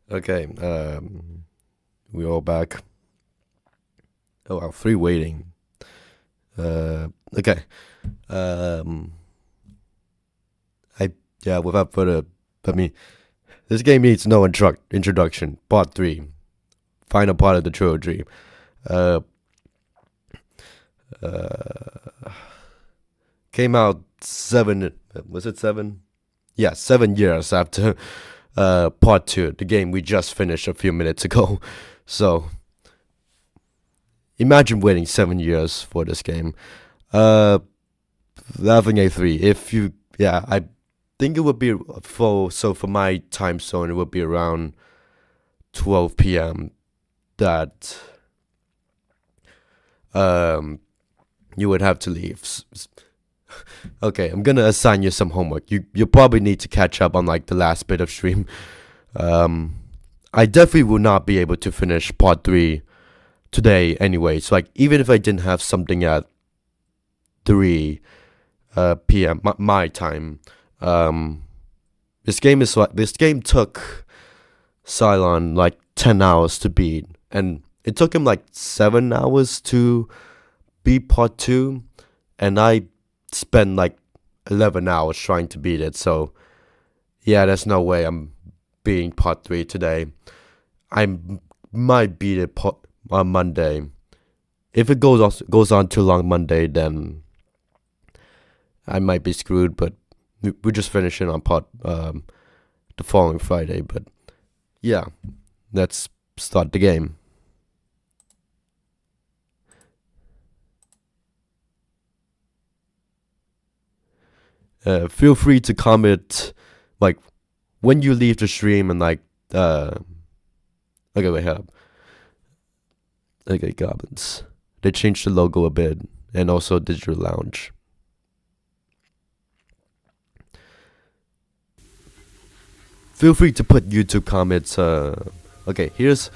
Okay, we're all back. Oh, wow, 3 waiting. Okay. Um, without further, this game needs no introduction. Part 3, final part of the trilogy. Uh, Came out 7? Yeah, 7 years after part 2, the game we just finished a few minutes ago. So, imagine waiting 7 years for this game. Laughing A3, I think it would be for my time zone, it would be around 12 p.m. that you would have to leave. Okay, I'm gonna assign you some homework. You probably need to catch up on like the last bit of stream. I definitely will not be able to finish part 3 today anyway. So like even if I didn't have something at 3 p.m. My time, this game took Cylon like 10 hours to beat, and it took him like 7 hours to beat part 2, and I spent like 11 hours trying to beat it. So yeah, there's no way I'm beating part 3 today. I might beat it on Monday. If it goes on too long Monday, then I might be screwed. But we're just finishing on part the following Friday. But yeah, let's start the game. Feel free to comment like when you leave the stream and like okay, wait, hold up. Okay, Goblinz. They changed the logo a bit, and also Digital Lounge. Feel free to put YouTube comments. Okay, here's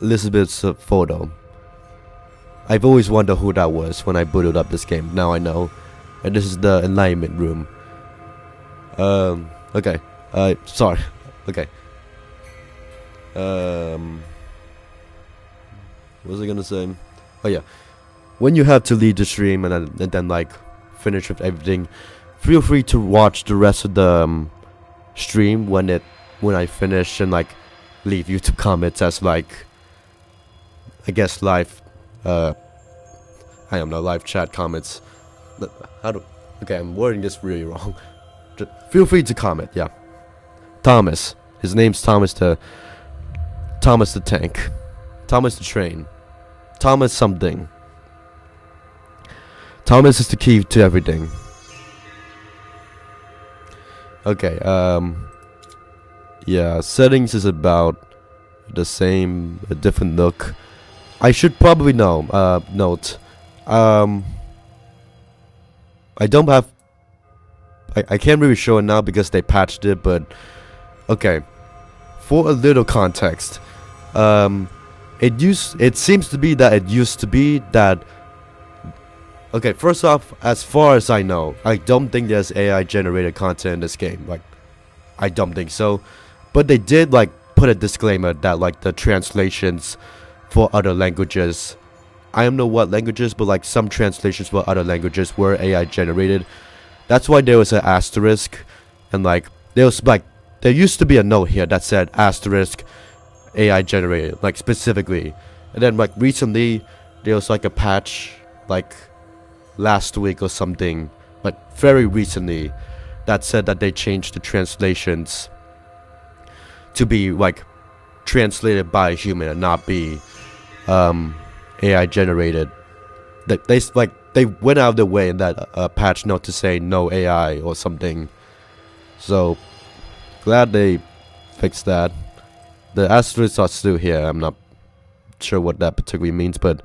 Elizabeth's photo. I've always wondered who that was when I booted up this game. Now I know. And this is the Enlightenment room. Okay. Sorry. Okay. What was I gonna say? Oh yeah. When you have to leave the stream and then like finish with everything, feel free to watch the rest of the stream when I finish and like leave YouTube comments as like I guess live I don't know, live chat comments. Okay, I'm wording this really wrong. Just feel free to comment, yeah. Thomas. His name's Thomas the Tank. Thomas the Train. Thomas something. Thomas is the key to everything. Okay, yeah, settings is about the same, a different look. I should probably know, note. I don't have. I can't really show it now because they patched it, but okay. For a little context, it seems to be that it used to be that. Okay, first off, as far as I know, I don't think there's AI generated content in this game. Like, I don't think so. But they did like put a disclaimer that like the translations for other languages, I don't know what languages, but like some translations for other languages were AI generated. That's why there was an asterisk, and like there used to be a note here that said asterisk AI generated, like specifically. And then like recently there was like a patch like last week or something, like very recently, that said that they changed the translations to be like translated by a human and not be AI generated. They went out of their way in that patch note to say no AI or something. So glad they fixed that. The asterisks are still here. I'm not sure what that particularly means, but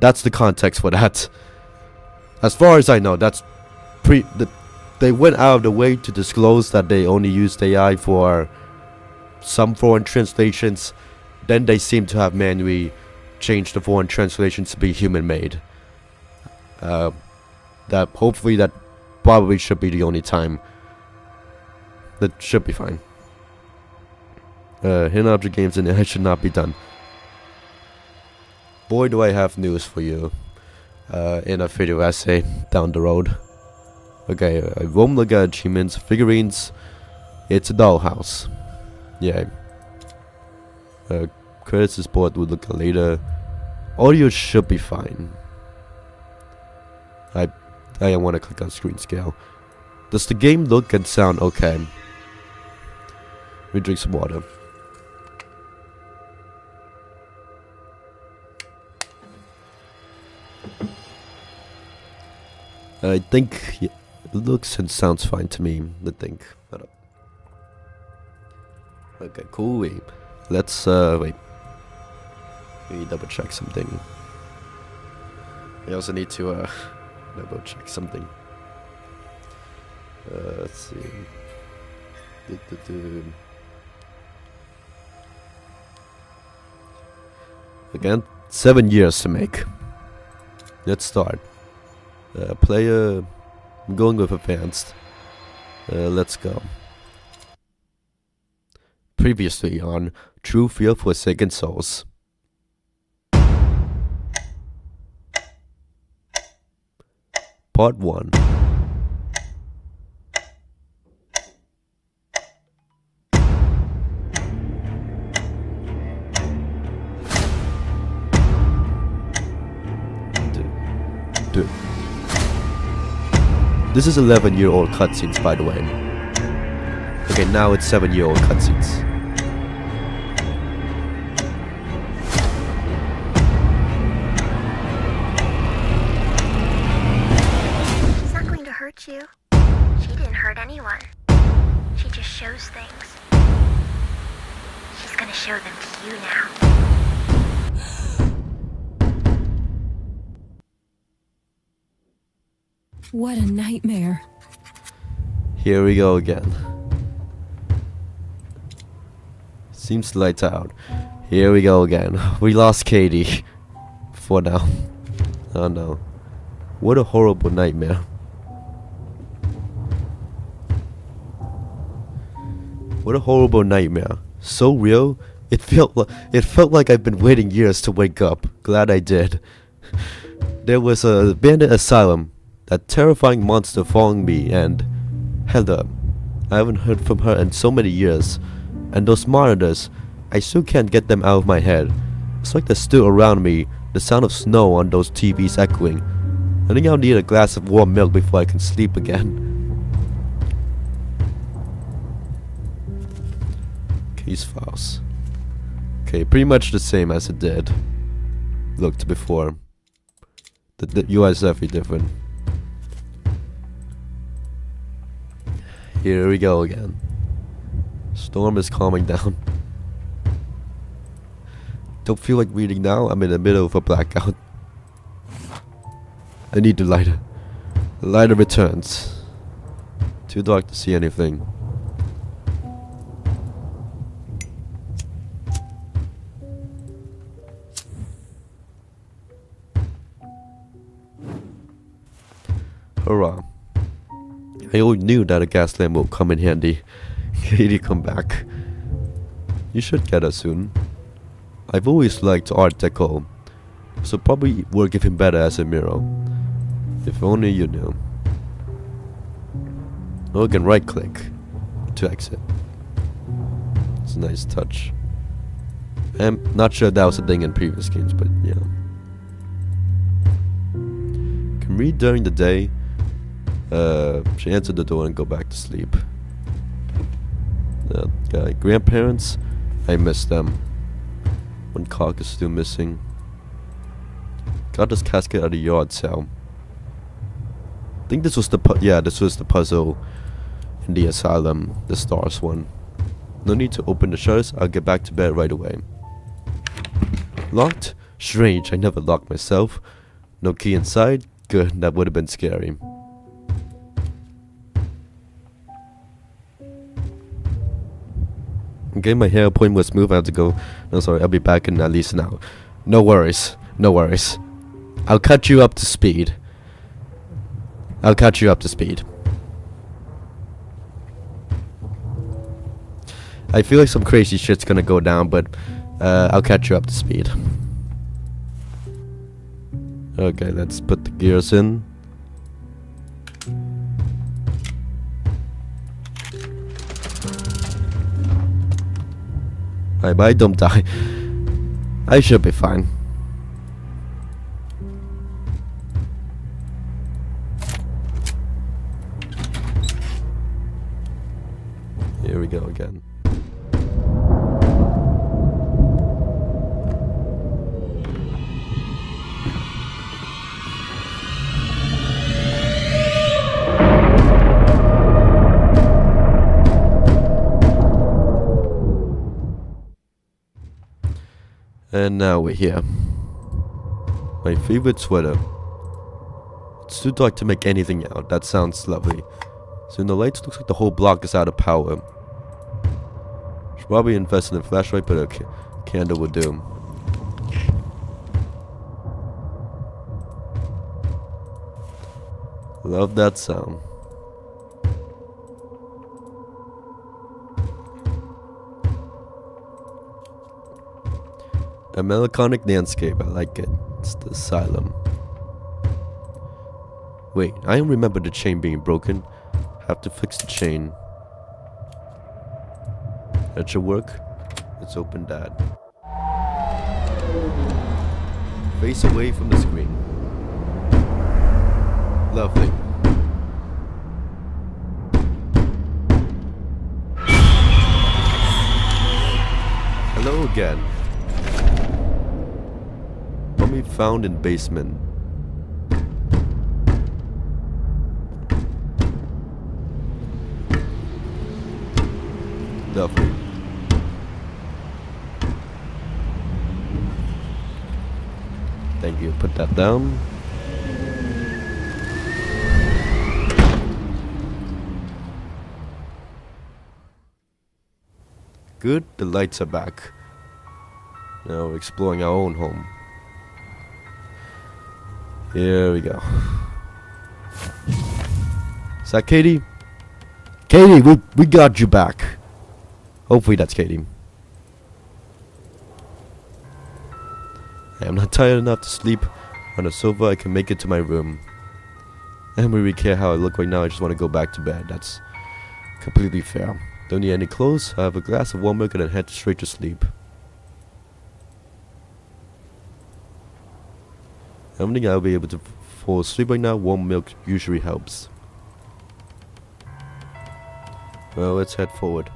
that's the context for that. As far as I know, that's they went out of the way to disclose that they only used AI for some foreign translations. Then they seem to have manually changed the foreign translations to be human-made. That hopefully that probably should be the only time. That should be fine. Hidden object games in AI should not be done. Boy, do I have news for you. In a video essay down the road. Okay, I won't look at achievements, figurines. It's a dollhouse. Yeah. Credits support will look at later. Audio should be fine. I don't want to click on screen scale. Does the game look and sound okay? Let me drink some water. I think it looks and sounds fine to me. I think. Okay, cool. Wait. Let's wait. Let me double check something. I also need to double check something. Let's see. Again, 7 years to make. Let's start. Player, I'm going with advanced. Let's go. Previously on True Fear Forsaken Souls. Part 1. Dude. This is 11-year-old cutscenes, by the way. Okay, now it's 7-year-old cutscenes. She's not going to hurt you. She didn't hurt anyone. She just shows things. She's gonna show them to you now. What a nightmare. Here we go again. Seems lights out. Here we go again. We lost Katie. For now. Oh no. What a horrible nightmare. What a horrible nightmare. So real. It felt like I've been waiting years to wake up. Glad I did. There was a abandoned asylum. That terrifying monster following me, and Heather. I haven't heard from her in so many years. And those monitors, I still can't get them out of my head. It's like they're still around me, the sound of snow on those TVs echoing. I think I'll need a glass of warm milk before I can sleep again. Case files. Okay, pretty much the same as it did. Looked before. The UI is definitely different. Here we go again. Storm is calming down. Don't feel like reading now. I'm in the middle of a blackout. I need the lighter. The lighter returns. Too dark to see anything. Hurrah. I always knew that a gas lamp will come in handy. Katie, come back. You should get her soon. I've always liked Art Deco, so probably work even better as a mirror. If only you knew. Oh, I can right click to exit. It's a nice touch. I'm not sure that was a thing in previous games, but yeah. Can read during the day. She answered the door and go back to sleep. Grandparents, I miss them. One cock is still missing. Got this casket at a yard sale. I think this was the this was the puzzle in the asylum, the stars one. No need to open the shutters. I'll get back to bed right away. Locked? Strange. I never locked myself. No key inside. Good. That would have been scary. Okay, my hair appointment was smooth. I have to go. No, sorry, I'll be back in at least an hour. No worries. No worries. I'll cut you up to speed. I'll cut you up to speed. I feel like some crazy shit's gonna go down, but I'll catch you up to speed. Okay, let's put the gears in. Alright, but I don't die. I should be fine. Here we go again. And now we're here. My favorite sweater. It's too dark to make anything out. That sounds lovely. So in the lights, looks like the whole block is out of power. Should probably invest in a flashlight, but a candle would do. Love that sound. A melancholic landscape, I like it. It's the asylum. Wait, I remember the chain being broken. Have to fix the chain. That should work. Let's open that. Face away from the screen. Lovely. Hello again. Mummy found in basement. Lovely. Thank you. Put that down. Good. The lights are back. Now we're exploring our own home. Here we go. Is that Katie? Katie, we got you back. Hopefully that's Katie. I am not tired enough to sleep on a sofa. I can make it to my room. I don't really care how I look right now. I just want to go back to bed. That's completely fair. Don't need any clothes. I have a glass of warm milk and then head straight to sleep. I don't think I'll be able to fall asleep right now. Warm milk usually helps. Well, let's head forward.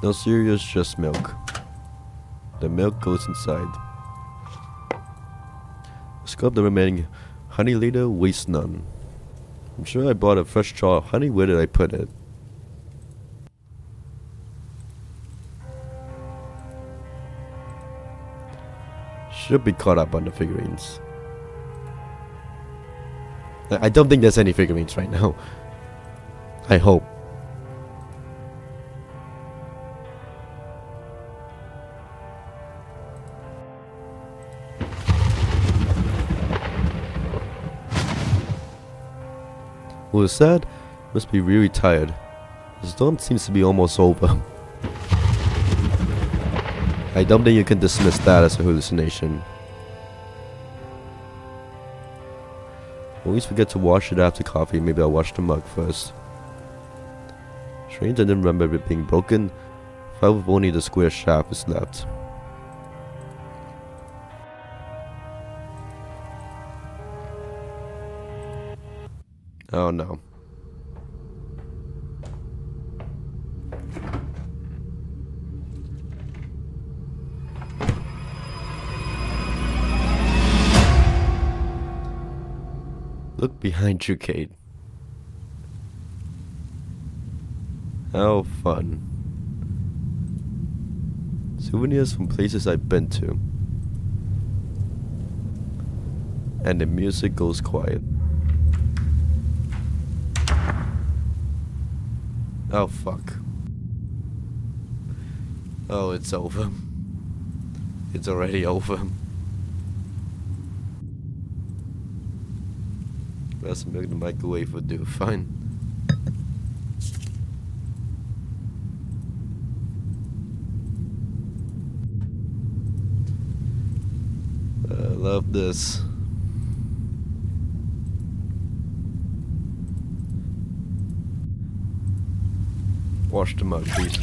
No cereals, just milk. The milk goes inside. Scrub the remaining honey later, waste none. I'm sure I bought a fresh jar of honey. Where did I put it? Should be caught up on the figurines. I don't think there's any figurines right now. I hope. Who is sad? Must be really tired. The storm seems to be almost over. I don't think you can dismiss that as a hallucination. Always forget to wash it after coffee. Maybe I'll wash the mug first. Strange, I didn't remember it being broken. If only the square shaft is left. Oh no. Look behind you, Kate. How fun. Souvenirs from places I've been to. And the music goes quiet. Oh fuck. Oh, it's over. It's already over. Best milk in the microwave would do. Fine. I love this. Wash the mug, please.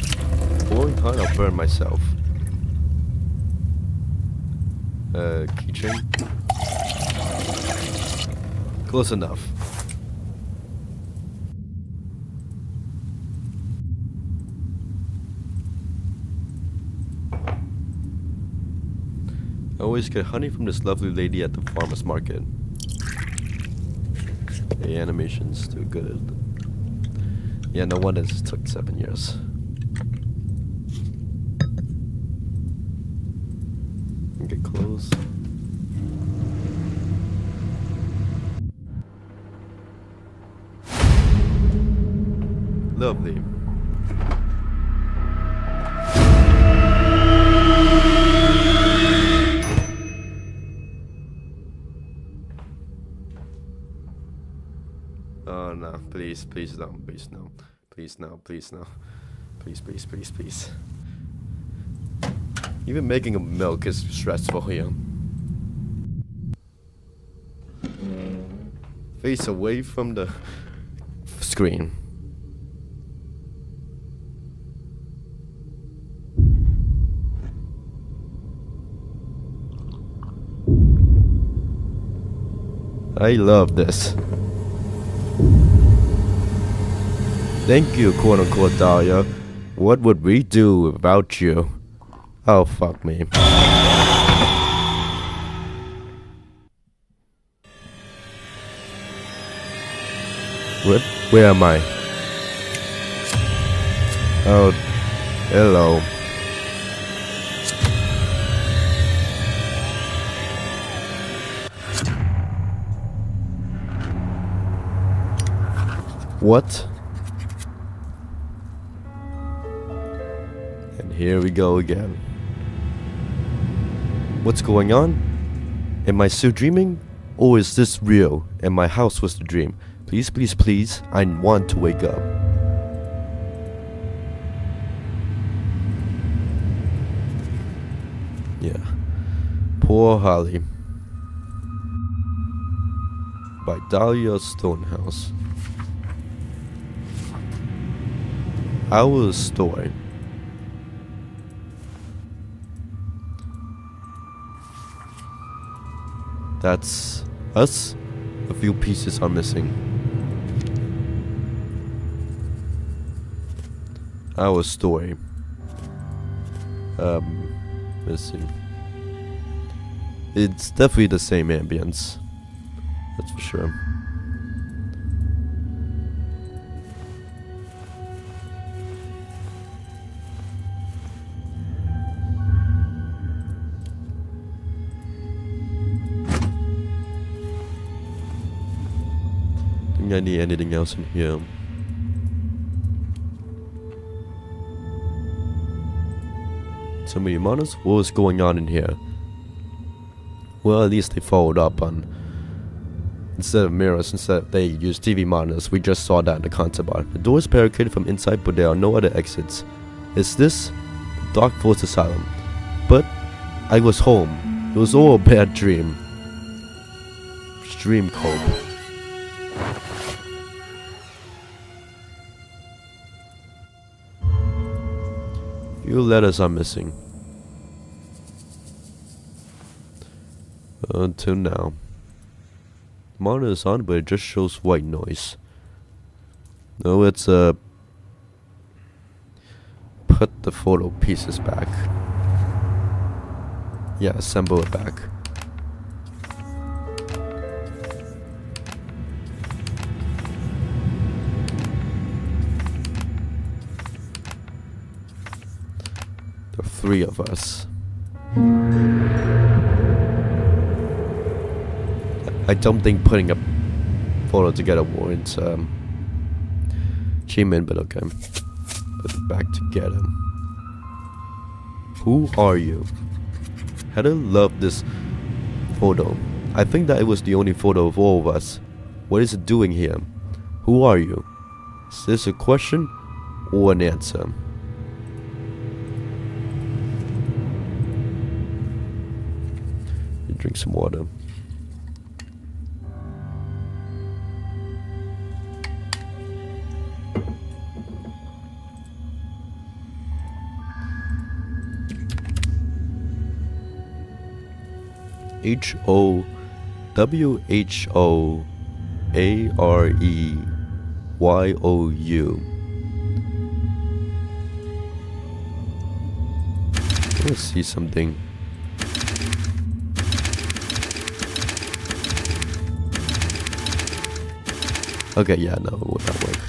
Boring hot, I'll burn myself. Keychain. Close enough. I always get honey from this lovely lady at the farmer's market. The animation's too good. Yeah, no wonder this took 7 years. Get close. Lovely. Oh no, please, please no, please no. Please no, please no. Please, please, please, please. Even making a milk is stressful here. Face away from the screen. I love this. Thank you, quote-unquote Dahlia. What would we do without you? Oh, fuck me. What? Where am I? Oh, hello. What? And here we go again. What's going on? Am I still dreaming? Or is this real and my house was the dream? Please, please, please, I want to wake up. Yeah. Poor Holly. By Dahlia Stonehouse. Our story. That's us. A few pieces are missing. Our story. Missing. It's definitely the same ambience. That's for sure. I need anything else in here. So many monitors? What was going on in here? Well, at least they followed up on, instead of mirrors, instead they used TV monitors. We just saw that in the concept art. The door is barricaded from inside, but there are no other exits. Is this Dark Force Asylum? But I was home. It was all a bad dream. Stream cope. Few letters are missing. Until now. Monitor is on, but it just shows white noise. No, it's put the photo pieces back. Yeah, assemble it back. The three of us. I don't think putting a photo together warrants achievement, but okay. Put it back together. Who are you? Heather loved this photo. I think that it was the only photo of all of us. What is it doing here? Who are you? Is this a question or an answer? Drink some water. HOWHOAREYOU. Let's see something. Okay, yeah, no, it would not work.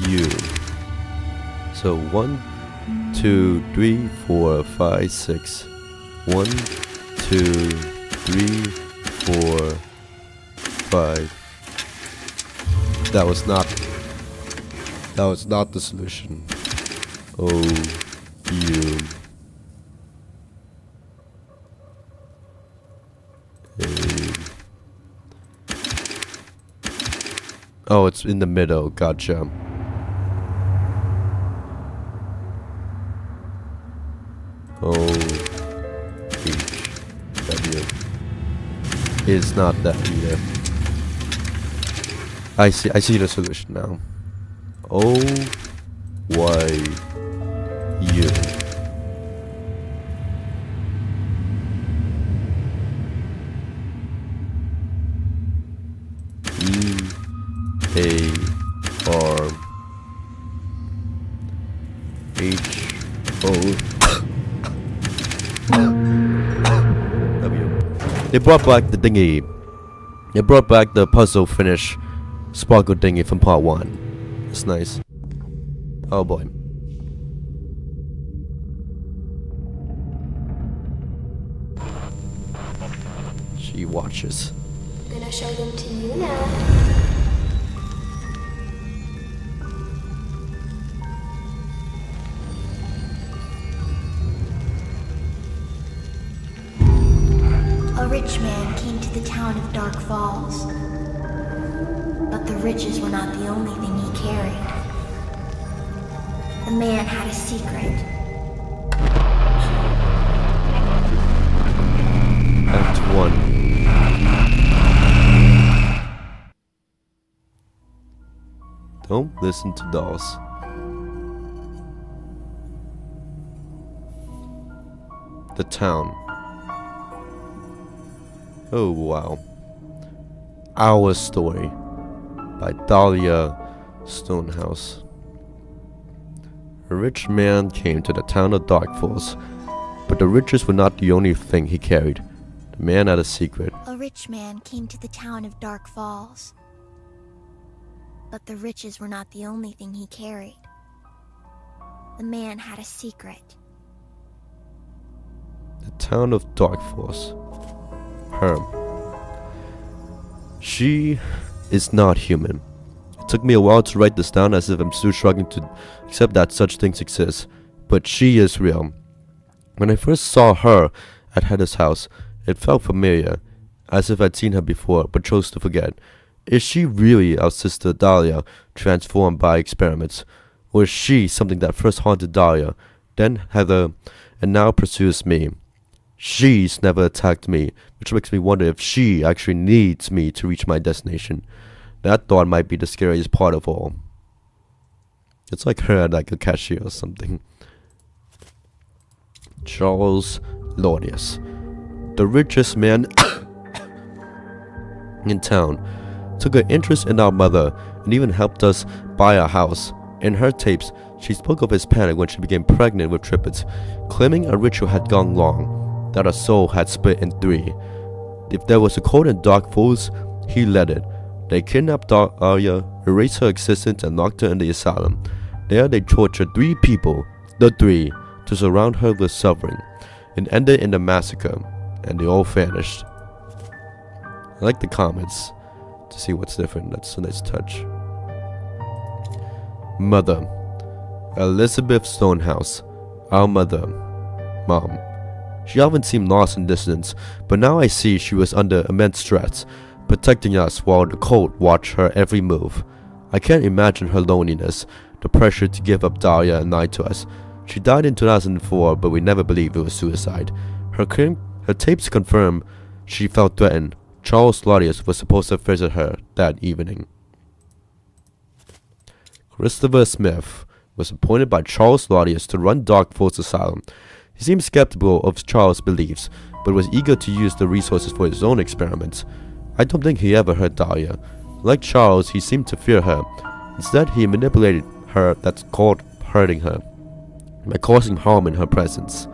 YOU. So 1, 2, 3, 4, 5, 6. 1, 2, 3, 4, 5. That was not the solution. OU. Oh, it's in the middle. Gotcha. OHW. It's not that either. I see the solution now. OYU. They brought back the thingy. They brought back the puzzle finish sparkle thingy from part 1. It's nice. Oh boy. She watches. I'm gonna show them to you now. A rich man came to the town of Dark Falls. But the riches were not the only thing he carried. The man had a secret. Act 1. Don't listen to dolls. The town. Oh wow. Our Story by Dahlia Stonehouse. A rich man came to the town of Dark Falls, but the riches were not the only thing he carried. The man had a secret. A rich man came to the town of Dark Falls. But the riches were not the only thing he carried. The man had a secret. The town of Dark Falls. She is not human. It took me a while to write this down, as if I'm still struggling to accept that such things exist. But she is real. When I first saw her at Heather's house, it felt familiar, as if I'd seen her before, but chose to forget. Is she really our sister Dahlia, transformed by experiments? Or is she something that first haunted Dahlia, then Heather, and now pursues me? She's never attacked me, which makes me wonder if she actually needs me to reach my destination. That thought might be the scariest part of all. It's like her at like a cashier or something. Charles Laudius, the richest man in town, took an interest in our mother and even helped us buy a house. In her tapes, she spoke of his panic when she became pregnant with triplets, claiming a ritual had gone wrong, that her soul had split in 3. If there was a code in Dark Falls, he led it. They kidnapped Dahlia, erased her existence, and locked her in the asylum. There they tortured 3 people, the 3, to surround her with suffering. It ended in a massacre, and they all vanished. I like the comments to see what's different. That's a nice touch. Mother. Elizabeth Stonehouse. Our mother. Mom. She often seemed lost in distance, but now I see she was under immense stress, protecting us while the cold watched her every move. I can't imagine her loneliness, the pressure to give up Dahlia and lie to us. She died in 2004, but we never believed it was suicide. Her tapes confirm she felt threatened. Charles Claudius was supposed to visit her that evening. Christopher Smith was appointed by Charles Claudius to run Dark Force Asylum. He seemed skeptical of Charles' beliefs, but was eager to use the resources for his own experiments. I don't think he ever hurt Dahlia. Like Charles, he seemed to fear her. Instead, he manipulated her, that's called hurting her, by causing harm in her presence.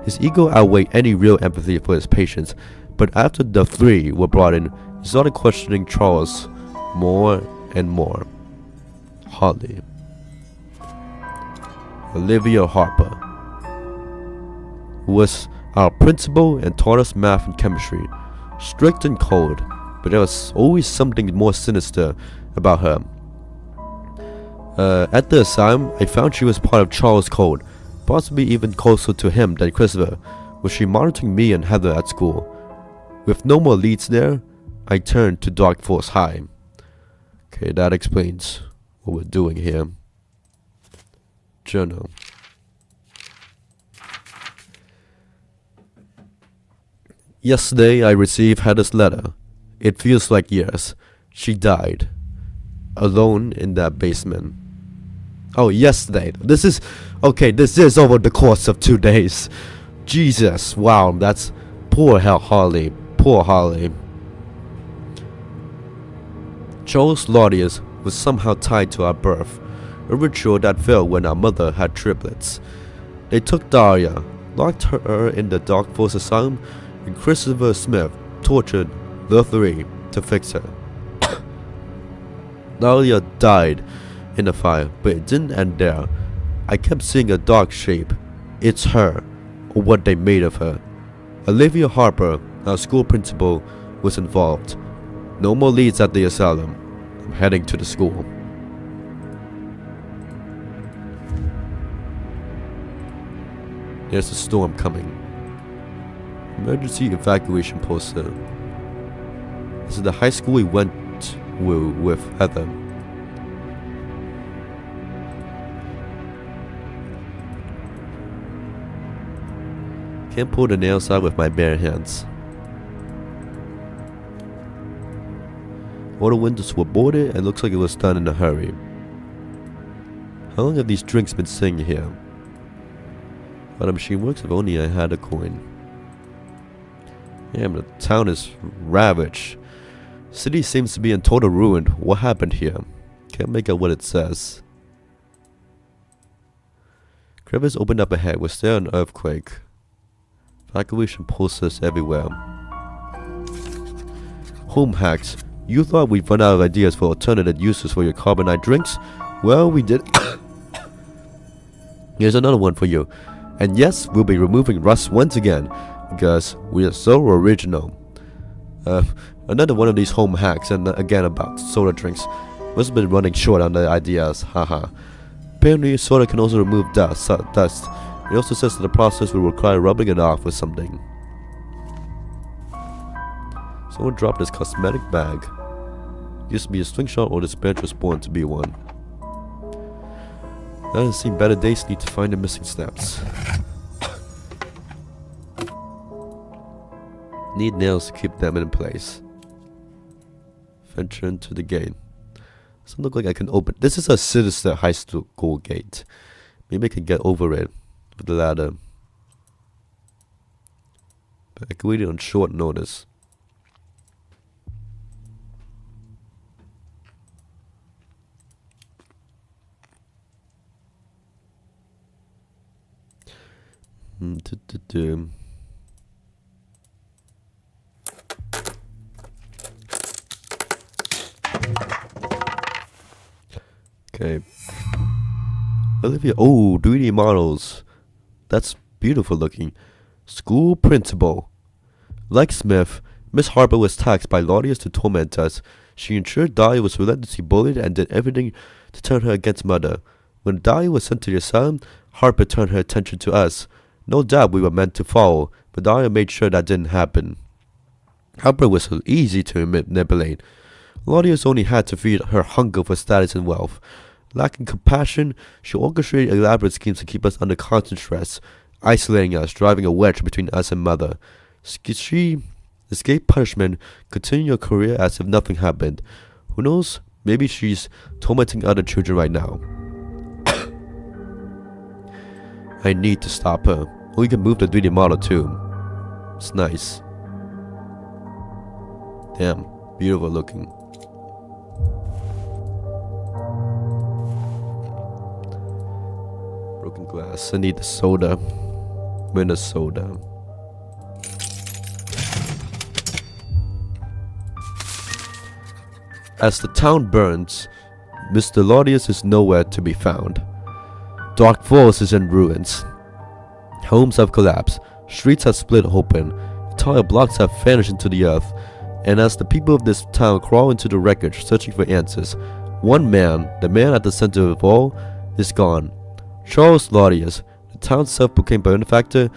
His ego outweighed any real empathy for his patients, but after the three were brought in, he started questioning Charles more and more. Holly. Olivia Harper, who was our principal and taught us math and chemistry. Strict and cold, but there was always something more sinister about her. At the asylum, I found she was part of Charles' code, possibly even closer to him than Christopher. Was she monitoring me and Heather at school? With no more leads there, I turned to Dark Force High. Okay, that explains what we're doing here. Journal. Yesterday, I received Heather's letter. It feels like years. She died. Alone in that basement. Oh, yesterday. This is over the course of 2 days. Jesus, wow, that's poor Holly. Poor Holly. Charles Claudius was somehow tied to our birth, a ritual that failed when our mother had triplets. They took Dahlia, locked her in the Dark Force Asylum, and Christopher Smith tortured the three to fix her. Dahlia died in the fire, but it didn't end there. I kept seeing a dark shape. It's her, or what they made of her. Olivia Harper, our school principal, was involved. No more leads at the asylum. I'm heading to the school. There's a storm coming. Emergency evacuation poster. This is the high school we went with Heather. Can't pull the nails out with my bare hands. All the windows were boarded and looks like it was done in a hurry. How long have these drinks been sitting here? How the machine works if only I had a coin. Damn, the town is ravaged. City seems to be in total ruin. What happened here? Can't make out what it says. Crevice opened up ahead. Was there an earthquake? Evacuation posters everywhere. Home hacks. You thought we'd run out of ideas for alternative uses for your carbonite drinks? Well, we did. Here's another one for you. And yes, we'll be removing rust once again, because we are so original. Another one of these home hacks, and again about soda drinks. Must have been running short on the ideas, haha. Apparently, soda can also remove dust. It also says that the process will require rubbing it off with something. Someone dropped this cosmetic bag. Used to be a slingshot, or this bench was born to be one. Now I've seen better days, need to find the missing steps. Need nails to keep them in place. Venture into the gate. Doesn't look like I can open. This is a sinister high school gate. Maybe I can get over it with the ladder. But I can read it on short notice. Okay. Olivia, oh, 3D models. That's beautiful looking. School principal. Like Smith, Miss Harper was taxed by Claudius to torment us. She ensured Dahlia was relentlessly bullied and did everything to turn her against Mother. When Dahlia was sent to the asylum, Harper turned her attention to us. No doubt we were meant to follow, but Dahlia made sure that didn't happen. Harper was so easy to manipulate. Claudius only had to feed her hunger for status and wealth. Lacking compassion, she orchestrated elaborate schemes to keep us under constant stress, isolating us, driving a wedge between us and Mother. She escaped punishment, continuing her career as if nothing happened. Who knows? Maybe she's tormenting other children right now. I need to stop her. We can move the 3D model too. It's nice. Damn, beautiful looking. Broken glass. I need the soda. Minnesota. As the town burns, Mr. Laudius is nowhere to be found. Dark Falls is in ruins. Homes have collapsed, streets have split open, entire blocks have vanished into the earth, and as the people of this town crawl into the wreckage searching for answers, one man, the man at the center of it all, is gone. Charles Laudius, the town's self-proclaimed benefactor,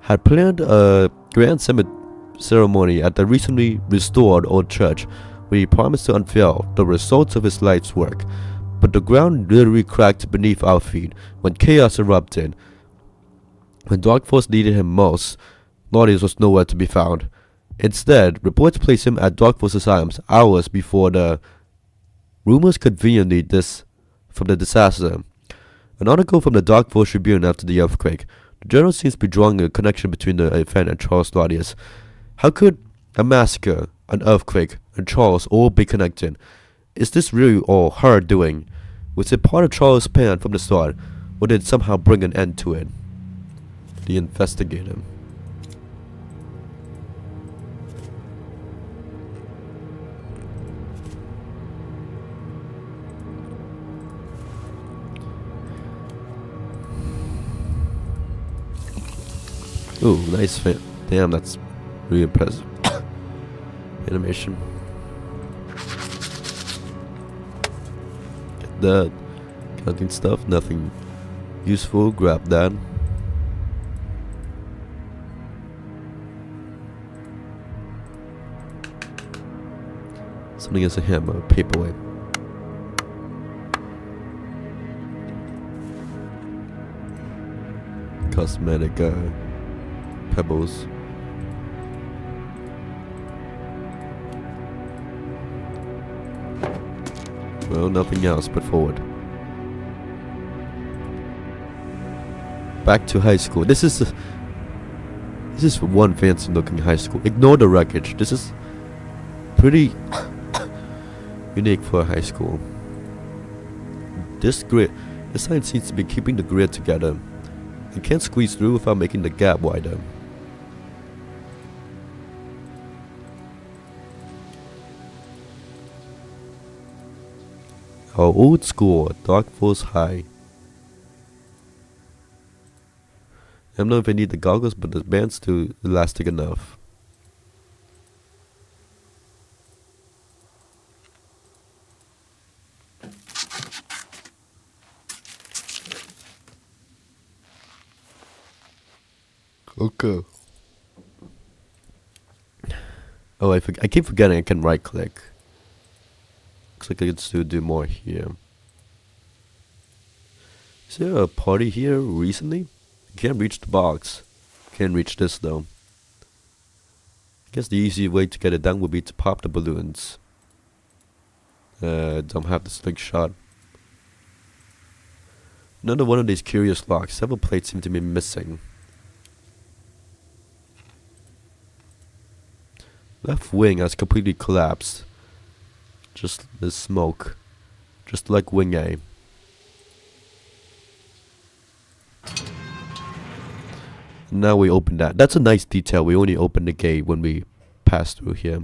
had planned a grand ceremony at the recently restored old church where he promised to unveil the results of his life's work. But the ground literally cracked beneath our feet when chaos erupted. When Dark Force needed him most, Laudius was nowhere to be found. Instead, reports placed him at Dark Force Asylums hours before the rumors conveniently from the disaster. An article from the Dark Force Tribune after the earthquake. The journal seems to be drawing a connection between the event and Charles Laudius. How could a massacre, an earthquake, and Charles all be connected? Is this really all her doing? Was it part of Charles' plan from the start, or did it somehow bring an end to it? The investigator. Ooh, nice fan. Damn, that's really impressive. Animation. Get that. Counting stuff, nothing useful. Grab that. Something as a hammer, paperweight. Cosmetic pebbles. Well, nothing else but forward. Back to high school. This is one fancy looking high school. Ignore the wreckage. This is pretty unique for a high school. This sign seems to be keeping the grid together. You can't squeeze through without making the gap wider. Our old school, Dark Force High. I don't know if I need the goggles, but the band's too elastic enough. Okay. Oh, I keep forgetting I can right click. Looks like I can still do more here. Is there a party here recently? Can't reach the box. Can't reach this though. I guess the easy way to get it done would be to pop the balloons. Don't have the slingshot. Another one of these curious locks. Several plates seem to be missing. Left wing has completely collapsed. Just the smoke. Just like wing A. Now we open that. That's a nice detail. We only open the gate when we pass through here.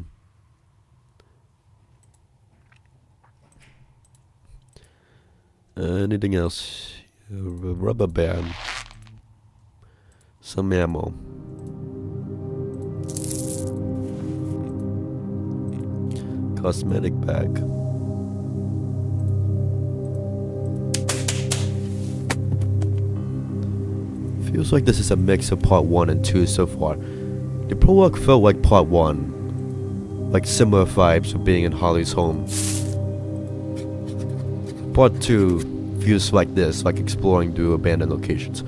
Anything else? A rubber band. Some ammo. Cosmetic bag. Feels like this is a mix of part 1 and 2 so far. The prologue felt like part 1, like similar vibes of being in Holly's home. Part 2 feels like this, like exploring through abandoned locations.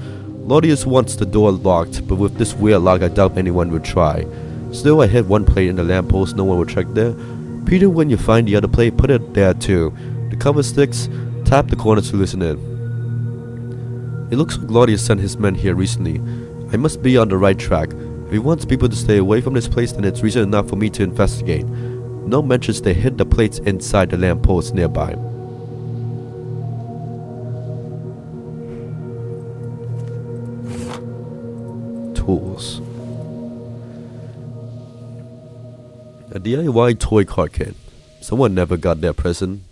Claudius wants the door locked, but with this weird lock I doubt anyone would try. Still, I hid one plate in the lamppost, no one would check there. Peter, when you find the other plate, put it there too. The cover sticks, tap the corners to listen in. It looks like Claudius sent his men here recently. I must be on the right track. If he wants people to stay away from this place, then it's reason enough for me to investigate. No mentions they hid the plates inside the lamppost nearby. Tools. A DIY toy car kit. Someone never got their present.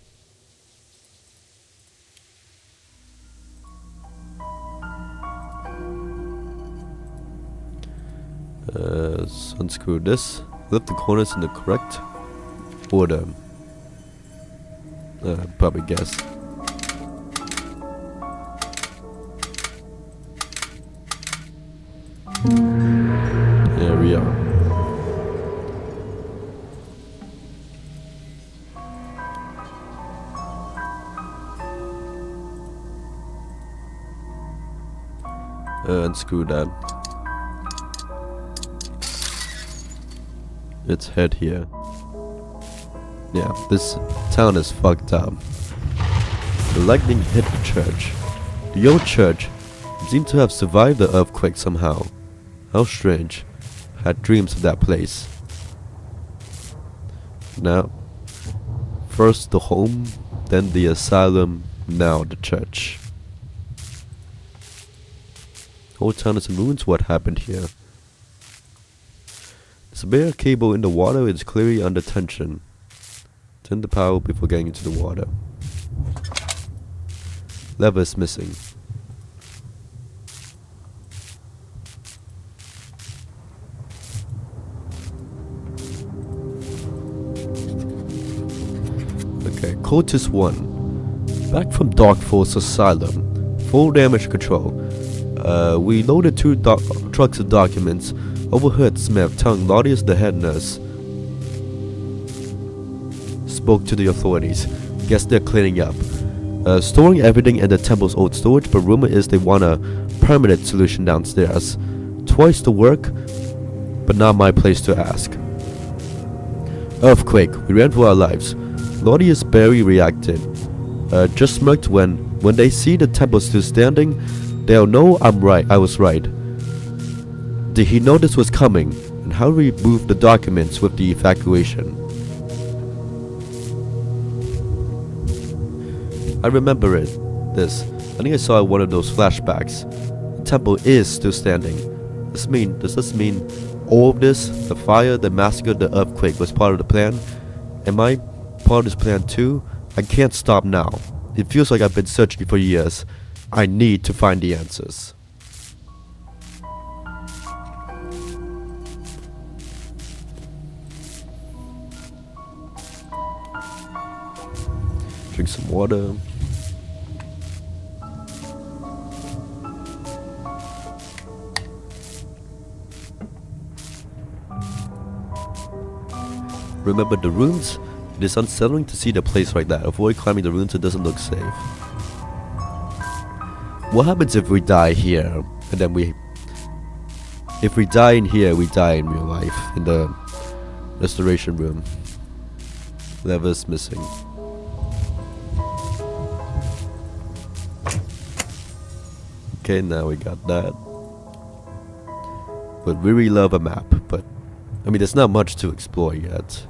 Unscrew this. Flip the corners in the correct order. Probably guess. There we are. Unscrew that. Let's head here. Yeah, this town is fucked up. The lightning hit the church. The old church seemed to have survived the earthquake somehow. How strange. Had dreams of that place. Now, first the home, then the asylum, now the church. Whole town is in ruins. What happened here? The spare cable in the water is clearly under tension. Turn the power before getting into the water. Lever is missing. Okay, Cultist 1. Back from Dark Falls Asylum. Full damage control. We loaded 2 trucks of documents. Overheard Smith telling Claudius the head nurse. Spoke to the authorities. Guess they're cleaning up. Storing everything in the temple's old storage, but rumor is they want a permanent solution downstairs. Twice the work, but not my place to ask. Earthquake. We ran for our lives. Claudius barely reacted. Just smirked when they see the temple still standing, they'll know I'm right. I was right. Did he know this was coming? And how do we move the documents with the evacuation? I remember it. This. I think I saw one of those flashbacks. The temple is still standing. Does this mean all of this, the fire, the massacre, the earthquake, was part of the plan? Am I part of this plan too? I can't stop now. It feels like I've been searching for years. I need to find the answers. Drink some water. Remember the ruins? It is unsettling to see the place like that. Avoid climbing the ruins, it doesn't look safe. What happens if we die here? And then if we die in here, we die in real life. In the restoration room. Lever's missing. Okay, now we got that. Would really love a map, but I mean, there's not much to explore yet.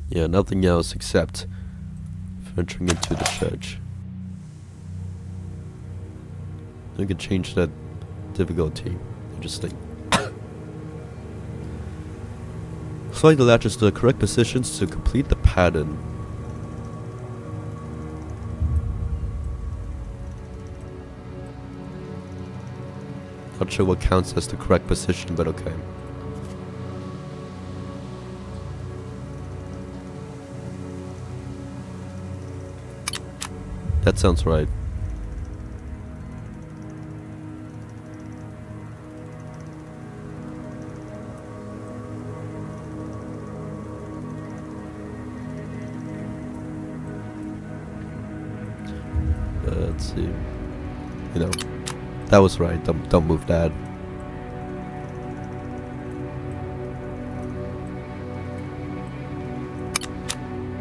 Yeah, nothing else except venturing into the church. I could change that difficulty. Interesting. Slide the latches to the correct positions to complete the pattern. Not sure what counts as the correct position, but okay. That sounds right. Let's see. You know, that was right. Don't move that.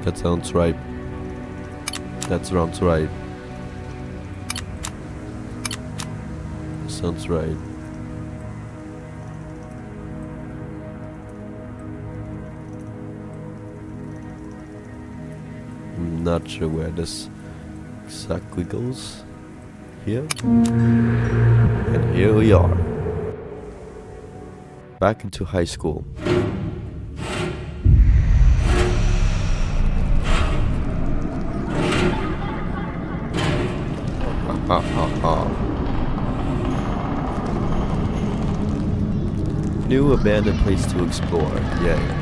That sounds right. That sounds right. Sounds right. I'm not sure where this exactly goes. Here. And here we are. Back into high school. New abandoned place to explore. Yay.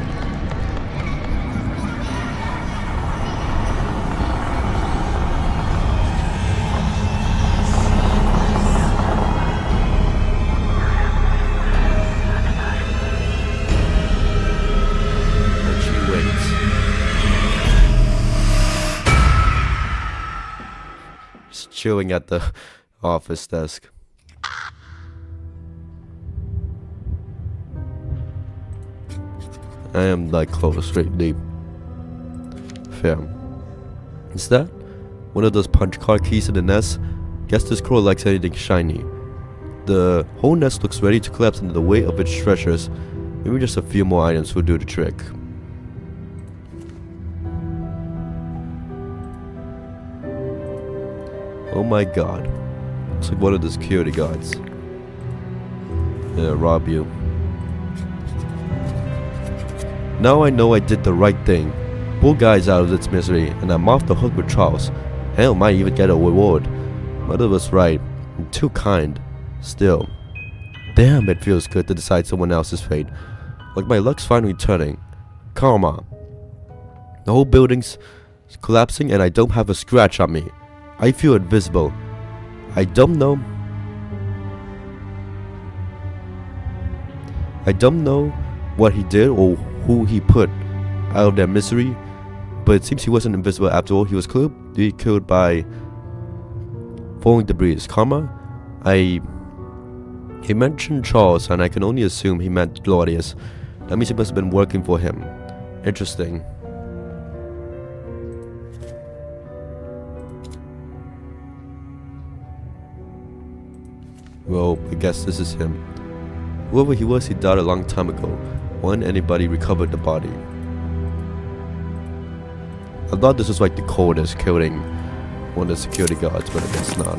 Chilling at the office desk. I am like close, right deep. Fair. Is that one of those punch card keys in the nest? Guess this crow likes anything shiny. The whole nest looks ready to collapse under the weight of its treasures. Maybe just a few more items will do the trick. Oh my god. Looks like one of the security guards. Yeah, rob you. Now I know I did the right thing. Pull guys out of its misery, and I'm off the hook with Charles. Hell, might even get a reward. Mother was right. I'm too kind. Still. Damn, it feels good to decide someone else's fate. Like my luck's finally turning. Karma. The whole building's collapsing and I don't have a scratch on me. I feel invisible. I don't know what he did or who he put out of their misery, but it seems he wasn't invisible after all. He was killed by falling debris. Karma? He mentioned Charles, and I can only assume he meant Glorious. That means he must have been working for him. Interesting. Well, I guess this is him. Whoever he was, he died a long time ago. When anybody recovered the body. I thought this was like the coldest killing one of the security guards, but I guess not.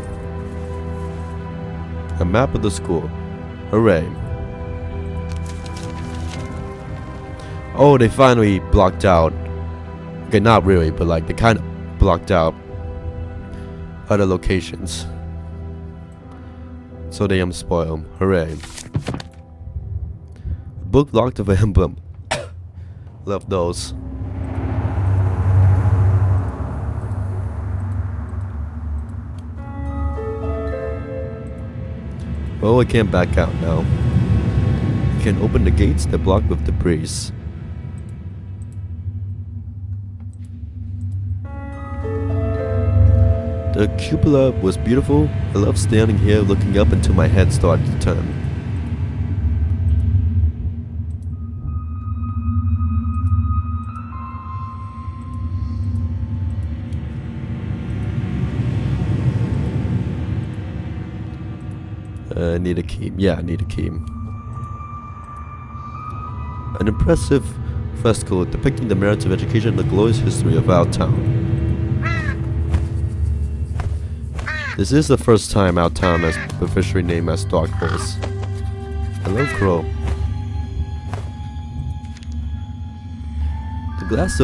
A map of the school. Hooray. Oh, they finally blocked out. Okay, not really, but like they kind of blocked out other locations. So they spoil them. Hooray. Book locked of an emblem. Love those. Well, I can't back out now. I can open the gates that block with debris. The cupola was beautiful. I love standing here looking up until my head started to turn. I need a key. Yeah, I need a key. An impressive fresco depicting the merits of education and the glorious history of our town. This is the first time our town has officially named as Dark Horse. Hello, Crow. The glass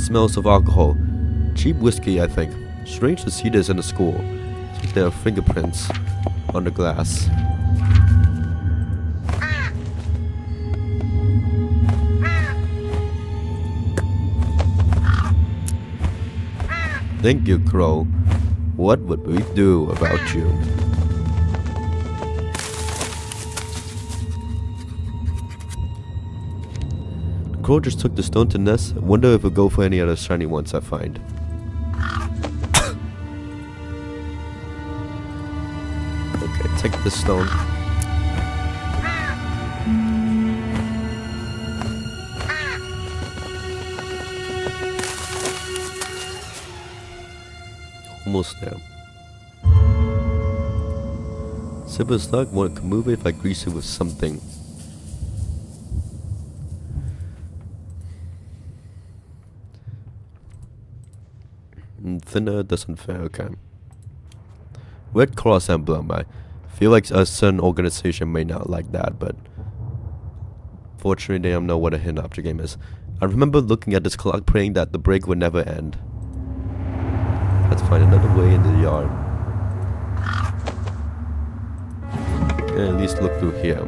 smells of alcohol. Cheap whiskey, I think. Strange to see this in the school. It's like there are fingerprints on the glass. Thank you, Crow. What would we do about you? The crow just took the stone to nest. I wonder if we'll go for any other shiny ones I find. Okay, take this stone. Almost there. Super stuck. Want to move it if I grease it with something. Thinner doesn't fair. Okay. Red cross emblem. I feel like a certain organization may not like that, but fortunately they don't know what a hidden object game is. I remember looking at this clock praying that the break would never end. Let's find another way into the yard. And at least look through here.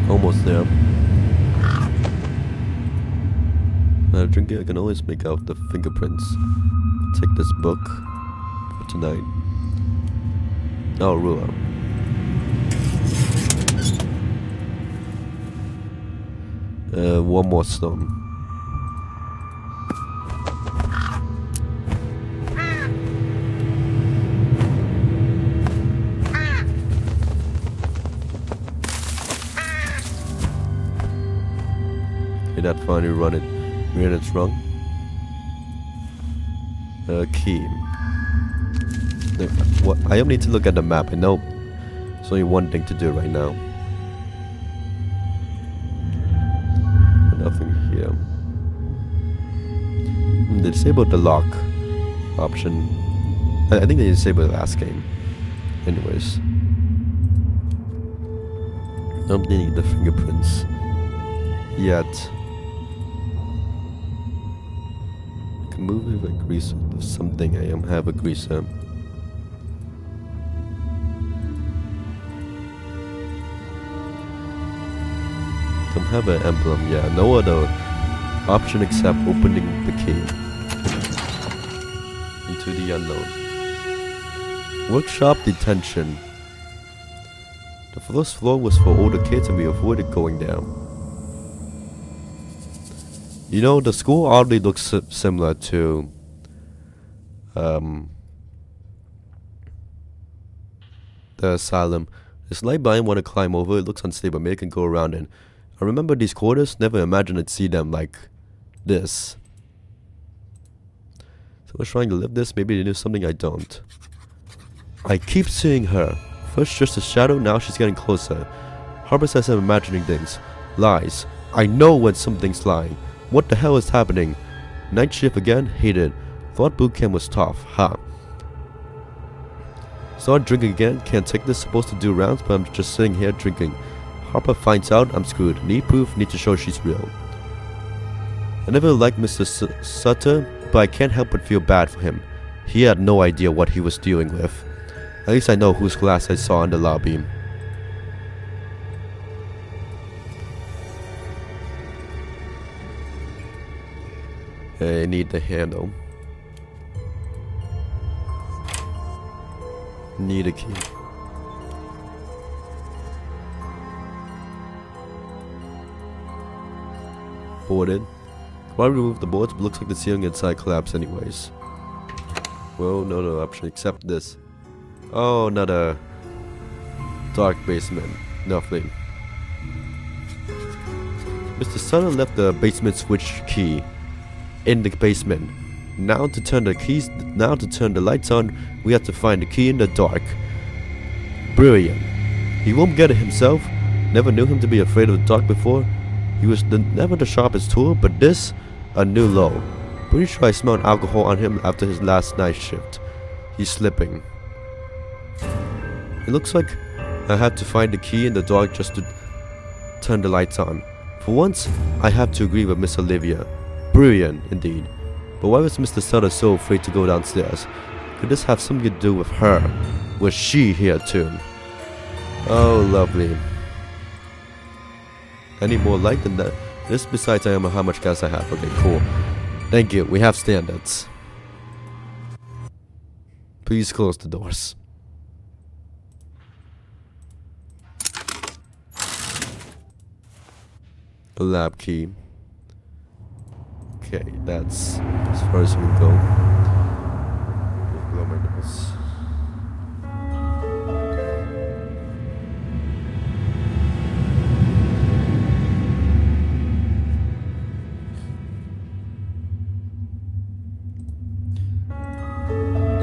Almost there. Now drinking, I can always make out the fingerprints. Take this book for tonight. Oh, ruler. One more stone. That finally ran its wrong. Key. What? I don't need to look at the map. I know there's only one thing to do right now. Nothing here. They disabled the lock option. I think they disabled the last game. Anyways. Don't need the fingerprints yet. Move if I grease with something. I have a greaser. Don't have an emblem. Yeah, no other option except opening the key into the unknown. Workshop detention. The first floor was for older kids and we avoided going down. You know, the school oddly looks similar to the asylum. This light behind want to climb over. It looks unstable. Maybe I can go around it. I remember these quarters. Never imagined I'd see them like this. Someone's trying to live this. Maybe they knew something I don't. I keep seeing her. First just a shadow. Now she's getting closer. Harper says I'm imagining things. Lies. I know when something's lying. What the hell is happening? Night shift again? Hated. Thought boot camp was tough. Ha. Start drinking again. Can't take this. Supposed to do rounds, but I'm just sitting here drinking. Harper finds out. I'm screwed. Need proof. Need to show she's real. I never liked Mr. Sutter, but I can't help but feel bad for him. He had no idea what he was dealing with. At least I know whose glass I saw in the lobby. I need the handle. Need a key. Boarded. Why remove the boards? But looks like the ceiling inside collapsed anyways. Well, no other option except this. Oh, another dark basement. Nothing. Mr. Sutter left the basement switch key in the basement. Now to turn the lights on, we have to find the key in the dark. Brilliant. He won't get it himself. Never knew him to be afraid of the dark before. He was never the sharpest tool, but this, a new low. Pretty sure I smelled alcohol on him after his last night shift. He's slipping. It looks like I have to find the key in the dark just to turn the lights on. For once, I have to agree with Miss Olivia. Brilliant, indeed. But why was Mr. Sutter so afraid to go downstairs? Could this have something to do with her? Was she here too? Oh, lovely. Any more light than that? This besides I am how much gas I have. Okay, cool. Thank you. We have standards. Please close the doors. A lab key. Okay, that's as far as we go. Blow my nose.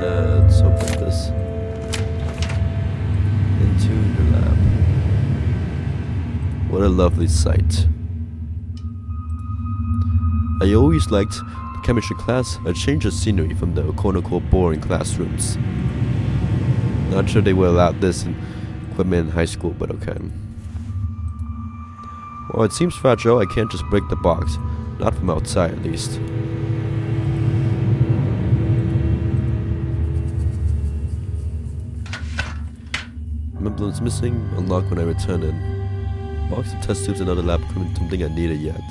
Let's open this into the lab. What a lovely sight. I always liked the chemistry class, a change of scenery from the quote-unquote boring classrooms. Not sure they were allowed this in equipment in high school, but okay. Well, it seems fragile. I can't just break the box. Not from outside, at least. Emblem's missing. Unlock when I return in. Box of test tubes and other lab equipment. Something I needed yet.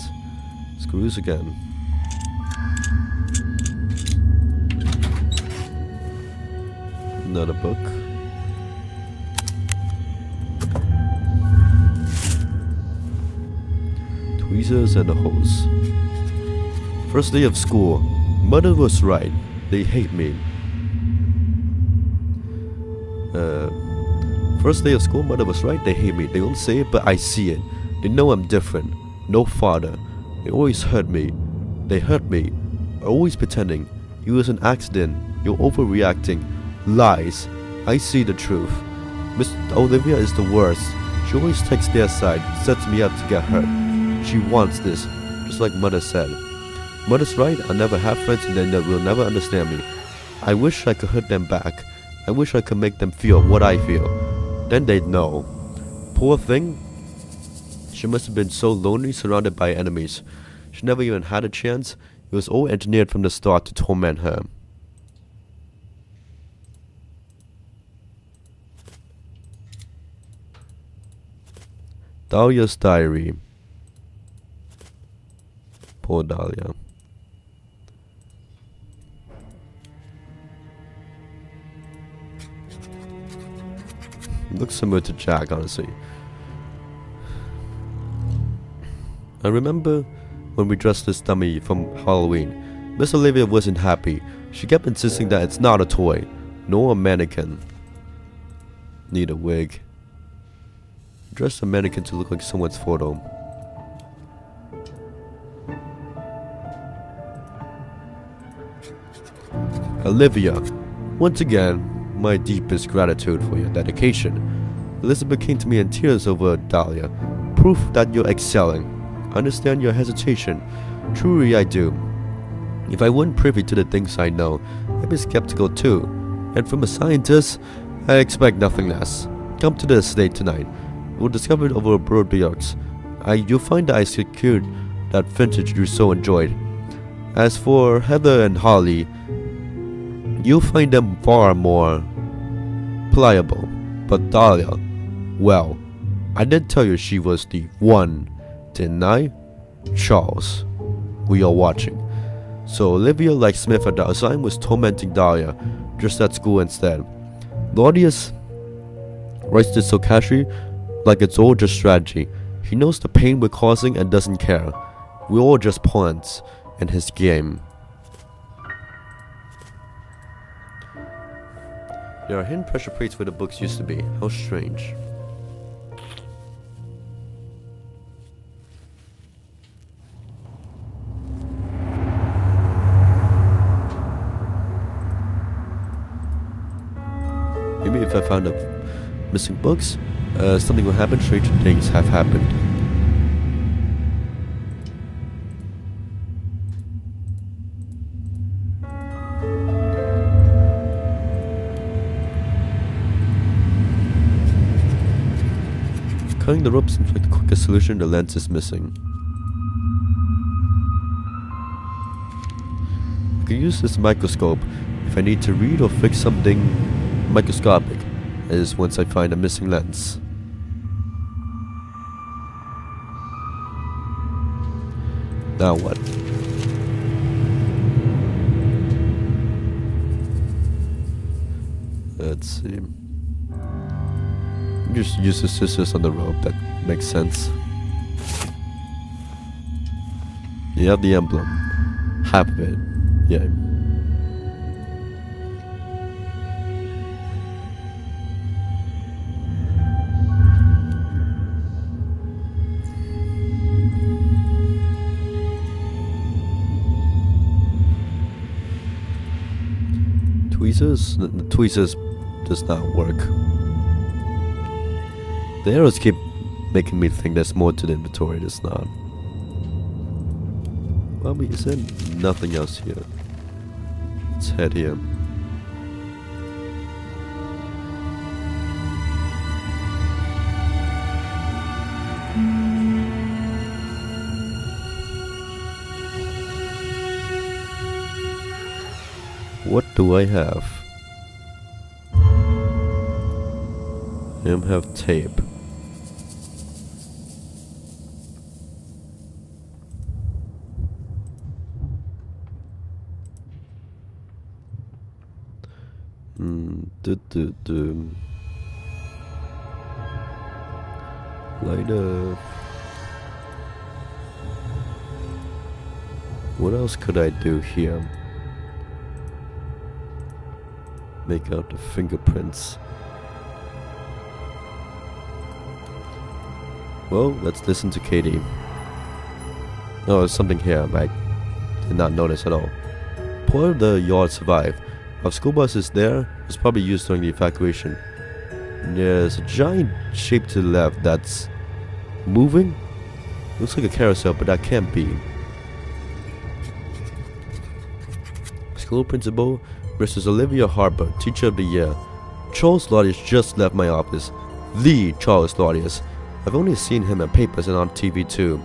Screws again. Another book. Tweezers and a hose. First day of school. Mother was right. They hate me. First day of school. Mother was right. They hate me. They don't say it, but I see it. They know I'm different. No father. They always hurt me. They hurt me. Always pretending. It was an accident. You're overreacting. Lies. I see the truth. Miss Olivia is the worst. She always takes their side. Sets me up to get hurt. She wants this. Just like Mother said. Mother's right. I'll never have friends and they will never understand me. I wish I could hurt them back. I wish I could make them feel what I feel. Then they'd know. Poor thing. She must have been so lonely, surrounded by enemies. She never even had a chance. It was all engineered from the start to torment her. Dahlia's diary. Poor Dahlia. Looks similar to Jack, honestly. I remember when we dressed this dummy from Halloween. Miss Olivia wasn't happy. She kept insisting that it's not a toy, nor a mannequin. Need a wig. Dress a mannequin to look like someone's photo. Olivia, once again, my deepest gratitude for your dedication. Elizabeth came to me in tears over Dahlia. Proof that you're excelling. I understand your hesitation. Truly I do. If I weren't privy to the things I know, I'd be skeptical too. And from a scientist, I expect nothing less. Come to the estate tonight. We'll discover it over broad billiards. You'll find that I secured that vintage you so enjoyed. As for Heather and Holly, you'll find them far more pliable. But Dahlia, well, I did tell you she was the one, didn't I? Charles, we are watching. So Olivia, like Smith at the asylum, was tormenting Dahlia, just at school instead. Claudius writes this so casually, like it's all just strategy. He knows the pain we're causing and doesn't care. We're all just pawns in his game. There are hidden pressure plates where the books used to be. How strange. Maybe if I found the missing books, something will happen. Strange things have happened. Cutting the rope seems like the quickest solution. The lens is missing. I can use this microscope if I need to read or fix something microscopic. is once I find a missing lens. Now what? Let's see. Just use the scissors on the rope, that makes sense. Yeah, the emblem. Half of it. Yeah. Tweezers? The tweezers does not work. The arrows keep making me think there's more to the inventory. There's not. Well, I mean, is there nothing else here? Let's head here. What do I have? I have tape. Light up. What else could I do here? Make out the fingerprints. Well, let's listen to Katie. Oh, there's something here I did not notice at all. Part of the yard survived. Our school bus is there. It was probably used during the evacuation. There's a giant shape to the left that's moving. Looks like a carousel, but that can't be. School principal, Mrs. Olivia Harper, teacher of the year. Charles Laudius just left my office. The Charles Laudius. I've only seen him in papers and on TV too.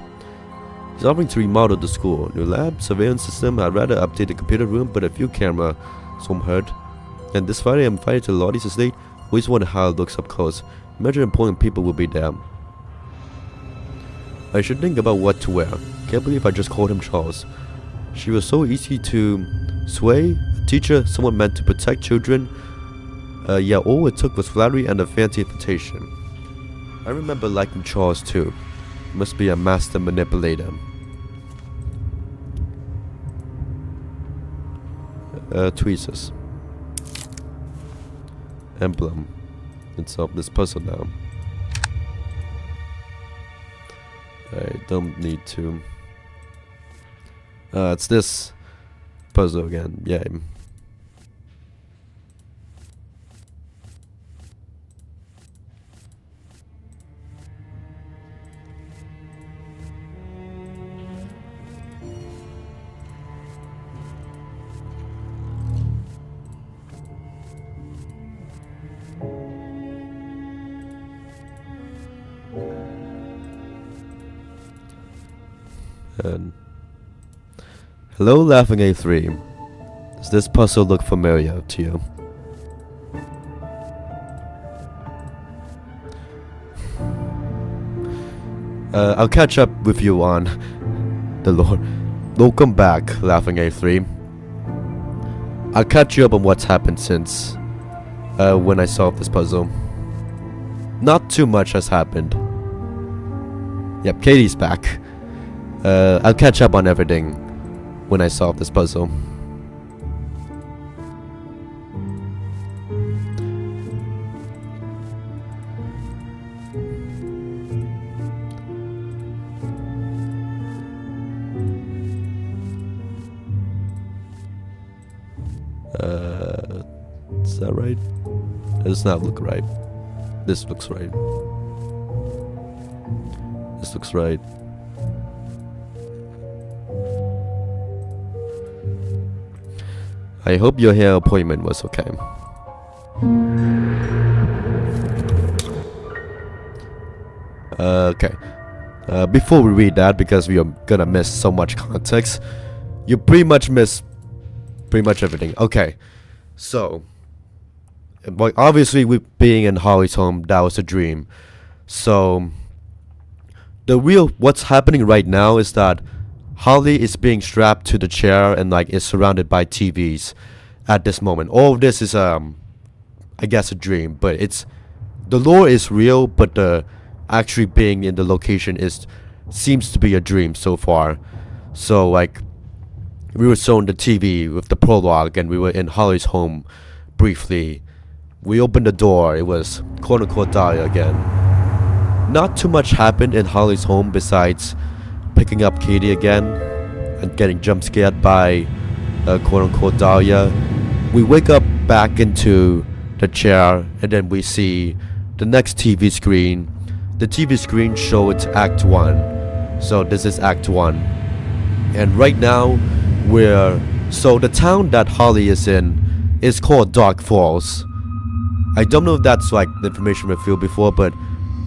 He's offering to remodel the school. New lab, surveillance system. I'd rather update the computer room, but a few camera. Some heard. And this Friday I'm invited to Laudius' estate. Always wonder how it looks up close. Imagine important people will be there. I should think about what to wear. Can't believe I just called him Charles. She was so easy to sway. A teacher, someone meant to protect children. Yeah, all it took was flattery and a fancy invitation. I remember liking Charles too. Must be a master manipulator. Tweezers. Emblem. Let's solve this puzzle now. I don't need to. It's this puzzle again. Yeah. And hello, Laughing A3. Does this puzzle look familiar to you? I'll catch up with you on the Lord. Welcome back, Laughing A3. I'll catch you up on what's happened since when I solved this puzzle. Not too much has happened. Yep, Katie's back. I'll catch up on everything when I solve this puzzle. Is that right? It does not look right. This looks right. This looks right. I hope your hair appointment was okay. Okay. Before we read that, because we are gonna miss so much context, you pretty much miss pretty much everything. Okay. So, Like obviously, we being in Holly's home, that was a dream. So the real what's happening right now is that Holly is being strapped to the chair and like is surrounded by TVs at this moment. All of this is I guess a dream, but it's the lore is real, but the actually being in the location is seems to be a dream so far. So like we were shown the TV with the prologue and we were in Holly's home briefly. We opened the door, it was quote unquote Dahlia again. Not too much happened in Holly's home besides picking up Katie again and getting jump scared by quote unquote Dahlia. We wake up back into the chair and then we see the next TV screen. The TV screen showed Act 1. So this is Act 1. And right now so the town that Holly is in is called Dark Falls. I don't know if that's like the information we feel before, but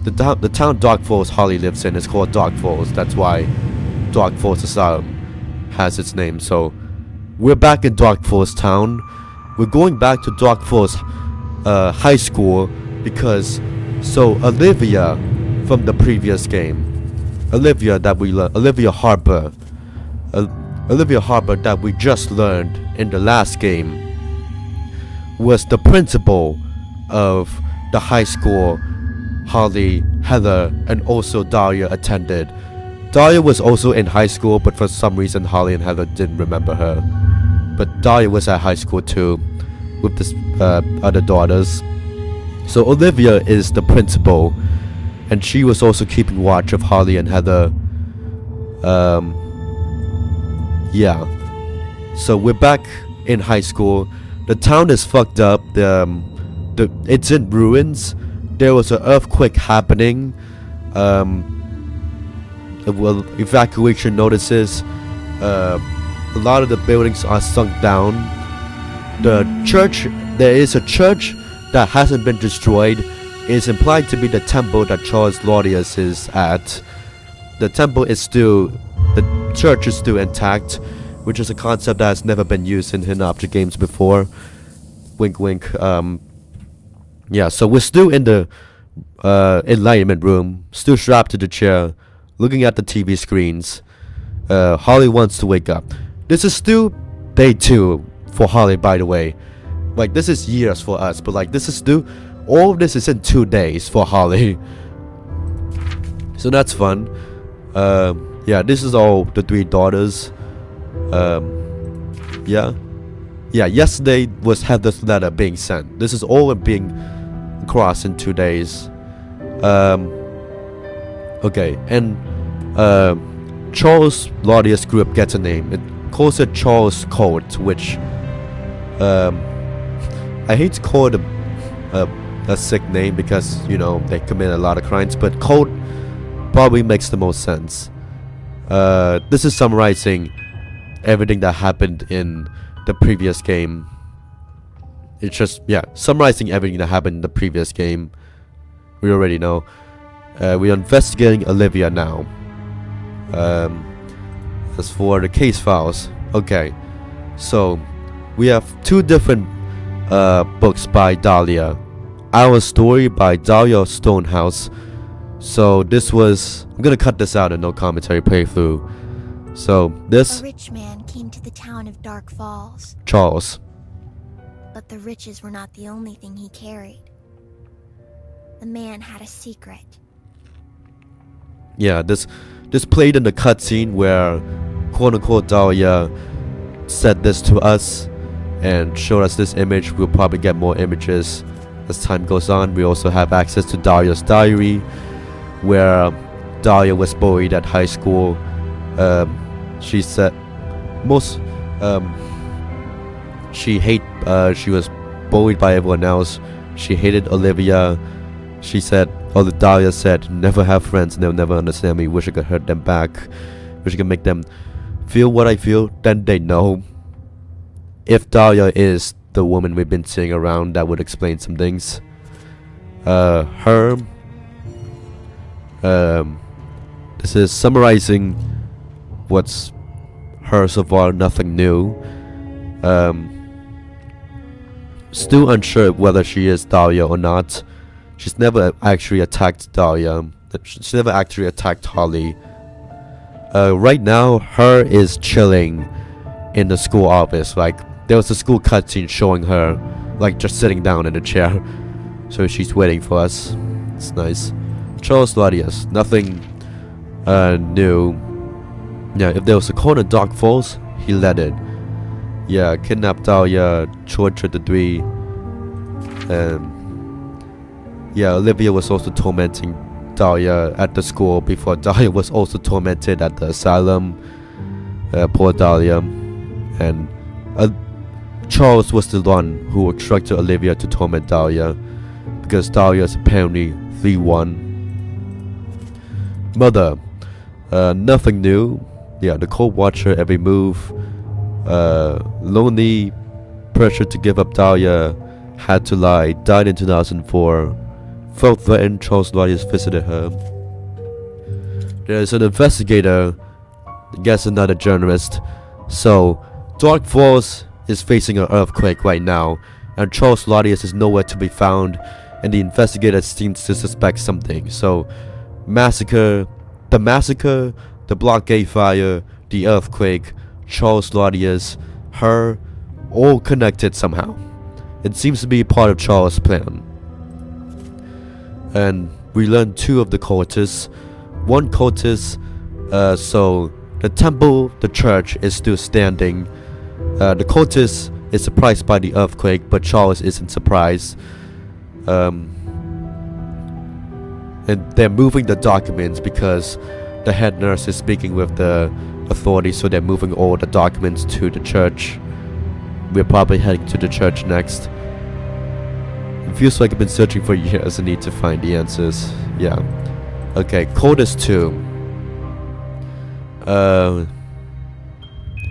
the town Dark Falls Holly lives in is called Dark Falls. That's why Dark Falls Asylum has its name. So we're back in Dark Falls town. We're going back to Dark Falls high school because Olivia from the previous game, Olivia Harper that we just learned in the last game was the principal of the high school Holly, Heather, and also Dahlia attended. Dahlia was also in high school, but for some reason Holly and Heather didn't remember her. But Dahlia was at high school too, with the other daughters. So Olivia is the principal, and she was also keeping watch of Holly and Heather. Yeah. So we're back in high school. The town is fucked up. It's in ruins. There was an earthquake happening. Evacuation notices. A lot of the buildings are sunk down. There is a church that hasn't been destroyed. It is implied to be the temple that Charles Claudius is at. The church is still intact, which is a concept that has never been used in hidden object games before. Wink wink. Yeah, so we're still in the Enlightenment room, still strapped to the chair, looking at the TV screens. Holly wants to wake up. This is still day 2 for Holly, by the way. Like, this is years for us, but like, this is still, all of this is in 2 days for Holly. So that's fun. Yeah, this is all the 3 daughters. Yeah, yesterday was Heather's letter being sent. This is all being crossed in 2 days. Okay, and Charles Claudius group gets a name. It calls it Charles Code, which I hate to call it a sick name because, you know, they commit a lot of crimes, but Code probably makes the most sense. This is summarizing everything that happened in the previous game. It's just, yeah, summarizing everything that happened in the previous game. We already know. We're investigating Olivia now. As for the case files, okay, so we have 2 different books by Dahlia. Our Story by Dahlia Stonehouse. So this was, I'm gonna cut this out and no commentary playthrough. So this, a rich man came to the town of Dark Falls. Charles. But the riches were not the only thing he carried. The man had a secret. Yeah, this played in the cutscene where quote unquote Dahlia said this to us and showed us this image. We'll probably get more images as time goes on. We also have access to Dahlia's diary, where Dahlia was bullied at high school. She said she was bullied by everyone else. She hated Olivia. She said, Dahlia said, never have friends, they'll never understand me. Wish I could hurt them back. Wish I could make them feel what I feel. Then they know. If Dahlia is the woman we've been seeing around, that would explain some things. This is summarizing what's her so far, nothing new. still unsure whether she is Dahlia or not. She's never actually attacked Dahlia. She's never actually attacked Holly. Right now, her is chilling in the school office. Like, there was a school cutscene showing her, like, just sitting down in a chair. So she's waiting for us. It's nice. Charles Ladius, nothing new. Yeah, if there was a call in Dark Falls, he led it. Yeah, kidnapped Dahlia, tortured the three. Yeah, Olivia was also tormenting Dahlia at the school before Dahlia was also tormented at the asylum. Poor Dahlia. And Charles was the one who instructed Olivia to torment Dahlia, because Dahlia is apparently the one. Mother, nothing new. Yeah, the cold watcher every move. Lonely, pressured to give up Dahlia, had to lie, died in 2004. Felt threatened, Charles Ladius visited her. There's an investigator, I guess another journalist. So, Dark Falls is facing an earthquake right now, and Charles Ladius is nowhere to be found, and the investigator seems to suspect something. So, the massacre, the blockade fire, the earthquake, Charles Ladius, her, all connected somehow. It seems to be part of Charles' plan. And we learned two of the cultists. One cultist, so the temple, the church is still standing. The cultist is surprised by the earthquake, but Charles isn't surprised. And they're moving the documents because the head nurse is speaking with the authorities, so they're moving all the documents to the church. We're probably heading to the church next. It feels like I've been searching for years and need to find the answers. Yeah. Okay, Cultist 2.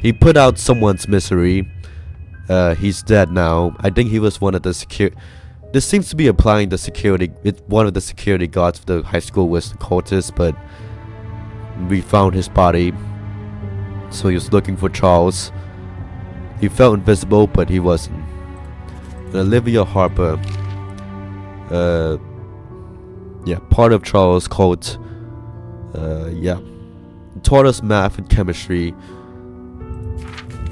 He put out someone's misery. He's dead now. I think he was one of the This seems to be applying the security. One of the security guards of the high school was the cultist, but we found his body. So he was looking for Charles. He felt invisible, but he wasn't. And Olivia Harper. Yeah, part of Charles' cult. Yeah. Taught us math and chemistry.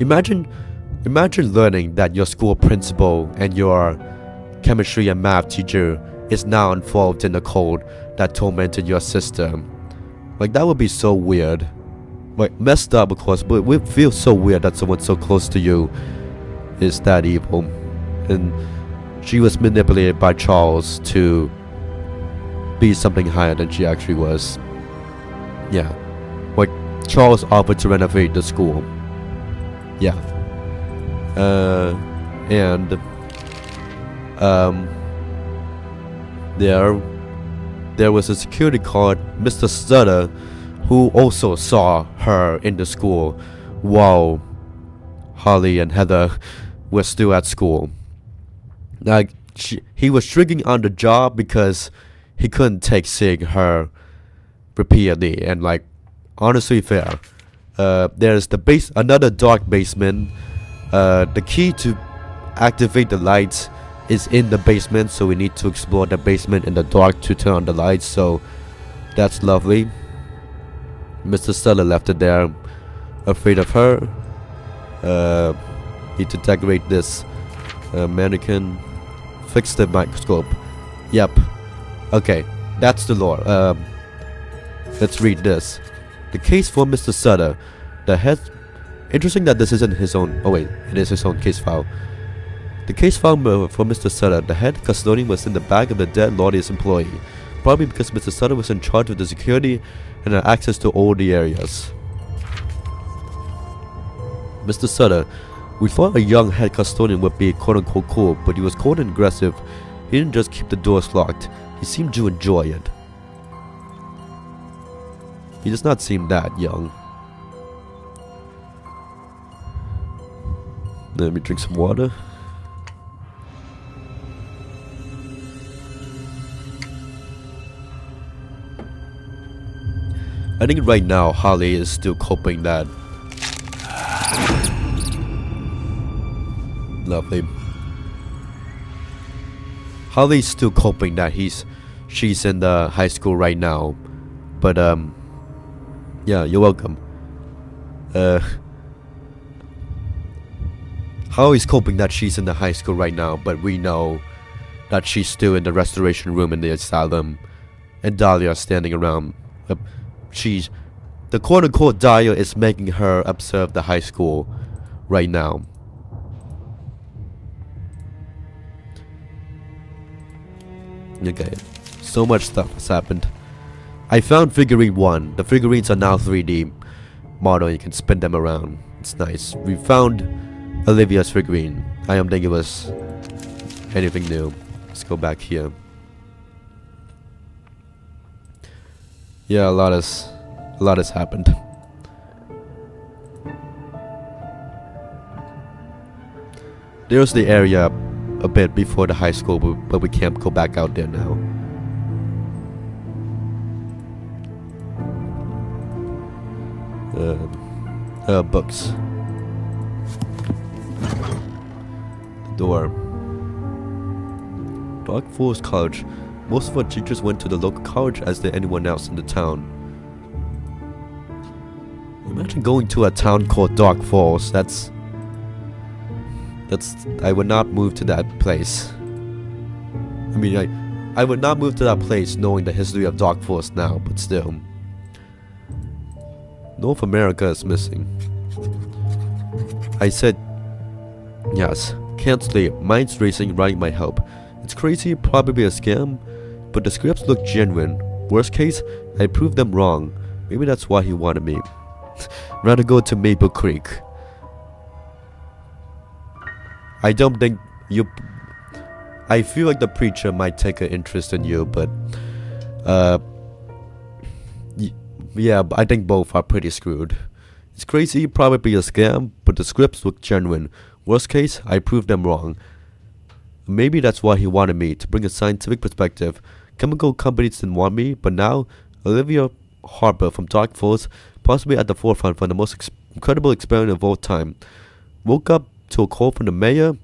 Imagine learning that your school principal and your chemistry and math teacher is now involved in a cult that tormented your sister. Like, that would be so weird. Like, messed up, of course, but it would feel so weird that someone so close to you is that evil. And she was manipulated by Charles to be something higher than she actually was. Yeah. Like, Charles offered to renovate the school. Yeah. There was a security guard, Mr. Sutter, who also saw her in the school while Holly and Heather were still at school. Like, he was shrinking on the job because he couldn't take seeing her repeatedly, and like, honestly fair. There's another dark basement. The key to activate the lights is in the basement, so we need to explore the basement in the dark to turn on the lights, so that's lovely. Mr. Sutter left it there, afraid of her. Need to decorate this mannequin. Fix the microscope. Yep. Okay, that's the lore. Let's read this. The case for Mr. Sutter. The head. Interesting that this isn't his own. Oh wait, it is his own case file. The case file for Mr. Sutter. The head custodian was in the bag of the dead Lodius employee. Probably because Mr. Sutter was in charge of the security and had access to all the areas. Mr. Sutter. We thought a young head custodian would be quote-unquote cool, but he was cold and aggressive. He didn't just keep the doors locked. He seemed to enjoy it. He does not seem that young. Let me drink some water. I think right now Holly is still coping that. Lovely. Holly's still coping that she's in the high school right now, but yeah, you're welcome. Holly's coping that she's in the high school right now, but we know that she's still in the restoration room in the asylum, and Dahlia standing around. The quote-unquote Dahlia is making her observe the high school right now. Okay, so much stuff has happened. I found figurine 1. The figurines are now 3D model. You can spin them around. It's nice. We found Olivia's figurine. I don't think it was anything new. Let's go back here. Yeah, a lot has happened. There's the area a bit before the high school, but we can't go back out there now. Books. The door. Dark Falls College. Most of our teachers went to the local college as did anyone else in the town. Imagine going to a town called Dark Falls. I would not move to that place. I mean, I would not move to that place knowing the history of Dark Falls now, but still. North America is missing. I said, yes. Can't sleep. Mind's racing. Writing might help. It's crazy, probably a scam, but the scripts look genuine. Worst case, I proved them wrong. Maybe that's why he wanted me. Rather go to Maple Creek. I don't think you... I feel like the preacher might take an interest in you, but... yeah, I think both are pretty screwed. It's crazy, probably a scam, but the scripts look genuine. Worst case, I proved them wrong. Maybe that's why he wanted me, to bring a scientific perspective. Chemical companies didn't want me, but now, Olivia Harper from Dark Falls, possibly at the forefront for the most incredible experiment of all time. Woke up to a call from the mayor.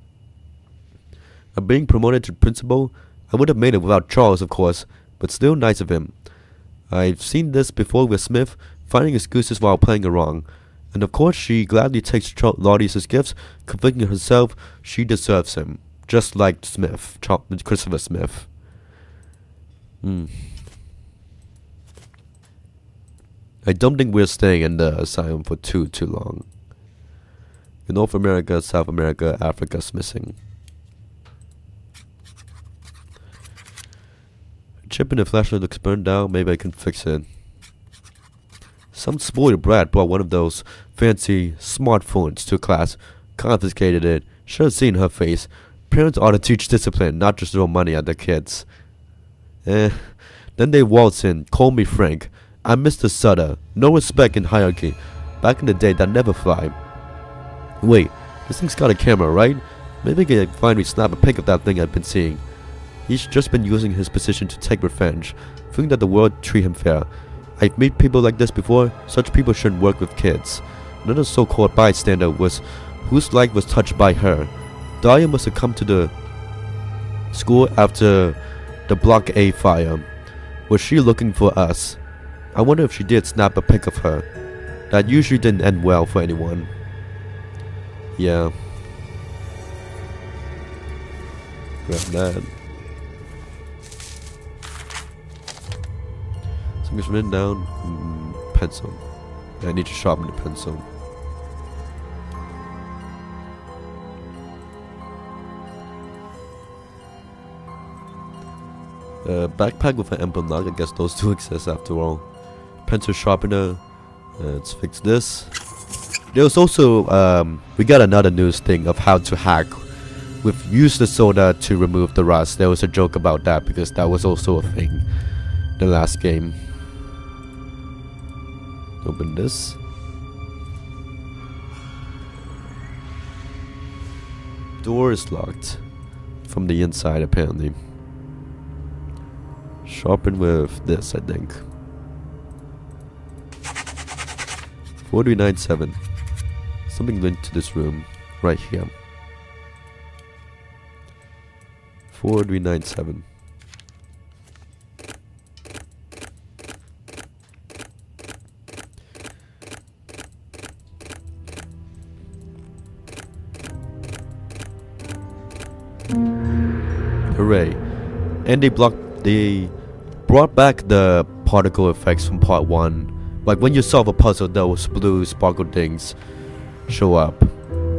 I'm being promoted to principal. I would have made it without Charles, of course, but still nice of him. I've seen this before with Smith, finding excuses while playing her wrong. And of course, she gladly takes Laudis' gifts, convincing herself she deserves him. Just like Smith, Christopher Smith. I don't think we're staying in the asylum for too long. In North America, South America, Africa's missing. Chip in the flashlight looks burned out. Maybe I can fix it. Some spoiled brat brought one of those fancy smartphones to class, confiscated it. Should have seen her face. Parents ought to teach discipline, not just throw money at their kids. Then they waltz in, call me Frank. I'm Mr. Sutter. No respect in hierarchy. Back in the day, that never fly. Wait, this thing's got a camera, right? Maybe I can finally snap a pic of that thing I've been seeing. He's just been using his position to take revenge, feeling that the world treat him fair. I've met people like this before. Such people shouldn't work with kids. Another so-called bystander was whose life was touched by her. Dahlia must have come to the school after the Block A fire. Was she looking for us? I wonder if she did snap a pic of her. That usually didn't end well for anyone. Yeah. Grab that. Something's written down. Pencil. I need to sharpen the pencil. Backpack with an emblem lock. I guess those two exist after all. Pencil sharpener. Let's fix this. There was also we got another news thing of how to hack with use the soda to remove the rust. There was a joke about that because that was also a thing in the last game. Open this. Door is locked from the inside apparently. Sharpen with this, I think. 4397. Something linked to this room right here. 4397. Hooray. And they brought back the particle effects from part 1. Like when you solve a puzzle, those blue sparkle things show up.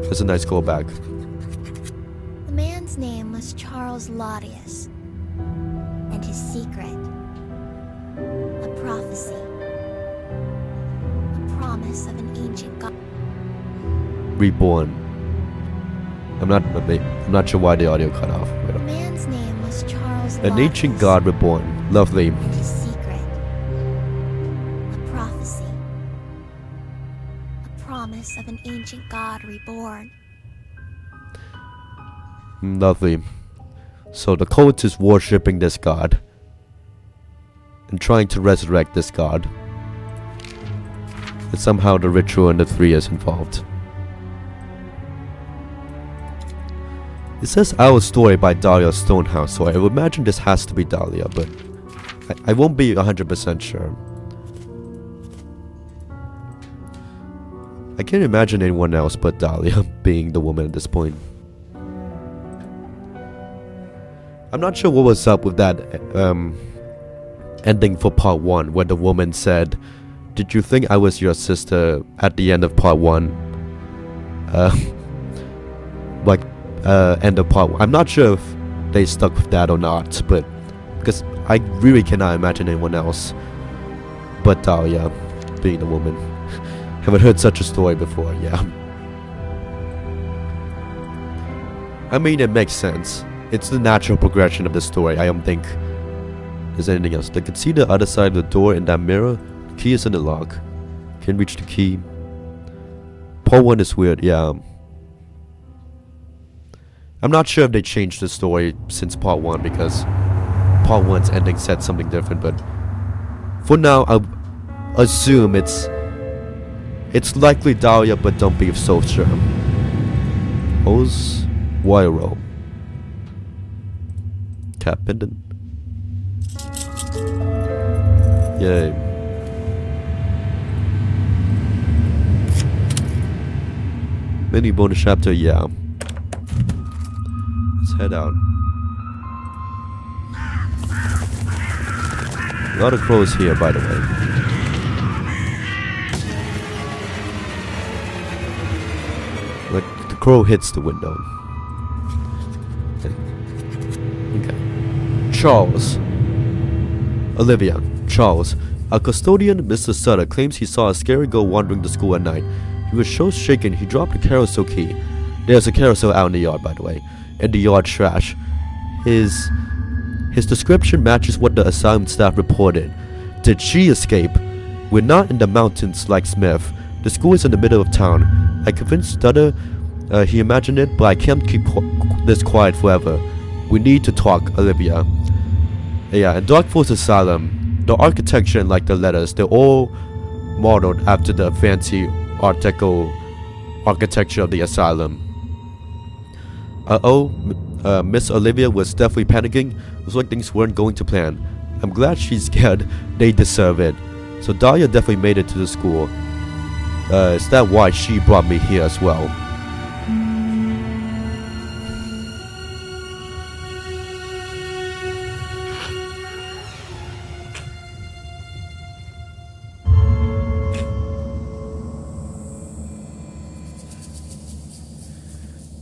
That's a nice callback. The man's name was Charles Laudius, and his secret, a prophecy, a promise of an ancient god. Reborn. I'm not sure why the audio cut off. The man's name was Charles An Laudius, ancient god reborn. Lovely. and his secret, a prophecy, a promise of an ancient god reborn. Lovely. So the cult is worshipping this god and trying to resurrect this god. And somehow the ritual and the 3 is involved. It says Our Story by Dahlia Stonehouse, so I would imagine this has to be Dahlia, but I won't be 100% sure. I can't imagine anyone else but Dahlia being the woman at this point. I'm not sure what was up with that ending for part 1, where the woman said, "Did you think I was your sister?" at the end of part 1. End of part 1. I'm not sure if they stuck with that or not, but because I really cannot imagine anyone else but Dahlia being the woman. Haven't heard such a story before, yeah. I mean, it makes sense. It's the natural progression of the story. I don't think there's anything else. They can see the other side of the door in that mirror. The key is in the lock. Can't reach the key. Part 1 is weird, yeah. I'm not sure if they changed the story since part 1 because part 1's ending said something different, but for now I'll assume it's likely Dahlia, but don't be so sure. Hose wire roll. Cap pendant. Yay. Mini bonus chapter, yeah. Let's head out. A lot of crows here, by the way. Like the crow hits the window. Okay. Charles. Olivia. Charles. A custodian, Mr. Sutter, claims he saw a scary girl wandering to school at night. He was so shaken he dropped the carousel key. There's a carousel out in the yard, by the way. And the yard trash. His description matches what the asylum staff reported. Did she escape? We're not in the mountains like Smith. The school is in the middle of town. I convinced Stutter he imagined it, but I can't keep this quiet forever. We need to talk, Olivia. Yeah, in Dark Force Asylum, the architecture and like the letters, they're all modeled after the fancy Art Deco architecture of the asylum. Miss Olivia was definitely panicking. It was like things weren't going to plan. I'm glad she's scared. They deserve it. So Dahlia definitely made it to the school. Is that why she brought me here as well?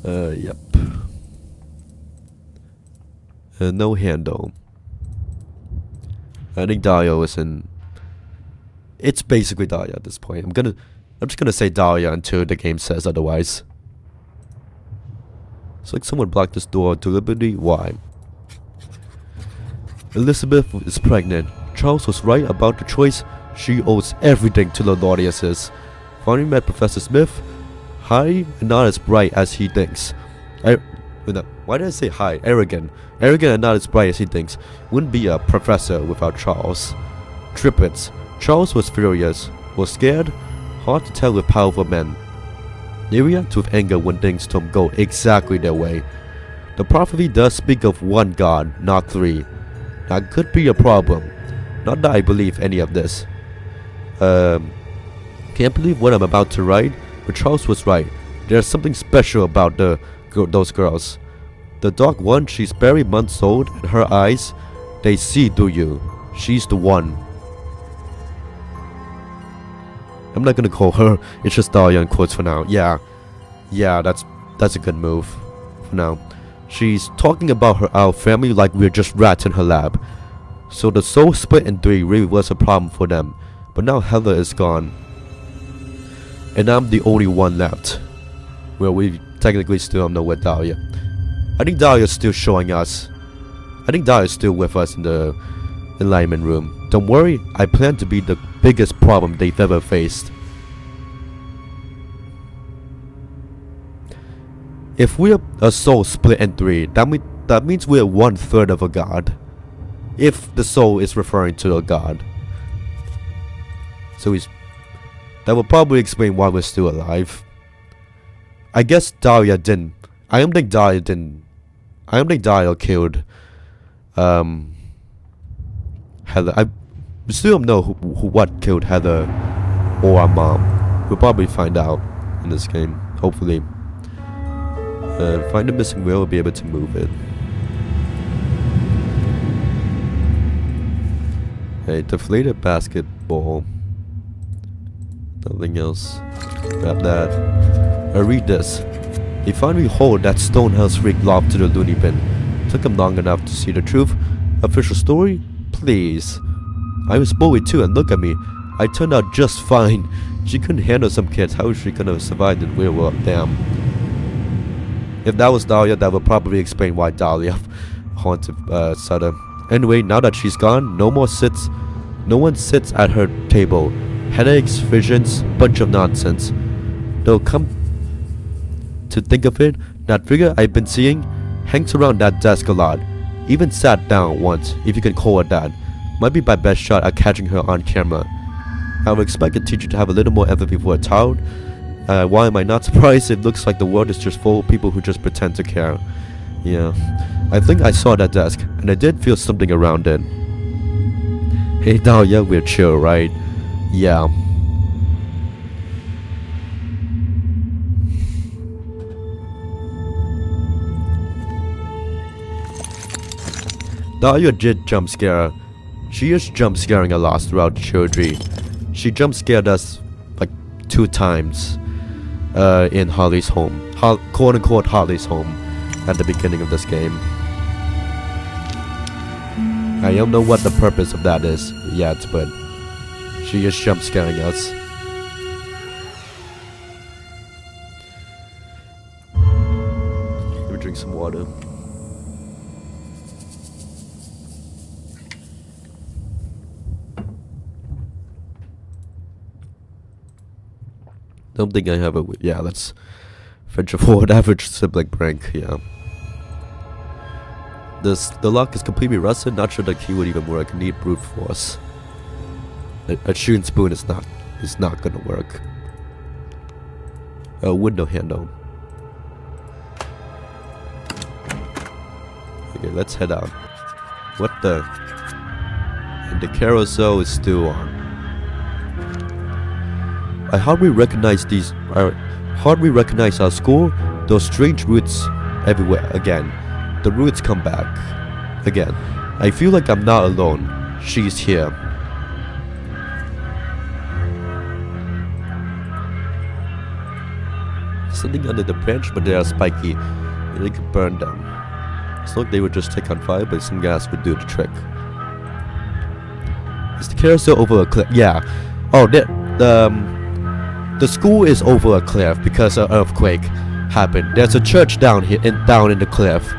Yep. No handle. I think Dahlia was in. It's basically Dahlia at this point. I'm just gonna say Dahlia until the game says otherwise. It's like someone blocked this door deliberately. Why? Elizabeth is pregnant. Charles was right about the choice. She owes everything to the Laudiuses. Finally met Professor Smith. High and not as bright as he thinks. Why did I say high? Arrogant. Arrogant and not as bright as he thinks. Wouldn't be a professor without Charles. Triplets. Charles was furious. Was scared? Hard to tell with powerful men. They react with anger when things don't go exactly their way. The prophecy does speak of one god, not three. That could be a problem. Not that I believe any of this. Can't believe what I'm about to write, but Charles was right. There's something special about those girls. The dark one, she's barely months old, and her eyes, they see through you. She's the one. I'm not gonna call her. It's just Dahlia in quotes for now. Yeah, that's a good move for now. She's talking about our family like we're just rats in her lab. So the soul split in three really was a problem for them. But now Heather is gone. And I'm the only one left. Well, we technically still don't know where Dahlia. I think Dahlia's still showing us. I think Dahlia's still with us in the Enlightenment room. Don't worry, I plan to be the biggest problem they've ever faced. If we're a soul split in three, that means we're 1/3 of a god. If the soul is referring to a god. So that will probably explain why we're still alive. I guess Dahlia didn't. I don't think Dahlia killed Heather. I still don't know what killed Heather or our mom. We'll probably find out in this game, hopefully. Find the missing wheel, we'll be able to move it. A deflated basketball. Nothing else. Grab that. Read this. They finally hold that Stonehouse freak locked to the loony bin. Took him long enough to see the truth. Official story? Please. I was bullied too, and look at me. I turned out just fine. She couldn't handle some kids. How is she gonna survive the real world? Damn. If that was Dahlia, that would probably explain why Dahlia haunted Sutter. Anyway, now that she's gone, no one sits at her table. Headaches, visions, bunch of nonsense. Though come to think of it, that figure I've been seeing hangs around that desk a lot. Even sat down once, if you can call it that. Might be my best shot at catching her on camera. I would expect a teacher to have a little more empathy for a child. Why am I not surprised? It looks like the world is just full of people who just pretend to care. Yeah, I think I saw that desk, and I did feel something around it. Hey Dahlia, we're chill, right? Yeah. Dahlia did jump scare. She is jump scaring a lot throughout the trilogy. She jump scared us like 2 times in Harley's home. Quote unquote Harley's home at the beginning of this game. I don't know what the purpose of that is yet, but she is jump scaring us. Let me drink some water. Don't think I have a. Yeah, let's venture forward. Average sibling prank. Yeah. The lock is completely rusted. Not sure the key would even work. Need brute force. A shooting spoon is not gonna work. A window handle. Okay, let's head out. What the? And the carousel is still on. I hardly recognize our school. Those strange roots everywhere again. The roots come back again. I feel like I'm not alone. She's here. Something under the branch, but they are spiky. They could burn them. It's not like they would just take on fire, but some gas would do the trick. Is the carousel over a cliff? Yeah. Oh, the school is over a cliff because an earthquake happened. There's a church down here, down in the cliff.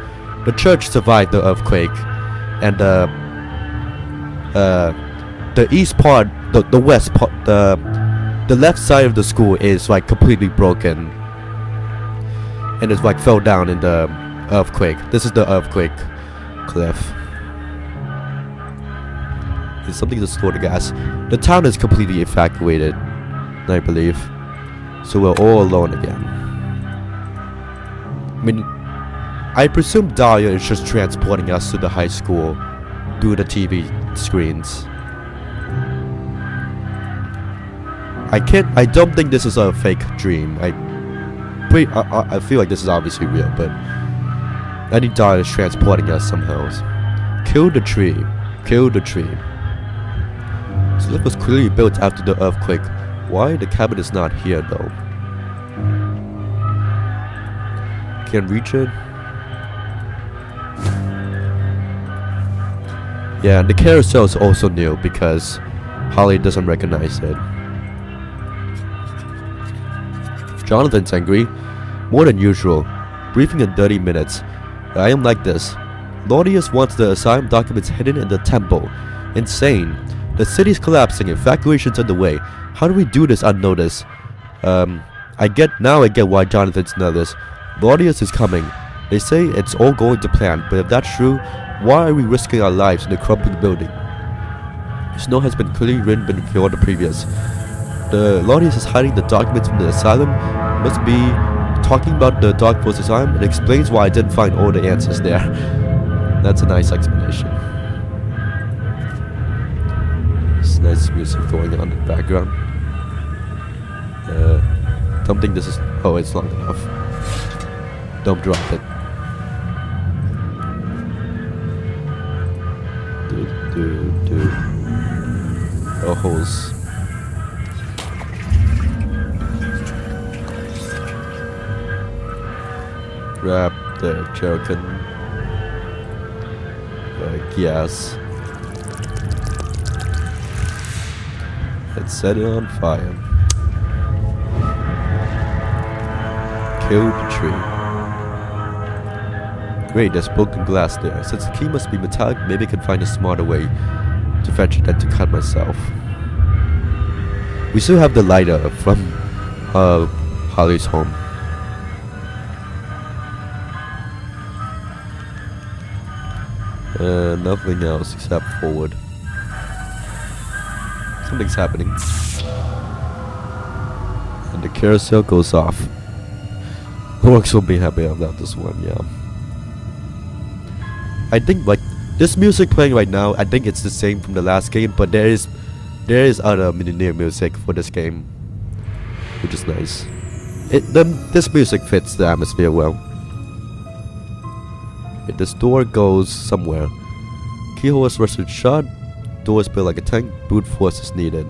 The church survived the earthquake, and the east part, the west part, the left side of the school is like completely broken, and it's like fell down in the earthquake. This is the earthquake cliff. There's something to store the gas. The town is completely evacuated, I believe. So we're all alone again. I mean, I presume Dahlia is just transporting us to the high school through the TV screens. I don't think this is a fake dream. I feel like this is obviously real, but I think Dahlia is transporting us somehow. Kill the tree. Kill the tree. This lift was clearly built after the earthquake. Why the cabin is not here though? Can't reach it. Yeah, and the carousel is also new because Holly doesn't recognize it. Jonathan's angry, more than usual. Briefing in 30 minutes. I am like this. Claudius wants the assigned documents hidden in the temple. Insane. The city's collapsing, evacuation's underway. How do we do this unnoticed? I get why Jonathan's nervous. Claudius is coming. They say it's all going to plan, but if that's true, why are we risking our lives in a crumbling building? Snow has been clearly written before the previous. The Claudius is hiding the documents from the asylum. Must be talking about the Dark Force asylum. It explains why I didn't find all the answers there. That's a nice explanation. There's nice music going on in the background. Don't think this is... Oh, it's long enough. Don't drop it. Oh, holes. Grab the jerkin. Yes. Let's set it on fire. Kill the tree. Great, there's broken glass there. Since the key must be metallic, maybe I can find a smarter way to fetch it than to cut myself. We still have the lighter from Holly's home. Nothing else except forward. Something's happening. And the carousel goes off. Orcs will be happy about this one, yeah. I think like this music playing right now, I think it's the same from the last game, but there is other Minineer music for this game, which is nice. This music fits the atmosphere well. Okay, this door goes somewhere. Keyhole is rusted shut. Door is built like a tank. Brute force is needed.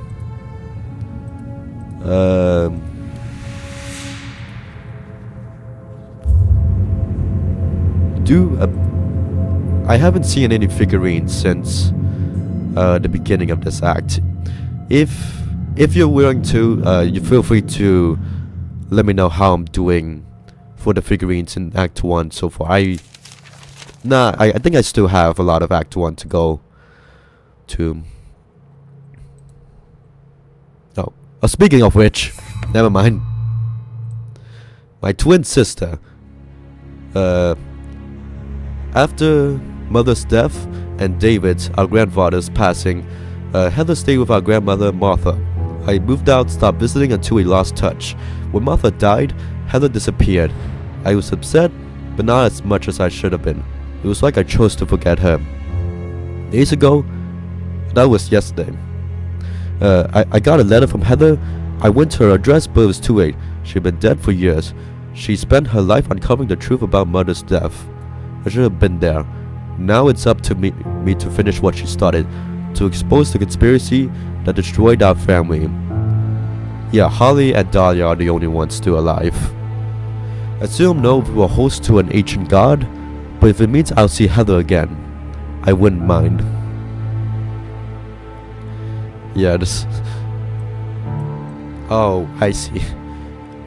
I haven't seen any figurines since the beginning of this act. If you're willing to, you feel free to let me know how I'm doing for the figurines in Act 1 so far. I think I still have a lot of Act 1 to go to. Oh, speaking of which, never mind. My twin sister. After Mother's death and David's, our grandfather's passing, Heather stayed with our grandmother Martha. I moved out, stopped visiting until we lost touch. When Martha died, Heather disappeared. I was upset, but not as much as I should have been. It was like I chose to forget her. Days ago, that was yesterday, I got a letter from Heather. I went to her address, but it was too late. She'd been dead for years. She spent her life uncovering the truth about Mother's death. I should have been there. Now it's up to me to finish what she started, to expose the conspiracy that destroyed our family. Yeah, Holly and Dahlia are the only ones still alive. I still don't know if we're host to an ancient god, but if it means I'll see Heather again, I wouldn't mind. Yeah, this... Oh, I see.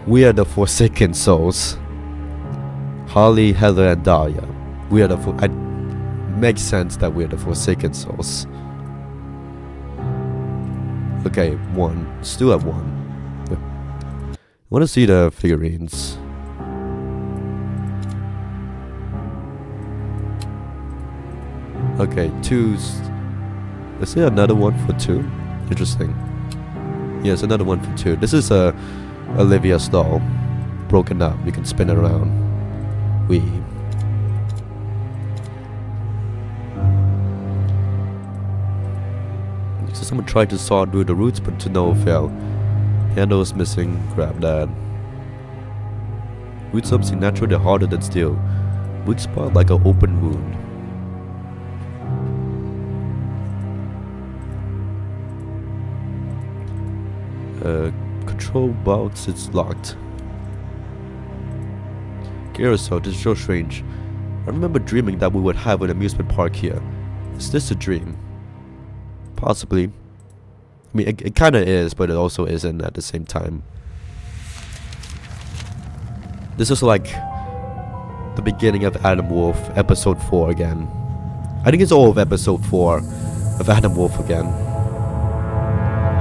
We are the Forsaken Souls. Holly, Heather, and Dahlia. We are the... It makes sense that we're the Forsaken Souls. Okay, 1. Still at 1. I want to see the figurines. Okay, 2. Is there another one for 2? Interesting. Yes, another one for 2. This is a Olivia's doll. Broken up. You can spin it around. So someone tried to saw through the roots, but to no avail. Handles missing. Grab that. Roots something natural, they're harder than steel. Weak spot like an open wound. Control box, it's locked. Carousel, this is so strange. I remember dreaming that we would have an amusement park here. Is this a dream? Possibly. I mean, it kinda is, but it also isn't at the same time. This is like the beginning of Adam Wolf, episode 4 again. I think it's all of episode 4 of Adam Wolf again.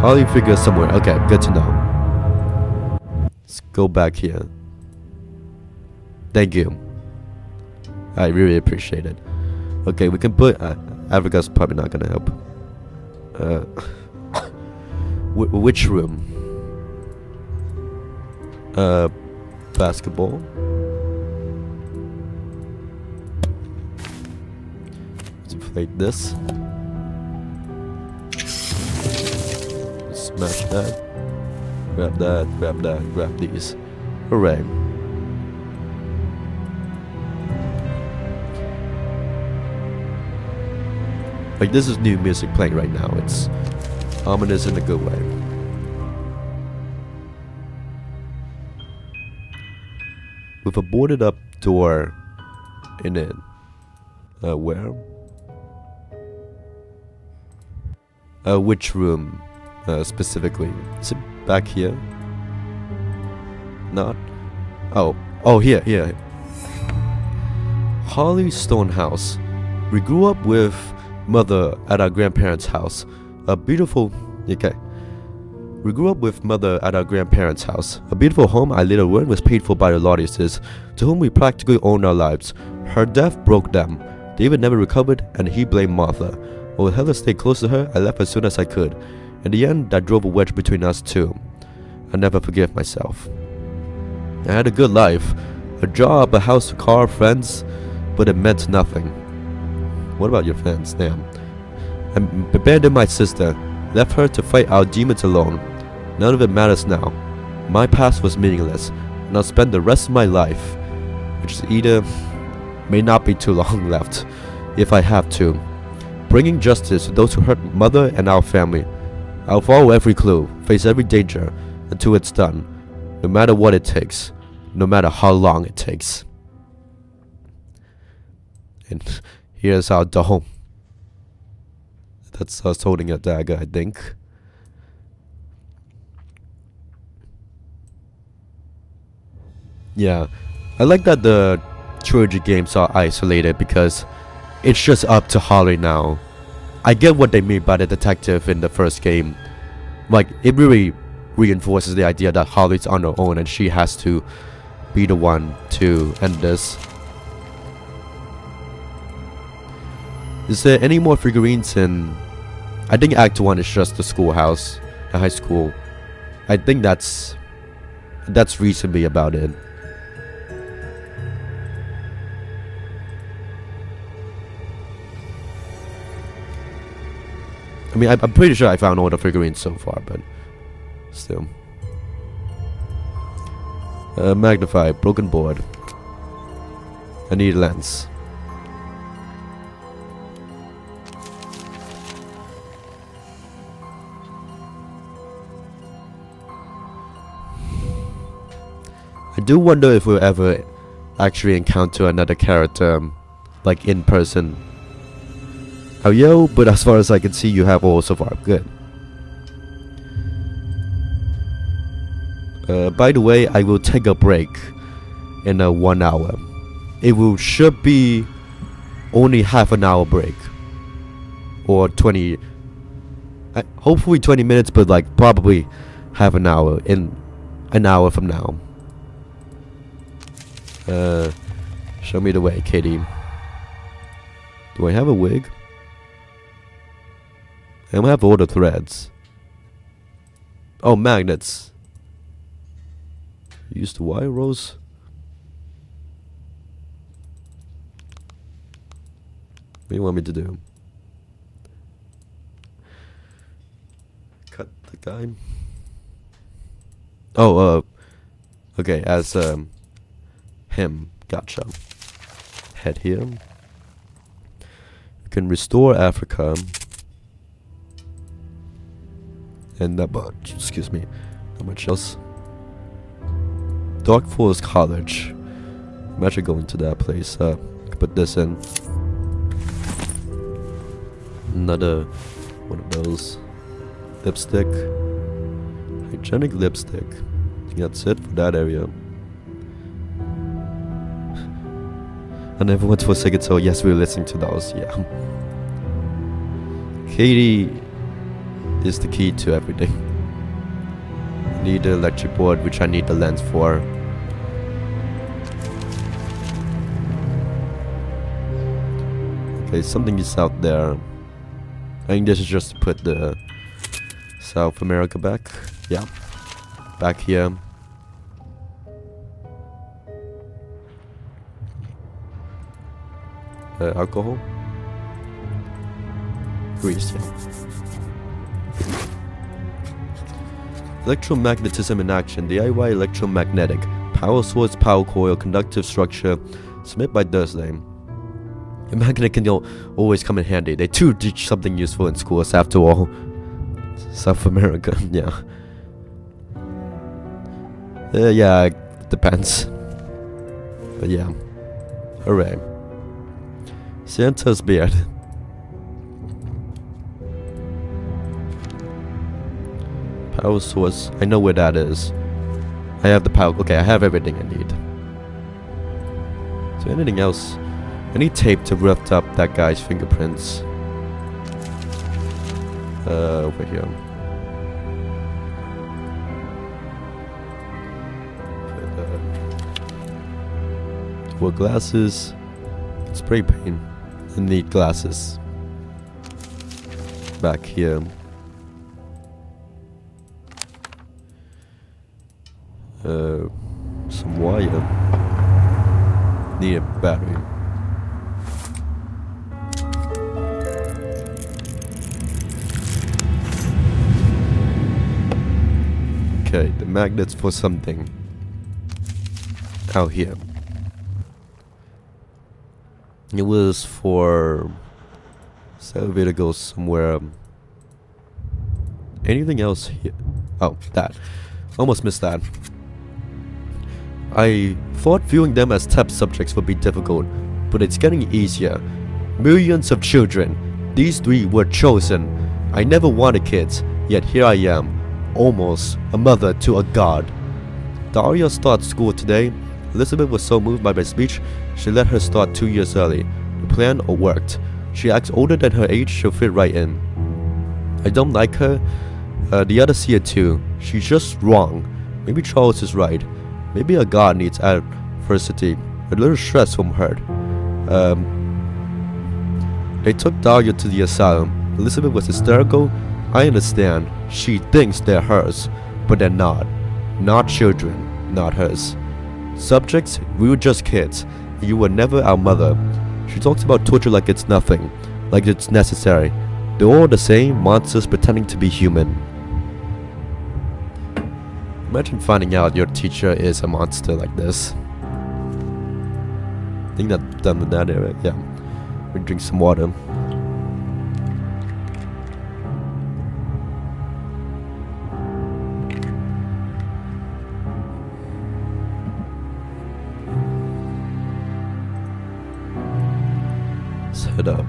Holly figure somewhere. Okay, good to know. Let's go back here. Thank you. I really appreciate it. Okay, we can put... Africa's probably not gonna help. Which room? Basketball. Let's inflate this. Smash that. Grab that, grab that, grab these. Hooray. Like, this is new music playing right now. It's ominous in a good way. With a boarded up door in it. Where? Which room specifically? Is it back here? Not? Oh, here. Holly Stonehouse. We grew up with mother at our grandparents' house. A beautiful... Okay. We grew up with mother at our grandparents' house. A beautiful home I later learned was paid for by the Lawdiuses, to whom we practically owned our lives. Her death broke them. David never recovered, and he blamed Martha. While Heather stayed close to her, I left as soon as I could. In the end, that drove a wedge between us too. I never forgive myself. I had a good life. A job, a house, a car, friends, but it meant nothing. What about your friends? Damn. I abandoned my sister, left her to fight our demons alone. None of it matters now. My past was meaningless, and I'll spend the rest of my life, which is either may not be too long left, if I have to, bringing justice to those who hurt mother and our family. I'll follow every clue, face every danger, until it's done, no matter what it takes, no matter how long it takes. And here's our dome. That's us holding a dagger, I think. Yeah, I like that the trilogy games are isolated because it's just up to Holly now. I get what they mean by the detective in the first game. Like, it really reinforces the idea that Holly's on her own and she has to be the one to end this. Is there any more figurines in... I think Act 1 is just the schoolhouse, the high school. I think that's reasonably about it. I mean, I'm pretty sure I found all the figurines so far, but still. Magnify, broken board. I need a lens. I do wonder if we'll ever actually encounter another character, like in person. Oh yo, but as far as I can see, you have all so far. Good. By the way, I will take a break in 1 hour. It should be only half an hour break, or 20. Hopefully 20 minutes, but like probably half an hour in an hour from now. Show me the way, Katie. Do I have a wig? I don't have all the threads. Oh, magnets. Use the wire rows. What do you want me to do? cut the guy. Oh, okay, as him. Gotcha. Head here. You can restore Africa. And that much, excuse me, not much else. Dark Forest College. Imagine going to that place. Put this in. Another one of those. Lipstick. Hygienic lipstick. I think that's it for that area. And everyone for a second, so yes, we're listening to those, yeah. Katie is the key to everything. I need the electric board, which I need the lens for. Okay, something is out there. I think this is just to put the South America back. Yeah. Back here. Alcohol. Grease, yeah. Electromagnetism in action. DIY electromagnetic. Power source, power coil, conductive structure. Submit by Thursday. A magnet can always come in handy. They do teach something useful in schools after all. South America, yeah. Yeah, it depends. But yeah. Hooray. Santa's beard. Power source. I know where that is. I have the power. Okay, I have everything I need. Is there anything else? I need tape to lift up that guy's fingerprints. Over here. For glasses. Spray paint. I need glasses. Back here. Some wire. Need a battery. Okay, the magnets for something. Out here. It was for... this elevator goes somewhere. Anything else here? Oh, that. Almost missed that. I thought viewing them as test subjects would be difficult, but it's getting easier. Millions of children. These 3 were chosen. I never wanted kids, yet here I am. Almost a mother to a god. Daria starts school today. Elizabeth was so moved by my speech, she let her start 2 years early. The plan worked. She acts older than her age, she'll fit right in. I don't like her. The others see it too. She's just wrong. Maybe Charles is right. Maybe a god needs adversity. A little stress from her. They took Daria to the asylum. Elizabeth was hysterical. I understand. She thinks they're hers, but they're not. Not children, not hers. Subjects, we were just kids. You were never our mother. She talks about torture like it's nothing, like it's necessary. They're all the same, monsters pretending to be human. Imagine finding out your teacher is a monster like this. I think that's done with that area. Yeah. We drink some water. Let's head up.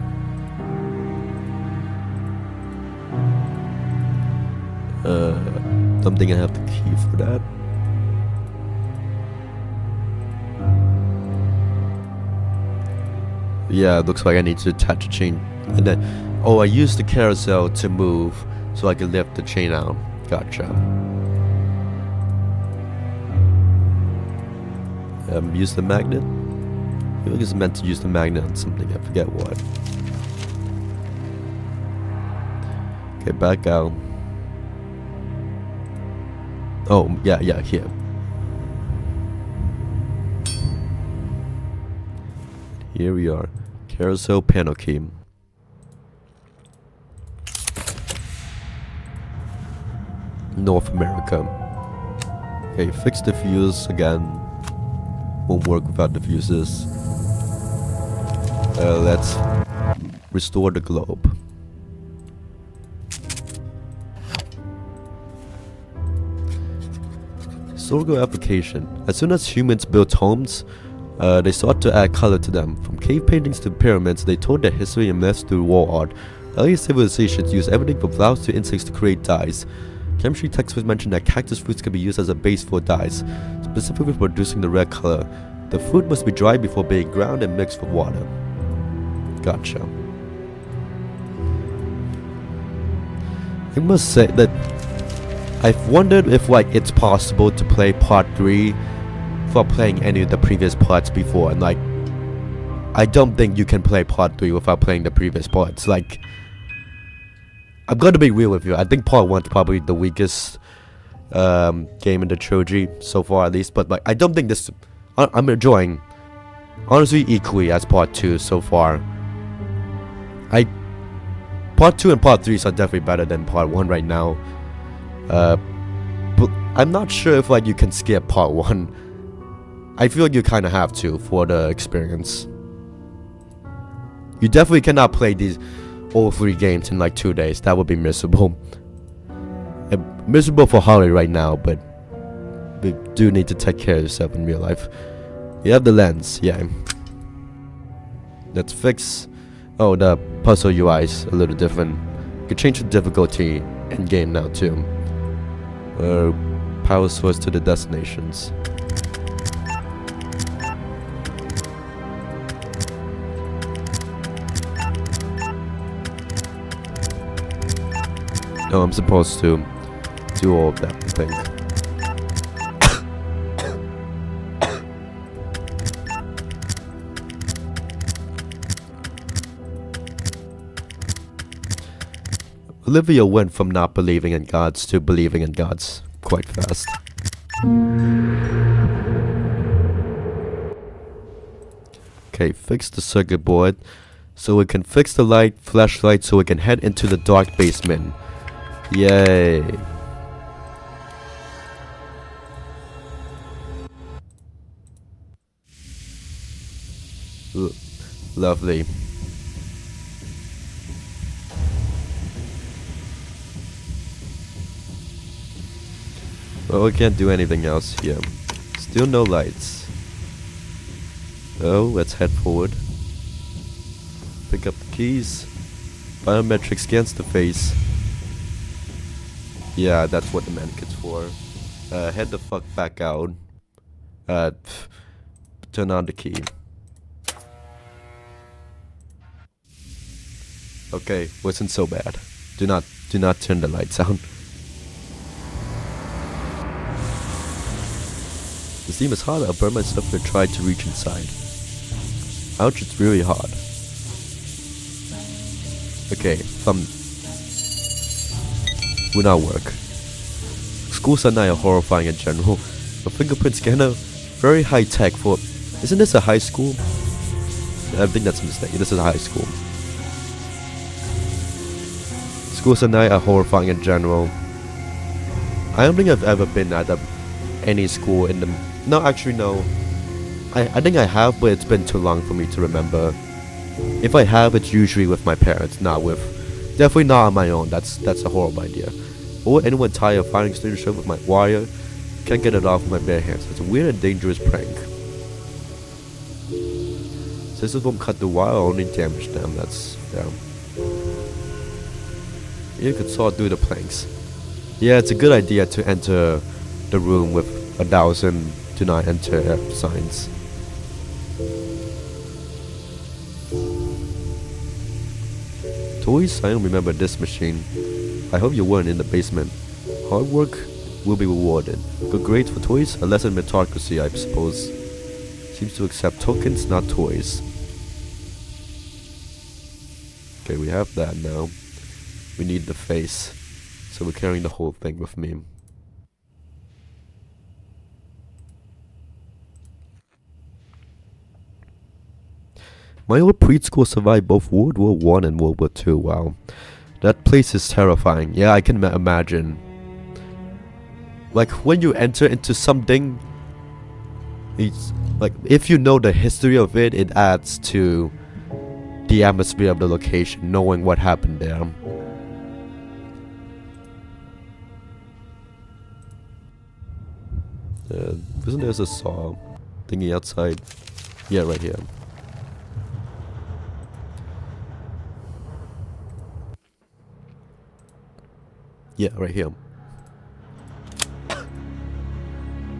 Don't think I have the key for that. Yeah, it looks like I need to attach a chain. And then, oh, I used the carousel to move so I can lift the chain out. Gotcha. Use the magnet. I feel like it's meant to use the magnet on something. I forget what. Okay, back out. Oh, yeah, here. Here we are. Carousel panel key. North America. Okay, fix the fuse again. Won't work without the fuses. Let's restore the globe. Historical application. As soon as humans built homes, they sought to add color to them. From cave paintings to pyramids, they told their history and myths through wall art. Early civilizations used everything from flowers to insects to create dyes. Chemistry textbooks mention that cactus fruits can be used as a base for dyes, specifically for producing the red color. The fruit must be dried before being ground and mixed with water. Gotcha. I must say that I've wondered if like it's possible to play part 3 without playing any of the previous parts before, and like I don't think you can play part 3 without playing the previous parts. Like, I'm gonna be real with you, I think part 1's probably the weakest game in the trilogy so far, at least, but like I don't think this I'm enjoying honestly equally as part 2 so far. Part 2 and part 3 are definitely better than part 1 right now. But I'm not sure if like you can skip part 1. I feel like you kind of have to for the experience. You definitely cannot play these all 3 games in like 2 days. That would be miserable. Miserable for Holly right now, but we do need to take care of yourself in real life. You have the lens, yeah. Let's fix. Oh, the puzzle UI is a little different. You can change the difficulty in game now too. Power source to the destinations. No, I'm supposed to do all of that, I think. Olivia went from not believing in gods to believing in gods quite fast. Okay, fix the circuit board so we can fix the light, flashlight, so we can head into the dark basement. Yay. Lovely. Well, we can't do anything else here. Still no lights. Oh, let's head forward. Pick up the keys. Biometric scans the face. Yeah, that's what the mannequin's for. Head the fuck back out. Turn on the key. Okay, wasn't so bad. Do not turn the lights on. The steam is hot. I'll burn myself and try to reach inside. Ouch, it's really hot. Okay, thumb. Will not work. Schools at night are horrifying in general. A fingerprint scanner, very high tech for. Isn't this a high school? I think that's a mistake. This is a high school. Schools at night are horrifying in general. I don't think I've ever been at any school in the. No, actually, no. I think I have, but it's been too long for me to remember. If I have, it's usually with my parents, not with. Definitely not on my own. That's a horrible idea. Or would anyone tie a fire extinguisher with my wire? Can't get it off with my bare hands. It's a weird and dangerous prank. Scissors won't cut the wire, only damage them. That's fair. You could saw through the planks. Yeah, it's a good idea to enter the room with 1,000 do not enter signs. Toys? I don't remember this machine. I hope you weren't in the basement. Hard work will be rewarded. Good grades for toys? A lesson in meritocracy, I suppose. Seems to accept tokens, not toys. Okay, we have that now. We need the face. So we're carrying the whole thing with me. My old preschool survived both World War I and World War II. Wow. That place is terrifying. Yeah, I can imagine. like when you enter into something, it's like if you know the history of it, it adds to the atmosphere of the location, knowing what happened there. Isn't there a saw thingy outside? Yeah, right here. Yeah, right here.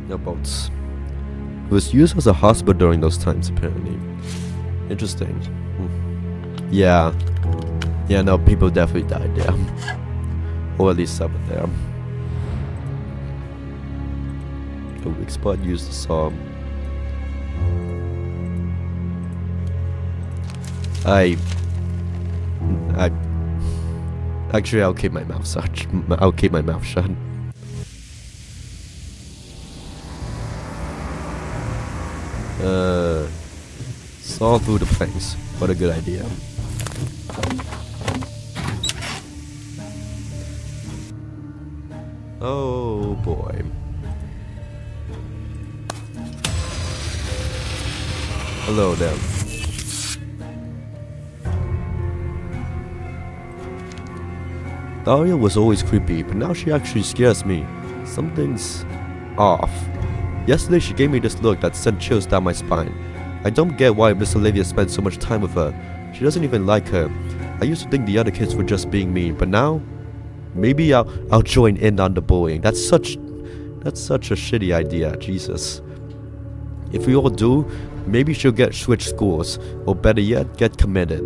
Yeah, boats. It was used as a hospital during those times, apparently. Interesting. Yeah. Yeah, no, people definitely died there. Or at least some of them. The weak spot used the saw. Actually, I'll keep my mouth shut. I'll keep my mouth shut. Saw through the planks. What a good idea. Oh boy. Hello there. Dahlia was always creepy, but now she actually scares me. Something's off. Yesterday she gave me this look that sent chills down my spine. I don't get why Miss Olivia spent so much time with her. She doesn't even like her. I used to think the other kids were just being mean, but now maybe I'll join in on the bullying. That's such a shitty idea, Jesus. If we all do, maybe she'll get switched schools, or better yet, get committed.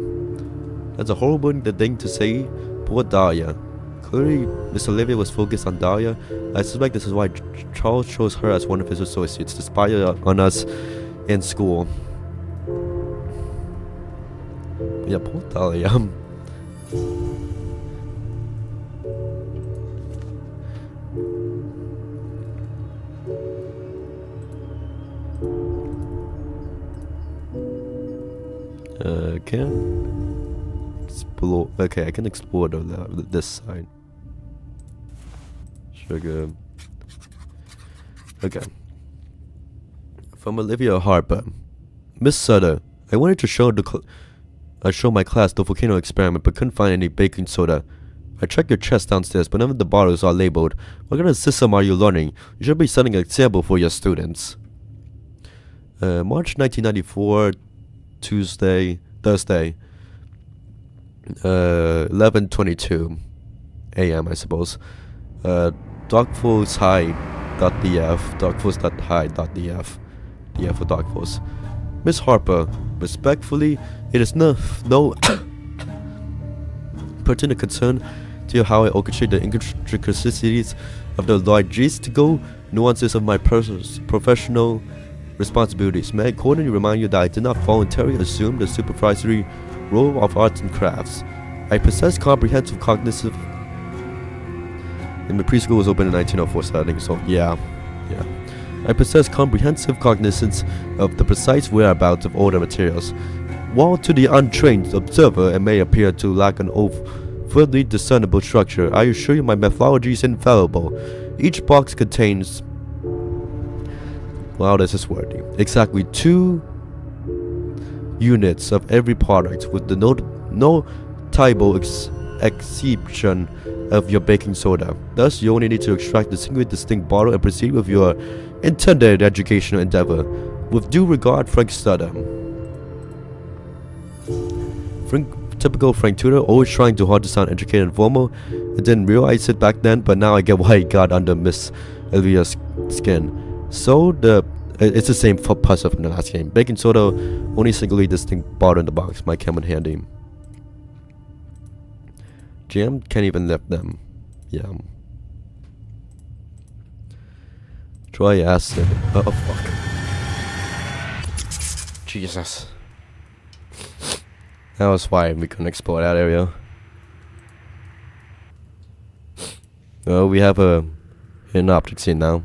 That's a horrible thing to say. Poor Dahlia. Clearly, Miss Olivia was focused on Dahlia. I suspect this is why Charles chose her as one of his associates to spy on us in school. Yeah, poor Dahlia. Can explore. Okay, I can explore this side. Sugar. Okay. From Olivia Harper. Miss Sutter, I wanted to show show my class the volcano experiment, but couldn't find any baking soda. I checked your chest downstairs, but none of the bottles are labeled. What kind of system are you learning? You should be setting an example for your students. March 1994, Thursday, 11:22 a.m. I suppose. Dogfalls High.df, Dogfalls.high.df, df for Dogfalls. Miss Harper, respectfully, it is no pertinent concern to how I orchestrate the intricacies of the logistical nuances of my professional responsibilities. May I accordingly remind you that I did not voluntarily assume the supervisory role of arts and crafts. I possess comprehensive cognitive. And the preschool was opened in 1904, so I think so. Yeah. I possess comprehensive cognizance of the precise whereabouts of all the materials. While to the untrained observer it may appear to lack an overtly discernible structure, I assure you my methodology is infallible. Each box contains, wow, this is wordy, exactly 2 units of every product, with the notable exception of your baking soda. Thus, you only need to extract the single distinct bottle and proceed with your intended educational endeavor. With due regard, Frank Sutter. Typical Frank Tudor, always trying too hard to sound educated and formal. I didn't realize it back then, but now I get why he got under Miss Olivia's skin. So it's the same puzzle from the last game. Baking soda, only singly distinct bottle in the box. Might come in handy. Jam can't even lift them. Yeah. Try acid. Oh fuck. Jesus. That was why we couldn't explore that area. Well, we have a hidden object scene now.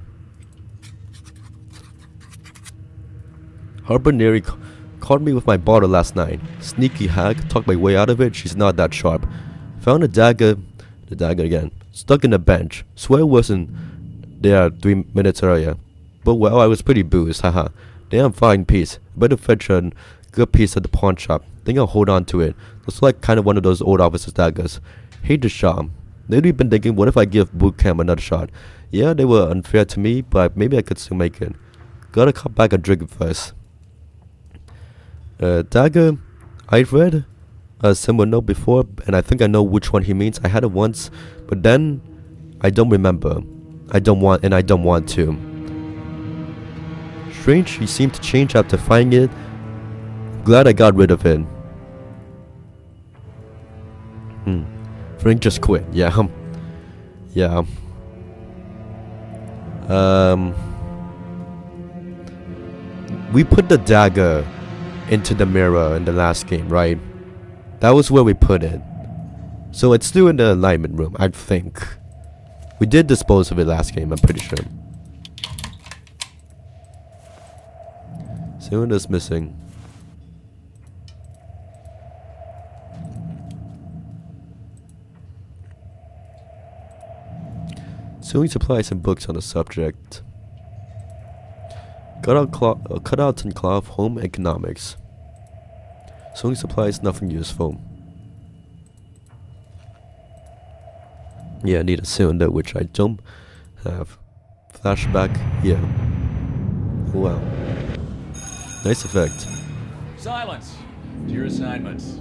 Harper nearly caught me with my bottle last night. Sneaky hag, talked my way out of it. She's not that sharp. Found the dagger again, stuck in the bench. Swear it wasn't there 3 minutes earlier. But well, I was pretty boozed, haha. Damn fine piece. Better fetch a good piece at the pawn shop. Think I'll hold on to it. Looks like kind of one of those old officers' daggers. Hate the shot. Lately been thinking, what if I give boot camp another shot? Yeah, they were unfair to me, but maybe I could still make it. Gotta cut back and drink it first. Dagger, I've read a similar note before, and I think I know which one he means. I had it once, but then I don't remember. I don't want to. Strange, he seemed to change after finding it. Glad I got rid of it. Frank just quit. Yeah. Yeah. We put the dagger into the mirror in the last game, right? That was where we put it. So it's still in the Enlightenment room, I think. We did dispose of it last game, I'm pretty sure. Cylinder's missing. Sewing supplies and books on the subject. Cutouts and cloth, home economics. Sewing supplies, nothing useful. Yeah, I need a cylinder, which I don't have. Flashback here. Wow. Nice effect. Silence! To your assignments.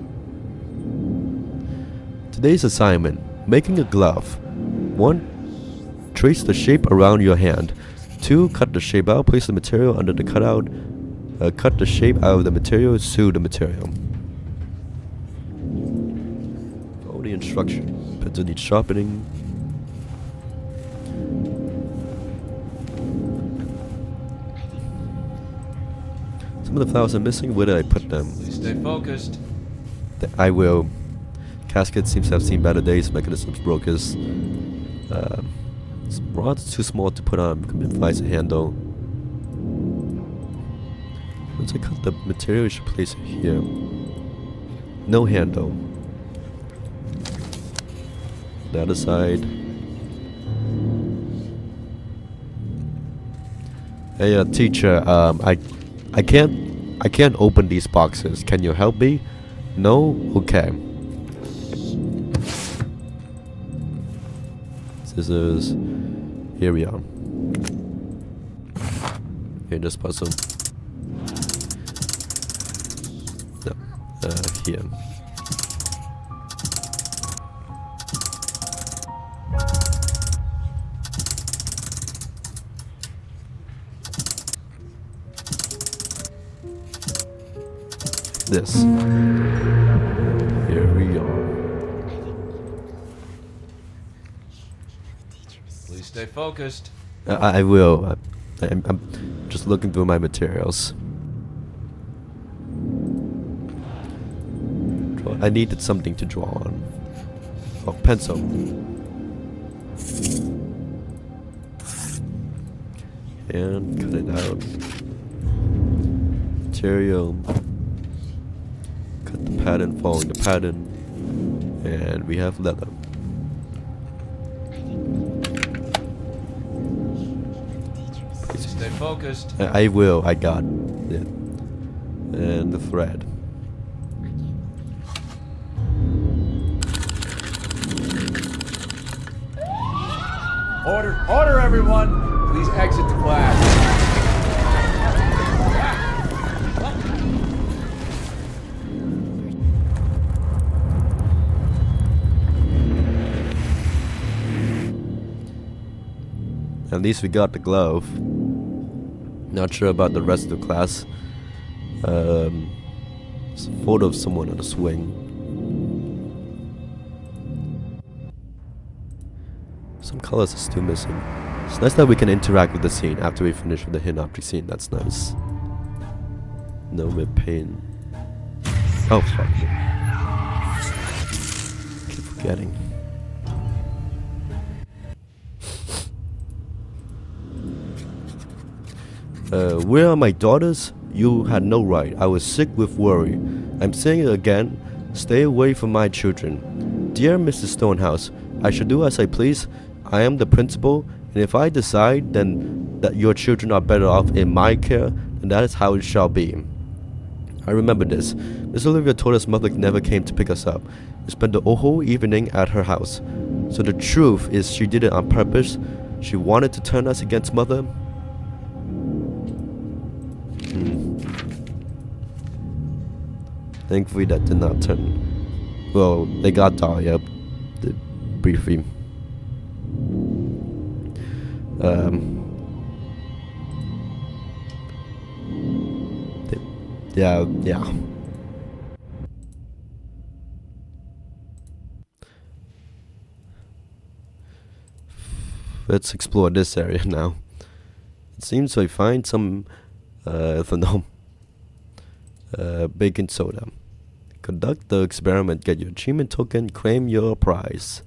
Today's assignment, making a glove. 1. Trace the shape around your hand. 2. Cut the shape out, place the material under the cutout. Cut the shape out of the material, sew the material. Follow the instruction. Pencil needs sharpening. Some of the flowers are missing. Where did I put them? Please stay focused. I will. Casket seems to have seen better days. Mechanisms broke his. Rod's too small to put on. Implies a handle. Once I cut the material, you should place it here. No handle. The other side. Hey, teacher. I can't open these boxes. Can you help me? No? Okay. Scissors. Here we are. Here, this puzzle. No. Here. This. Here we are. Please stay focused. I will. I'm just looking through my materials. I needed something to draw on. Oh, pencil. And cut it out. Material. Cut the pattern, following the pattern. And we have leather. Please stay focused. I will, I got it. And the thread. Order everyone! Please exit the class. At least we got the glove. Not sure about the rest of the class. It's a photo of someone on a swing. Some colors are still missing. It's nice that we can interact with the scene after we finish with the hidden object scene. That's nice. No with pain. Oh fuck. Keep forgetting. Where are my daughters? You had no right. I was sick with worry. I'm saying it again. Stay away from my children. Dear Mrs. Stonehouse, I shall do as I please. I am the principal, and if I decide then that your children are better off in my care, then that is how it shall be. I remember this. Miss Olivia told us mother never came to pick us up. We spent the whole evening at her house. So the truth is she did it on purpose. She wanted to turn us against mother. Thankfully that did not turn. Well, they got Dahlia briefly. Yeah. Let's explore this area now. It seems I find some ethanol. Baking soda. Conduct the experiment, get your achievement token, claim your prize.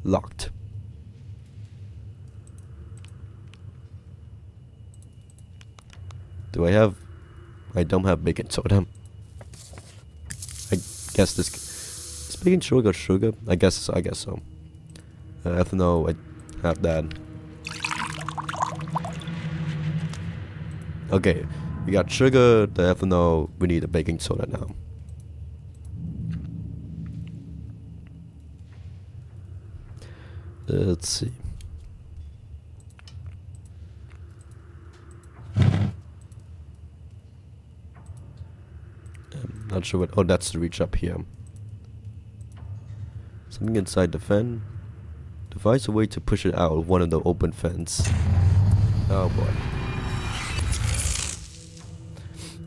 Locked. Do I have... I don't have baking soda. I guess this... Is baking sugar? I guess so. Ethanol, I have that. Okay, we got sugar, the ethanol, we need a baking soda now. Let's see. I'm not sure what... Oh, that's the reach up here. Something inside the fan. Devise a way to push it out of one of the open fence. Oh boy.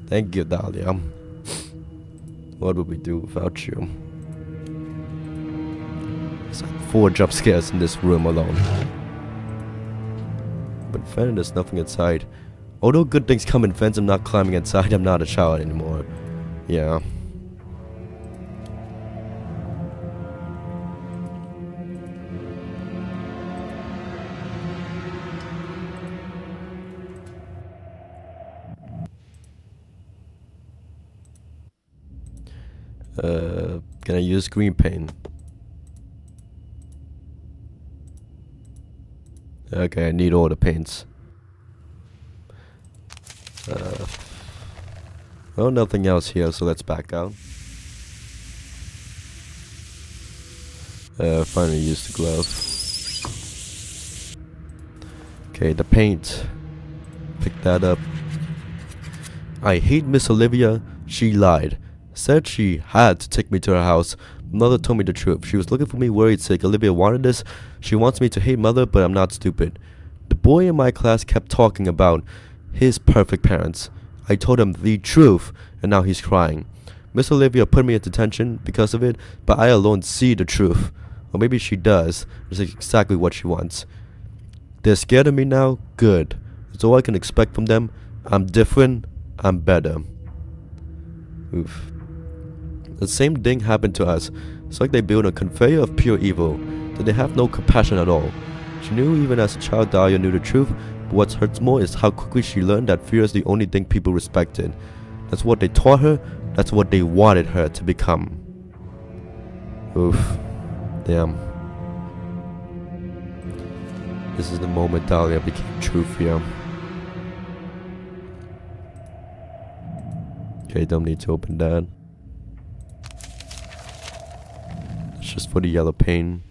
Thank you, Dahlia. What would we do without you? There's like 4 jump scares in this room alone. But fan, there's nothing inside. Although good things come in fence, I'm not climbing inside. I'm not a child anymore. Yeah. Can I use green paint? Okay, I need all the paints. Well, nothing else here, so let's back out. Finally use the glove. Okay, the paint. Pick that up. I hate Miss Olivia. She lied. Said she had to take me to her house. Mother told me the truth. She was looking for me, worried sick. Olivia wanted this. She wants me to hate mother, but I'm not stupid. The boy in my class kept talking about his perfect parents. I told him the truth, and now he's crying. Miss Olivia put me in detention because of it, but I alone see the truth. Or maybe she does. It's exactly what she wants. They're scared of me now? Good. That's all I can expect from them. I'm different. I'm better. Oof. The same thing happened to us. It's like they built a conveyor of pure evil, that they have no compassion at all. She knew even as a child Dahlia knew the truth, but what hurts more is how quickly she learned that fear is the only thing people respected. That's what they taught her, that's what they wanted her to become. Oof. Damn. This is the moment Dahlia became true fear. Okay, don't need to open that. It's just for the yellow paint.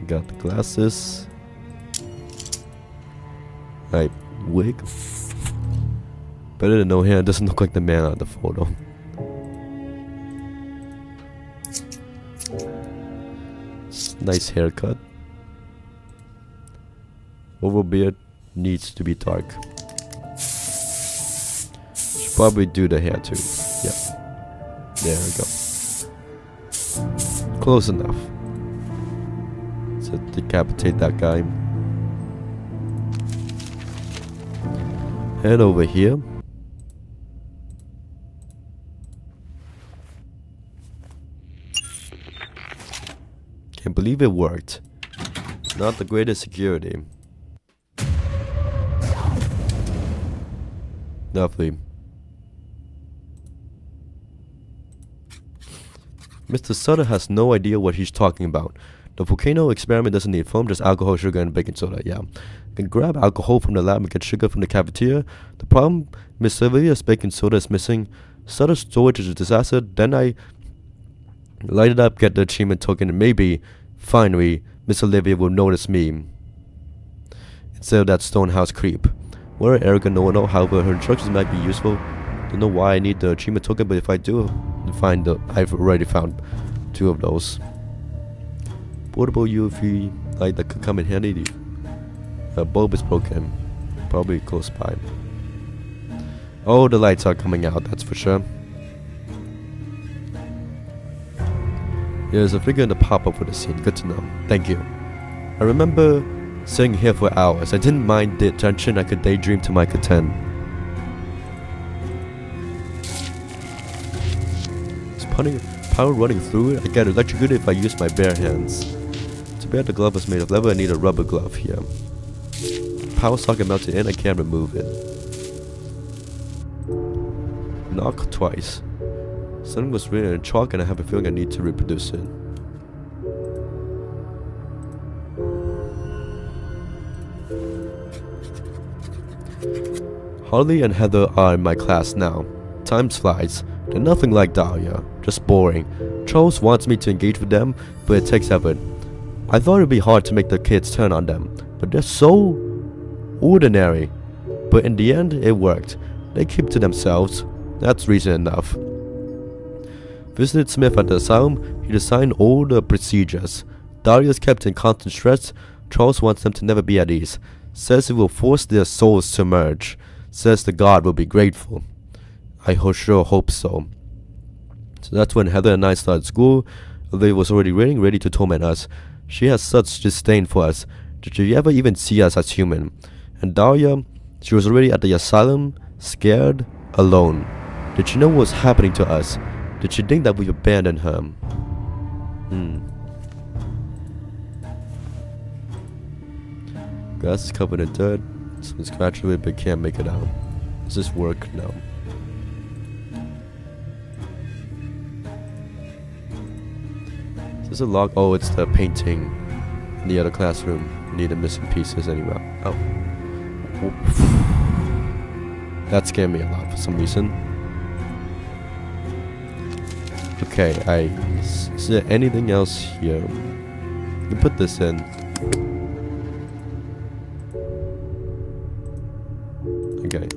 Got the glasses. Right, wig. Better than no hair, doesn't look like the man out of the photo. Nice haircut. Oval beard needs to be dark. Should probably do the hair too. Yeah. There we go. Close enough. So decapitate that guy. Head over here. Can't believe it worked. Not the greatest security. Lovely. Mr. Sutter has no idea what he's talking about. The volcano experiment doesn't need foam, just alcohol, sugar, and baking soda. Yeah. You can grab alcohol from the lab and get sugar from the cafeteria. The problem, Miss Sylvia's baking soda is missing. Sutter's storage is a disaster. Then I light it up, get the achievement token, and maybe, finally, Miss Olivia will notice me. Instead of that Stonehouse creep. What an arrogant know-it-all, however, her instructions might be useful. Don't know why I need the achievement token, but if I do find I've already found 2 of those. Portable UV light that could come in handy. The bulb is broken. Probably close by. Oh, the lights are coming out, that's for sure. There's a figure in the pop-up for the scene. Good to know. Thank you. I remember sitting here for hours. I didn't mind the attention. I could daydream till I could 10. Is power running through it? I get electrocuted if I use my bare hands. Too bad the glove is made of leather. I need a rubber glove here. Power socket melted in. I can't remove it. Knock twice. Something was written in chalk and I have a feeling I need to reproduce it. Harley and Heather are in my class now. Time flies. They're nothing like Dahlia. Just boring. Charles wants me to engage with them, but it takes effort. I thought it'd be hard to make the kids turn on them, but they're so ordinary. But in the end, it worked. They keep to themselves. That's reason enough. Visited Smith at the asylum. He designed all the procedures. Dahlia's kept in constant stress. Charles wants them to never be at ease. Says it will force their souls to merge. Says the god will be grateful. I sure hope so. So that's when Heather and I started school. Olivia was already ready to torment us. She has such disdain for us. Did she ever even see us as human? And Dahlia, she was already at the asylum, scared, alone. Did she know what was happening to us? Did she think that we abandoned her? Grass is covered in dirt. Some scratch of it, but can't make it out. Does this work? No. Is this a log? Oh, it's the painting in the other classroom. Need the missing pieces anyway. Oh. That scared me a lot for some reason. Okay, is there anything else here? You can put this in. Okay.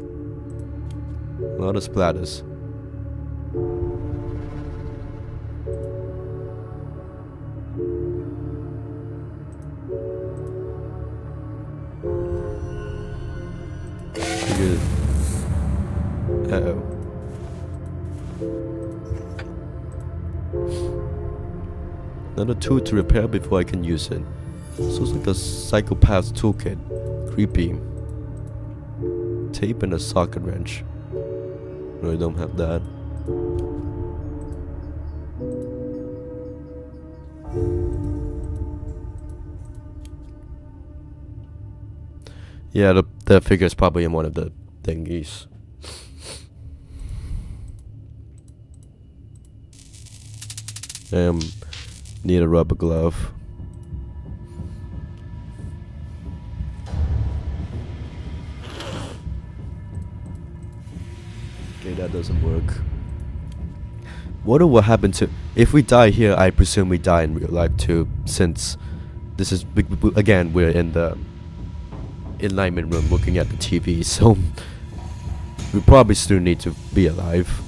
A lot of splatters. Uh-oh. Another tool to repair before I can use it. Sounds like a psychopath's toolkit. Creepy. Tape and a socket wrench. No, I don't have that. Yeah, the figure is probably in one of the thingies. Need a rubber glove. Okay, that doesn't work. What will happen to if we die here? I presume we die in real life too, since this is again we're in the Enlightenment room looking at the TV, so we probably still need to be alive.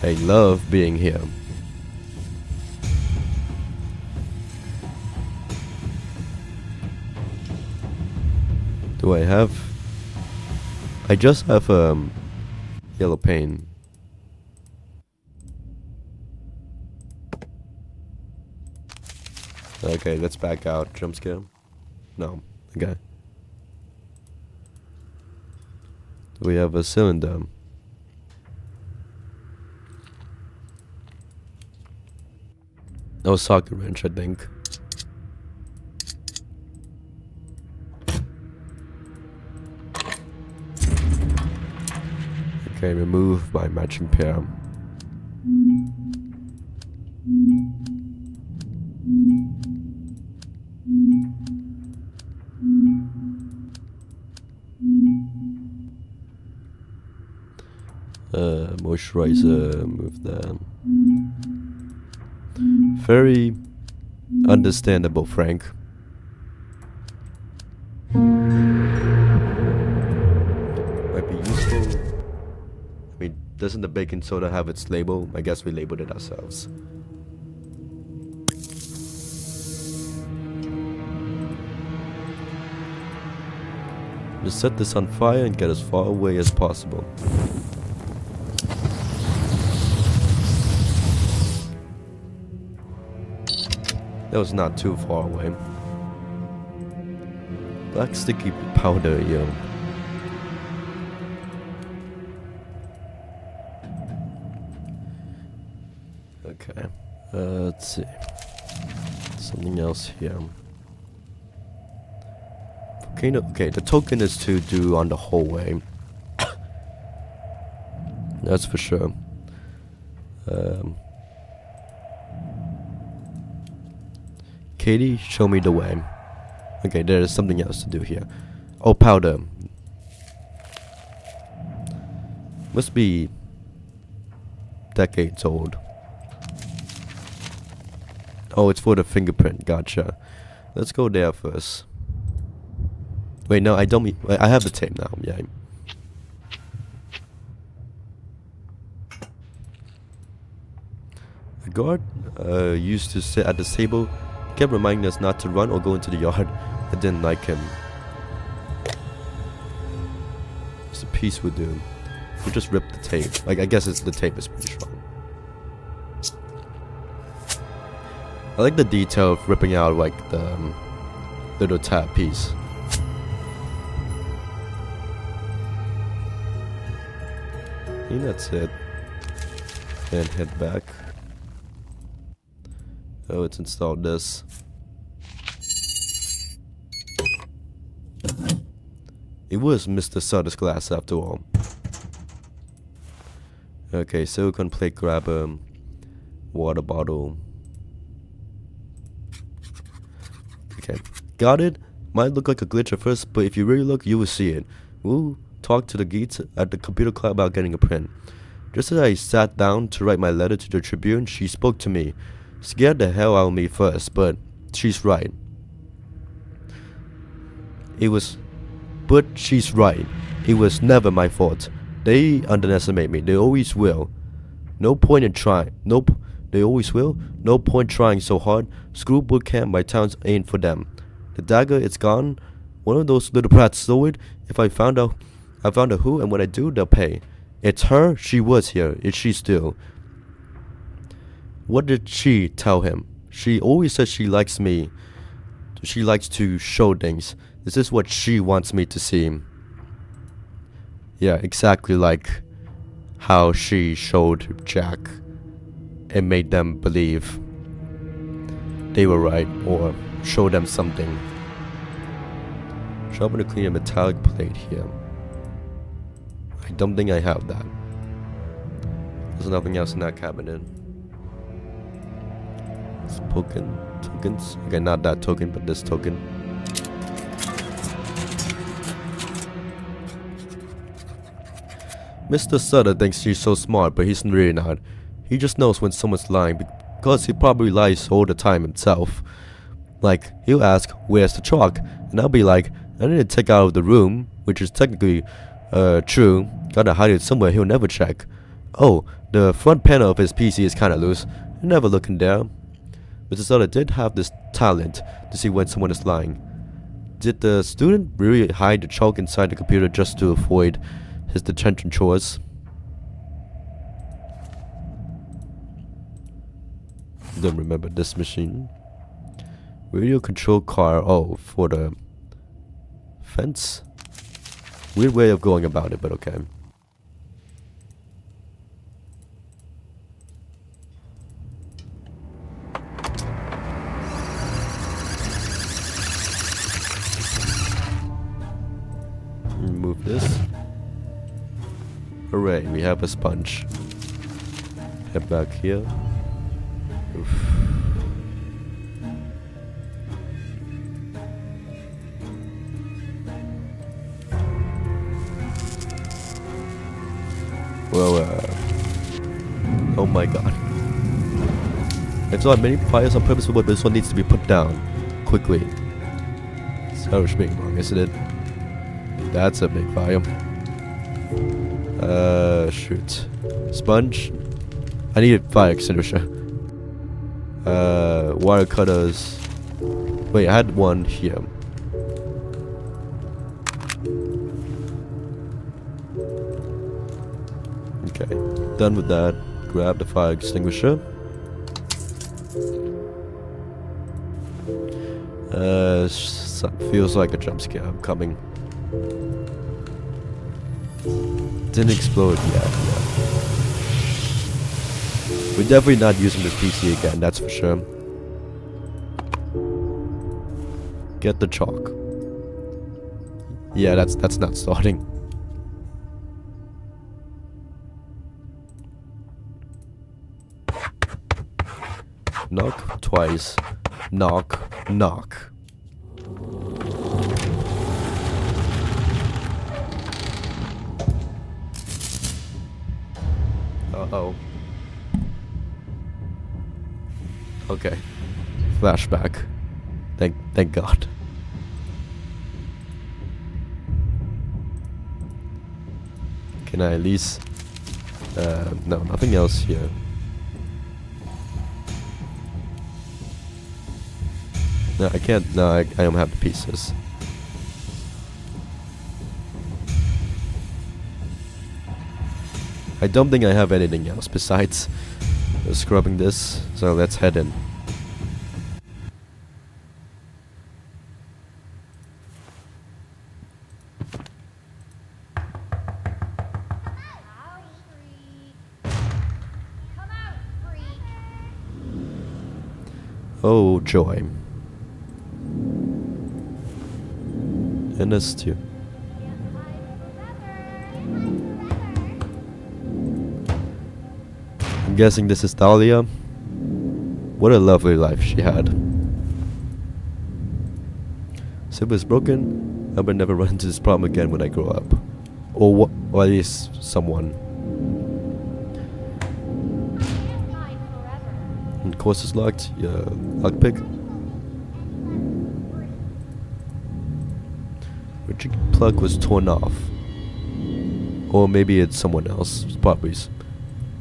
I love being here. Do I have? I just have yellow paint. Okay, let's back out. Jump scare? No. Okay. We have a cylinder. Oh, socket wrench, I think. Okay, remove my matching pair. Moisturizer, move that. Very understandable, Frank. Might be useful. I mean, doesn't the baking soda have its label? I guess we labeled it ourselves. Just set this on fire and get as far away as possible. That was not too far away. Black sticky powder, yo. Okay. Let's see. Something else here. Volcano. Okay, the token is to do on the hallway. That's for sure. Katie, show me the way. Okay, there is something else to do here. Oh, powder. Must be decades old. Oh, it's for the fingerprint. Gotcha. Let's go there first. Wait, no, I don't mean... I have the tape now. Yeah. The guard used to sit at the table. He kept reminding us not to run or go into the yard. I didn't like him. Just a piece would do. We just ripped the tape. Like, I guess the tape is pretty strong. I like the detail of ripping out like the little tab piece. I think that's it. And head back. Oh, it's installed this. It was Mr. Sutter's glass after all. Okay, silicone plate grabber, water bottle. Okay, got it. Might look like a glitch at first, but if you really look, you will see it. We'll talk to the geeks at the computer club about getting a print. Just as I sat down to write my letter to the Tribune, she spoke to me. Scared the hell out of me first, but she's right. But she's right. It was never my fault. They underestimate me. They always will. No point in trying. Nope. They always will. No point trying so hard. Screw boot camp. My town's ain't for them. The dagger, it's gone. One of those little brats stole it. If I found out who, and when I do, they'll pay. It's her. She was here. Is she still? What did she tell him? She always says she likes me. She likes to show things. Is this what she wants me to see? Yeah, exactly like how she showed Jack and made them believe they were right, or show them something. Sharpen to clean a metallic plate here. I don't think I have that. There's nothing else in that cabinet. Tokens. Okay, not that token, but this token. Mr. Sutter thinks he's so smart, but he's really not. He just knows when someone's lying, because he probably lies all the time himself. Like, he'll ask, where's the chalk? And I'll be like, I need to take out of the room, which is technically true. Gotta hide it somewhere he'll never check. Oh, the front panel of his PC is kinda loose. Never looking there. Mr. Sutter did have this talent to see when someone is lying. Did the student really hide the chalk inside the computer just to avoid his detention chores? Don't remember this machine. Radio control car. Oh, for the fence? Weird way of going about it, but okay. Remove this. Hooray, we have a sponge. Head back here. Oof. Well, oh my god. I thought many fires are purposeful, but this one needs to be put down quickly. So being wrong, isn't it? That's a big fire. Shoot. Sponge. I need a fire extinguisher. Wire cutters. Wait, I had one here. Okay, done with that. Grab the fire extinguisher. Feels like a jump scare. I'm coming. Didn't explode yet. Yeah. We're definitely not using this PC again, that's for sure. Get the chalk. Yeah, that's not starting. Knock twice. Knock, knock. Uh-oh. Okay. Flashback. Thank God. Can I at least... no, nothing else here. No, I can't. No, I don't have the pieces. I don't think I have anything else besides scrubbing this. So let's head in. Oh joy. And us too. I'm guessing this is Dahlia. What a lovely life she had. Silver is broken. I will never run into this problem again when I grow up. Or at least someone. And course is locked. Yeah, lockpick. Widget plug was torn off. Or maybe it's someone else. Probably.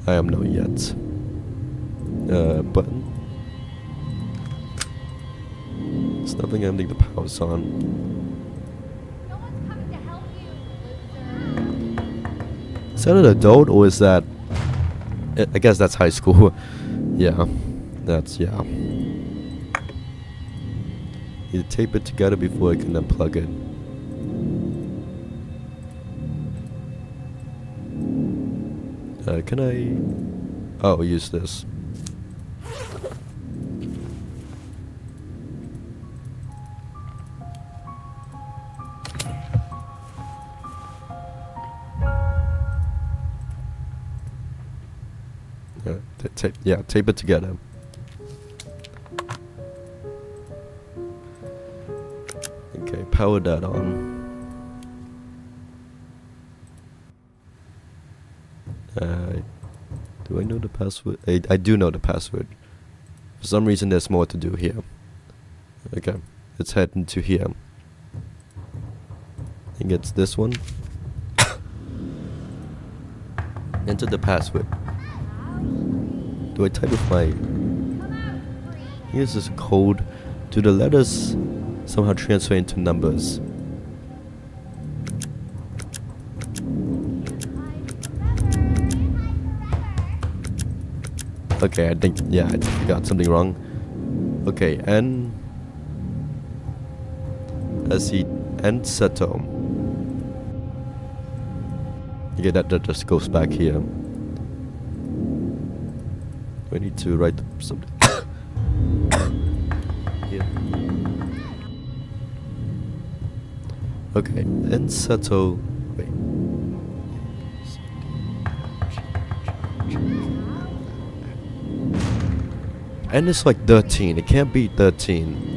I am not yet. Button. There's nothing. I think the power's on. No one's coming to help you, loser. Is that an adult or is that? I guess that's high school. Yeah, that's yeah. You tape it together before I can unplug it. Can I? Oh, use this. Yeah, tape it together. Okay, power that on. Do I know the password? I do know the password. For some reason there's more to do here. Okay, let's head into here. I think it's this one. Enter the password. Do I type with my... Here's this code. Do the letters somehow transfer into numbers? Okay, I think, yeah, I got something wrong. Okay, N... Let's see, N Seto. Okay, that just goes back here. We need to write something. Here. Okay, N Seto. Wait. And it's like 13. It can't be 13.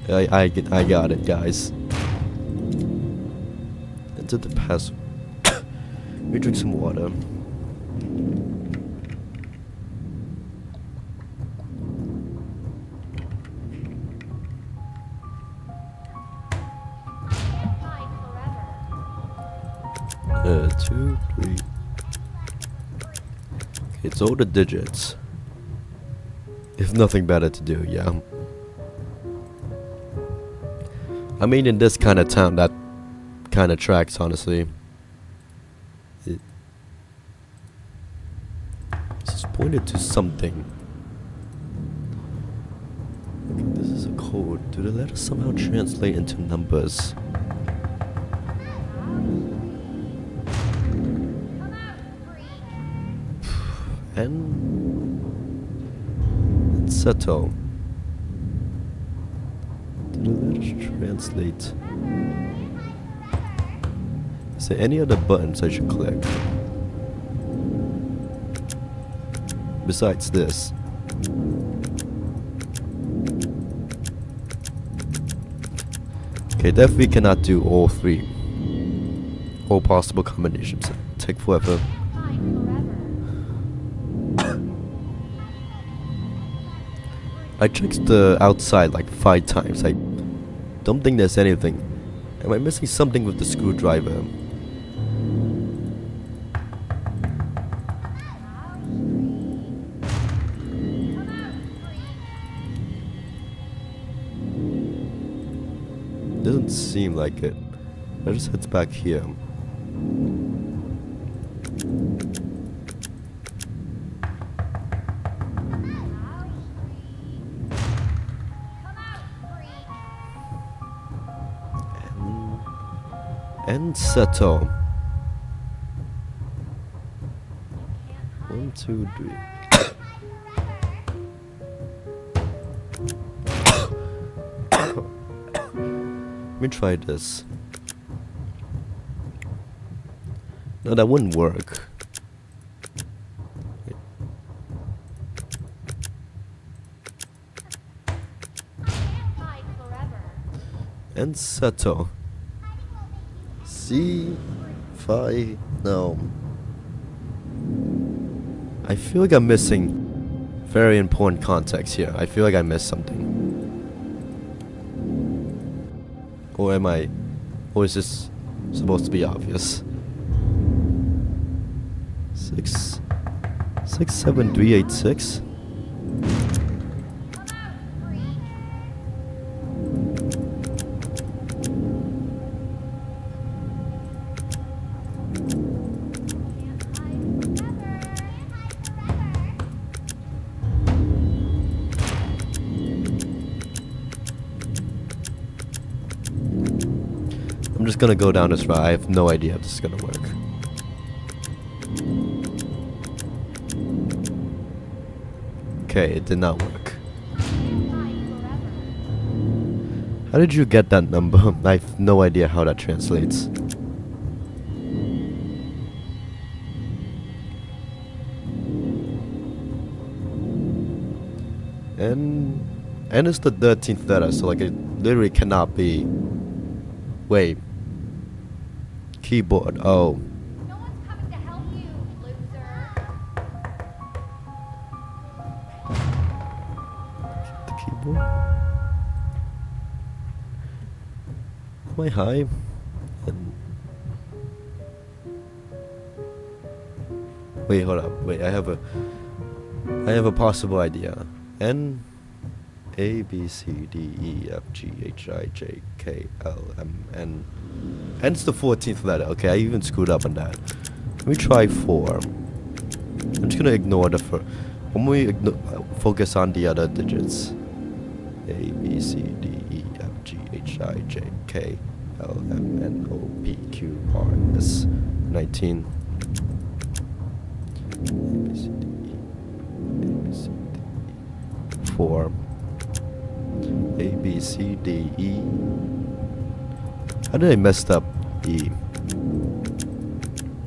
I got it, guys. Enter the password. Let me drink some water. Two, three. Okay, it's all the digits. If nothing better to do, yeah. I mean, in this kind of town, that kind of tracks, honestly. It's pointed to something. Okay, this is a code. Do the letters somehow translate into numbers? And settle. Do the letters translate? Is there any other buttons I should click besides this? Okay, definitely cannot do all three. All possible combinations. Take forever. I checked the outside like 5 times. I don't think there's anything. Am I missing something with the screwdriver? Doesn't seem like it. I just head back here. And settle. 1, 2, 3. Let me try this. No, that wouldn't work. And settle. C5. No. I feel like I'm missing very important context here. I feel like I missed something. Or am I? Or is this supposed to be obvious? 6 7 3 8 6. I'm just gonna go down this route. I have no idea if this is gonna work. Okay, it did not work. How did you get that number? I have no idea how that translates. And it's the 13th letter, so like it literally cannot be. Wait. Keyboard. Oh. No one's coming to help you, loser. The keyboard. Am I high? Wait, hold up. Wait, I have a possible idea. N A B C D E F G H I J K L M N. N's the 14th letter. Okay, I even screwed up on that. Let me try 4. I'm just gonna ignore the first. When we focus on the other digits. A B C D E F G H I J K L M N O P Q R S 19. A B C D E. A B C D E. 4. A B C D E How did I messed up E?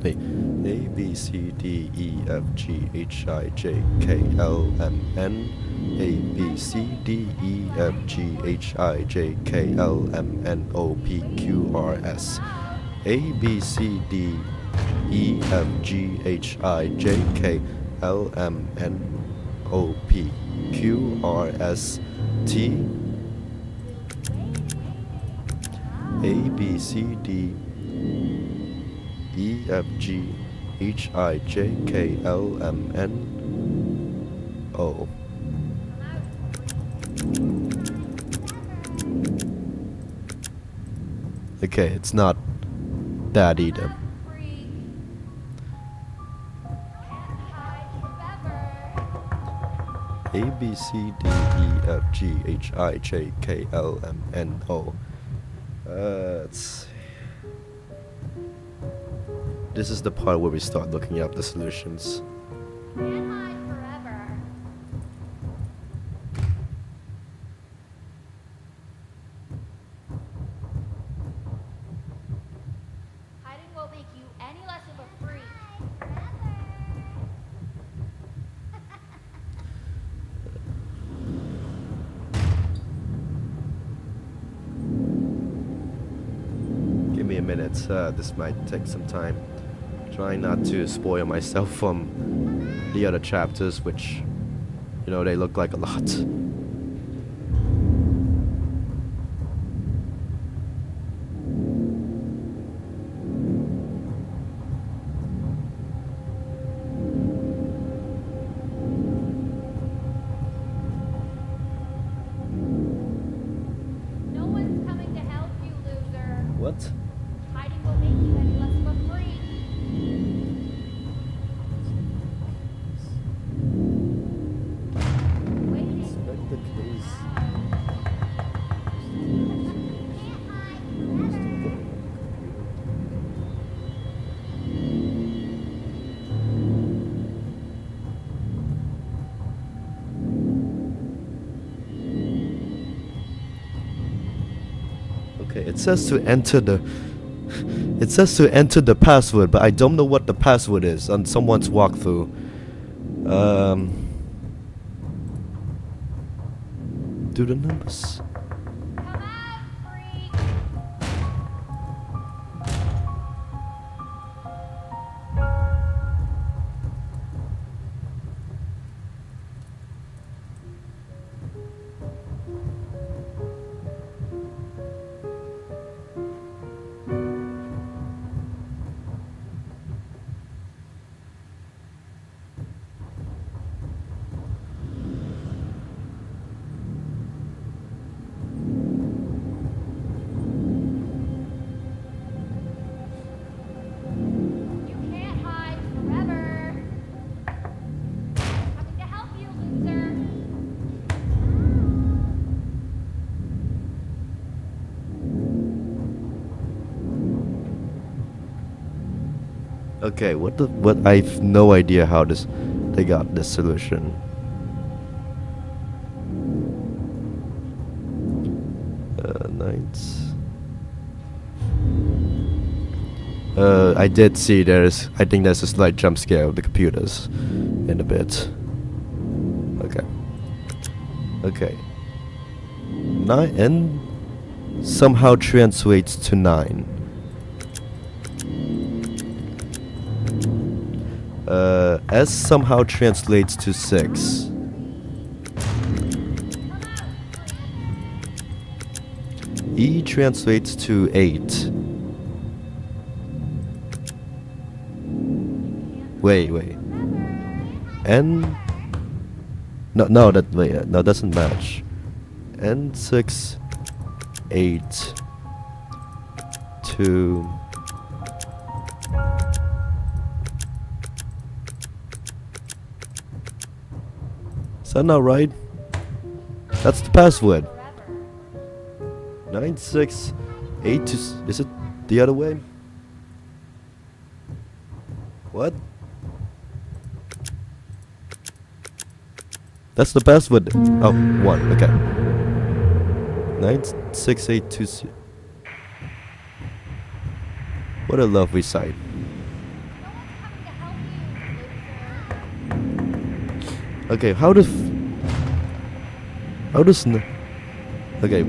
Wait. A, B, C, D, E, F, G, H, I, J, K, L, M, N. A, B, C, D, E, F, G, H, I, J, K, L, M, N, O, P, Q, R, S. A, B, C, D, E, F, G, H, I, J, K, L, M, N, O, P, Q, R, S, T. A, B, C, D, E, F, G, H, I, J, K, L, M, N, O. Okay, it's not that either. A, B, C, D, E, F, G, H, I, J, K, L, M, N, O. Let's see. This is the part where we start looking up the solutions. Can't hide forever. Hiding won't make you any less of a freak. Give me a minute, this might take some time. Trying not to spoil myself from the other chapters, which, you know, they look like a lot. No one's coming to help you, loser. What? Hiding won't make you any less of a freak. Waiting. Inspect the case. Can't hide forever. Okay, it says to enter the it says to enter the password, but I don't know what the password is on someone's walkthrough. Do the numbers. Come out, freak. You can't hide forever. Coming to help you, loser. Okay, what I've no idea how they got this solution. Nights. I did see I think there's a slight jump scare of the computers in a bit. Okay. Okay. 9 N somehow translates to 9. S somehow translates to 6. E translates to 8. Wait. N. No, that doesn't match. N6, 8, 2. Is that not right? That's the password. 9, 6, 8 to is it the other way? What? That's the password. Oh, 1. Okay. 9, 6, 8, 2. What a lovely sight. Okay, how does okay,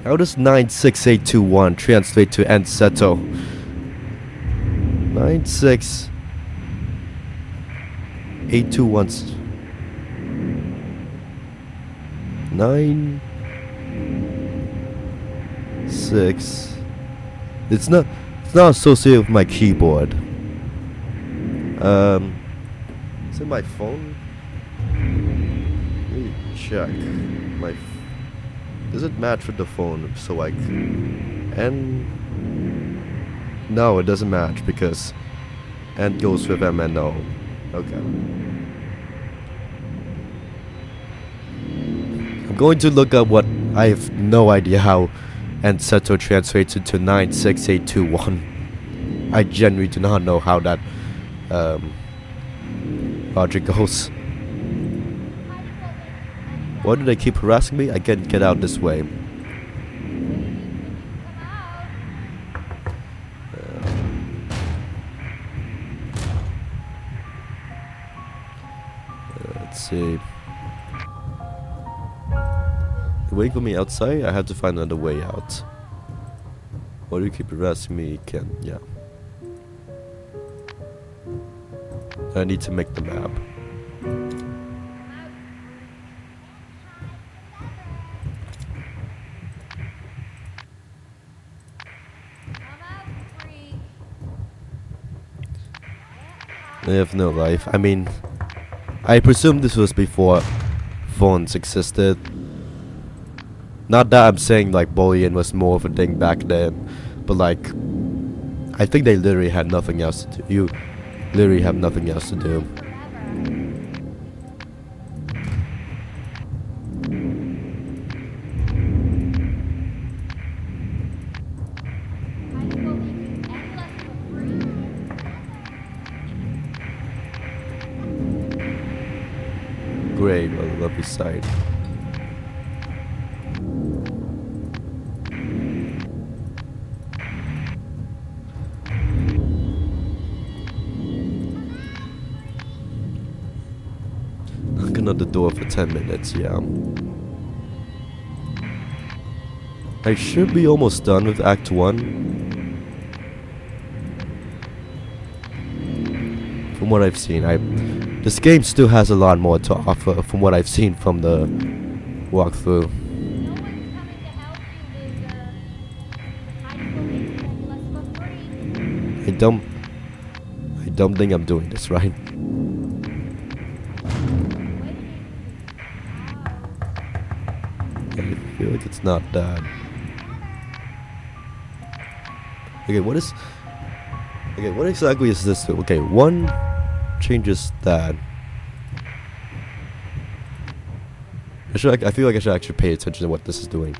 how does 96821 translate to Enseto? 96821 9 6. It's not associated with my keyboard. Is it my phone? Let me check. Does it match with the phone? So I no, it doesn't match because N goes with M and O. Okay. I'm going to look up what I have no idea how Enseto translates into 96821. I genuinely do not know how that logic goes. Why do they keep harassing me? I can't get out this way. Let's see. Wait for me outside. I have to find another way out. Why do you keep harassing me? Can yeah. I need to make the map. I have no life. I mean, I presume this was before phones existed. Not that I'm saying like bullying was more of a thing back then, but like, I think they literally had nothing else to do. You literally have nothing else to do. Great, what a lovely sight. Knocking on the door for 10 minutes, yeah. I should be almost done with Act 1. From what I've seen, this game still has a lot more to offer from what I've seen from the walkthrough. I don't think I'm doing this right. I feel like it's not that. Okay, what exactly is this? Okay, one changes that. I feel like I should actually pay attention to what this is doing.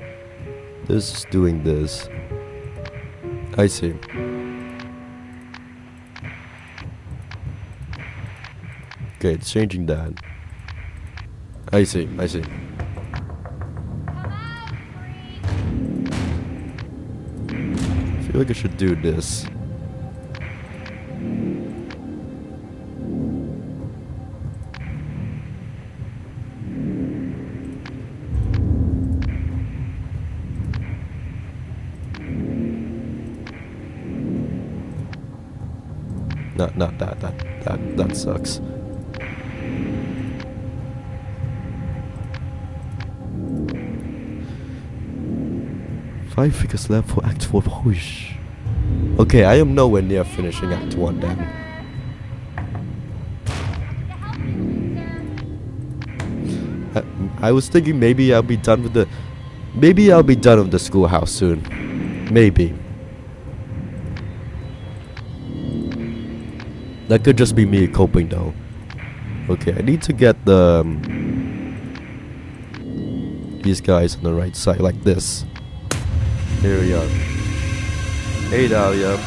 This is doing this. I see. Okay, it's changing that. I see. I feel like I should do this. Not that sucks. Five figures left for Act 4. Whoosh. Okay, I am nowhere near finishing Act 1 then. I was thinking maybe I'll be done with the schoolhouse soon. Maybe. That could just be me coping though. Okay, I need to get these guys on the right side like this. Here we are. Hey Dahlia.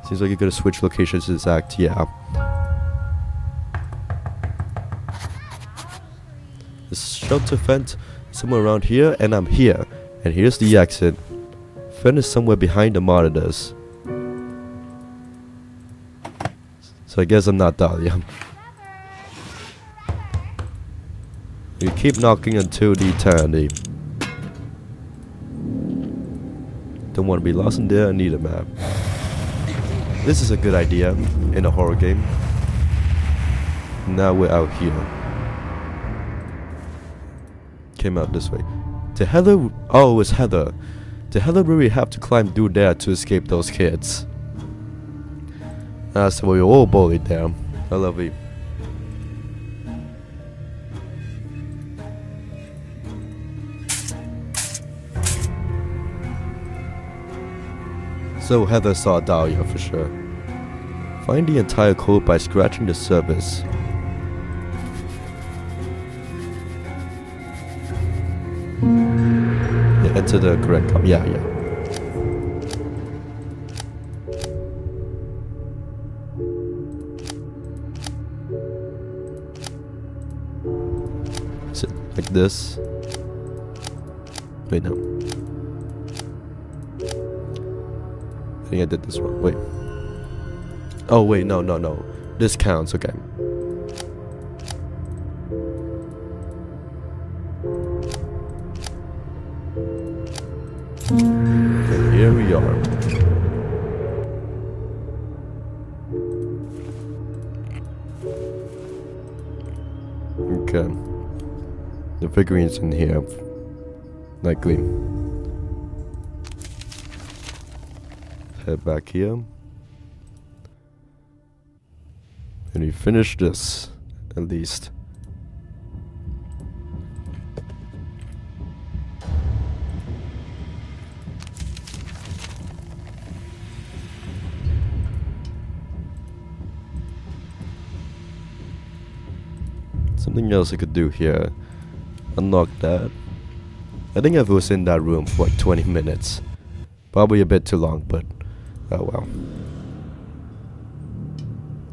Seems like you're gonna switch locations this act, yeah. There's a shelter vent somewhere around here, and I'm here. And here's the exit. Vent is somewhere behind the monitors. So I guess I'm not Dahlia. You keep knocking until the eternity. Don't want to be lost in there, I need a map. This is a good idea in a horror game. Now we're out here. Came out this way. To Heather. Oh, it was Heather. To Heather, we have to climb through there to escape those kids. So we were all bullied there. I love it. So Heather saw Dahlia for sure. Find the entire code by scratching the surface. Yeah, enter the correct code. Yeah. Sit like this. Wait, no. I think I did this wrong. Wait. Oh, wait, no. This counts, okay. And here we are. Okay. The figurines in here. Likely. Head back here. And we finish this, at least. Something else I could do here. Unlock that. I think I was in that room for like 20 minutes. Probably a bit too long, but oh well.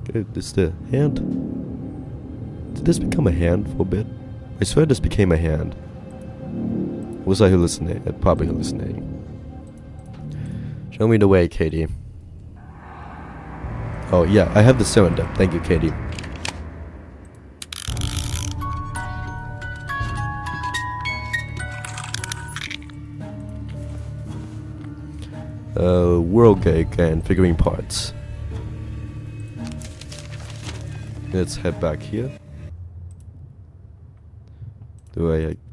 Okay, this is the hand. Did this become a hand for a bit? I swear this became a hand. Was I hallucinating? Probably hallucinating. Show me the way, Katie. Oh yeah, I have the cylinder. Thank you, Katie. World cake and figurine parts. Let's head back here.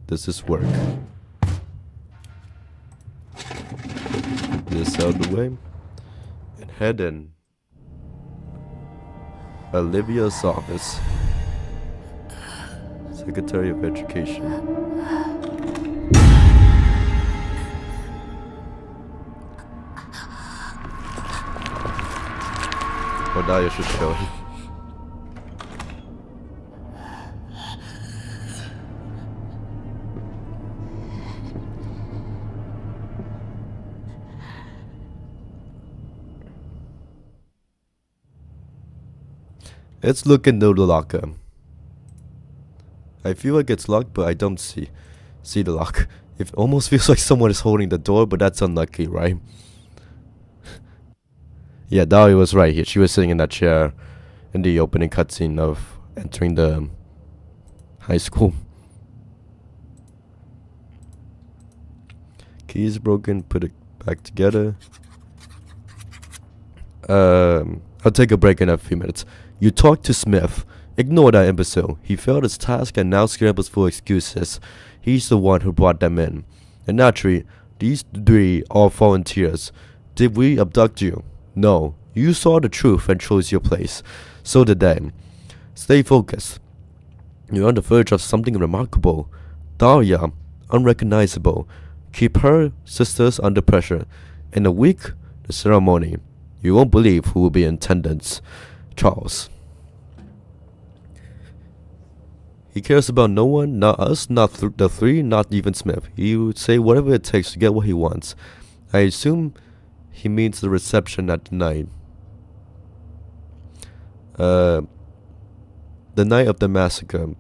Does this work? This out of the way. And head in. Olivia's office. Secretary of Education. Oh, now you should show it. Let's look into the locker. I feel like it's locked, but I don't see the lock. It almost feels like someone is holding the door, but that's unlucky, right? Yeah, Dahlia was right here. She was sitting in that chair in the opening cutscene of entering the high school. Keys broken, put it back together. I'll take a break in a few minutes. You talk to Smith. Ignore that imbecile. He failed his task and now scrambles for excuses. He's the one who brought them in. And naturally, these three are volunteers. Did we abduct you? No. You saw the truth and chose your place. So did they. Stay focused. You're on the verge of something remarkable. Dahlia, unrecognizable. Keep her sisters under pressure. In a week, the ceremony. You won't believe who will be in attendance. Charles. He cares about no one, not us, not the three, not even Smith. He would say whatever it takes to get what he wants. I assume he means the reception at the night. The night of the massacre.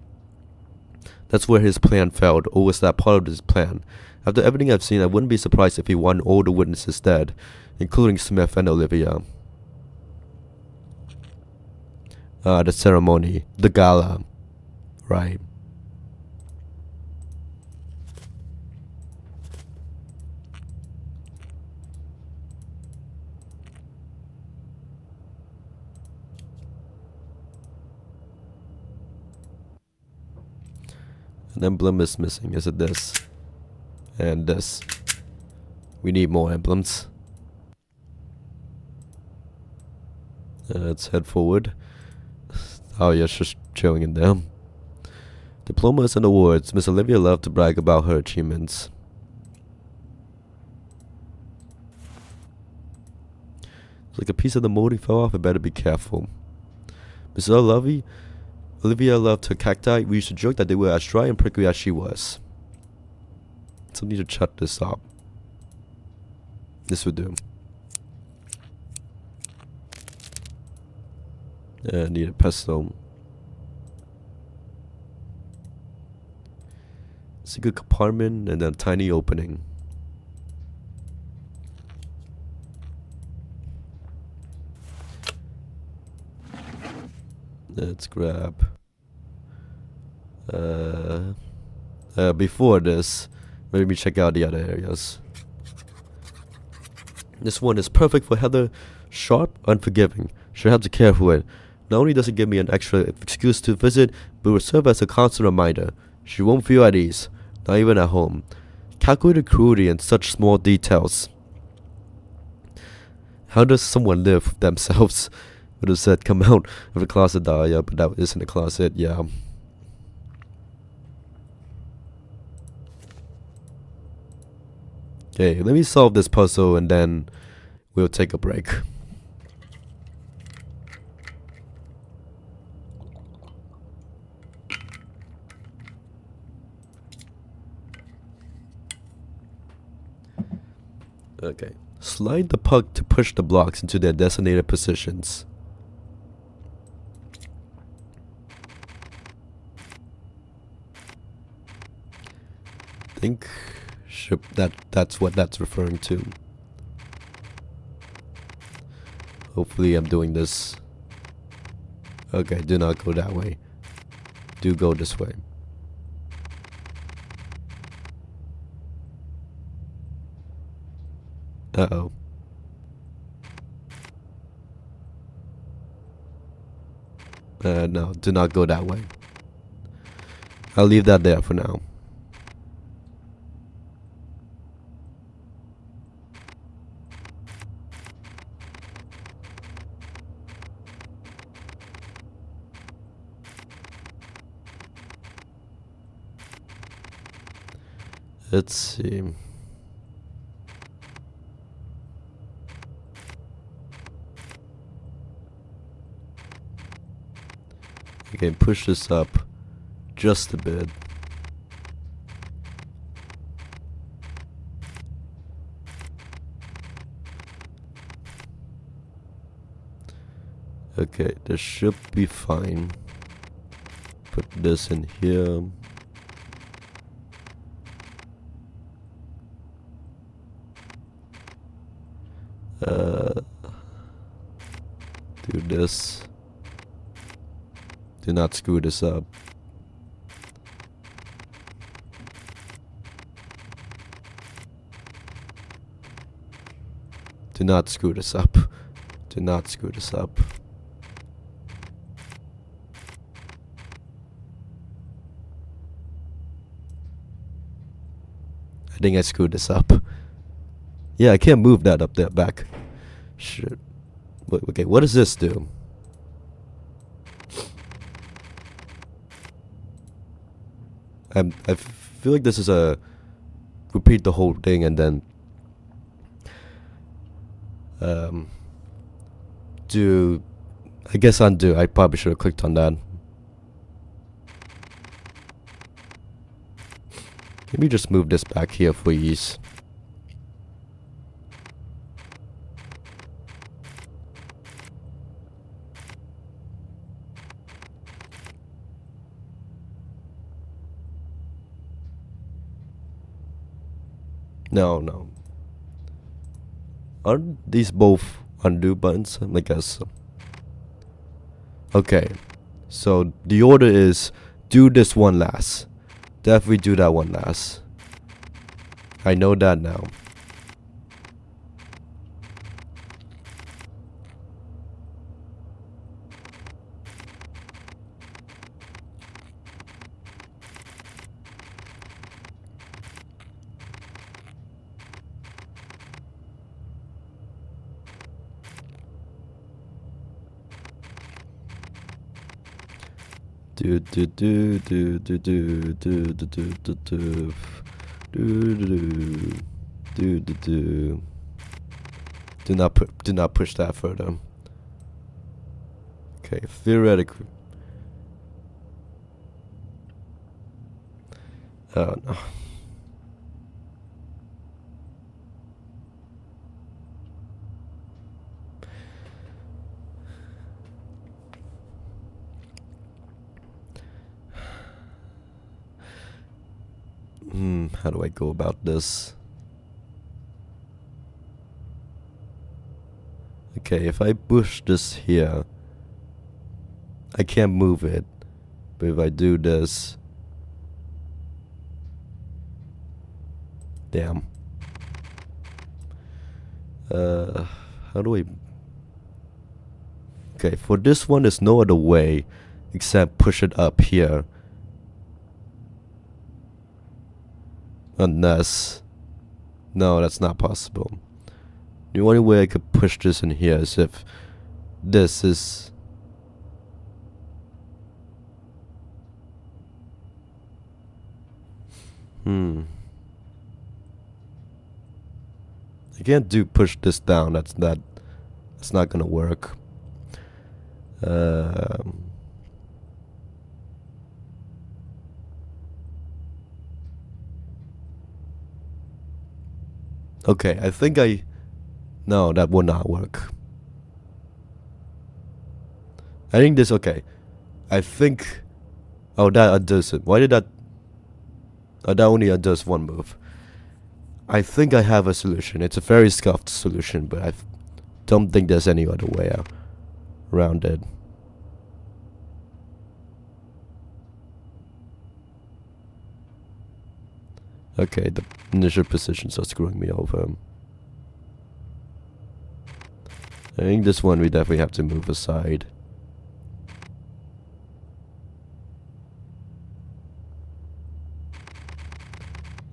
That's where his plan failed, or was that part of his plan? After everything I've seen, I wouldn't be surprised if he wanted all the witnesses dead, including Smith and Olivia. The ceremony. The gala. Right. An emblem is missing. Is it this? And this. We need more emblems. Let's head forward. Oh, yeah, just chilling in there. Diplomas and awards. Miss Olivia loved to brag about her achievements. It's like a piece of the molding fell off. I better be careful. Miss Olivia loved her cacti. We used to joke that they were as dry and prickly as she was. So I need to shut this up. This would do. I need a pestle. It's a good compartment and then a tiny opening. Let's grab. Before this, maybe check out the other areas. This one is perfect for Heather. Sharp, unforgiving. She'll have to care for it. Not only does it give me an extra excuse to visit, but will serve as a constant reminder. She won't feel at ease, not even at home. Calculated cruelty in such small details. How does someone live with themselves? Would have said, come out of the closet, Dahlia, but that isn't a closet, yeah. Okay, let me solve this puzzle and then we'll take a break. Okay. Slide the puck to push the blocks into their designated positions. Think that's what that's referring to. Hopefully I'm doing this. Okay, do not go that way. Do go this way. Uh-oh. No, do not go that way. I'll leave that there for now. Let's see. You can push this up just a bit. Okay, this should be fine. Put this in here. Do this. Do not screw this up. Do not screw this up. Do not screw this up. I think I screwed this up. Yeah, I can't move that up there back. Shit. Wait, okay, what does this do? I feel like this is a repeat the whole thing and then do, I guess undo. I probably should have clicked on that. Let me just move this back here for ease. No, no. Aren't these both undo buttons? I guess so. Okay. So the order is do this one last. Definitely do that one last. I know that now. Do do do do do do do do do do do do do do. Do not push that further. Okay, theoretically. Oh no. How do I go about this? Okay, if I push this here, I can't move it. But if I do this, damn. How do I? Okay, for this one, there's no other way except push it up here. Unless, no, that's not possible. The only way I could push this in here is if this is I can't push this down. That's not gonna work. Okay, I think no, that would not work. I think this, okay. I think, oh, that undoes it. Why did that, oh, that only undoes one move. I think I have a solution. It's a very scuffed solution, but I don't think there's any other way around it. Okay, the initial positions are screwing me over. I think this one we definitely have to move aside.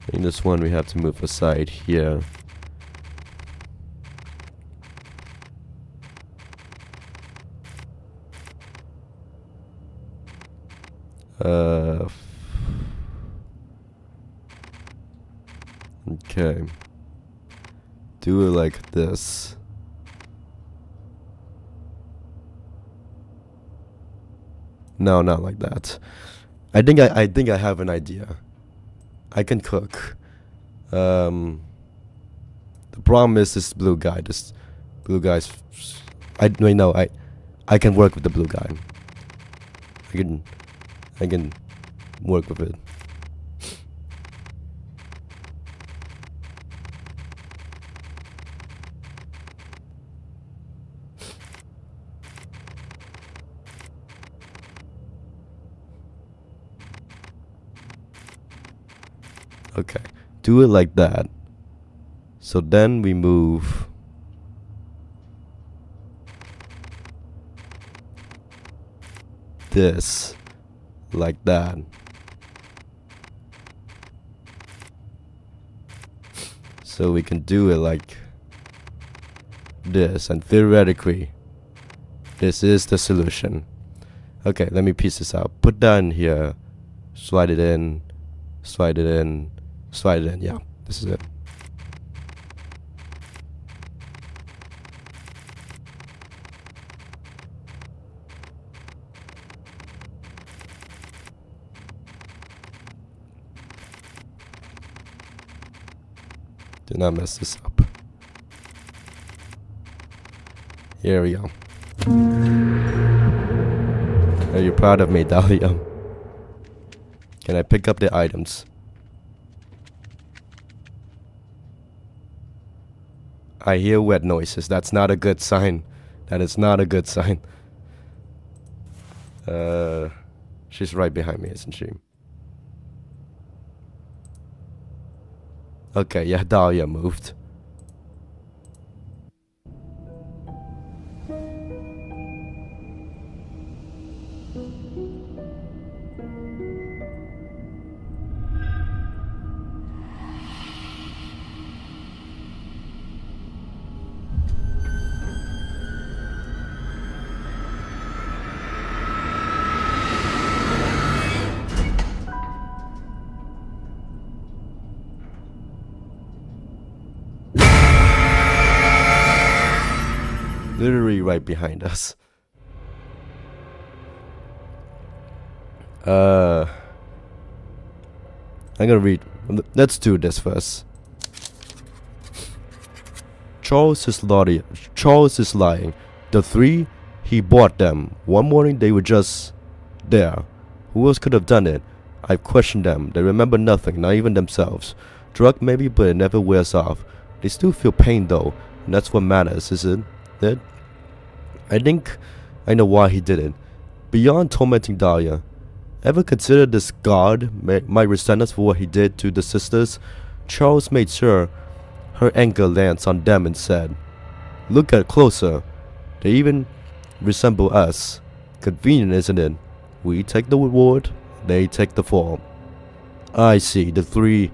I think this one we have to move aside here. Okay. Do it like this. No, not like that. I think I have an idea. I can cook. The problem is this blue guy. This blue guy's. I can work with the blue guy. I can work with it. Okay, do it like that. So then we move this like that. So we can do it like this, and theoretically this is the solution. Okay, let me piece this out. Put that in here, slide it in, slide it in, slide it in. Yeah, this is it. Do not mess this up. Here we go. Are you proud of me, Dahlia? Can I pick up the items? I hear wet noises. That's not a good sign. That is not a good sign. She's right behind me, isn't she? Okay, yeah, Dahlia moved. Literally right behind us. I'm gonna read. Let's do this first. Charles is lying. The three, he bought them. One morning they were just there. Who else could have done it? I've questioned them. They remember nothing, not even themselves. Drug maybe, but it never wears off. They still feel pain though, and that's what matters, isn't it? I think I know why he did it. Beyond tormenting Dahlia, ever considered this God might resent us for what he did to the sisters? Charles made sure her anger lands on them and said, "Look at closer. They even resemble us. Convenient, isn't it? We take the reward, they take the fall." I see. The three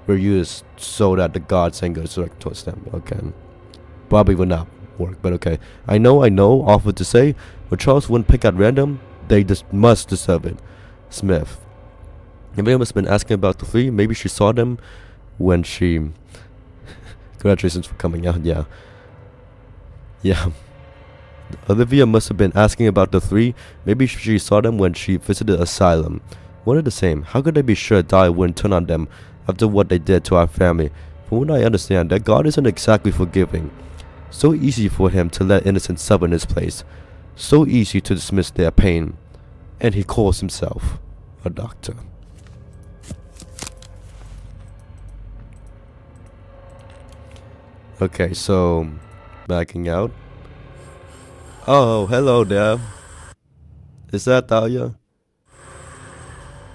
were used so that the God's anger is directed towards them. Okay. Probably will not work, but okay. I know, awful to say, but Charles wouldn't pick at random. They just must deserve it. Smith. Maybe must have been asking about the three. Maybe she saw them when she... Congratulations for coming out, yeah. Yeah. Olivia must have been asking about the three. Maybe she saw them when she visited asylum. One and the same. How could they be sure Dahlia wouldn't turn on them after what they did to our family? From what I understand, that God isn't exactly forgiving. So easy for him to let innocents suffer in his place. So easy to dismiss their pain. And he calls himself a doctor. Okay, so backing out. Oh, hello there. Is that Dahlia?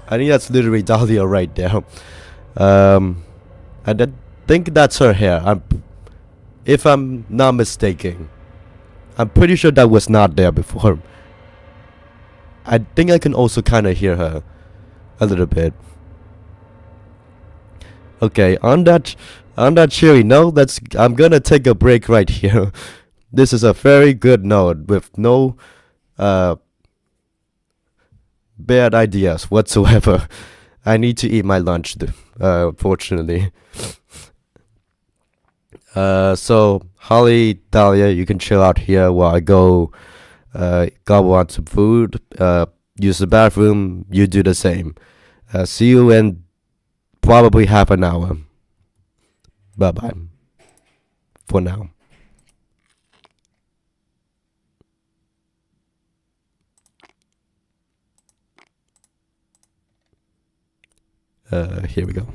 I think that's literally Dahlia right there. I think that's her hair. If I'm not mistaken. I'm pretty sure that was not there before. I think I can also kind of hear her a little bit. Okay, on that cheery note, I'm gonna take a break right here. This is a very good note with no bad ideas whatsoever. I need to eat my lunch, fortunately. So Holly, Dahlia, you can chill out here while I go gobble on some food, use the bathroom. You do the same. See you in probably half an hour. Bye bye. For now. Here we go.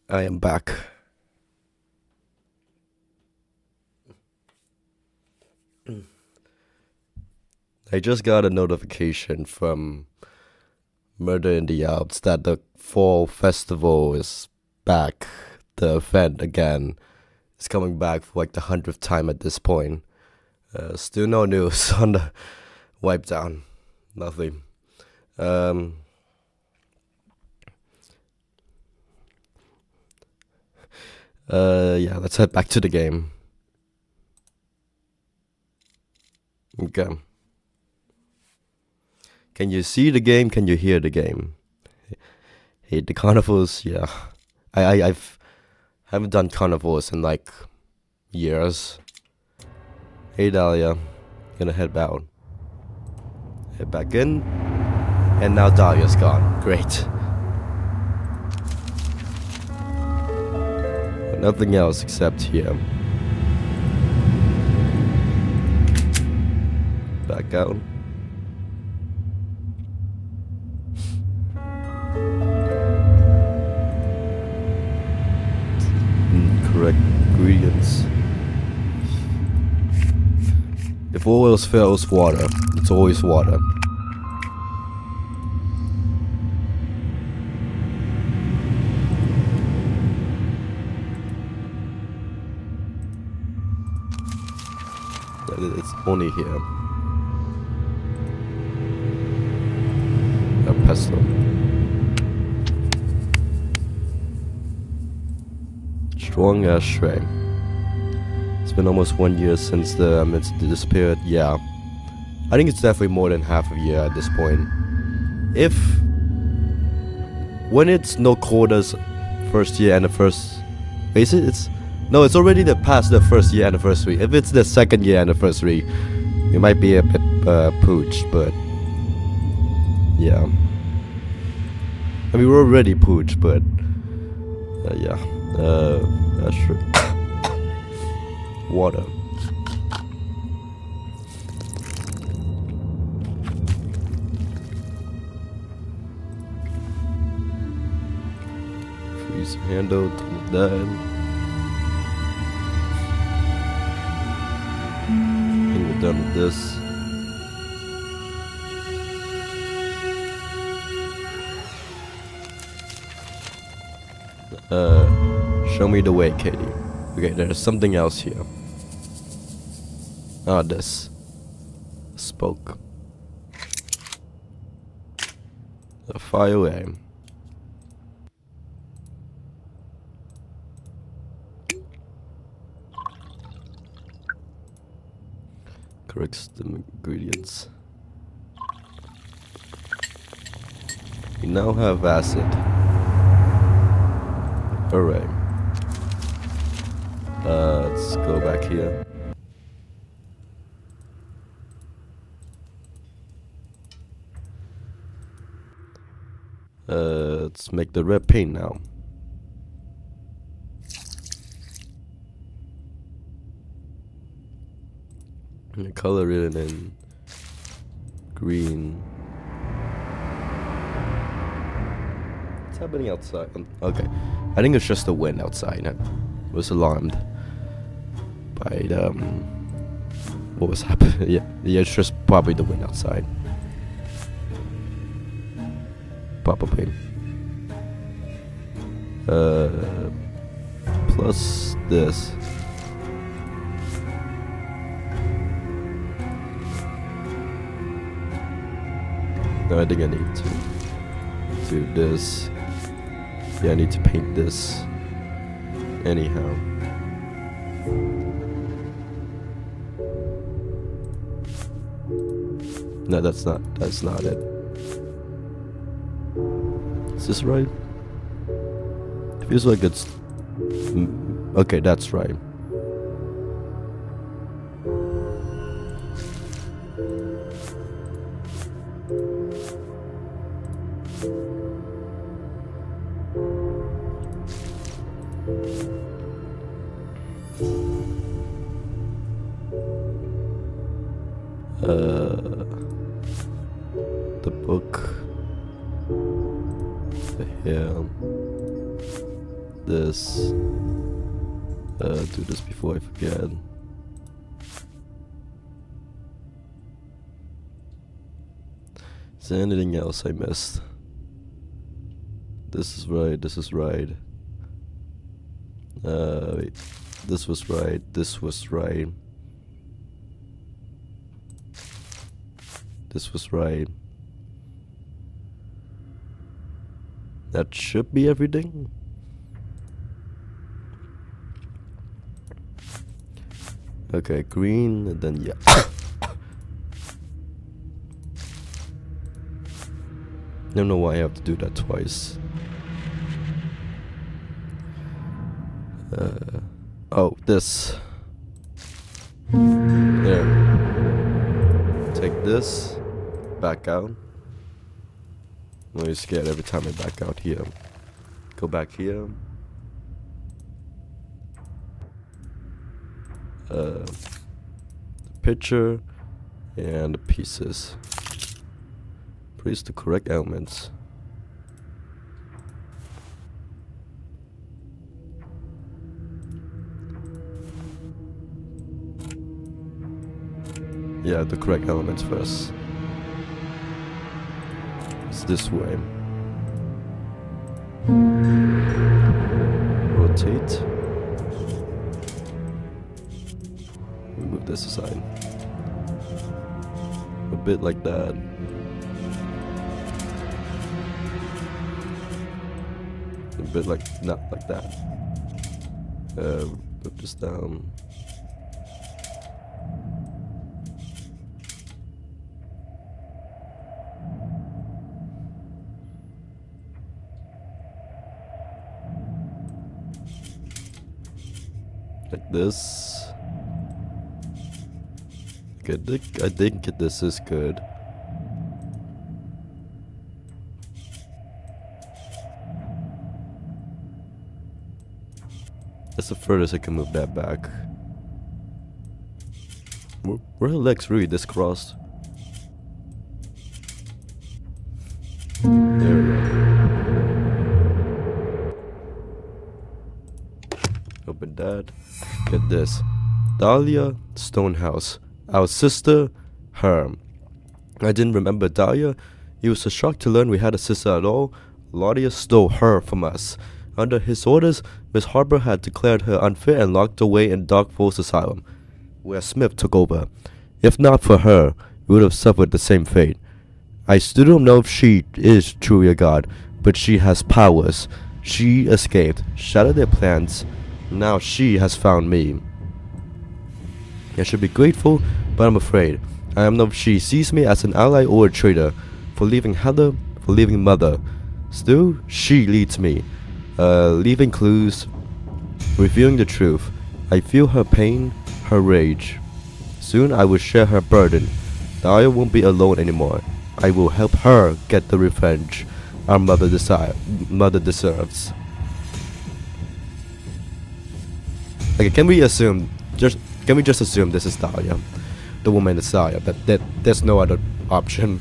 I am back. I just got a notification from Murder in the Alps that the fall festival is back. The event again. It's coming back for like the 100th time at this point. Still no news on the wipe down. Nothing. Yeah, let's head back to the game. Okay. Can you see the game? Can you hear the game? Hey, the carnivals, yeah. I've haven't done carnivals in like years. Hey Dahlia, gonna head out. Head back in. And now Dahlia's gone. Great. Nothing else except here. Back out. Correct ingredients. If all else fails, water. It's always water. It's only here. A pestle. Strong as stray. It's been almost 1 year since the it's disappeared. Yeah, I think it's definitely more than half a year at this point. If when it's no quarters, first year anniversary. It's already past the first year anniversary. If it's the second year anniversary, it might be a bit pooched, but yeah. I mean, we're already pooched, but yeah. Sure. Water. Freeze handle to that. And we're done with this. Show me the way, Katie. Okay, there's something else here. Ah, this. Spoke. Fire away. Corrects the ingredients. We now have acid. Alright. Let's go back here. Let's make the red paint now. And color it in green. What's happening outside? Okay, I think it's just the wind outside. I was alarmed by what was happening. Yeah, it's just probably the wind outside. Probably. Plus this. No, I think I need to do this. Yeah, I need to paint this. Anyhow. No, that's not it. Is this right? It feels like it's... okay, that's right. The book. The hair. This. Do this before I forget. Is there anything else I missed? This is right, this is right. Wait. This was right, this was right. This was right. That should be everything. Okay, green, and then yeah. I don't know why I have to do that twice. Oh, this. There. Take this. Back out. I'm always scared every time I back out here. Go back here. The picture and the pieces. Place the correct elements. Yeah, the correct elements first. It's this way. Rotate. Move this aside. A bit like that. A bit like, not like that. Put this down. Like this. Okay, I think this is good. That's the furthest I can move that back. Were her legs really this crossed? There we go. Open that. Get this. Dahlia, Stonehouse. Our sister, her. I didn't remember Dahlia. It was a shock to learn we had a sister at all. Laudia stole her from us. Under his orders, Miss Harper had declared her unfit and locked away in Dark Falls Asylum, where Smith took over. If not for her, we would have suffered the same fate. I still don't know if she is truly a god, but she has powers. She escaped, shattered their plans. Now she has found me. I should be grateful, but I'm afraid. I don't know if she sees me as an ally or a traitor. For leaving Heather, for leaving Mother. Still, she leads me. Leaving clues, revealing the truth. I feel her pain, her rage. Soon I will share her burden. Dahlia won't be alone anymore. I will help her get the revenge our mother deserves. Okay, can we just assume this is Dahlia, the woman is Dahlia? That there's no other option.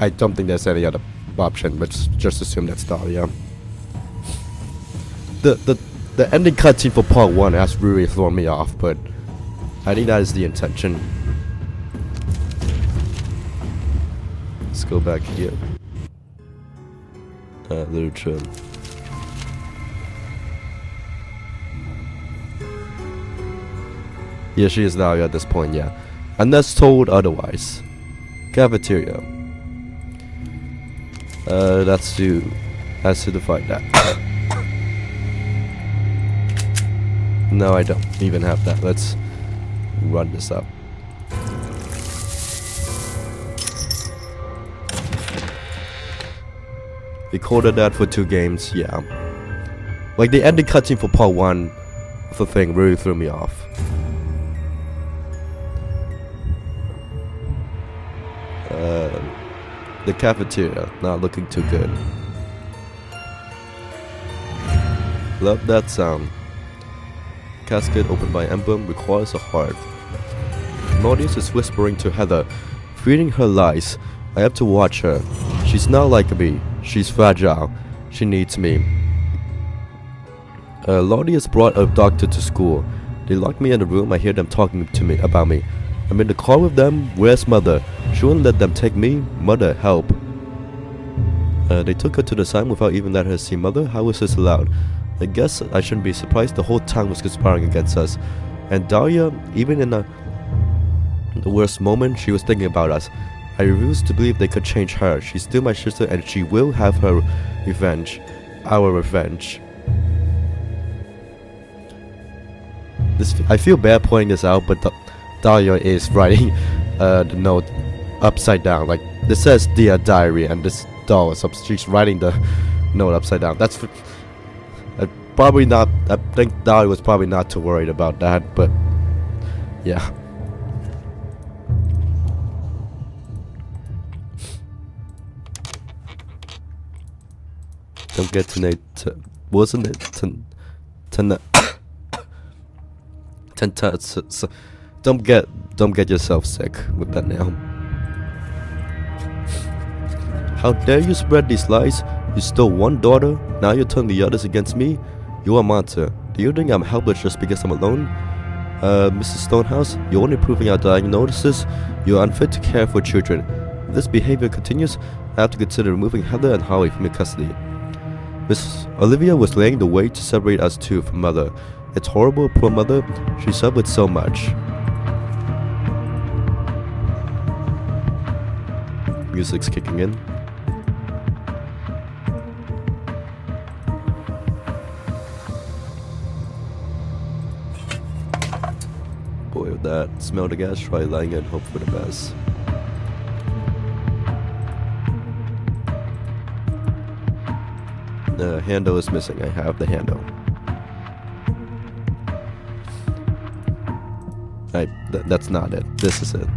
I don't think there's any other option, but just assume that's Dahlia. The ending cutscene for part 1 has really thrown me off, but I think that is the intention. Let's go back here. Little trim. Yeah, she is Dahlia at this point, yeah. Unless told otherwise. Cafeteria. That's to find that. No, I don't even have that. Let's run this up. Recorded that for 2 games, yeah. Like the ending cutscene for part 1 of the thing really threw me off. The cafeteria, not looking too good. Love that sound. Casket opened by emblem requires a heart. Claudius is whispering to Heather, feeding her lies. I have to watch her. She's not like me. She's fragile. She needs me. Claudius brought a doctor to school. They locked me in the room. I hear them talking to me about me. I'm in the car with them. Where's Mother? She wouldn't let them take me. Mother, help. They took her to the sign without even letting her see Mother. How is this allowed? I guess I shouldn't be surprised. The whole town was conspiring against us. And Dahlia, even in the worst moment, she was thinking about us. I refuse to believe they could change her. She's still my sister and she will have her revenge. Our revenge. I feel bad pointing this out, but Dahlia is writing the note upside down. Like this says Dear Diary, and this doll is she's writing the note upside down. That's probably not. I think Dahlia was probably not too worried about that, but yeah. Don't get to wasn't it don't get yourself sick with that now. How dare you spread these lies? You stole one daughter, now you're turning the others against me? You're a monster. Do you think I'm helpless just because I'm alone? Mrs. Stonehouse, you're only proving our diagnosis. You're unfit to care for children. If this behavior continues, I have to consider removing Heather and Holly from your custody. Miss Olivia was laying the way to separate us two from Mother. It's horrible, poor Mother. She suffered so much. Music's kicking in. Boy, with that, smell the gas, try lying and hope for the best. The handle is missing. I have the handle. That's not it. This is it.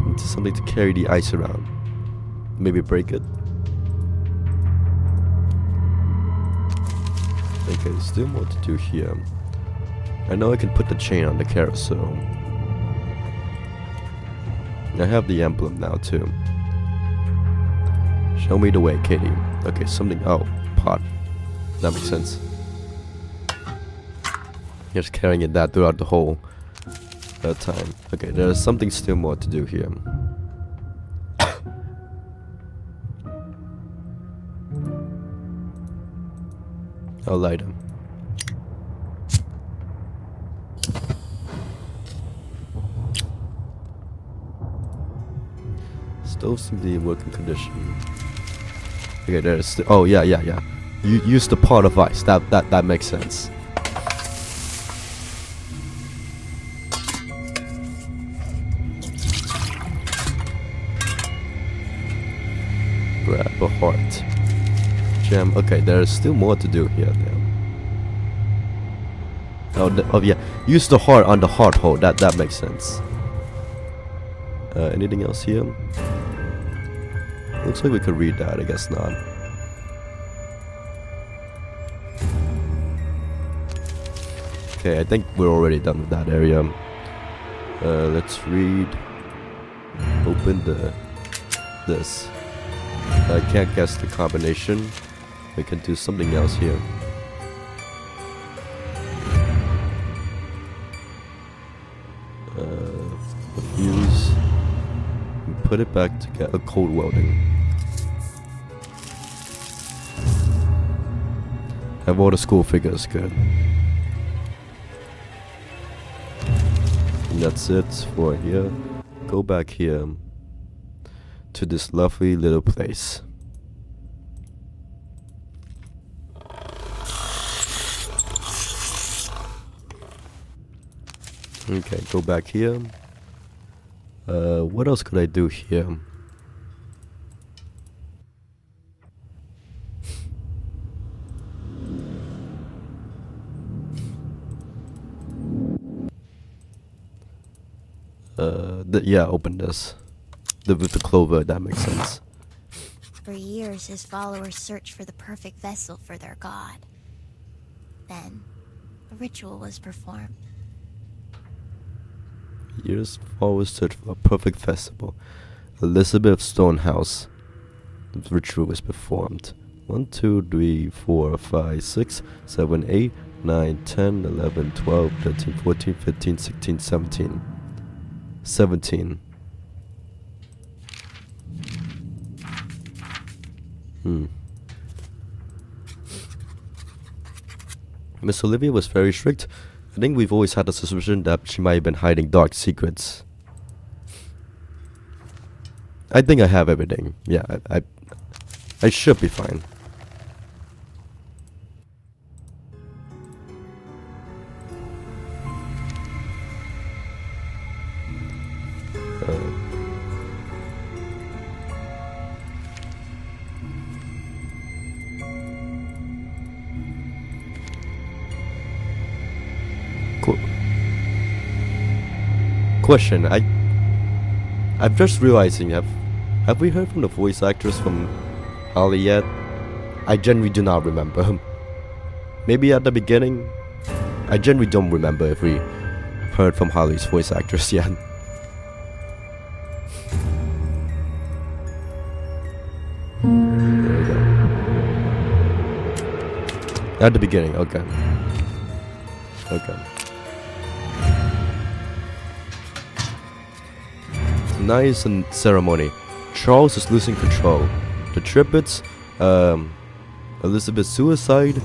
It's something to carry the ice around. Maybe break it. Okay, still more to do here. I know I can put the chain on the carousel. I have the emblem now too. Show me the way, Katie. Okay, something. Oh, pot. That makes sense. Just carrying it that throughout the whole time. Okay, there's something still more to do here. I'll light him. Stove seems to be in working condition. Okay, there's oh yeah. You use the pot of ice. That makes sense. Grab a heart. Gem. Okay, there's still more to do here now. Oh yeah, use the heart on the heart hole. That makes sense. Anything else here? Looks like we could read that. I guess not. Okay, I think we're already done with that area. Let's read. Open this. I can't guess the combination. We can do something else here. The fuse. Put it back to get a cold welding. Have all the school figures, good. And that's it for here. Go back here to this lovely little place. Okay, go back here. What else could I do here? Yeah, open this. With the clover, that makes sense. For years, his followers searched for the perfect vessel for their god. Then, a ritual was performed. Years followers searched for a perfect festival. Elizabeth Stonehouse. The ritual was performed. 1, 2, 3, 4, 5, 6, 7, 8, 9, 10, 11, 12, 13, 14, 15, 16, 17. 17. Miss Olivia was very strict. I think we've always had a suspicion that she might have been hiding dark secrets. I think I have everything. Yeah, I should be fine. question. I'm just realizing, have we heard from the voice actress from Holly yet? I genuinely do not remember. Maybe at the beginning? I genuinely don't remember if we heard from Holly's voice actress yet. There we go. At the beginning, okay. Okay. Nice and ceremony. Charles is losing control. The Triplets, Elizabeth's suicide,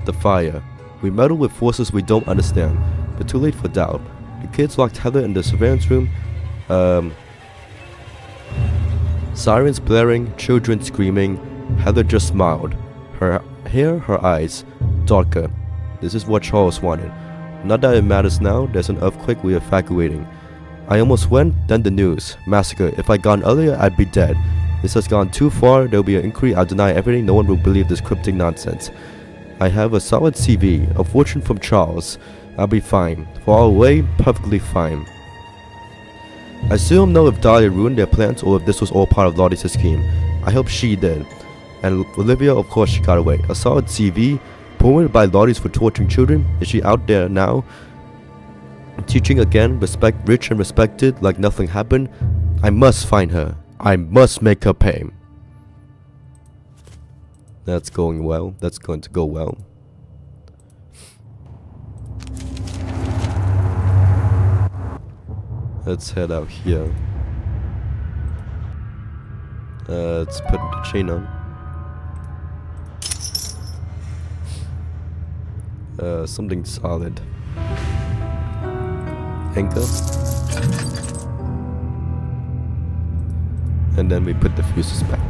the fire. We meddle with forces we don't understand, but too late for doubt. The kids locked Heather in the surveillance room. Sirens blaring, children screaming. Heather just smiled. Her hair, her eyes, darker. This is what Charles wanted. Not that it matters now, there's an earthquake we're evacuating. I almost went, then the news. Massacre. If I'd gone earlier, I'd be dead. This has gone too far, there'll be an inquiry, I'll deny everything, no one will believe this cryptic nonsense. I have a solid CV, a fortune from Charles. I'll be fine. Far away, perfectly fine. I still don't know if Dahlia ruined their plans or if this was all part of Lottie's scheme. I hope she did. And Olivia, of course she got away. A solid CV, promoted by Lottie's for torturing children. Is she out there now? Teaching again, rich and respected, like nothing happened. I must find her. I must make her pay. That's going well. That's going to go well. Let's head out here. Let's put the chain on. Something solid. Anchor. And then we put the fuses back.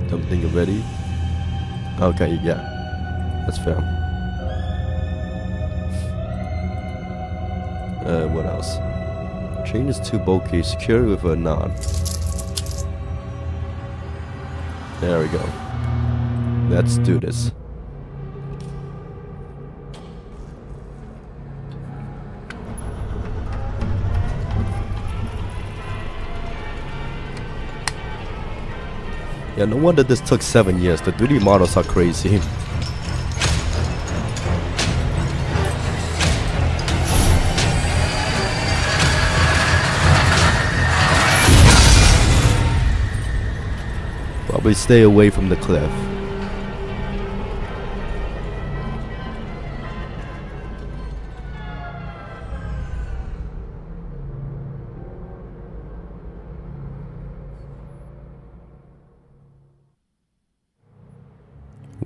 Don't think you're ready. Okay, yeah. That's fair. What else? Chain is too bulky. Secure with a knot. There we go. Let's do this. Yeah, no wonder this took 7 years. The 3D models are crazy. Probably stay away from the cliff.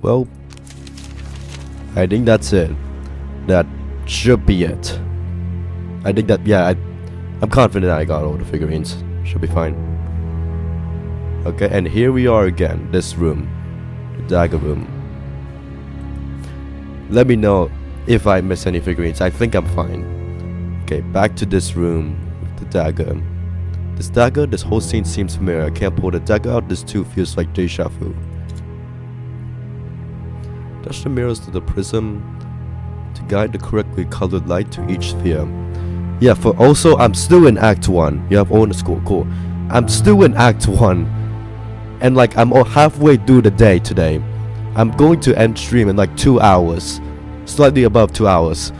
Well, I think that's it. That should be it. I think that, yeah, I'm confident I got all the figurines. Should be fine. Okay, and here we are again. This room. The dagger room. Let me know if I miss any figurines. I think I'm fine. Okay, back to this room with the dagger. This dagger, this whole scene seems familiar. I can't pull the dagger out. This too feels like deja vu. Touch the mirrors to the prism to guide the correctly colored light to each sphere. Yeah, for also, I'm still in Act 1. You have all in the school, cool. I'm still in Act 1. And like, I'm halfway through the day today. I'm going to end stream in like 2 hours. Slightly above 2 hours.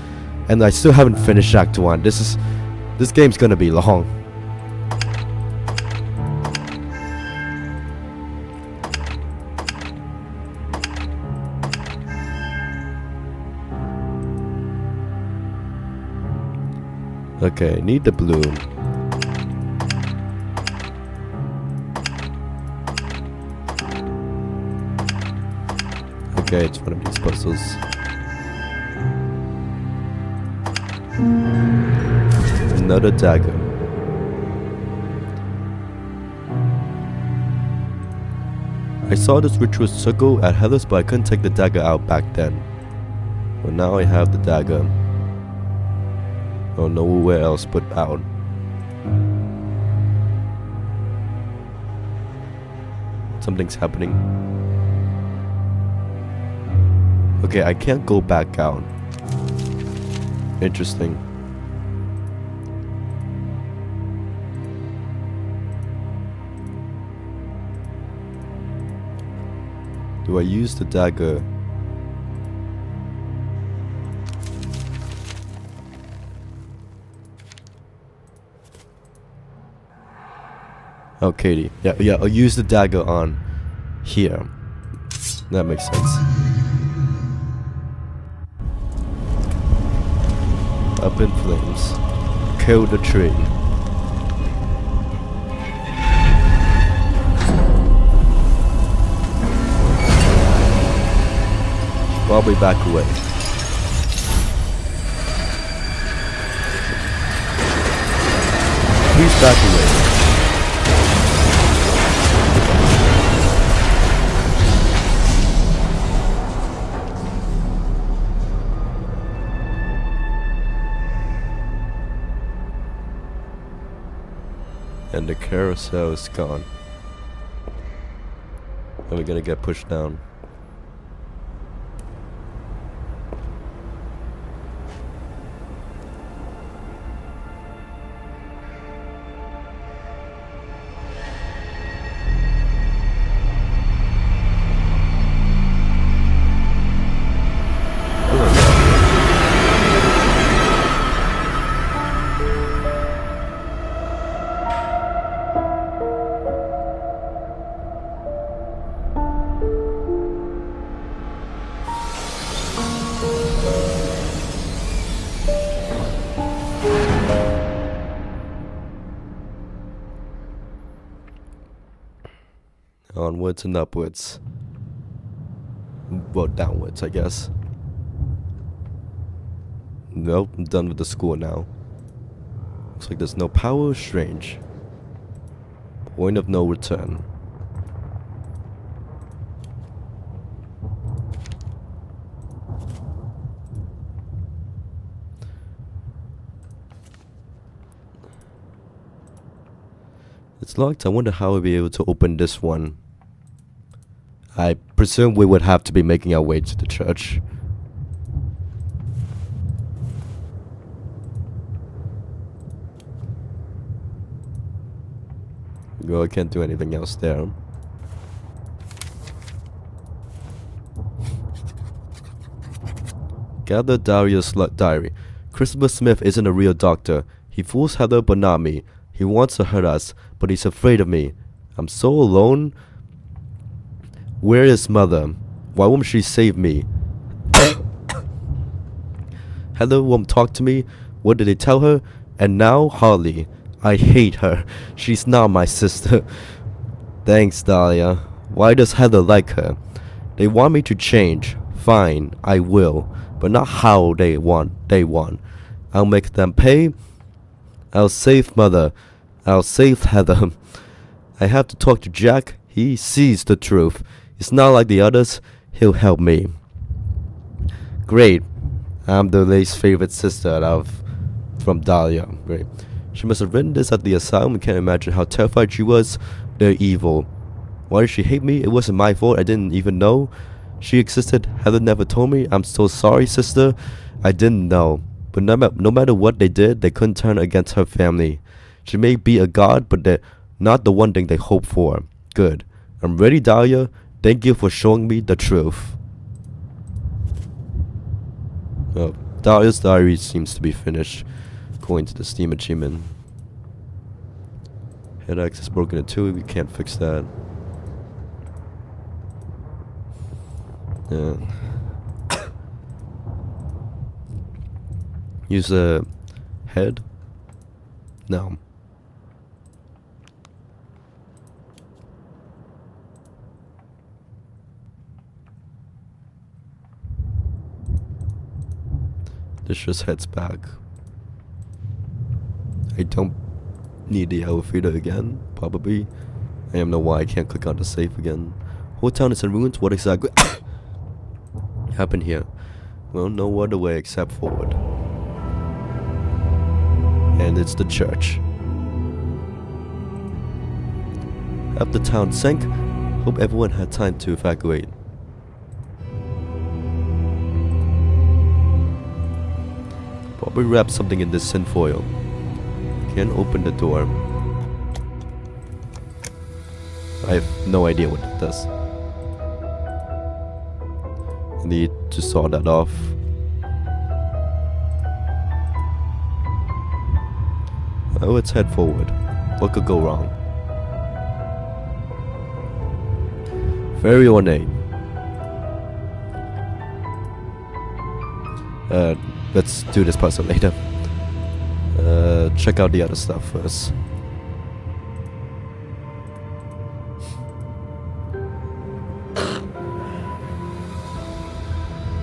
And I still haven't finished Act 1. This game's gonna be long. Okay, need the blue. Okay, it's one of these puzzles. Another dagger. I saw this ritual circle at Heather's, but I couldn't take the dagger out back then. But now I have the dagger. Oh, nowhere else but out. Something's happening. Okay, I can't go back out. Interesting. Do I use the dagger? Oh, Katie. Yeah, I'll use the dagger on here. That makes sense. Up in flames. Kill the tree. Probably back away. Please back away. And the carousel is gone. And we're gonna get pushed down. Onwards and upwards. Well, downwards, I guess. Nope, I'm done with the school now. Looks like there's no power. Strange. Point of no return. It's locked. I wonder how we'll be able to open this one. I presume we would have to be making our way to the church. Well, I can't do anything else there. Gather Darius' diary. Christopher Smith isn't a real doctor. He fools Heather but not me. He wants to hurt us, but he's afraid of me. I'm so alone. Where is Mother? Why won't she save me? Heather won't talk to me. What did they tell her? And now Harley. I hate her. She's not my sister. Thanks, Dahlia. Why does Heather like her? They want me to change. Fine, I will. But not how they want. I'll make them pay. I'll save Mother. I'll save Heather. I have to talk to Jack. He sees the truth. It's not like the others. He'll help me. Great. I'm the least favorite sister from Dahlia. Great. She must have written this at the asylum. I can't imagine how terrified she was. They're evil. Why did she hate me? It wasn't my fault. I didn't even know she existed. Heather never told me. I'm so sorry, sister. I didn't know. But no matter what they did, they couldn't turn against her family. She may be a god, but they're not the one thing they hope for. Good. I'm ready, Dahlia. Thank you for showing me the truth. Oh, Dahlia's diary seems to be finished. Going to the Steam achievement. Head axe is broken in two. We can't fix that. Yeah. Use a head? No. This just heads back. I don't need the elevator again, probably. I don't know why I can't click on the safe again. Whole town is in ruins. What exactly happened here? Well, no other way except forward. And it's the church. Half the town sank. Hope everyone had time to evacuate. Probably wrap something in this tinfoil. Can't open the door. I have no idea what it does. Need to saw that off. Oh, let's head forward. What could go wrong? Very ornate. Let's do this puzzle later. Check out the other stuff first.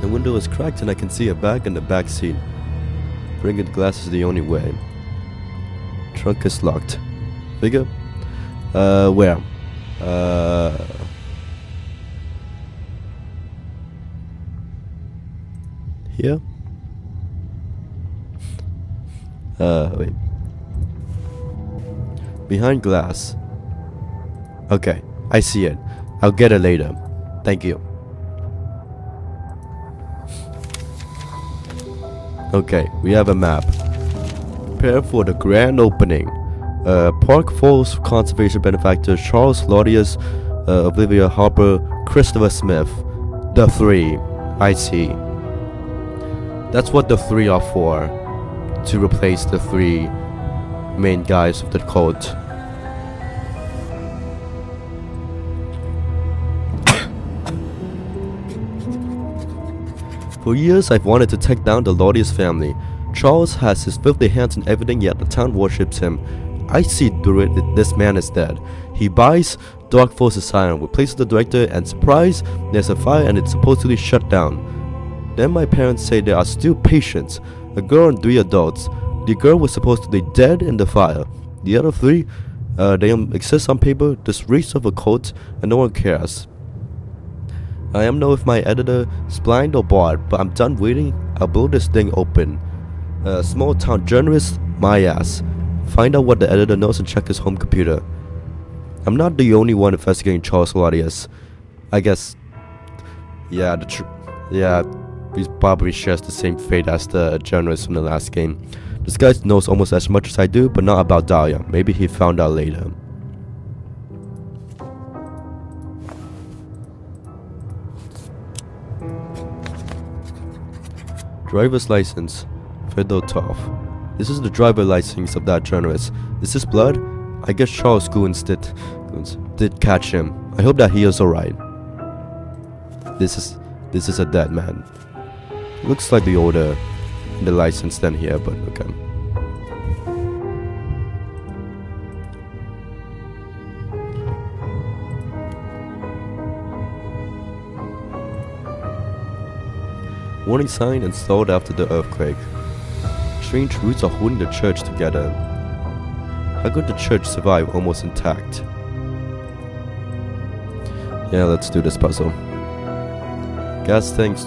The window is cracked and I can see a bag in the back seat. Bringing the glass is the only way. Trunk is locked. Figure? Where? Here? Wait. Behind glass. Okay, I see it. I'll get it later. Thank you. Okay, we have a map. Prepare for the grand opening. Park Falls Conservation Benefactor Charles Claudius, Olivia Harper, Christopher Smith. The three. I see. That's what the three are for. To replace the three main guys of the cult. For years I've wanted to take down the Claudius family. Charles has his filthy hands in everything, yet the town worships him. I see through it, this man is dead. He buys Dark Force Asylum, replaces the director, and surprise, there's a fire and it's supposedly shut down. Then my parents say there are still patients, a girl and 3 adults. The girl was supposed to be dead in the fire. The other 3, they exist on paper, this race of a cult, and no one cares. I don't know if my editor is blind or bored, but I'm done waiting. I'll blow this thing open. Small town journalist, my ass. Find out what the editor knows and check his home computer. I'm not the only one investigating Charles Claudius. I guess, yeah, he probably shares the same fate as the journalist from the last game. This guy knows almost as much as I do, but not about Dahlia. Maybe he found out later. Driver's license, Fedotov. This is the driver license of that journalist. Is this blood? I guess Charles Goblinz did catch him. I hope that he is alright. This is a dead man. Looks slightly older in the license than here, but okay. Warning sign installed after the earthquake. Strange roots are holding the church together. How could the church survive almost intact? Yeah, let's do this puzzle. Gas tanks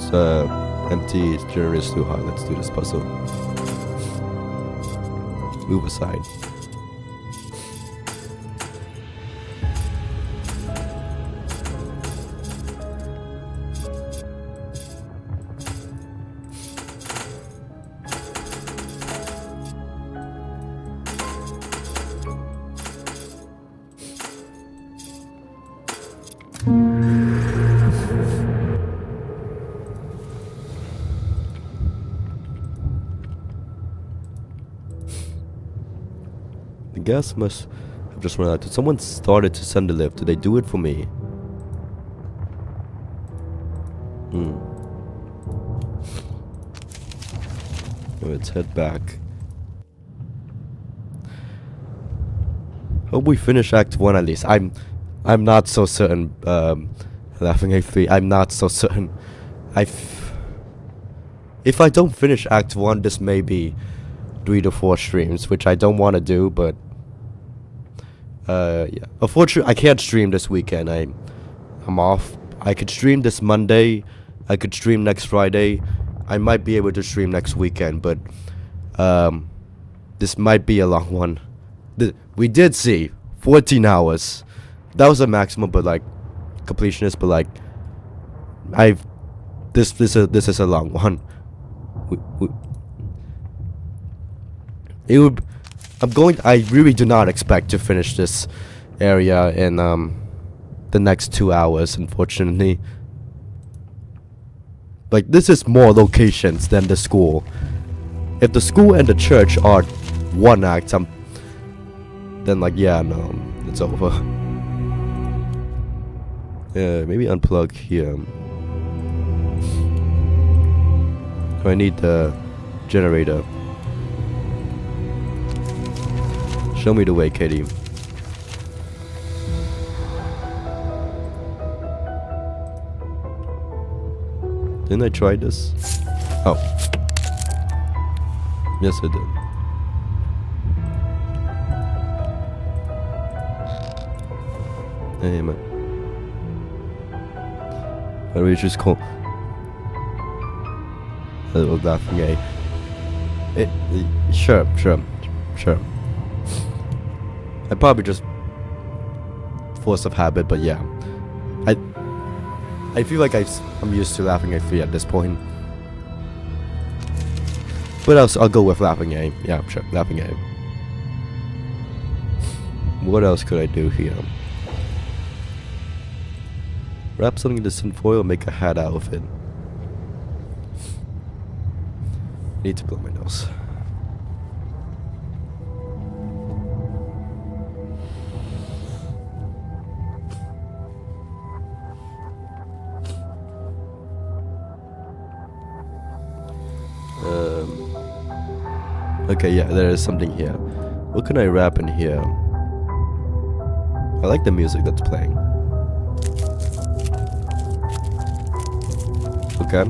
empty, generator's too high. Let's do this puzzle. Move aside. The gas must have just run out. Someone started to send the lift. Did they do it for me? Let's head back. Hope we finish Act 1 at least. I'm not so certain. Laughing at 3. I'm not so certain. If I don't finish Act 1, this may be 3 to 4 streams, which I don't want to do, but yeah. Unfortunately, I can't stream this weekend. I'm off. I could stream this Monday. I could stream next Friday. I might be able to stream next weekend, but this might be a long one. We did see 14 hours. That was a maximum, but like completionist, but like I've this is a long one. I really do not expect to finish this area in the next 2 hours, unfortunately. Like, this is more locations than the school. If the school and the church are one act, then like, yeah, no, it's over. Yeah, maybe unplug here. I need the generator. Show me the way, Katie. Didn't I try this? Oh. Yes, I did. Hey, man. Why don't we just call... A little laughing, eh? Sure. I probably just force of habit, but yeah. I feel like I'm used to laughing at free at this point. But I'll go with laughing A. Yeah, sure, laughing A. What else could I do here? Wrap something in the tinfoil and make a hat out of it. Need to blow my nose. Okay, yeah, there is something here. What can I wrap in here? I like the music that's playing. Okay.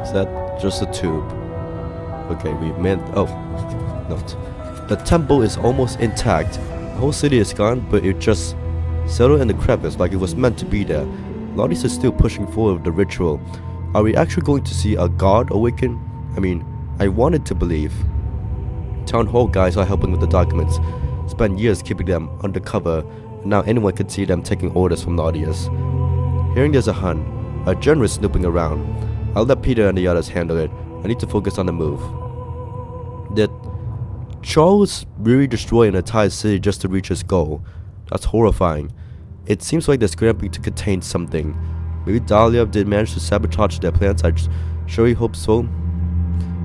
Is that just a tube? Okay, we meant... Oh, note. The temple is almost intact. The whole city is gone, but it just settled in the crevice like it was meant to be there. Lotties is still pushing forward with the ritual. Are we actually going to see a god awaken? I mean, I wanted to believe. Town hall guys are helping with the documents. Spent years keeping them undercover, and now anyone can see them taking orders from Lotties. Hearing there's a Hun, a general snooping around. I'll let Peter and the others handle it. I need to focus on the move. Did Charles really destroy an entire city just to reach his goal? That's horrifying. It seems like they're scrambling to contain something. Maybe Dahlia did manage to sabotage their plans. I surely hope so.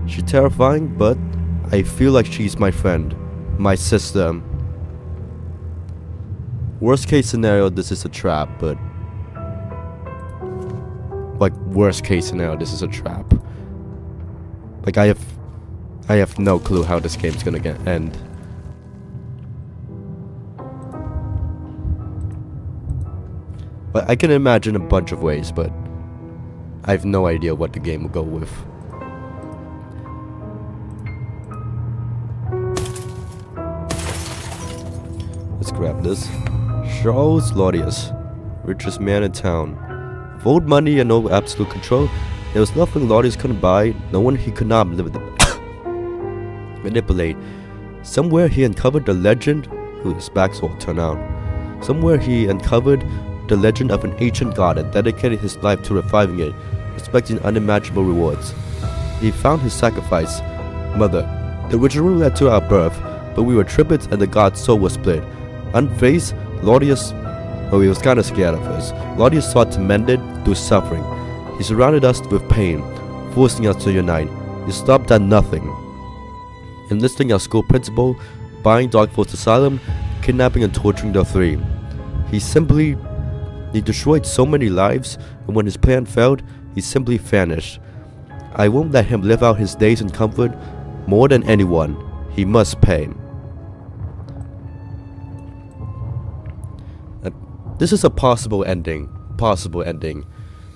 She's terrifying, but I feel like she's my friend, my sister. Worst case scenario, this is a trap, but like worst case scenario, this is a trap. Like I have no clue how this game's gonna end. But I can imagine a bunch of ways, but I have no idea what the game will go with. Let's grab this. Charles Lottius, richest man in town. With old money and no absolute control, there was nothing Lottius couldn't buy, no one he could not manipulate. Somewhere he uncovered the legend. Ooh, his back's all turned out. Somewhere he uncovered the legend of an ancient god and dedicated his life to reviving it, expecting unimaginable rewards. He found his sacrifice, Mother. The ritual led to our birth, but we were triplets and the god's soul was split. Unfazed, Lottius, he was kinda scared of us. Lottius sought to mend it through suffering. He surrounded us with pain, forcing us to unite. He stopped at nothing. Enlisting our school principal, buying Darkforce Asylum, kidnapping and torturing the three. He destroyed so many lives, and when his plan failed, he simply vanished. I won't let him live out his days in comfort. More than anyone, he must pay. This is a possible ending.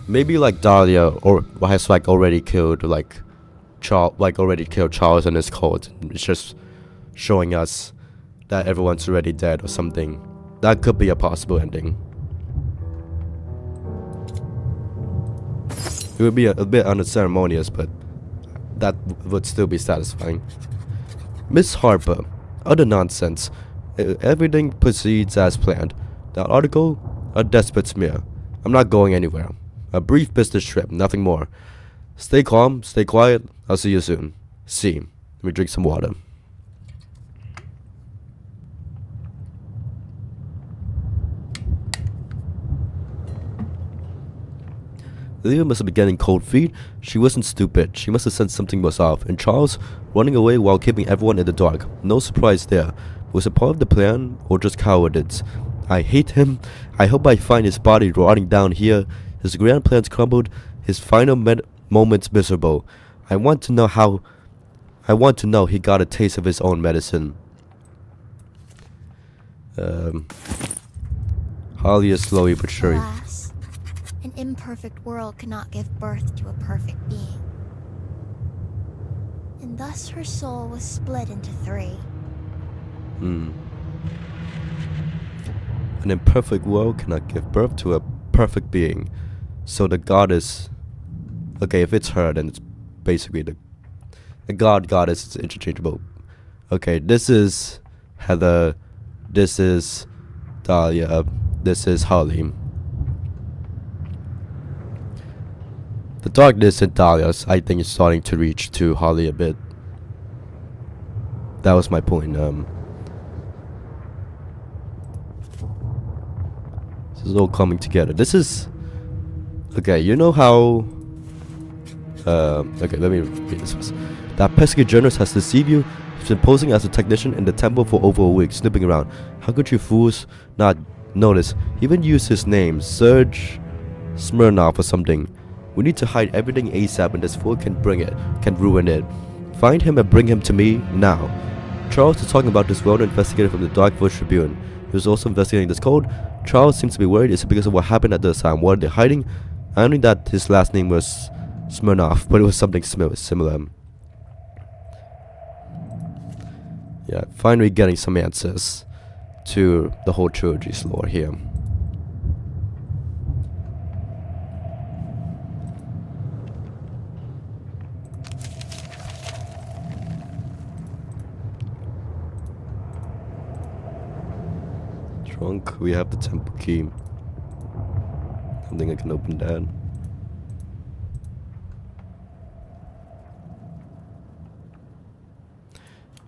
Maybe like Dahlia or has like already killed Charles and his cult. It's just showing us that everyone's already dead or something. That could be a possible ending. It would be a bit unceremonious, but that would still be satisfying. Miss Harper, utter nonsense. Everything proceeds as planned. That article? A desperate smear. I'm not going anywhere. A brief business trip, nothing more. Stay calm, stay quiet. I'll see you soon. See. Let me drink some water. Olivia must have been getting cold feet. She wasn't stupid. She must have sensed something was off. And Charles, running away while keeping everyone in the dark. No surprise there. Was it part of the plan or just cowardice? I hate him. I hope I find his body rotting down here. His grand plans crumbled. His final moments miserable. I want to know he got a taste of his own medicine. Holly is slowly but surely. Alas, an imperfect world cannot give birth to a perfect being. And thus her soul was split into 3. An imperfect world cannot give birth to a perfect being. So the goddess... Okay, if it's her, then it's basically the goddess is interchangeable. Okay, this is Heather. This is Dahlia. This is Holly. The darkness in Dahlia's, I think, is starting to reach to Holly a bit. That was my point. This is all coming together. This is... Okay, you know how... okay, let me read this first. That pesky journalist has deceived you. He's been posing as a technician in the temple for over a week, snooping around. How could you fools not notice? He even used his name, Serge Smirnov or something. We need to hide everything ASAP, and this fool can ruin it. Find him and bring him to me now. Charles is talking about this well-known investigator from the Dark Voice Tribune. He was also investigating this code. Charles seems to be worried. Is it because of what happened at the asylum? What are they hiding? I knew that his last name was Smirnov, but it was something similar. Yeah, finally getting some answers to the whole trilogy's lore here. Trunk, we have the temple key. I think I can open that.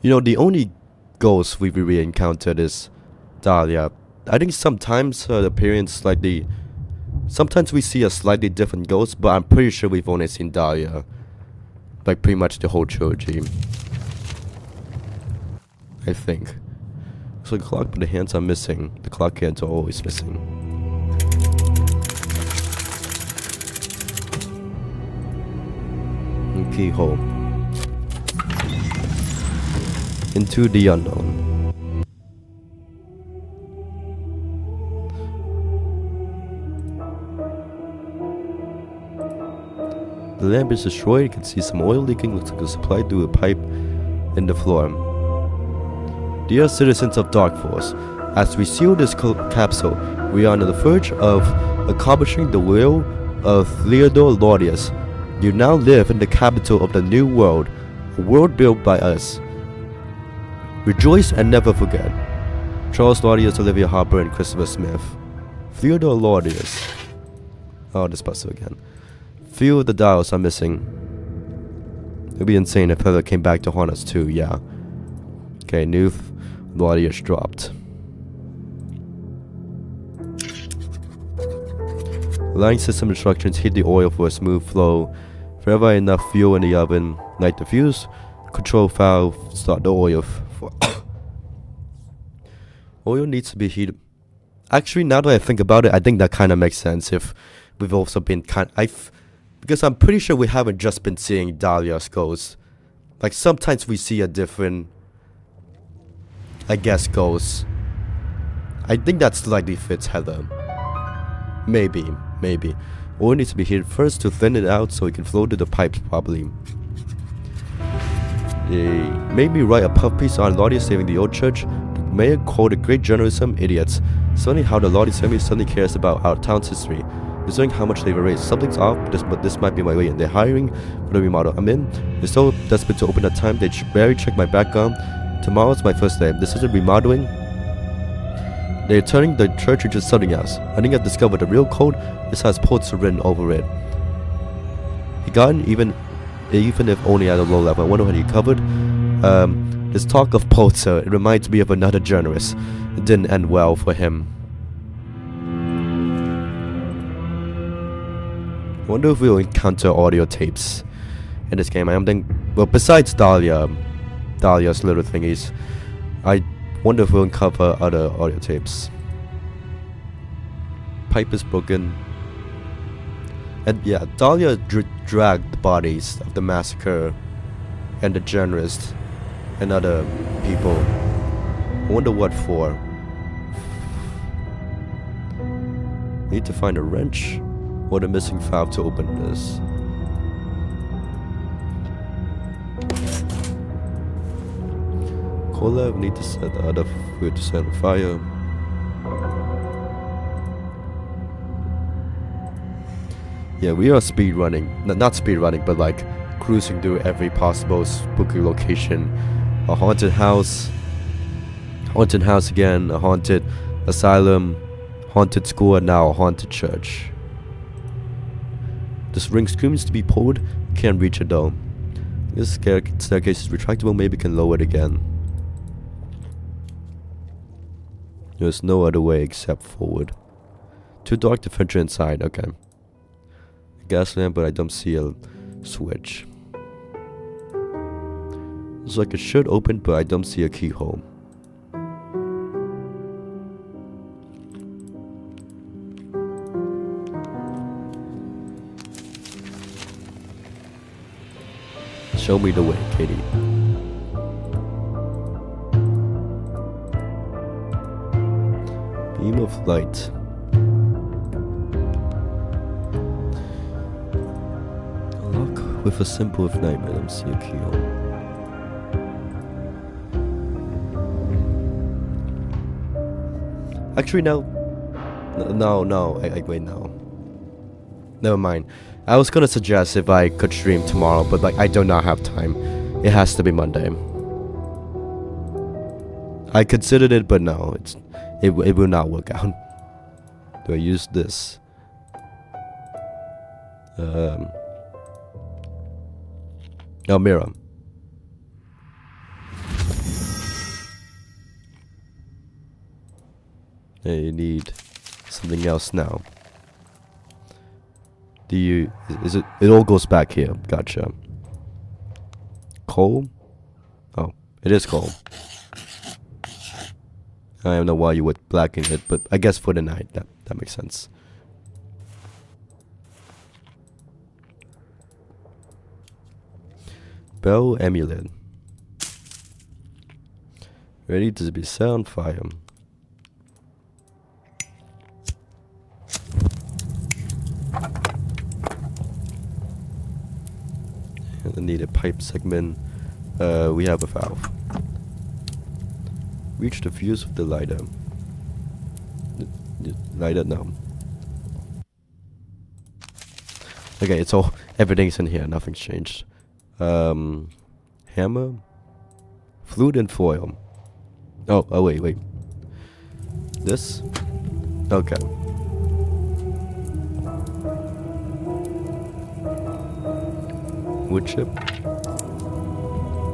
You know, the only ghost we've really encountered is Dahlia. I think sometimes her appearance slightly... Sometimes we see a slightly different ghost, but I'm pretty sure we've only seen Dahlia. Like, pretty much the whole trilogy. I think. So the clock, but the hands are missing. The clock hands are always missing. And keyhole. Into the unknown. The lamp is destroyed. You can see some oil leaking. Looks like it's supplied through a pipe in the floor. Dear citizens of Dark Force, as we seal this capsule, we are on the verge of accomplishing the will of Theodore Laudius. You now live in the capital of the New World, a world built by us. Rejoice and never forget. Charles Laudius, Olivia Harper, and Christopher Smith. Theodore Laudius. Oh, this puzzle again. Few of the dials are missing. It'd be insane if Heather came back to haunt us too, yeah. Okay, new Laudius dropped. Line system instructions: heat the oil for a smooth flow. Forever enough fuel in the oven. Light the fuse. Control valve. Start the oil. Oil needs to be heated. Actually, now that I think about it, I think that kind of makes sense. If we've also been because I'm pretty sure we haven't just been seeing Dahlia's ghost. Like sometimes we see a different, I guess, ghost. I think that slightly fits Heather. Maybe. Oil needs to be heated first to thin it out so it can flow to the pipes properly. They made me write a puff piece on Laudius saving the old church. The mayor called it great journalism, idiots. It's funny how the Laudius family suddenly cares about our town's history. Considering how much they've erased. Something's off, but this might be my way in. They're hiring for the remodel. I'm in. They're so desperate to open at time, they barely check my background. Tomorrow's my first day. This isn't remodeling. They're turning the church into something else. I think I've discovered the real code. This has ports written over it. He got in even if only at a low level. I wonder what he covered. This talk of Polter, it reminds me of another journalist. It didn't end well for him. I wonder if we'll encounter audio tapes in this game. I don't think. Well, besides Dahlia's little thingies, I wonder if we'll uncover other audio tapes. Pipe is broken. And yeah, Dahlia dragged the bodies of the massacre and the journalist and other people. I wonder what for. Need to find a wrench or the missing valve to open this. Cola, we need to set the other food to set on fire. Yeah, we are speed running. Not speed running, but like cruising through every possible spooky location. A haunted house again, a haunted asylum, haunted school, and now a haunted church. This ring screams to be pulled. Can't reach it though. This staircase is retractable. Maybe can lower it again. There's no other way except forward. Too dark to venture inside. Okay. A gas lamp, but I don't see a switch. Looks like it should open, but I don't see a keyhole. Show me the way, Katie. Beam of light. A lock with a symbol of nightmare. I don't see a keyhole. Actually, no. Wait, no. Never mind. I was gonna suggest if I could stream tomorrow, but like I do not have time. It has to be Monday. I considered it, but no, it will not work out. Do I use this? Oh, mirror. I need something else now. It all goes back here. Gotcha. Coal? Oh, it is coal. I don't know why you would blacken it, but I guess for the night, that makes sense. Bell amulet. Ready to be set on fire. I need a pipe segment. We have a valve. Reach the fuse with the lighter. Lighter now. Okay, it's all everything's in here. Nothing's changed. Hammer, flute, and foil. Oh wait. This. Okay. Wood chip.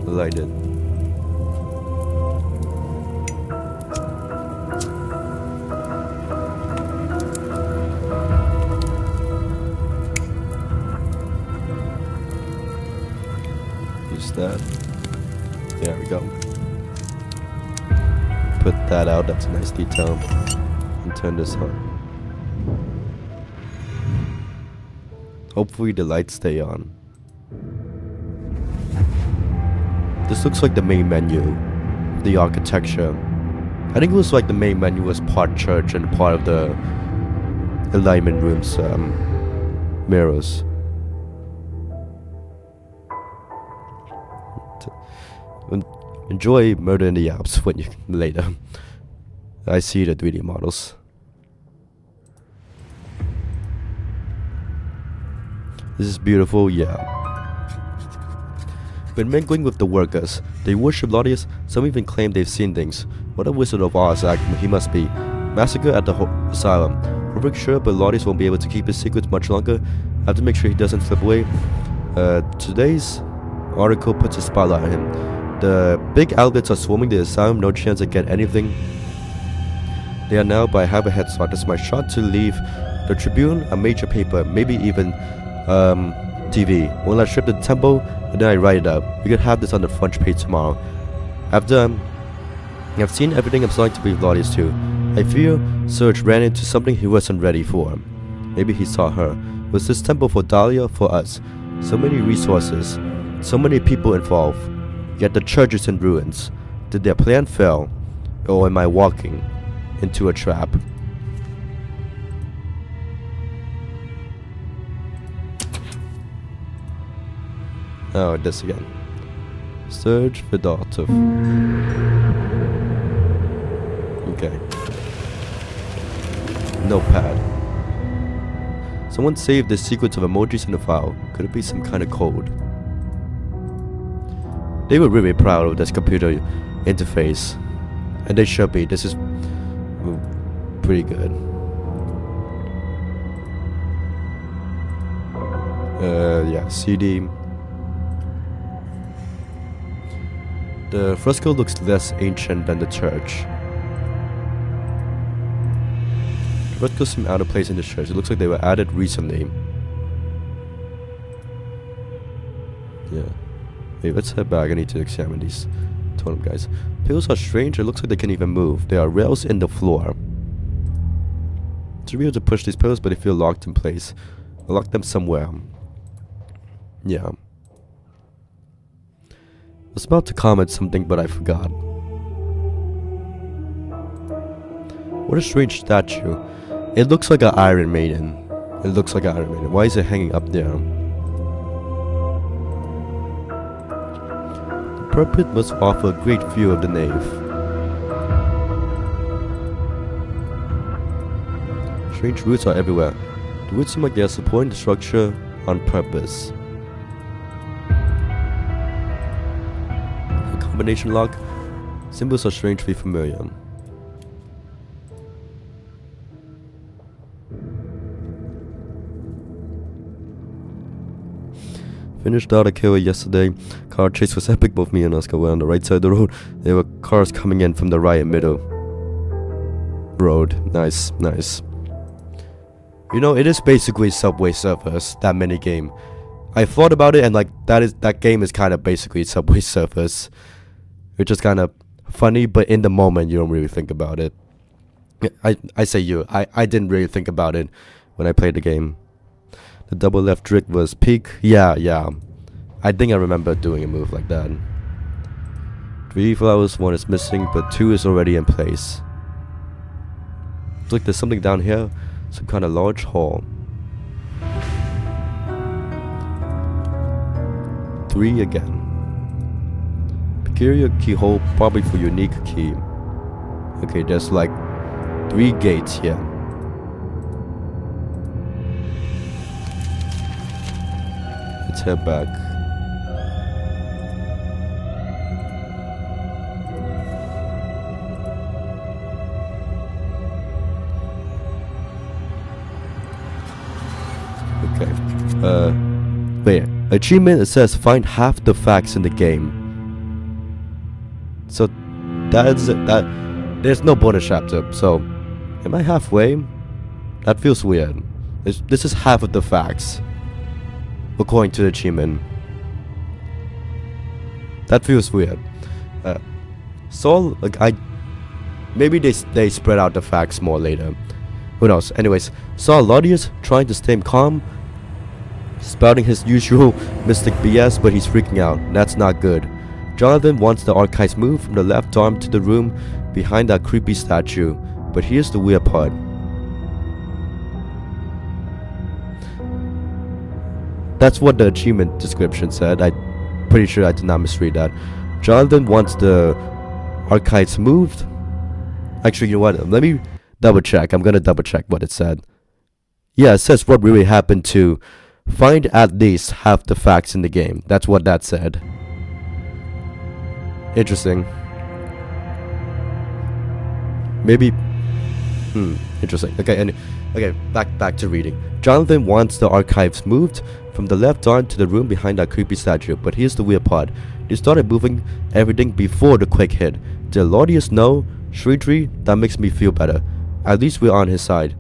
Light it. Use that. There we go. Put that out. That's a nice detail. And turn this on. Hopefully the lights stay on. This looks like the main menu, the architecture. I think it was like the main menu was part church and part of the Enlightenment room's mirrors. Enjoy Murder in the Alps when you later. I see the 3D models. This is beautiful, yeah. When mingling with the workers, they worship Lodius. Some even claim they've seen things. What a Wizard of Oz act he must be. Massacre at the asylum. Horrific, sure, but Lottis won't be able to keep his secrets much longer. I have to make sure he doesn't slip away. Today's article puts a spotlight on him. The big outlets are swarming the asylum, no chance to get anything. They are now, but I have a head start. This is my shot to leave the Tribune, a major paper, maybe even TV. When I trip to the temple, and then I write it up. We could have this on the front page tomorrow. After I've seen everything, I'm starting to believe Lottis too. I fear Serge ran into something he wasn't ready for. Maybe he saw her. Was this temple for Dahlia, for us? So many resources, so many people involved. Yet the church is in ruins. Did their plan fail? Or am I walking into a trap? Oh, this again. Serge Fedotov. Okay. Notepad. Someone saved the sequence of emojis in the file. Could it be some kind of code? They were really proud of this computer interface. And they should be. This is pretty good. Yeah, CD. The fresco looks less ancient than the church. The frescoes seem out of place in the church. It looks like they were added recently. Yeah. Hey, let's head back. I need to examine these totem guys. Pillars are strange. It looks like they can even move. There are rails in the floor. To be able to push these pillars, but they feel locked in place. I locked them somewhere. Yeah. I was about to comment something, but I forgot. What a strange statue. It looks like an Iron Maiden. It looks like an Iron Maiden. Why is it hanging up there? The pulpit must offer a great view of the nave. Strange roots are everywhere. The roots seem like they are supporting the structure on purpose. A combination lock. Symbols are strangely familiar. Finished out a kill yesterday. Car chase was epic. Both me and Oscar were on the right side of the road. There were cars coming in from the right and middle road. Nice, nice. You know, it is basically Subway Surfers, that mini game. I thought about it, and like that game is kind of basically Subway Surfers, which is kind of funny, but in the moment you don't really think about it. I say you. I didn't really think about it when I played the game. The double left trick was peak. Yeah. I think I remember doing a move like that. 3 flowers, 1 is missing, but 2 is already in place. Looks like there's something down here. Some kind of large hall. 3 again. Peculiar keyhole, probably for unique key. Okay, there's like 3 gates here. Let's head back. Okay. Wait. Achievement, it says find half the facts in the game. So that's that. There's no bonus chapter. So am I halfway? That feels weird. This is half of the facts, according to the achievement. That feels weird. So like maybe they spread out the facts more later. Who knows? Anyways, saw Lottis trying to stay calm, spouting his usual mystic BS, but he's freaking out. That's not good. Jonathan wants the archives moved from the left arm to the room behind that creepy statue. But here's the weird part. That's what the achievement description said. I'm pretty sure I did not misread that. Jonathan wants the archives moved. Actually, you know what? Let me double check. I'm gonna double check what it said. Yeah, it says what really happened to find at least half the facts in the game. That's what that said. Interesting. Maybe Interesting. Okay, back to reading. Jonathan wants the archives moved from the left arm to the room behind that creepy statue, but here's the weird part. They started moving everything before the quake hit. Did Laudius know? Shreedry? That makes me feel better. At least we're on his side.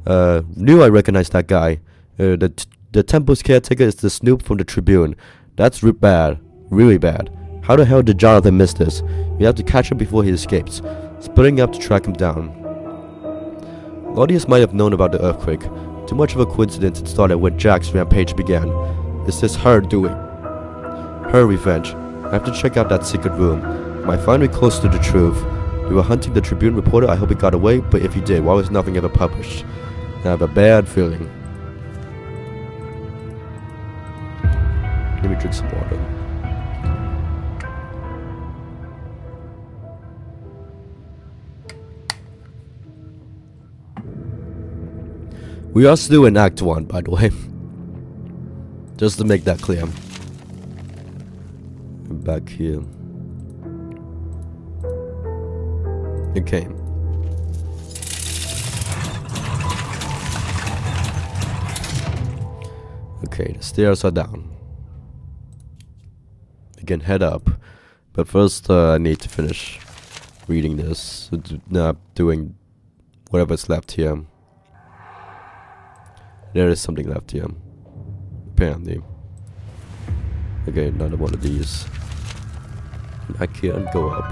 Knew I recognized that guy. The temple's caretaker is the Snoop from the Tribune. That's bad. Really bad. How the hell did Jonathan miss this? We have to catch him before he escapes. Splitting up to track him down. Laudius might have known about the earthquake. Too much of a coincidence it started when Jack's rampage began. Is this her doing? Her revenge. I have to check out that secret room. Am I finally close to the truth? We were hunting the Tribune reporter. I hope he got away, but if he did, why was nothing ever published? I have a bad feeling. Let me drink some water. We are still in Act 1, by the way. Just to make that clear. Back here. Okay. Okay, the stairs are down. We can head up. But first, I need to finish reading this. Doing whatever's left here. There is something left here. Apparently. Okay, another one of these. Back here and go up.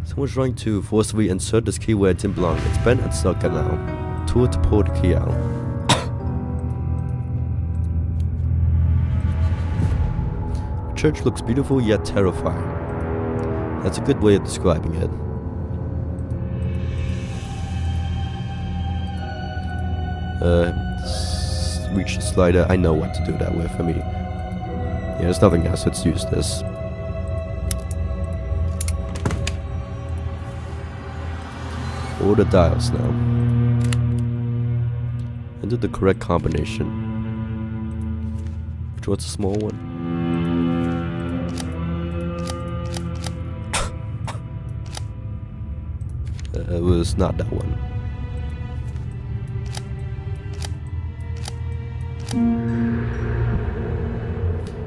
Someone's trying to forcibly insert this key where it didn't belong. It's bent and stuck now. Tool to pull the key out. The church looks beautiful yet terrifying. That's a good way of describing it. Reach the slider. I know what to do that with. I mean, yeah, there's nothing else. Let's use this. All the dials now. Enter the correct combination. Which one's the small one? It was not that one.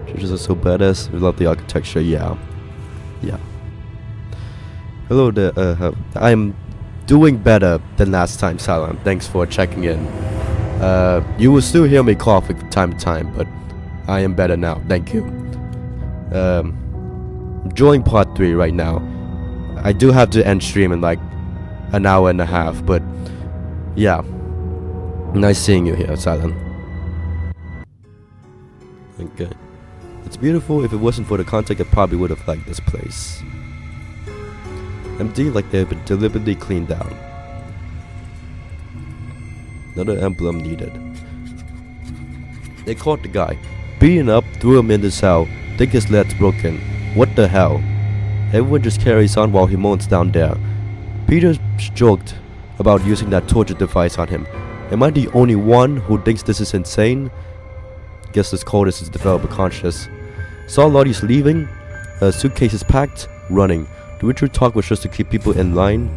Churches are so badass. We love the architecture. Yeah. Hello there. I'm doing better than last time, Salam. Thanks for checking in. You will still hear me cough from time to time, but I am better now. Thank you. Enjoying part 3 right now. I do have to end stream in like an hour and a half, but yeah. Nice seeing you here, Salam. Okay. It's beautiful. If it wasn't for the contact, I probably would have liked this place. Empty, like they've been deliberately cleaned down. Another emblem needed. They caught the guy. Beat him up, threw him in the cell. Think his leg's broken. What the hell? Everyone just carries on while he moans down there. Peter's joked about using that torture device on him. Am I the only one who thinks this is insane? Guess this cultist is developing conscious. Saw Lotties leaving, suitcases packed, running. The ritual talk was just to keep people in line.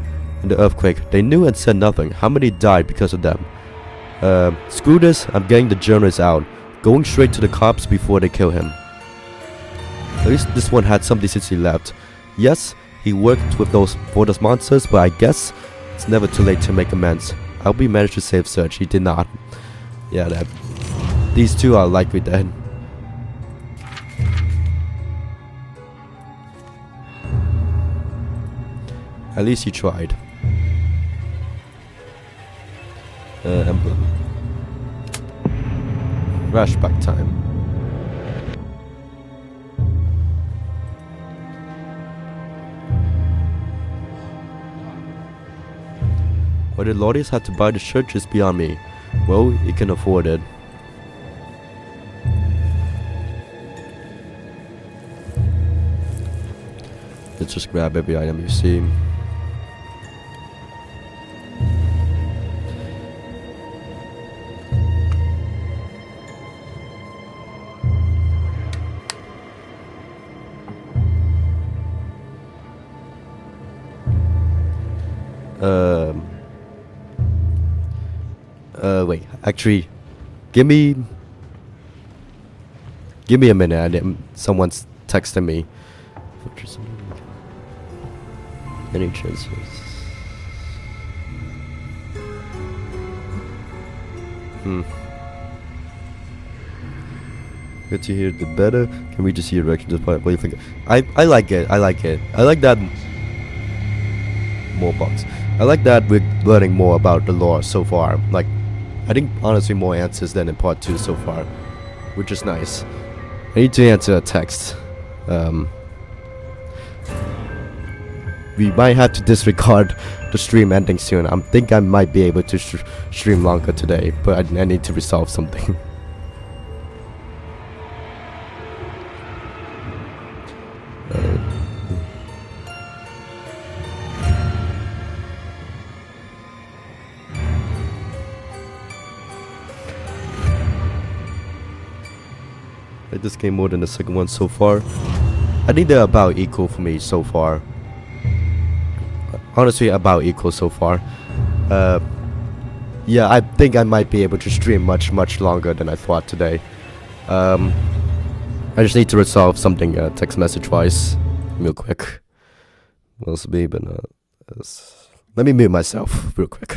In the earthquake, they knew and said nothing. How many died because of them? Screw this, I'm getting the journalist out. Going straight to the cops before they kill him. At least this one had some decency left. Yes, he worked with those monsters, but I guess it's never too late to make amends. I hope he managed to save Serge. He did not. Yeah, these two are likely dead. At least he tried. Emblem. Flashback time. Why did Laudius have to buy the church is beyond me. Well, he can afford it. Let's just grab every item you see. Wait, actually, give me a minute. Someone's texting me. Any chances? Good to hear the better. Can we just hear directions of what do you think? I like it. I like that. More box. I like that we're learning more about the lore so far. Like, I think honestly more answers than in part 2 so far, which is nice. I need to answer a text. We might have to disregard the stream ending soon. I think I might be able to stream longer today, but I need to resolve something. I like this game more than the second one so far. I think they're about equal for me so far. Honestly, about equal so far. Yeah, I think I might be able to stream much longer than I thought today. I just need to resolve something text message wise real quick. Let me mute myself real quick.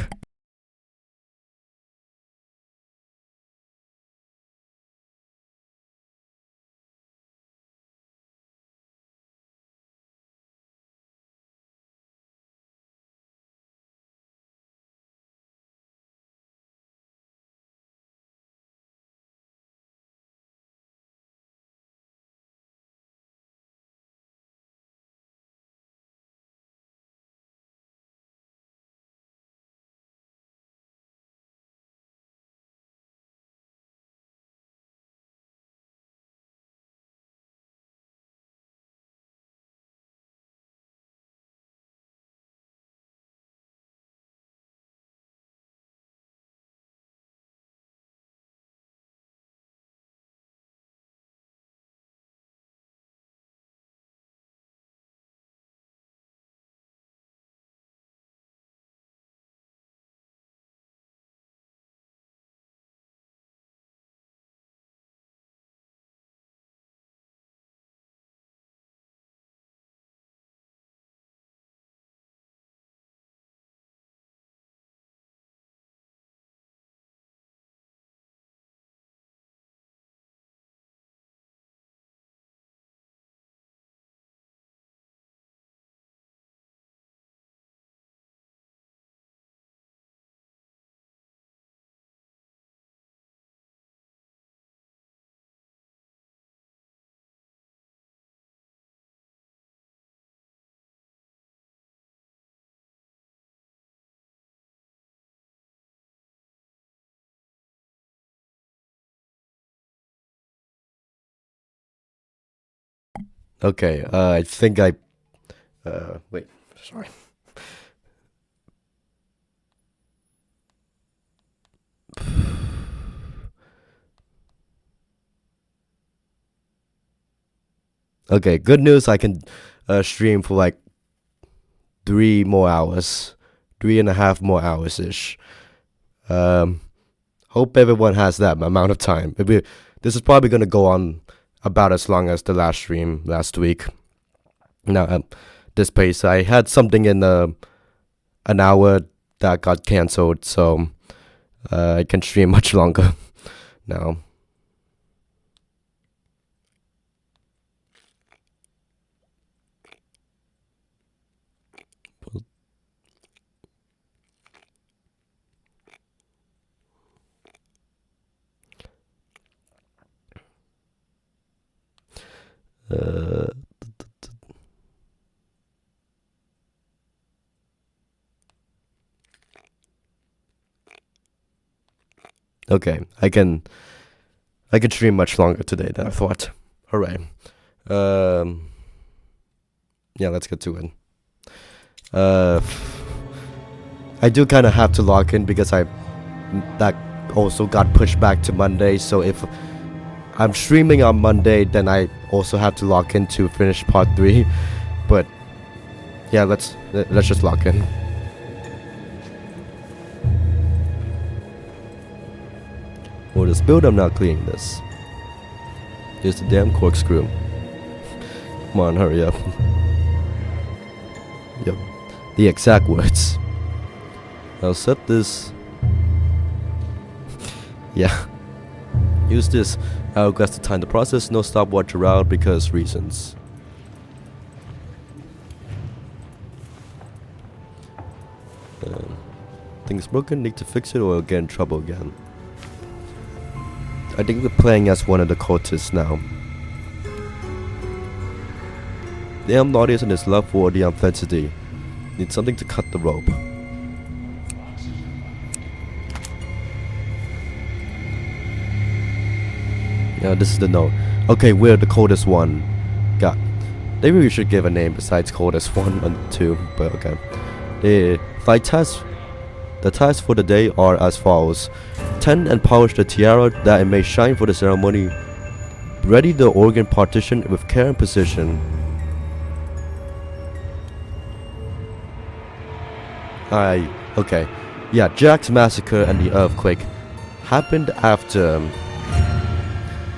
Okay, I think I... wait, sorry. Okay, good news, I can stream for like 3 more hours. 3.5 more hours-ish. Hope everyone has that amount of time. Maybe this is probably going to go on about as long as the last stream last week. Now, this pace, I had something in an hour that got cancelled, so I can stream much longer now. Okay, I can stream much longer today than I thought. Hooray. Yeah, let's get to it. I do kind of have to log in because that also got pushed back to Monday, so if I'm streaming on Monday, then I also have to log in to finish part 3. But yeah, let's just log in. spilled, I'm not cleaning this. Here's the damn corkscrew. Come on, hurry up. Yep, the exact words. I'll set this. Yeah. Use this hourglass to time the process, no stopwatch around because reasons. Things broken, need to fix it or I'll get in trouble again. I think we're playing as one of the cultists now. Damn Naughtius and his love for the authenticity. Need something to cut the rope. Yeah, this is the note. Okay, we're the coldest one. God. Maybe we should give a name besides coldest 1 and 2, but okay. The tasks for the day are as follows. Tend and polish the tiara that it may shine for the ceremony. Ready the organ partition with care and precision. Okay. Yeah, Jack's massacre and the earthquake happened after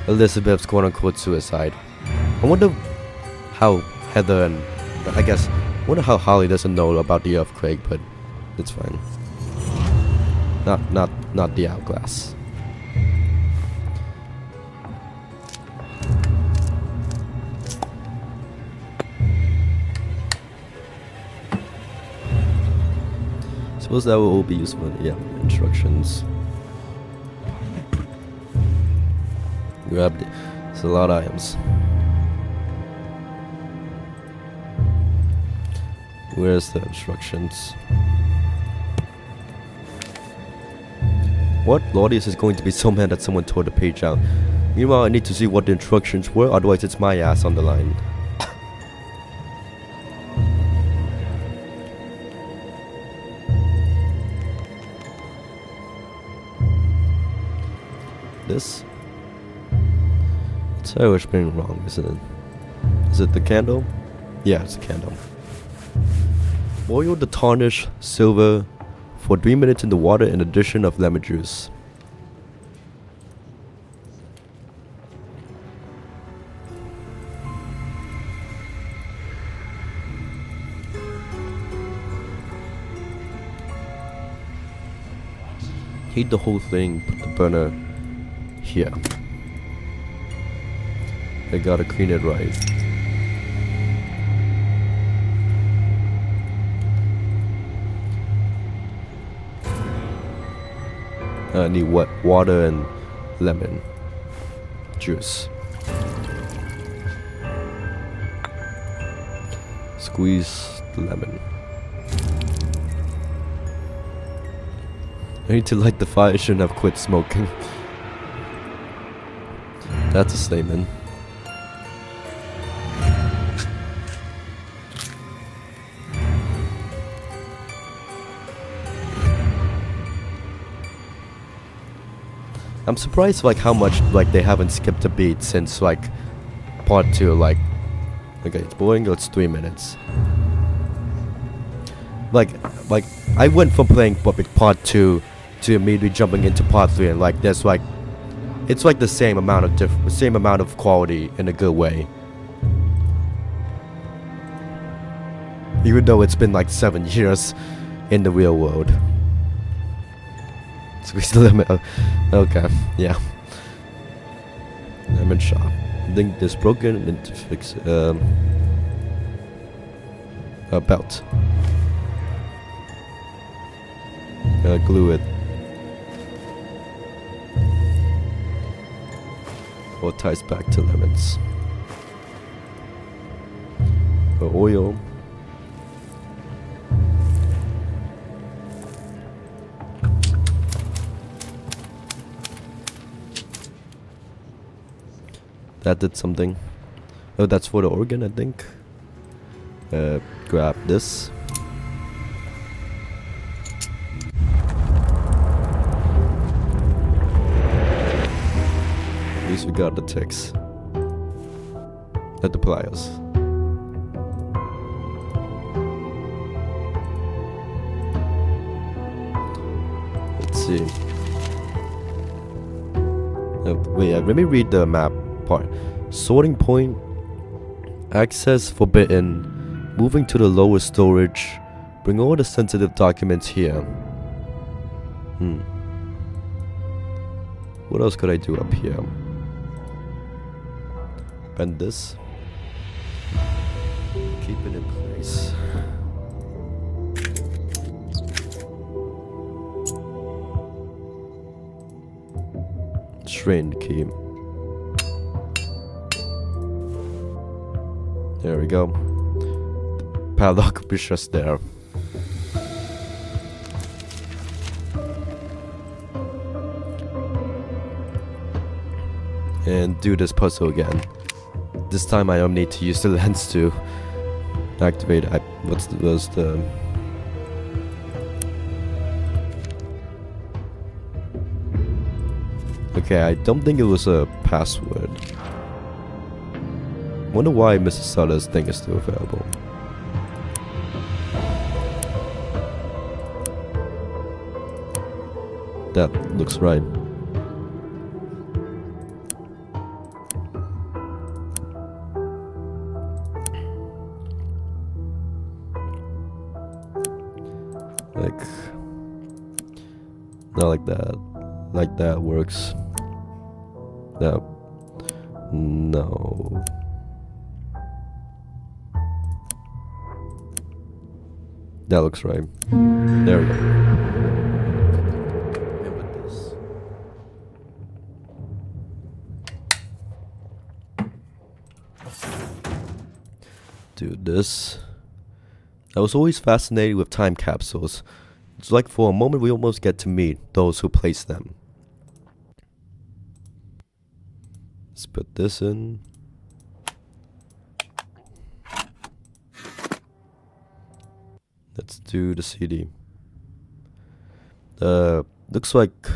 Elizabeth's quote-unquote suicide. I wonder how Heather and I wonder how Holly doesn't know about the earthquake, but it's fine. Not the hourglass. Suppose that will all be useful. Yeah, instructions. Grab it. It's a lot of items. Where's the instructions? What? Laudius is going to be so mad that someone tore the page out. Meanwhile, I need to see what the instructions were, otherwise it's my ass on the line. This? It's always been wrong, isn't it? Is it the candle? Yeah, it's a candle. Boil the tarnished silver for 3 minutes in the water in addition of lemon juice. Heat the whole thing, put the burner here. I gotta clean it right. I need wet water and lemon juice. Squeeze the lemon. I need to light the fire. I shouldn't have quit smoking. That's a statement. I'm surprised like how much like they haven't skipped a beat since like part 2. Like, okay, it's boiling. It's 3 minutes. Like I went from playing part 2 to immediately jumping into part 3, and like there's like it's like the same amount of quality in a good way. Even though it's been like 7 years in the real world. Squeeze the lemon. Okay, yeah. Lemon shop. I think this broken and need to fix a belt. Glue it. Or ties back to lemons. Oil. That did something. Oh, that's for the organ, I think. Grab this. At least we got the ticks. At the pliers. Let's see. Wait, let me read the map part. Sorting point. Access forbidden. Moving to the lower storage. Bring all the sensitive documents here. What else could I do up here? Bend this. Keep it in place. Strain the key. There we go. The padlock is just there. And do this puzzle again. This time I don't need to use the lens to activate. Was the okay, I don't think it was a password. Wonder why Mrs. Sutter's thing is still available. That looks right. Not like that. Like that works. No. No. That looks right. There we go. And with this. Do this. I was always fascinated with time capsules. It's like for a moment we almost get to meet those who place them. Let's put this in. Let's do the CD. Looks like,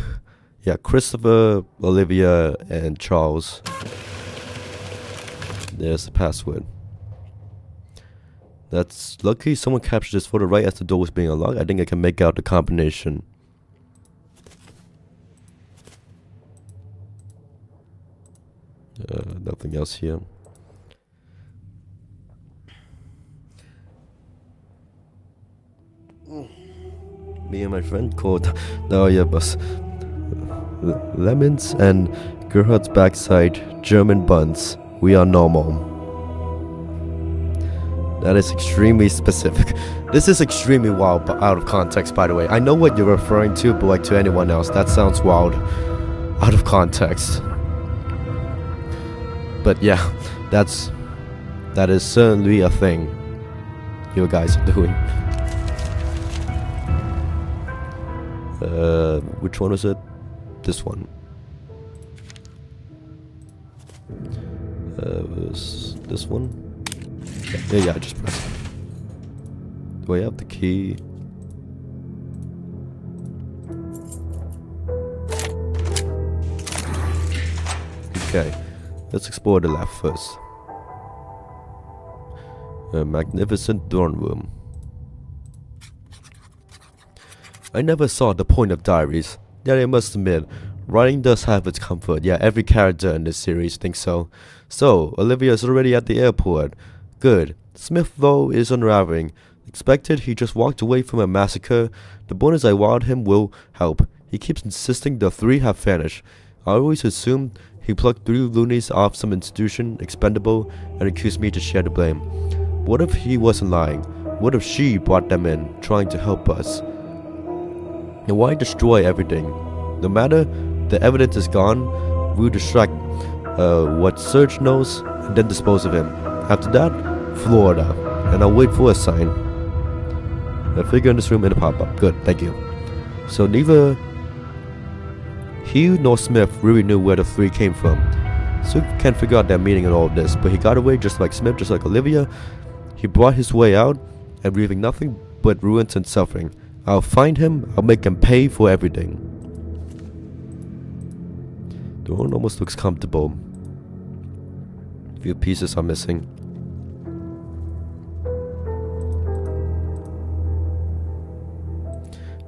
yeah, Christopher, Olivia, and Charles. There's the password. That's lucky someone captured this photo right as the door was being unlocked. I think I can make out the combination. Nothing else here. Me and my friend called Lemons and Gerhard's backside German buns. We are normal. That is extremely specific. This is extremely wild, but out of context, by the way. I know what you're referring to, but like to anyone else, that sounds wild out of context. But yeah, that is certainly a thing you guys are doing. Which one was it? This one. Was this one? Yeah, I just pressed it. Do I have the key? Okay, let's explore the left first. A magnificent dorm room. I never saw the point of diaries, yet I must admit, writing does have its comfort. Yeah, every character in this series thinks so. So, Olivia's already at the airport. Good. Smith, though, is unraveling. Expected he just walked away from a massacre. The bonus I wired him will help. He keeps insisting the three have vanished. I always assumed he plucked 3 loonies off some institution, expendable, and accused me to share the blame. What if he wasn't lying? What if she brought them in, trying to help us? And why destroy everything? No matter the evidence is gone, we'll distract what Serge knows and then dispose of him. After that, Florida, and I'll wait for a sign. A figure in this room in a pop-up. Good, thank you. So neither he nor Smith really knew where the 3 came from. So we can't figure out their meaning in all of this, but he got away just like Smith, just like Olivia. He brought his way out, and leaving nothing but ruins and suffering. I'll find him, I'll make him pay for everything. The room almost looks comfortable. A few pieces are missing.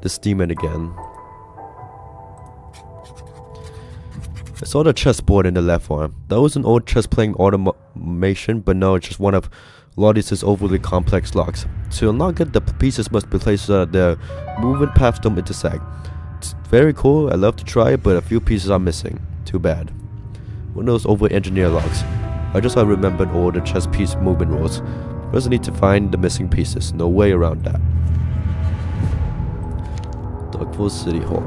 The demon again. I saw the chessboard in the left arm. That was an old chess playing automation, but no, it's just one of Lodius' overly complex locks. To unlock it, the pieces must be placed so that the movement paths don't intersect. It's very cool, I love to try it, but a few pieces are missing. Too bad. One of those over-engineered locks. I just remembered all the chess piece movement rules. First I need to find the missing pieces, no way around that. Darkfall City Hall.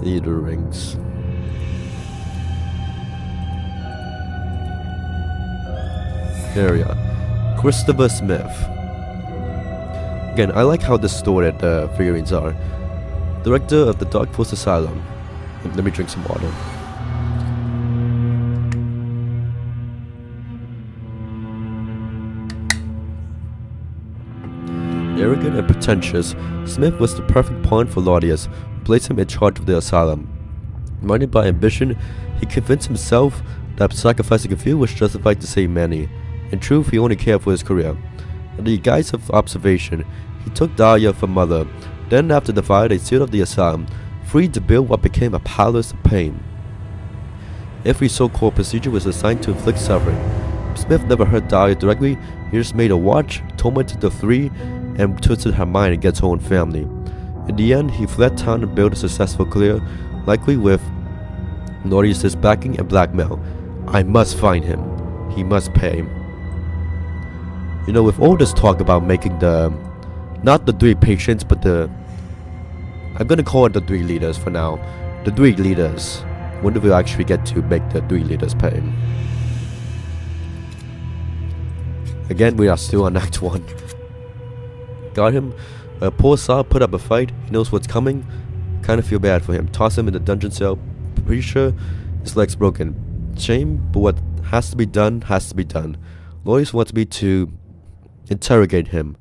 Need the rings. Area. Christopher Smith. Again, I like how distorted the figurines are. Director of the Dark Force Asylum. Let me drink some water. Arrogant and pretentious, Smith was the perfect pawn for Lodius, who placed him in charge of the asylum. Minded by ambition, he convinced himself that sacrificing a few was justified to save many. In truth, he only cared for his career. In the guise of observation, he took Dahlia from Mother. Then, after the fire, they sealed up the asylum, free to build what became a palace of pain. Every so-called procedure was assigned to inflict suffering. Smith never hurt Dahlia directly, he just made a watch, tormented the three, and twisted her mind against her own family. In the end, he fled town and built a successful career, likely with Lodius' backing and blackmail. I must find him. He must pay. You know, with all this talk about making not the 3 patients, but I'm gonna call it the 3 leaders for now. The 3 leaders. When do we actually get to make the 3 leaders pay? Again, we are still on Act 1. Got him. Poor Saw put up a fight. He knows what's coming. Kinda feel bad for him. Toss him in the dungeon cell. Pretty sure his leg's broken. Shame, but what has to be done has to be done. Lodius wants me to interrogate him.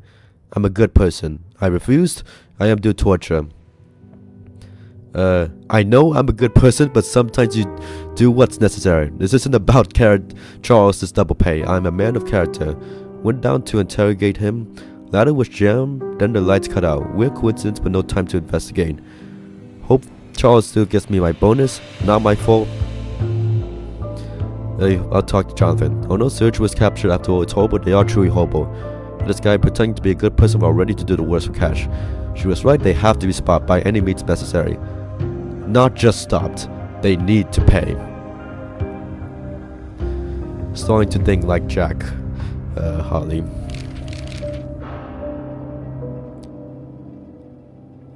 I'm a good person. I refused. I am due torture. I know I'm a good person, but sometimes you do what's necessary. This isn't about Charles' double pay. I'm a man of character. Went down to interrogate him. Ladder was jammed, then the lights cut out. Weird coincidence, but no time to investigate. Hope Charles still gets me my bonus. Not my fault. I'll talk to Jonathan. Oh no, Serge was captured after all. It's horrible. They are truly horrible. This guy pretending to be a good person while ready to do the worst for cash. She was right. They have to be stopped by any means necessary. Not just stopped. They need to pay. Starting to think like Jack Harley.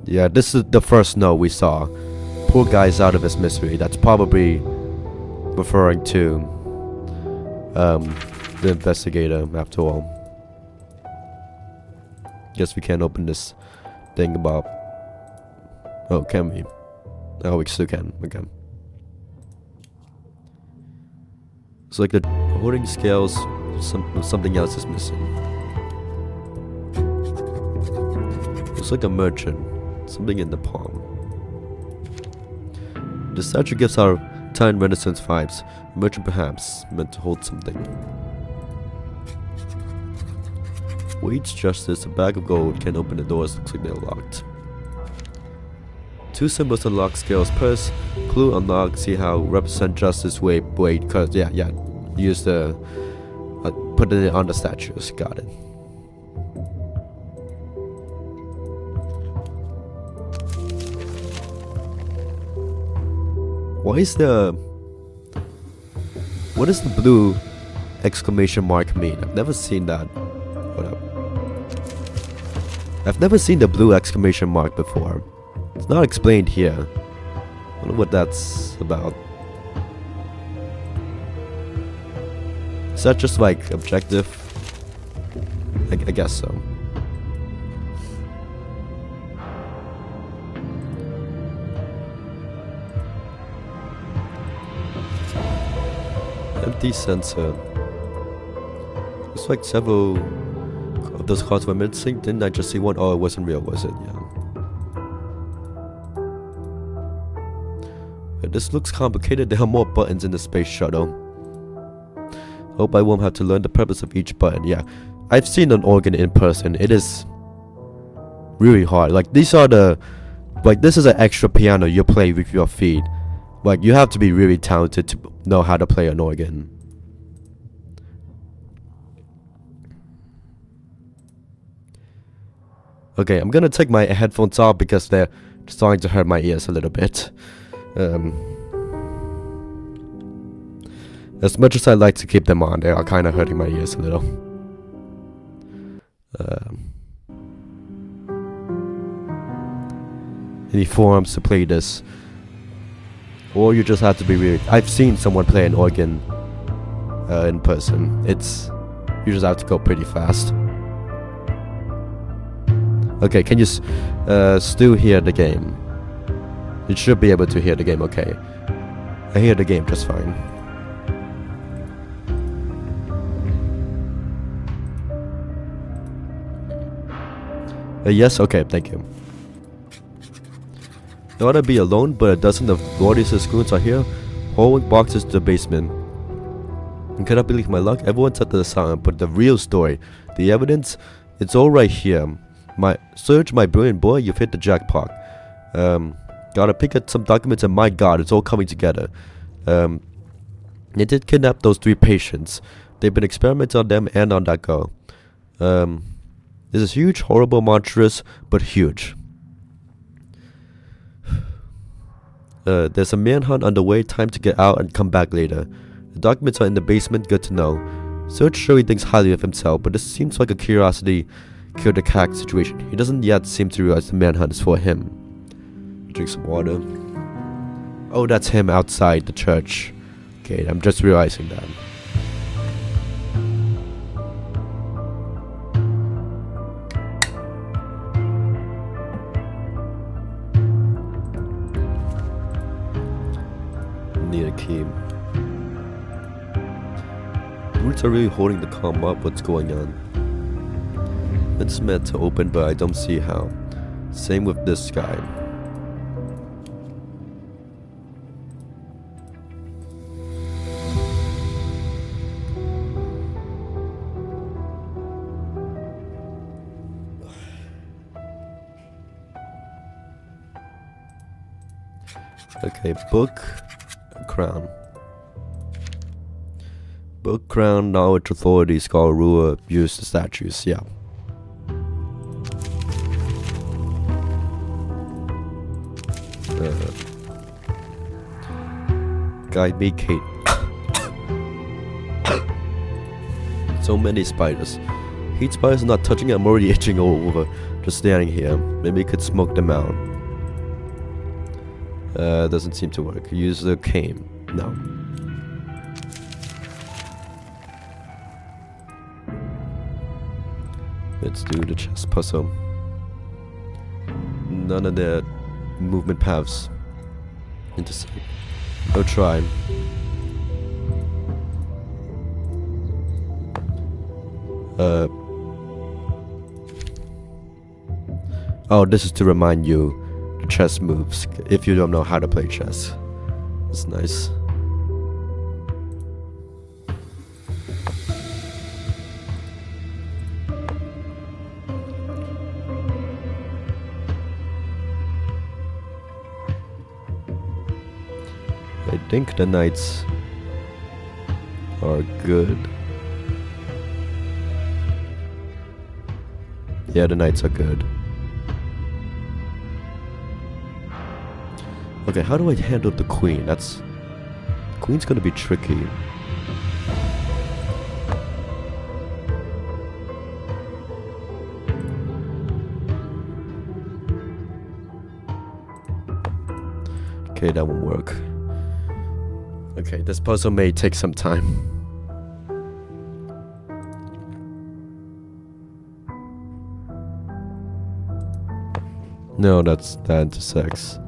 Yeah, this is the first note we saw. Poor guy's out of his misery. That's probably referring to the investigator after all. Guess we can't open this thing about... Oh, can we? Oh, we still can. Okay. It's like the hoarding scales, something else is missing. Looks like a merchant. Something in the palm. The statue gives our Italian Renaissance vibes. Merchant perhaps meant to hold something. Waits justice, a bag of gold can open the doors, looks like they're locked. 2 symbols unlock scales purse. Clue unlock, see how represent justice wait, cause yeah, use the put it on the statues, got it. Why is what does the blue exclamation mark mean? I've never seen that. What up? I've never seen the blue exclamation mark before. It's not explained here. I wonder what that's about. Is that just like objective? I guess so. Empty sensor. Looks like several of those cards were missing. Didn't I just see one? Oh, it wasn't real, was it? Yeah. But this looks complicated. There are more buttons in the space shuttle. Hope I won't have to learn the purpose of each button. Yeah, I've seen an organ in person. It is really hard. Like, these are the Like, this is an extra piano you play with your feet. Like, you have to be really talented to know how to play an organ. Okay, I'm gonna take my headphones off because they're starting to hurt my ears a little bit. As much as I like to keep them on, they are kind of hurting my ears a little. Any forums to play this, or you just have to be really. I've seen someone play an organ in person. You just have to go pretty fast. Okay, can you still hear the game? You should be able to hear the game. Okay, I hear the game just fine. Yes, okay, thank you. I ought to be alone, but a dozen of Lordius' goons are here, hauling boxes to the basement. And cannot believe my luck, everyone set to the side, but the real story, the evidence, it's all right here. Serge, my brilliant boy, you've hit the jackpot. Gotta pick up some documents, and my god, it's all coming together. They did kidnap those 3 patients. They've been experimenting on them and on that girl. This is huge, horrible, monstrous, but huge. There's a manhunt underway, time to get out and come back later. The documents are in the basement, good to know. Serge surely thinks highly of himself, but this seems like a curiosity killed the cat situation. He doesn't yet seem to realize the manhunt is for him. Drink some water. Oh, that's him outside the church. Okay, I'm just realizing that. Need a key. Roots are really holding the calm up. What's going on? It's meant to open, but I don't see how. Same with this guy. Okay, book, crown. Book, crown, knowledge, authority, scholar, ruler, use the statues, yeah. Guide me, Kate. So many spiders. Hate spiders are not touching it, I'm already itching all over. Just standing here. Maybe we could smoke them out. Doesn't seem to work. Use the cane. No. Let's do the chess puzzle. None of the movement paths intersect. No try. Oh, this is to remind you the chess moves if you don't know how to play chess. It's nice. I think the knights are good. Yeah, the knights are good. Okay, how do I handle the queen? The queen's gonna be tricky. Okay, that won't work. Okay, this puzzle may take some time. No, that intersects.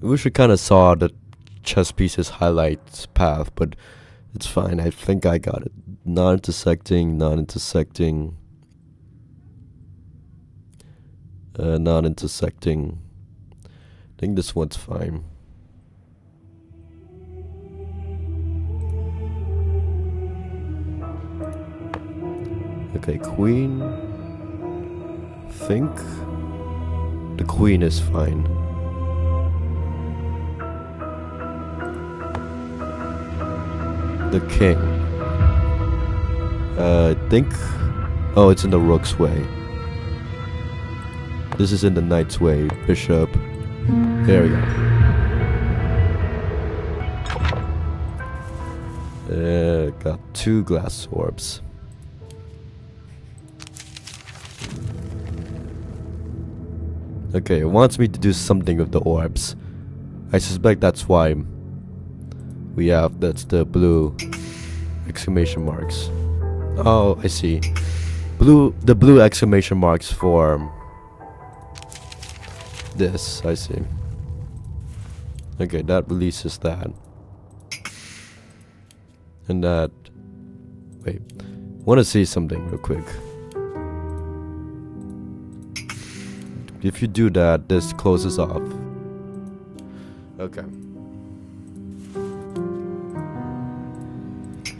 We should kind of saw the chess pieces highlight path, but it's fine. I think I got it. Non-intersecting, non-intersecting. Non-intersecting. I think this one's fine. Okay, queen. Think the queen is fine. The king. I think. Oh, it's in the rook's way. This is in the knight's way. Bishop. There we go. Got 2 glass orbs. Okay, it wants me to do something with the orbs. I suspect that's why we have, that's the blue exclamation marks. Oh, I see. The blue exclamation marks for this, I see. Okay, that releases that. And that... Wait. Want to see something real quick. If you do that, this closes off. Okay.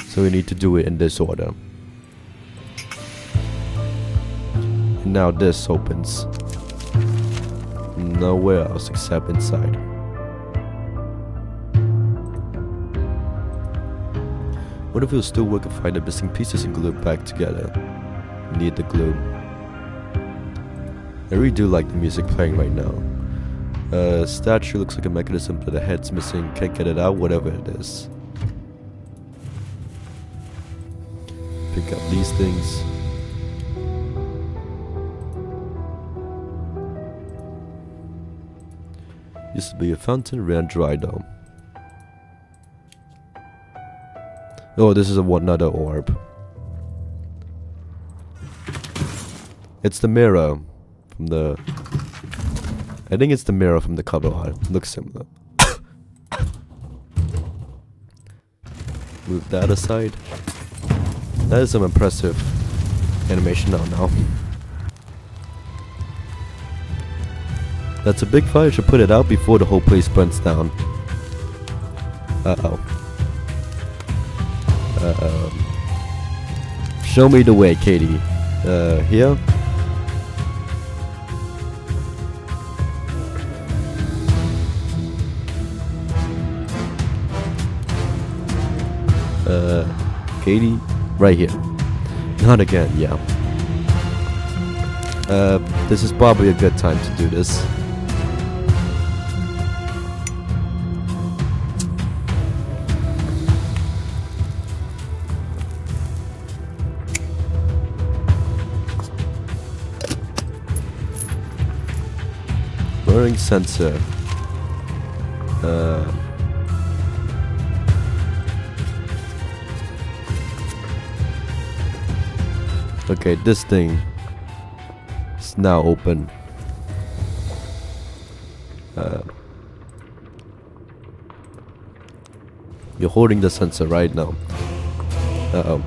So we need to do it in this order. And now this opens. Nowhere else except inside. What if we'll still work and find the missing pieces and glue it back together? Need the glue. I really do like the music playing right now. Statue looks like a mechanism, but the head's missing. Can't get it out, whatever it is. Pick up these things. Used to be a fountain, ran dry though. Oh, this is another orb. It's the mirror from the... I think it's the mirror from the cover art. Looks similar. Move that aside. That is some impressive animation now. That's a big fire. Should put it out before the whole place burns down. Uh-oh. Show me the way, Katie. Here? Katie? Right here. Not again, yeah. This is probably a good time to do this. Blurring sensor. Okay, this thing is now open. You're holding the sensor right now. Uh-oh.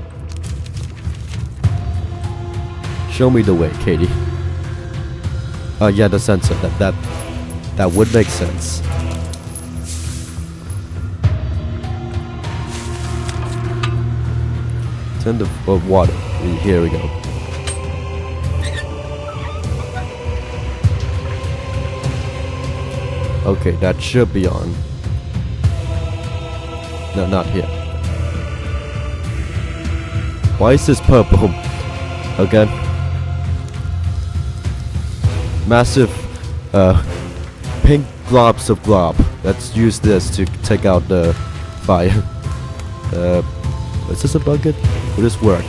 Show me the way, Katie. Oh yeah, the sensor. That would make sense. Turn the water. Here we go. Okay, that should be on. No, not here. Why is this purple? Okay. Massive pink globs of glob. Let's use this to take out the fire. Is this a bucket? Will this work?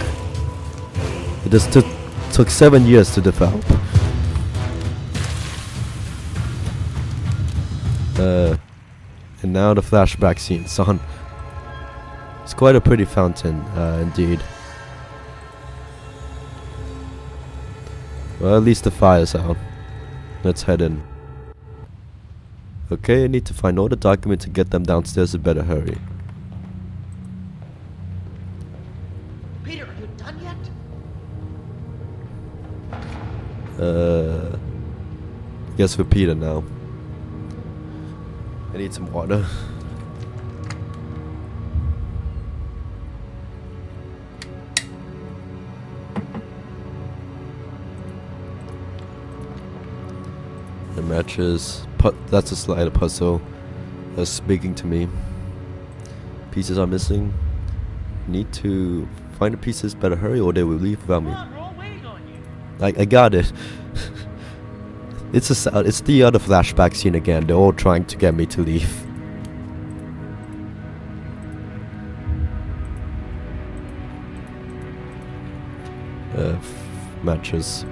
It just took 7 years to develop. And now the flashback scene. Son. It's quite a pretty fountain, indeed. Well, at least the fire's out. Let's head in. Okay, I need to find all the documents and get them downstairs. I better hurry. Peter, are you done yet? Guess for Peter now. I need some water. Matches. That's a slider puzzle. Speaking to me. Pieces are missing. Need to find the pieces. Better hurry or they will leave without me. We're all waiting on you. I got it. It's the other flashback scene again. They're all trying to get me to leave. Matches.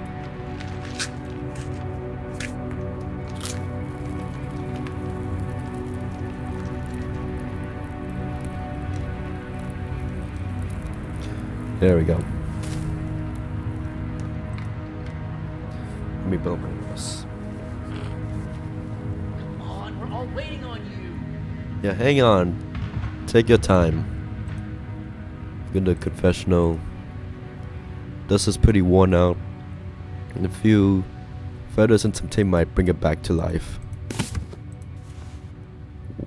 There we go. Let me build my house. Come on, we're all waiting on you. Yeah, hang on. Take your time. Go to the confessional. This is pretty worn out. And a few feathers and some tape might bring it back to life.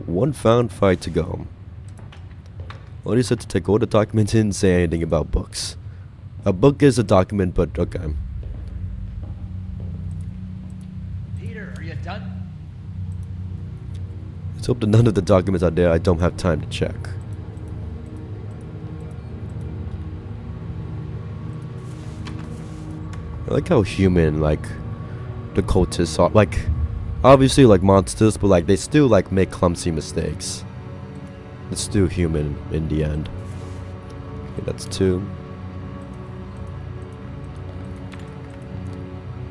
One found, 5 to go. Only said to take all the documents, didn't say anything about books. A book is a document, but okay. Peter, are you done? Let's hope that none of the documents are there. I don't have time to check. I like how human, like, the cultists are. Like, obviously, like monsters, but like, they still, like, make clumsy mistakes. It's still human in the end. Okay, that's 2.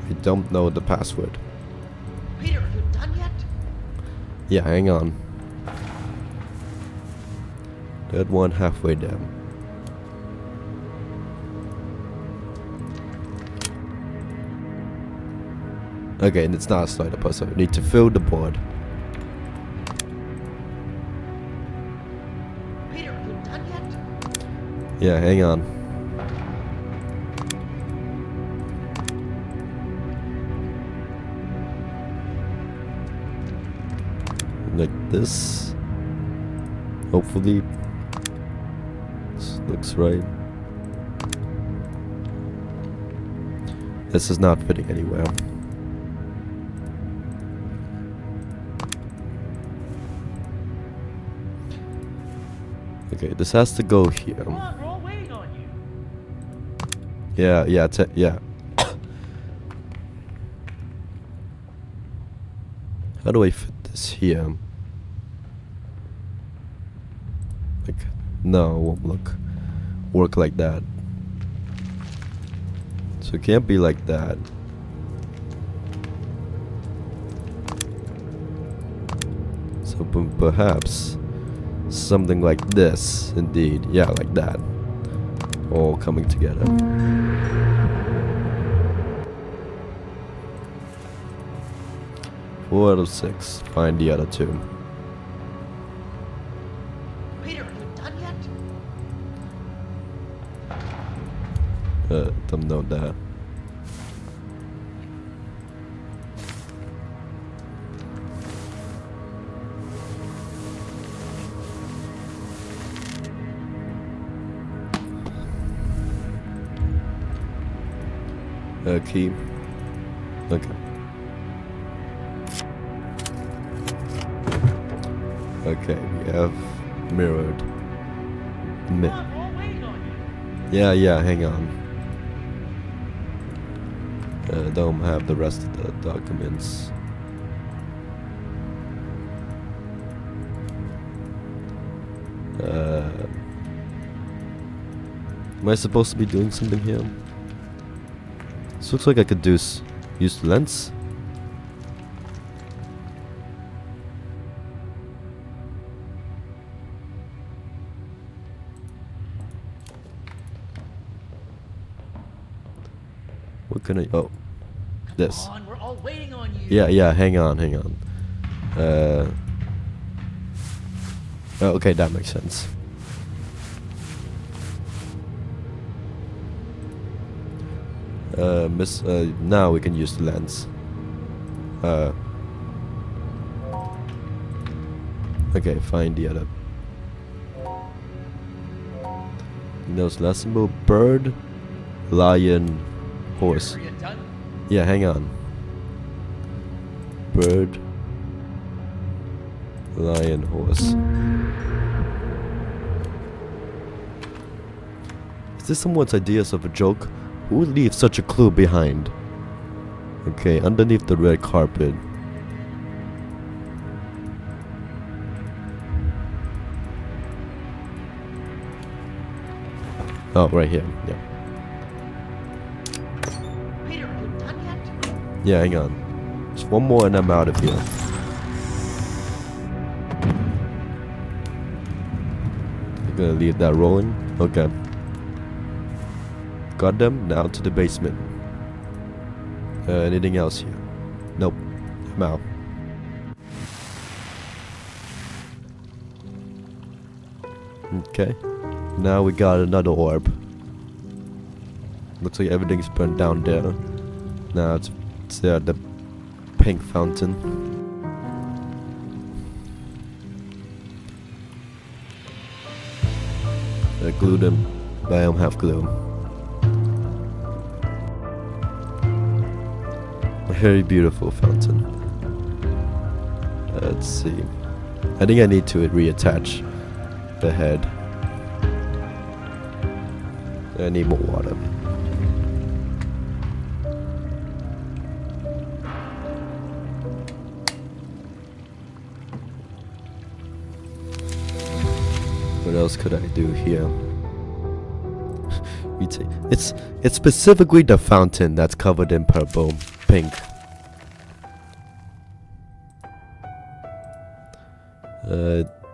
I don't know the password. Peter, are you done yet? Yeah, hang on. Third one halfway down. Okay, and it's not a slider puzzle. You need to fill the board. Peter, are you done yet? Yeah, hang on. Like this. Hopefully. This looks right. This is not fitting anywhere. Okay, this has to go here. Come on, we're all waiting on you. Yeah. Yeah. How do I fit this here? Like, no, it won't work like that. So it can't be like that. So perhaps something like this, indeed. Yeah, like that. All coming together. Four out of 6. Find the other 2. Peter, are you done yet? Don't know that. Key. Okay. Okay, we have mirrored. Come on, we're all waiting on you. Yeah, hang on. Don't have the rest of the documents. Am I supposed to be doing something here? This looks like I could use the lens. What can I? Oh, this. Come on, we're all waiting on you. Yeah. Hang on. Oh, okay, that makes sense. Now we can use the lens. Okay, find the other. Nose last symbol: bird, lion, horse. Peter, are you done? Yeah, hang on. bird, lion, horse. Is this someone's ideas of a joke? Who would leave such a clue behind? Okay, underneath the red carpet. Oh, right here. Yeah. Peter, are you done yet? Yeah, hang on. Just one more and I'm out of here. I'm gonna leave that rolling. Okay. Got them. Now to the basement. Anything else here? Nope. I'm out. Okay. Now we got another orb. Looks like everything's burned down there. Now it's the pink fountain. I glued them, but I don't have glue. A very beautiful fountain. Let's see. I think I need to reattach the head. I need more water. What else could I do here? It's specifically the fountain that's covered in purple, pink.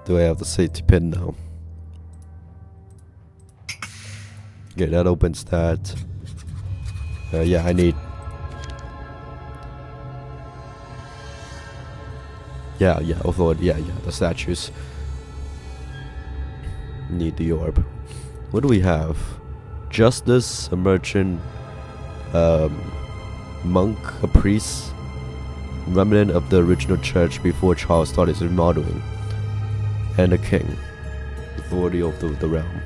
Do I have the safety pin now? Okay, that opens that. Yeah, I need. Yeah, although, yeah, the statues. Need the orb. What do we have? Justice, a merchant, monk, a priest, remnant of the original church before Charles started his remodeling, and a king, authority of the realm.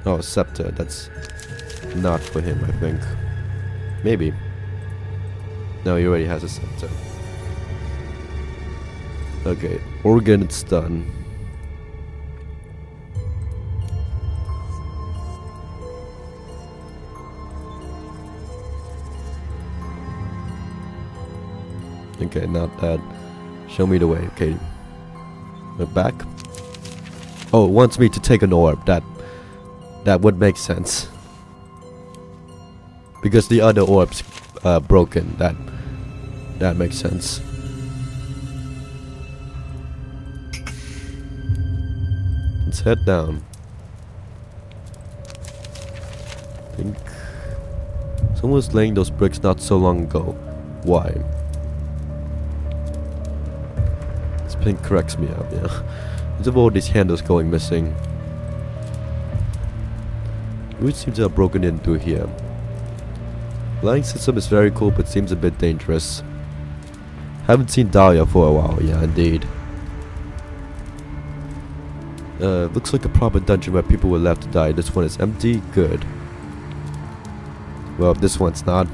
Oh, scepter. That's not for him, I think. Maybe. No, he already has a scepter. Okay, organ, it's done. Okay, not that. Show me the way. Okay. We're back. Oh, it wants me to take an orb. That would make sense. Because the other orb's broken. That makes sense. Let's head down. I think someone was laying those bricks not so long ago. Why? This pink cracks me up, yeah. Look at all these handles going missing. Which seems to have broken into here. Lighting system is very cool but seems a bit dangerous. Haven't seen Dahlia for a while, yeah indeed. Looks like a proper dungeon where people were left to die. This one is empty, good. Well, this one's not.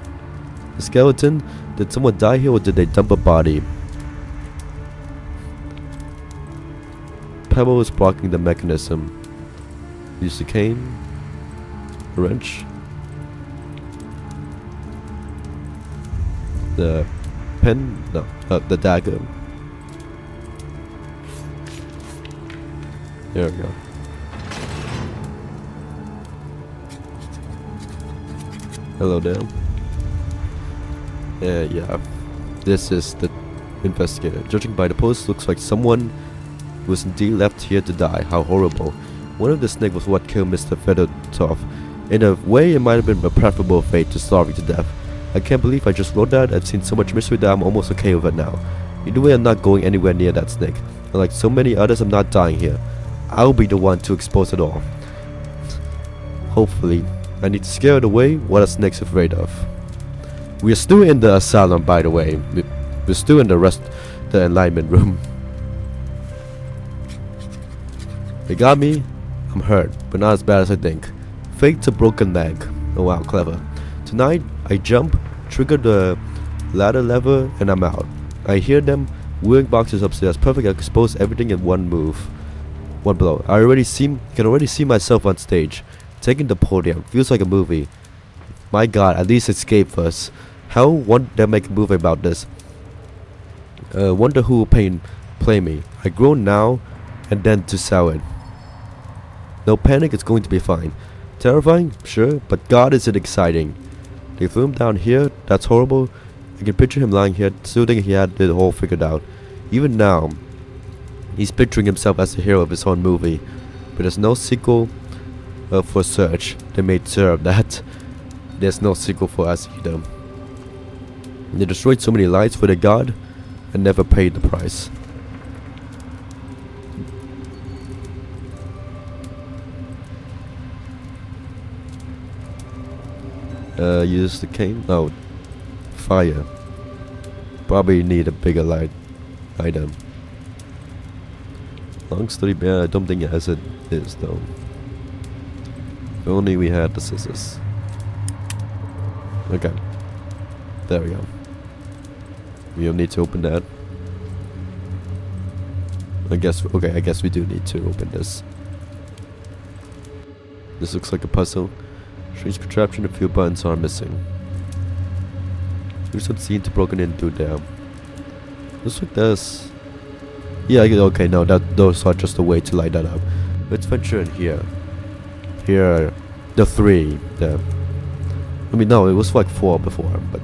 The skeleton? Did someone die here or did they dump a body? Pebble is blocking the mechanism. Use the cane. A wrench. The pen? No, the dagger. There we go. Hello there. Yeah. This is the investigator. Judging by the post, looks like someone was indeed left here to die. How horrible. One of the snake was what killed Mr. Fedotov. In a way, it might have been a preferable fate to starving to death. I can't believe I just wrote that. I've seen so much misery that I'm almost okay with it now. Either way, I'm not going anywhere near that snake. And like so many others, I'm not dying here. I'll be the one to expose it all. Hopefully. I need to scare it away. What are snakes afraid of? We're still in the asylum, by the way. We're still in the Enlightenment room. They got me. I'm hurt, but not as bad as I think. Faked a broken leg. Oh wow, clever. Tonight, I jump, trigger the ladder lever, and I'm out. I hear them wheeling boxes upstairs. Perfect, I expose everything in one move. One blow. I can already see myself on stage, taking the podium. Feels like a movie. My god, at least escape first. How won't they make a movie about this? Wonder who will play me. I grow now and then to sell it. No panic, it's going to be fine. Terrifying? Sure, but god is it exciting. They threw him down here, that's horrible. I can picture him lying here, still thinking he had it all figured out. Even now, he's picturing himself as the hero of his own movie. But there's no sequel for Search. They made sure of that. There's no sequel for us either. They destroyed so many lives for their god and never paid the price. Use the cane? No. Fire. Probably need a bigger light item. Long story, yeah, I don't think it has it is though. If only we had the scissors. Okay. There we go. We don't need to open that. I guess we do need to open this. This looks like a puzzle. Strange contraption, a few buttons are missing. There's some scene to broken into there. Looks like this. Yeah, okay, no, those are just a way to light that up. Let's venture in here. Here are the 3 there. I mean, no, it was like 4 before, but...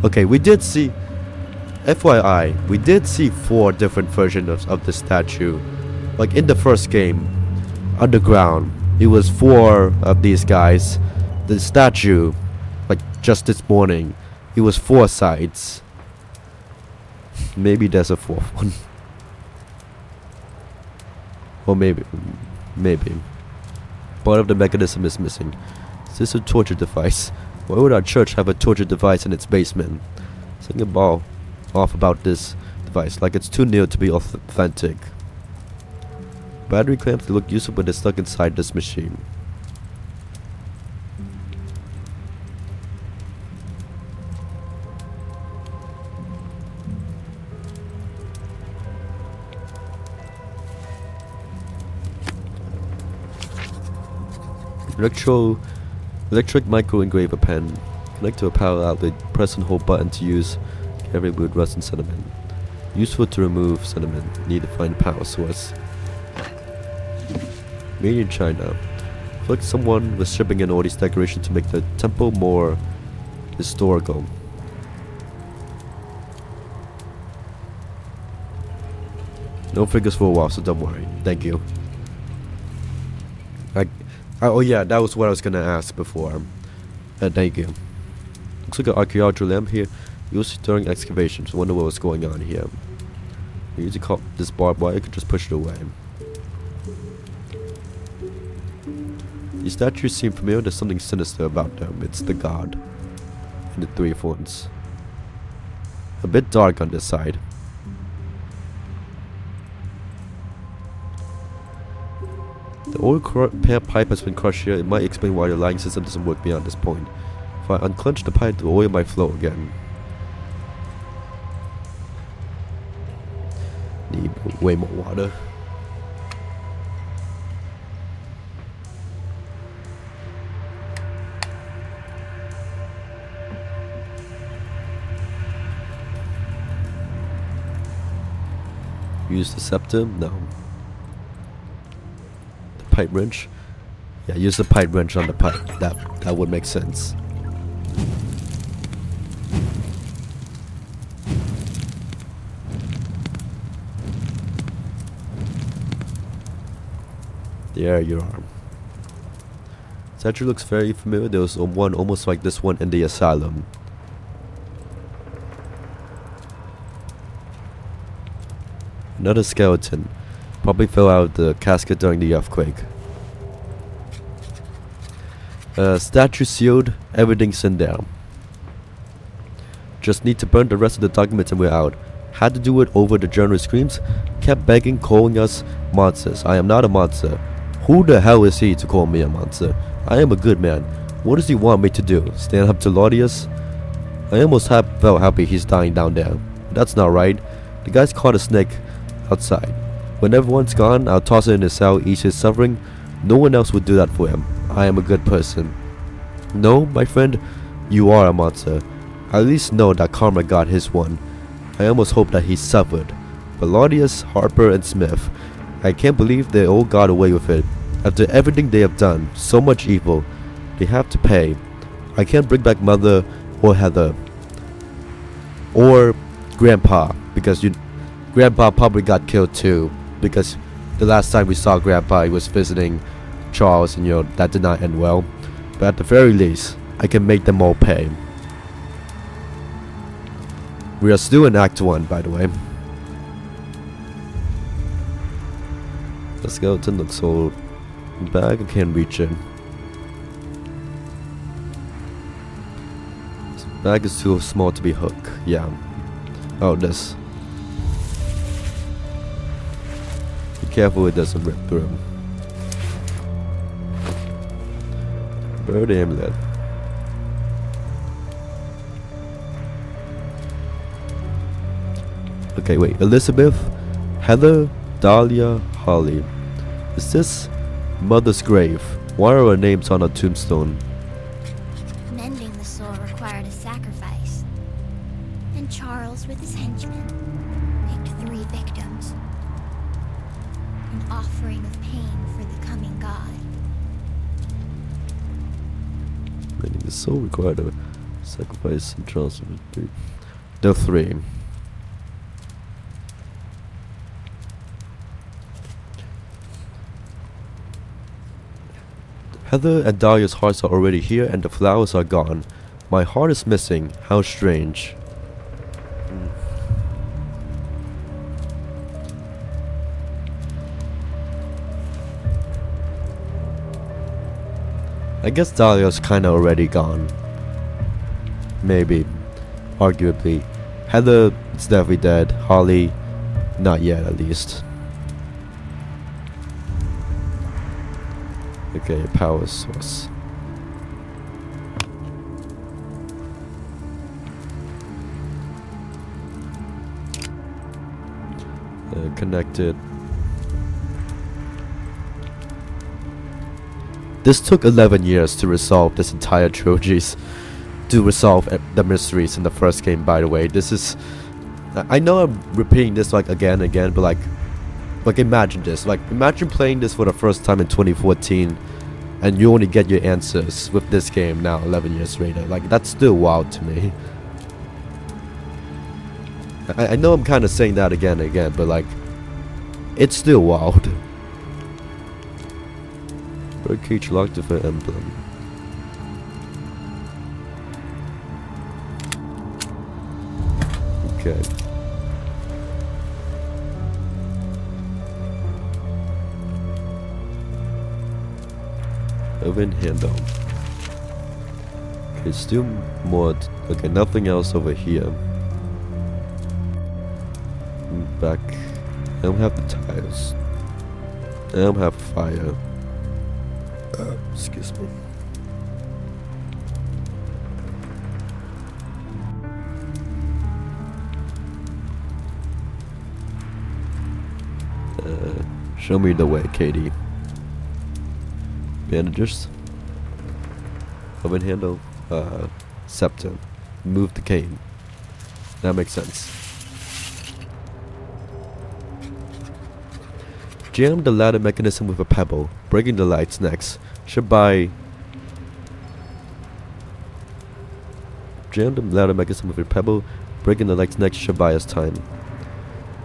Okay, we did see... FYI, we did see 4 different versions of the statue. Like in the first game, underground, it was 4 of these guys. The statue, like just this morning, it was 4 sides. Maybe there's a 4th one. Or maybe. Part of the mechanism is missing. Is this a torture device? Why would our church have a torture device in its basement? Something about off about this device, like it's too near to be authentic. Battery clamps look useful when they're stuck inside this machine. Electric micro engraver pen. Connect to a power outlet. Press and hold button to use. Carry wood, rust, and sediment. Useful to remove sediment. Need to find power source. Made in China. Looks like someone was shipping in all these decorations to make the temple more historical. No figures for a while, so don't worry. Thank you. Oh yeah, that was what I was gonna ask before. Thank you. Looks like an archaeological lamp here, used during excavations. Wonder what was going on here. We usually call this barbed wire, I could just push it away. These statues seem familiar, there's something sinister about them. It's the god. And the 3 horns. A bit dark on this side. The oil pipe has been crushed here. It might explain why the lighting system doesn't work beyond this point. If I unclench the pipe, the oil might flow again. Need way more water. Use the scepter? No. Pipe wrench. Yeah, use the pipe wrench on the pipe. That would make sense. There you are. Statue looks very familiar. There was one almost like this one in the asylum. Another skeleton. Probably fell out of the casket during the earthquake. Statue sealed. Everything's in there. Just need to burn the rest of the documents and we're out. Had to do it over the journal screams. Kept begging, calling us monsters. I am not a monster. Who the hell is he to call me a monster? I am a good man. What does he want me to do? Stand up to Laudius? I almost felt happy he's dying down there. That's not right. The guy's caught a snake outside. When everyone's gone, I'll toss it in his cell, ease his suffering. No one else would do that for him. I am a good person. No, my friend, you are a monster. I at least know that Karma got his one. I almost hope that he suffered. But Claudius, Harper, and Smith, I can't believe they all got away with it. After everything they have done, so much evil, they have to pay. I can't bring back Mother or Heather or Grandpa, because Grandpa probably got killed too, because the last time we saw Grandpa, he was visiting Charles, and that did not end well. But at the very least, I can make them all pay. We are still in Act 1, by the way. The skeleton looks so bag. I can't reach it. This bag is too small to be hooked. Yeah. Oh, this. Be careful it doesn't rip through. Bird amulet. Okay, wait. Elizabeth, Heather, Dahlia, Holly. Is this Mother's grave? Why are her names on a tombstone? Mending the soul required a sacrifice. And Charles, with his henchmen, picked 3 victims. An offering of pain for the coming god. Mending the soul required a sacrifice and Charles. There are 3. Heather and Dahlia's hearts are already here and the flowers are gone. My heart is missing. How strange. I guess Dahlia's kinda already gone. Maybe. Arguably. Heather is definitely dead. Holly, not yet at least. Okay, power source. Connected. This took 11 years to resolve this entire trilogies. To resolve the mysteries in the first game, by the way. This is... I know I'm repeating this like again and again, but like imagine this. Like, imagine playing this for the first time in 2014 and you only get your answers with this game now 11 years later. Like, that's still wild to me. I know I'm kind of saying that again and again, but like, it's still wild. Birdcage locked with an emblem. Okay. Open handle. Okay, still more. Okay, nothing else over here. Back. I don't have the tiles. I don't have fire. Excuse me. Show me the way, Katie. Bandages. Oven handle. Scepter. Move the cane. That makes sense. Jam the ladder mechanism with a pebble. Breaking the lights next. Should buy... Jam the ladder mechanism with a pebble. Breaking the lights next should buy us time.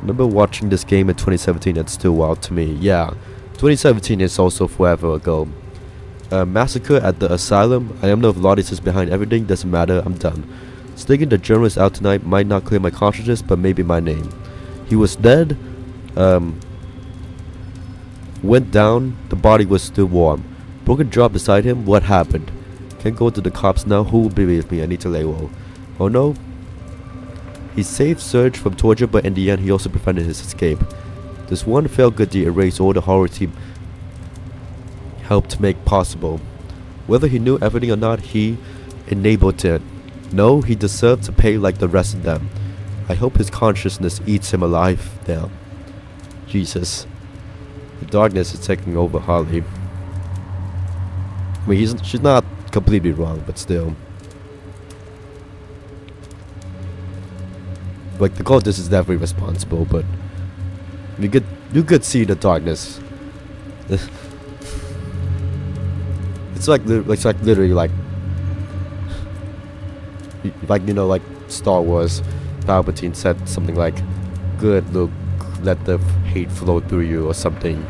Remember watching this game in 2017, it's still wild to me. Yeah, 2017 is also forever ago. Massacre at the asylum. I don't know if Lottis is behind everything, doesn't matter, I'm done. Sticking the journalist out tonight might not clear my consciousness, but maybe my name. He was dead. Went down, the body was still warm. Broken jaw beside him, what happened? Can't go to the cops now, who will believe me? I need to lay low. Oh no? He saved Serge from torture, but in the end he also prevented his escape. This one failed good deed erased all the horror team helped make possible. Whether he knew everything or not, he enabled it. No, he deserved to pay like the rest of them. I hope his consciousness eats him alive now. Jesus. The darkness is taking over Harley. I mean, she's not completely wrong, but still. Like, the cultist is definitely responsible, but you could see the darkness. It's like literally like you know, like Star Wars. Palpatine said something like, "Good, Luke, let the hate flow through you," or something.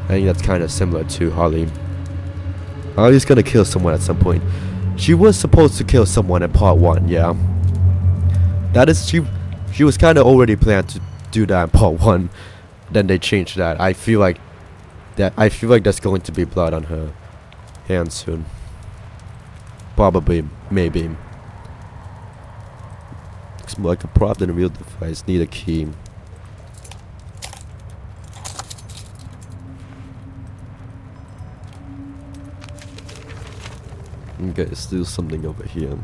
I think that's kind of similar to Harley. Harley's gonna kill someone at some point. She was supposed to kill someone in part 1, yeah. That is, she was kind of already planned to do that in part 1. Then they changed that. I feel like there's going to be blood on her hands soon. Probably, maybe. Looks more like a prop than a real device. Need a key. Okay, there's still something over here.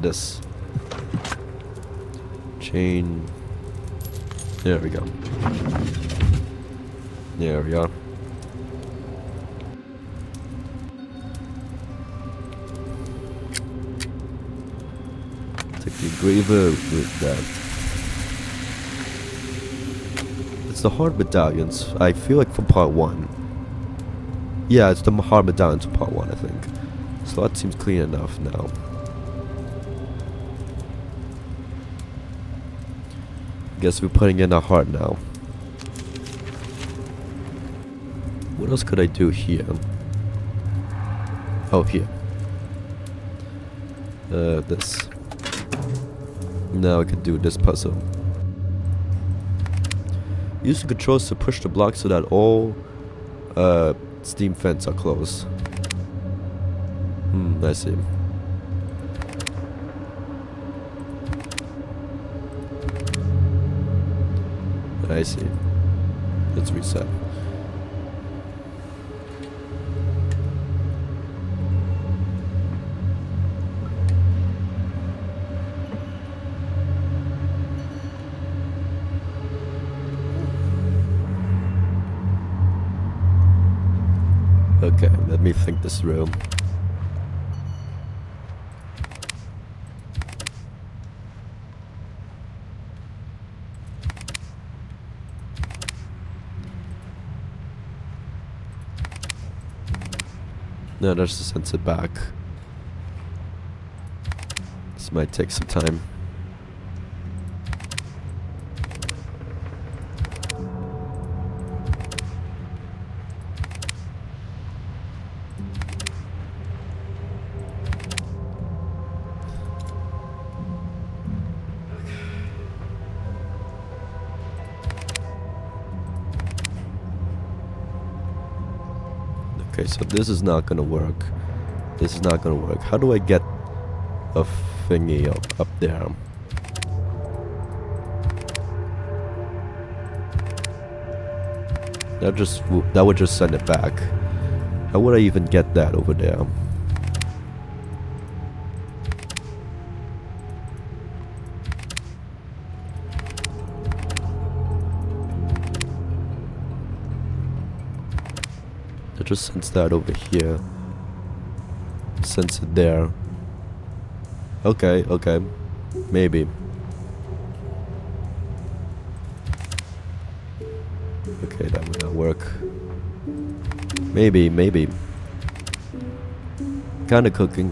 This chain. There we go. There we are. Take the engraver with that. It's the hard medallions. I feel like from part 1. Yeah, it's the hard medallions from part 1, I think. So that seems clean enough now. Guess we're putting in our heart now. What else could I do here? Oh, here. This. Now I can do this puzzle. Use the controls to push the block so that all steam vents are closed. I see. I see. Let's reset. Okay, let me think this through. No, that's to sense it back. This might take some time. Okay, so this is not gonna work. This is not gonna work. How do I get a thingy up there? That would just send it back. How would I even get that over there? Just sends that over here. Sends it there. Okay, okay. Maybe. Okay, that would not work. Maybe. Kinda cooking.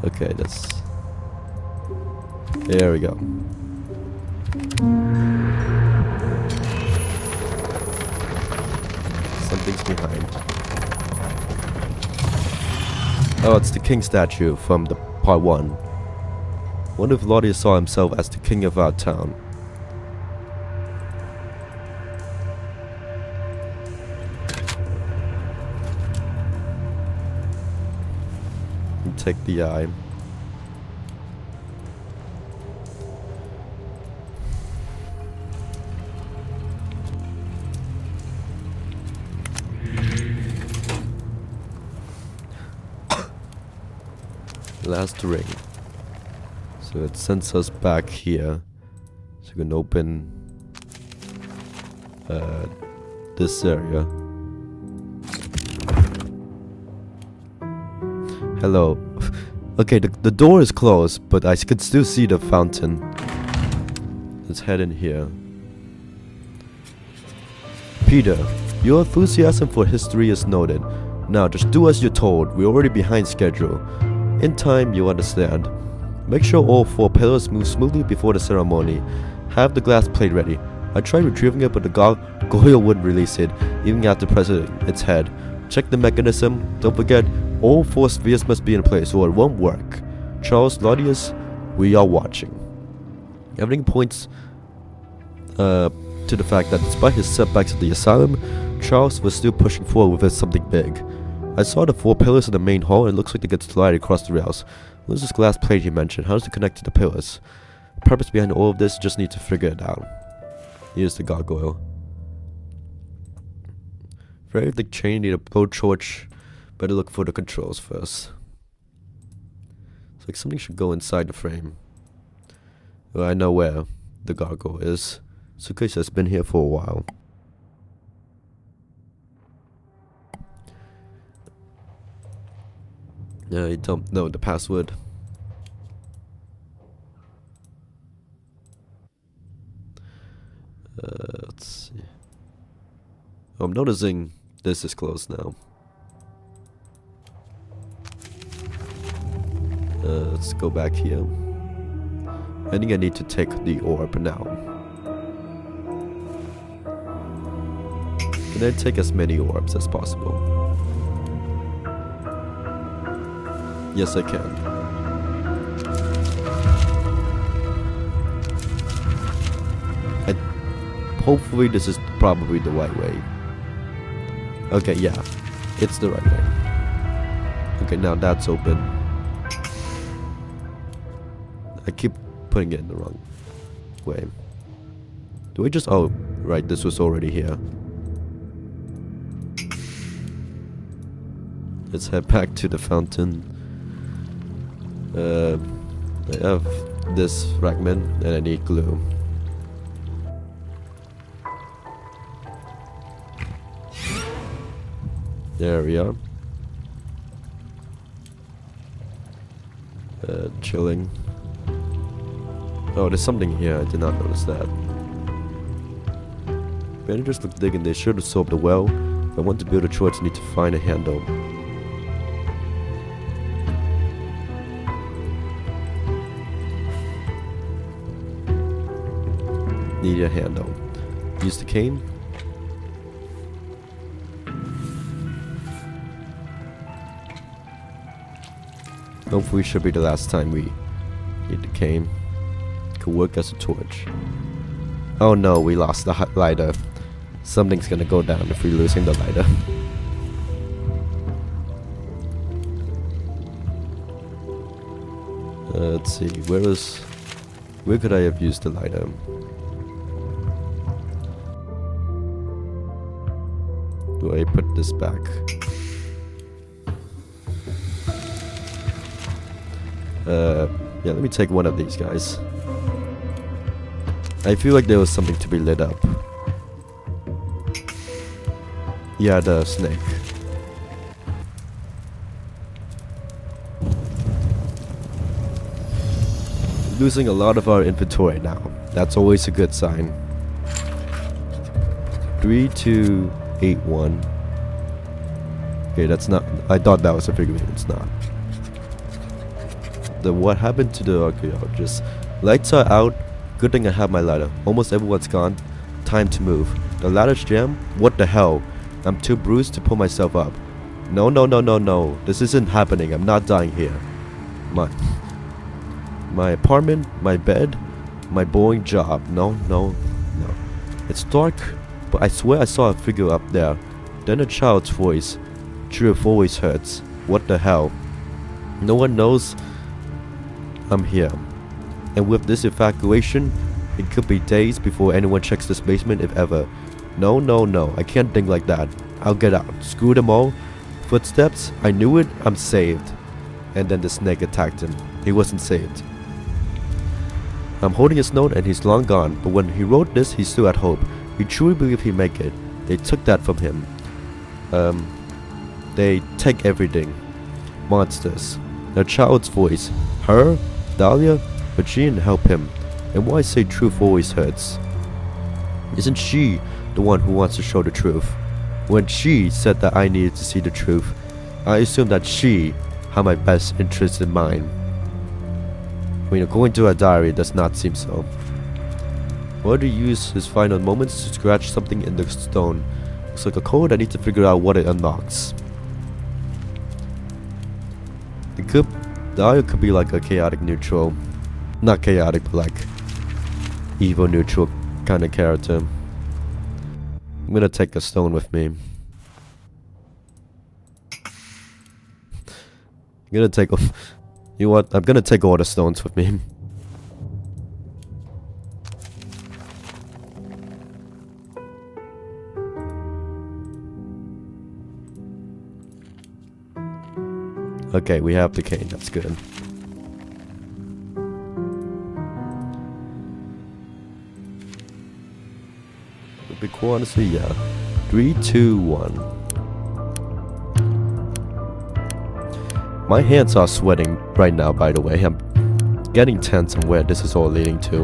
Okay, that's... There we go. Something's behind. Oh, it's the king statue from the part 1. What if Lottie saw himself as the king of our town? take the eye. Last ring. So it sends us back here. So we can open this area. Hello. Okay, the door is closed, but I could still see the fountain. Let's head in here. Peter, your enthusiasm for history is noted. Now just do as you're told. We're already behind schedule. In time, you'll understand. Make sure all 4 pillars move smoothly before the ceremony. Have the glass plate ready. I tried retrieving it, but the gargoyle wouldn't release it, even after pressing its head. Check the mechanism. Don't forget, all 4 spheres must be in place or it won't work. Charles Laudius, we are watching. Everything points to the fact that despite his setbacks at the asylum, Charles was still pushing forward with something big. I saw the 4 pillars in the main hall and it looks like they get slide across the rails. What's this glass plate you mentioned? How does it connect to the pillars? The purpose behind all of this, just need to figure it out. Here's the gargoyle. Very thick chain, need a blowtorch. Better look for the controls first. It's like something should go inside the frame. Well, I know where the gargoyle is. Suitcase has been here for a while. I don't know the password. Let's see. Oh, I'm noticing this is closed now. Let's go back here. I think I need to take the orb now. Can I take as many orbs as possible? Yes, I can. Hopefully this is probably the right way. Okay, yeah. It's the right way. Okay, now that's open. I keep putting it in the wrong way. Do we just... Oh, right, this was already here. Let's head back to the fountain. I have this fragment and I need glue. There we are. Chilling. Oh, there's something here. I did not notice that. Managers look digging. They should absorb the well. If I want to build a church, I need to find a handle. Need a handle. Use the cane. Hopefully should be the last time we need the cane. Could work as a torch. Oh no, we lost the lighter. Something's gonna go down if we're losing the lighter. Let's see, where could I have used the lighter? Do I put this back? Yeah, let me take one of these guys. I feel like there was something to be lit up. Yeah, the snake. Losing a lot of our inventory now. That's always a good sign. 3281. Okay, that's not... I thought that was a figurine, it's not. What happened to the archaeologist? Lights are out. Good thing I have my ladder. Almost everyone's gone. Time to move. The ladder's jammed? What the hell? I'm too bruised to pull myself up. No, no, no, no, no. This isn't happening. I'm not dying here. My apartment, my bed, my boring job. No, no, no. It's dark, but I swear I saw a figure up there. Then a child's voice. True, it always hurts. What the hell? No one knows I'm here. And with this evacuation, it could be days before anyone checks this basement, if ever. No, no, no, I can't think like that. I'll get out. Screw them all. Footsteps. I knew it. I'm saved. And then the snake attacked him. He wasn't saved. I'm holding his note and he's long gone, but when he wrote this, he still had hope. He truly believed he'd make it. They took that from him. They take everything. Monsters. A child's voice. Her? Dahlia? But she didn't help him. And why say truth always hurts? Isn't she the one who wants to show the truth? When she said that I needed to see the truth, I assumed that she had my best interest in mind. I mean, according to her diary, it does not seem so. Why do you use his final moments to scratch something in the stone? Looks like a code. I need to figure out what it unlocks. Dahlia could be like a chaotic neutral. Not chaotic, but like evil neutral kind of character. I'm gonna take a stone with me. I'm gonna take you know what? I'm gonna take all the stones with me. Okay, we have the cane. That's good. The big one, honestly, yeah. 3, 2, 1. My hands are sweating right now, by the way. I'm getting tense on where this is all leading to.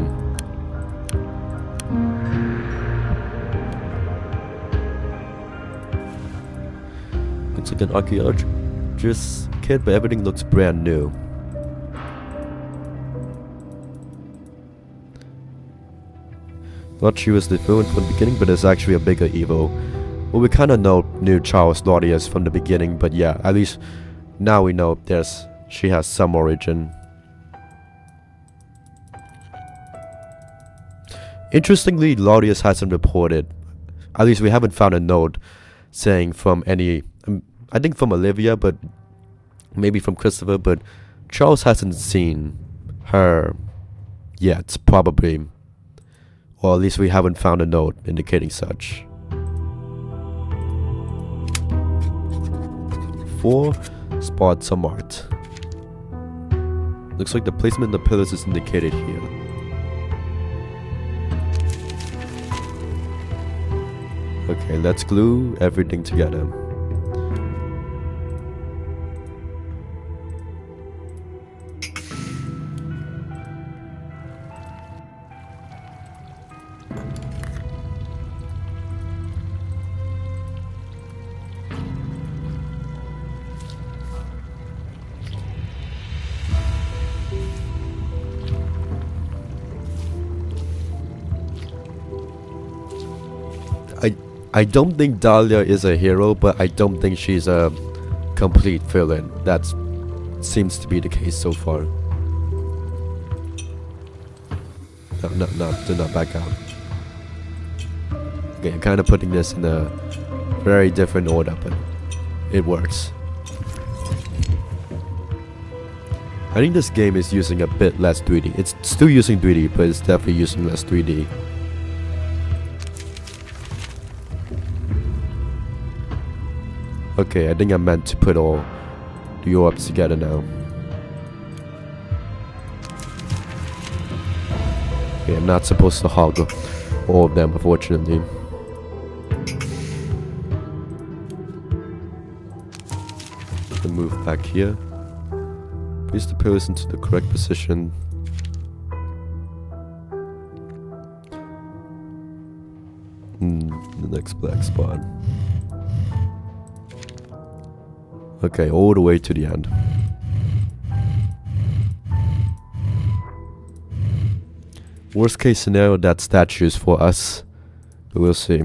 Looks like an archaeologist kit, but everything looks brand new. Thought she was the villain from the beginning, but it's actually a bigger evil. Well, we kind of knew Charles Claudius from the beginning, but yeah, at least now we know she has some origin. Interestingly, Claudius hasn't reported. At least we haven't found a note saying from any. I think from Olivia, but maybe from Christopher. But Charles hasn't seen her yet, probably. Or at least we haven't found a note indicating such. 4 spots are marked. Looks like the placement of the pillars is indicated here. Okay, let's glue everything together. I don't think Dahlia is a hero, but I don't think she's a complete villain. That seems to be the case so far. No, do not back out. Okay, I'm kind of putting this in a very different order, but it works. I think this game is using a bit less 3D. It's still using 3D, but it's definitely using less 3D. Okay, I think I meant to put all the orbs together now. Okay, I'm not supposed to hog all of them, unfortunately. Then move back here. Place the pillars into the correct position. The next black spot. Okay, all the way to the end. Worst case scenario, that statue is for us. But we'll see.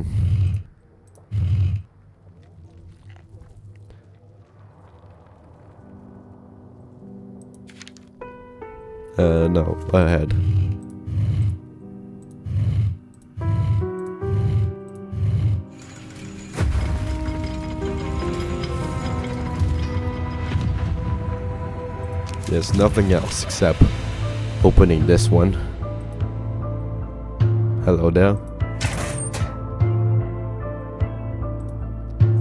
No, ahead. There's nothing else except opening this one. Hello there.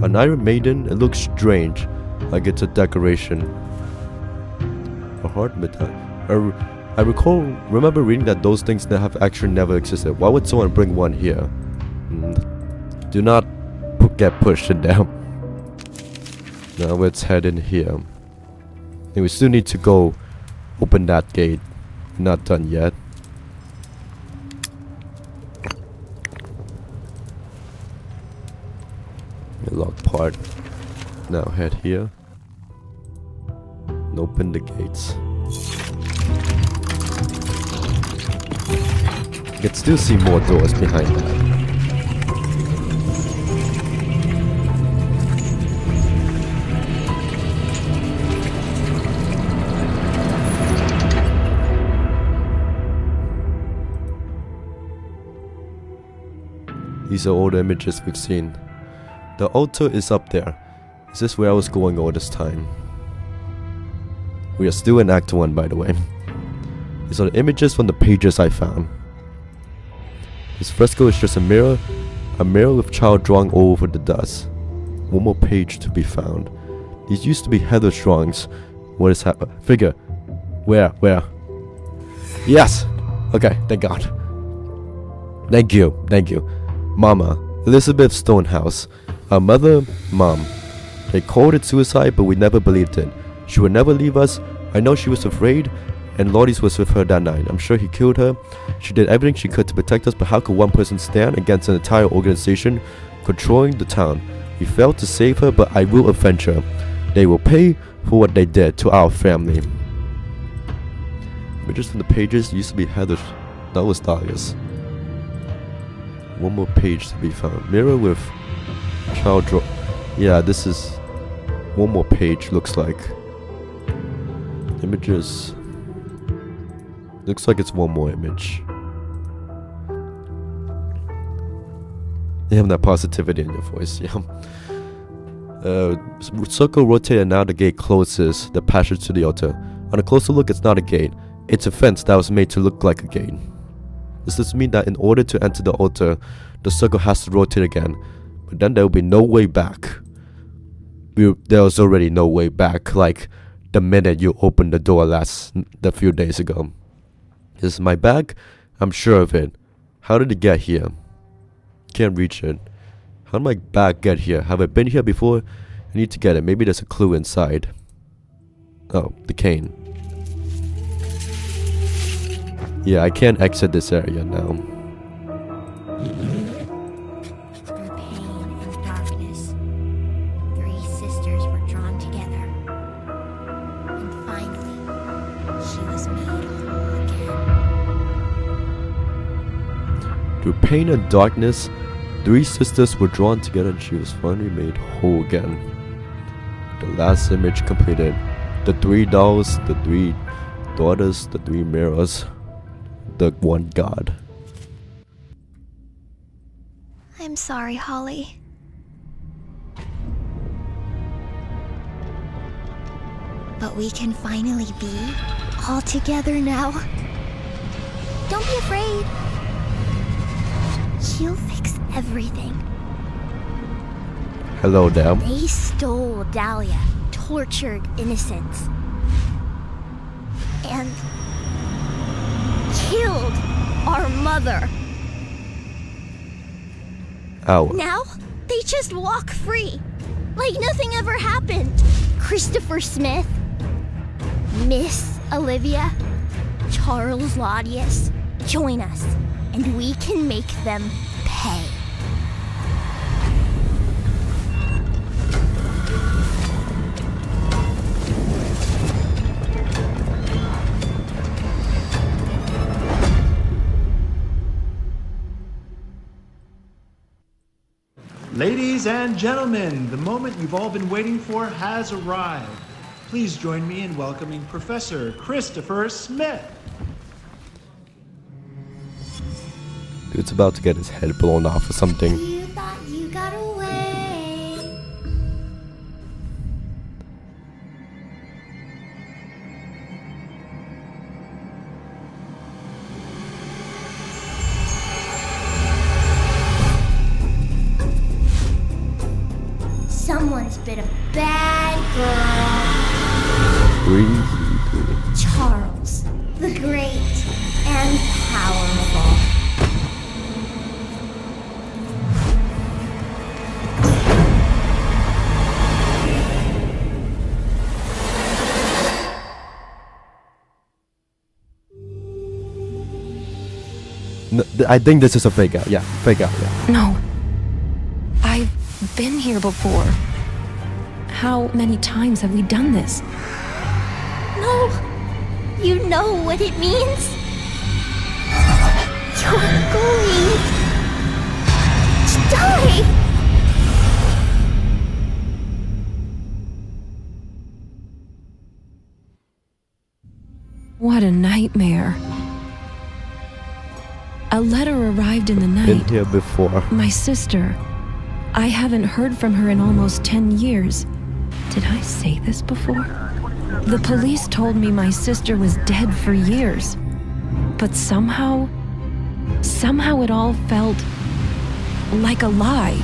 An Iron Maiden, it looks strange, like it's a decoration. A heart metal. I remember reading that those things that have actually never existed. Why would someone bring one here? Do not get pushed in there. Now let's head in here. And we still need to go open that gate. Not done yet. The locked part. Now head here. And open the gates. You can still see more doors behind that. These are all the images we've seen. The altar is up there. Is this where I was going all this time? We are still in Act 1, by the way. These are the images from the pages I found. This fresco is just a mirror with child drawn all over the dust. One more page to be found. These used to be Heather's drawings. What is happening? Figure. Where? Yes! Okay, thank God. Thank you. Mama, Elizabeth Stonehouse. Our mother, Mom. They called it suicide, but we never believed it. She would never leave us. I know she was afraid, and Lourdes was with her that night. I'm sure he killed her. She did everything she could to protect us, but how could one person stand against an entire organization controlling the town? We failed to save her, but I will avenge her. They will pay for what they did to our family. Images from the pages used to be Heather's. That was Dahlia's. One more page to be found. Mirror with child draw. Yeah, this is one more page, looks like. Images. Looks like it's one more image. You have that positivity in your voice, yeah. Circle rotated and now the gate closes the passage to the altar. On a closer look, it's not a gate. It's a fence that was made to look like a gate. Does this mean that in order to enter the altar, the circle has to rotate again? But then there will be no way back. There was already no way back, like the minute you opened the door a few days ago. This is my bag? I'm sure of it. How did it get here? Can't reach it. How did my bag get here? Have I been here before? I need to get it. Maybe there's a clue inside. Oh, the cane. Yeah, I can't exit this area now. Through pain and darkness, three sisters were drawn together. And finally, she was made whole again. Through pain and darkness, three sisters were drawn together and she was finally made whole again. The last image completed. The three dolls, the three daughters, the three mirrors. The one God. I'm sorry, Holly. But we can finally be all together now. Don't be afraid. She'll fix everything. Hello there. They stole Dahlia, tortured innocents, and killed our mother. Ow. Now, they just walk free, like nothing ever happened. Christopher Smith, Miss Olivia, Charles Laudius, join us, and we can make them pay. Ladies and gentlemen, the moment you've all been waiting for has arrived. Please join me in welcoming Professor Christopher Smith. Dude's about to get his head blown off or something. You thought you got away. I think this is a fake out. Yeah, fake out. Yeah. No. I've been here before. How many times have we done this? No! You know what it means? You're going to die! What a nightmare. A letter arrived in the night. Been here before. My sister. I haven't heard from her in almost 10 years. Did I say this before? The police told me my sister was dead for years. But somehow it all felt like a lie.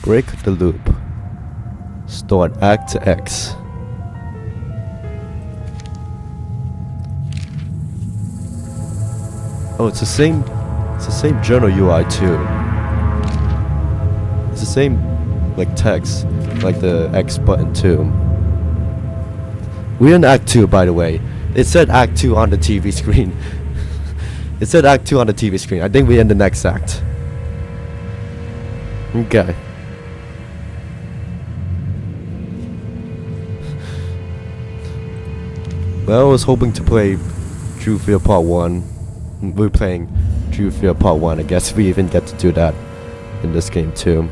Break the loop. Start Act X. Oh, it's the same journal UI too. It's the same like text, like the X button too. We're in Act 2, by the way. It said Act 2 on the TV screen. It said Act 2 on the TV screen. I think we're in the next act. Okay. Well, I was hoping to play True Fear Part 1. We're playing True Fear Part 1. I guess we even get to do that in this game too.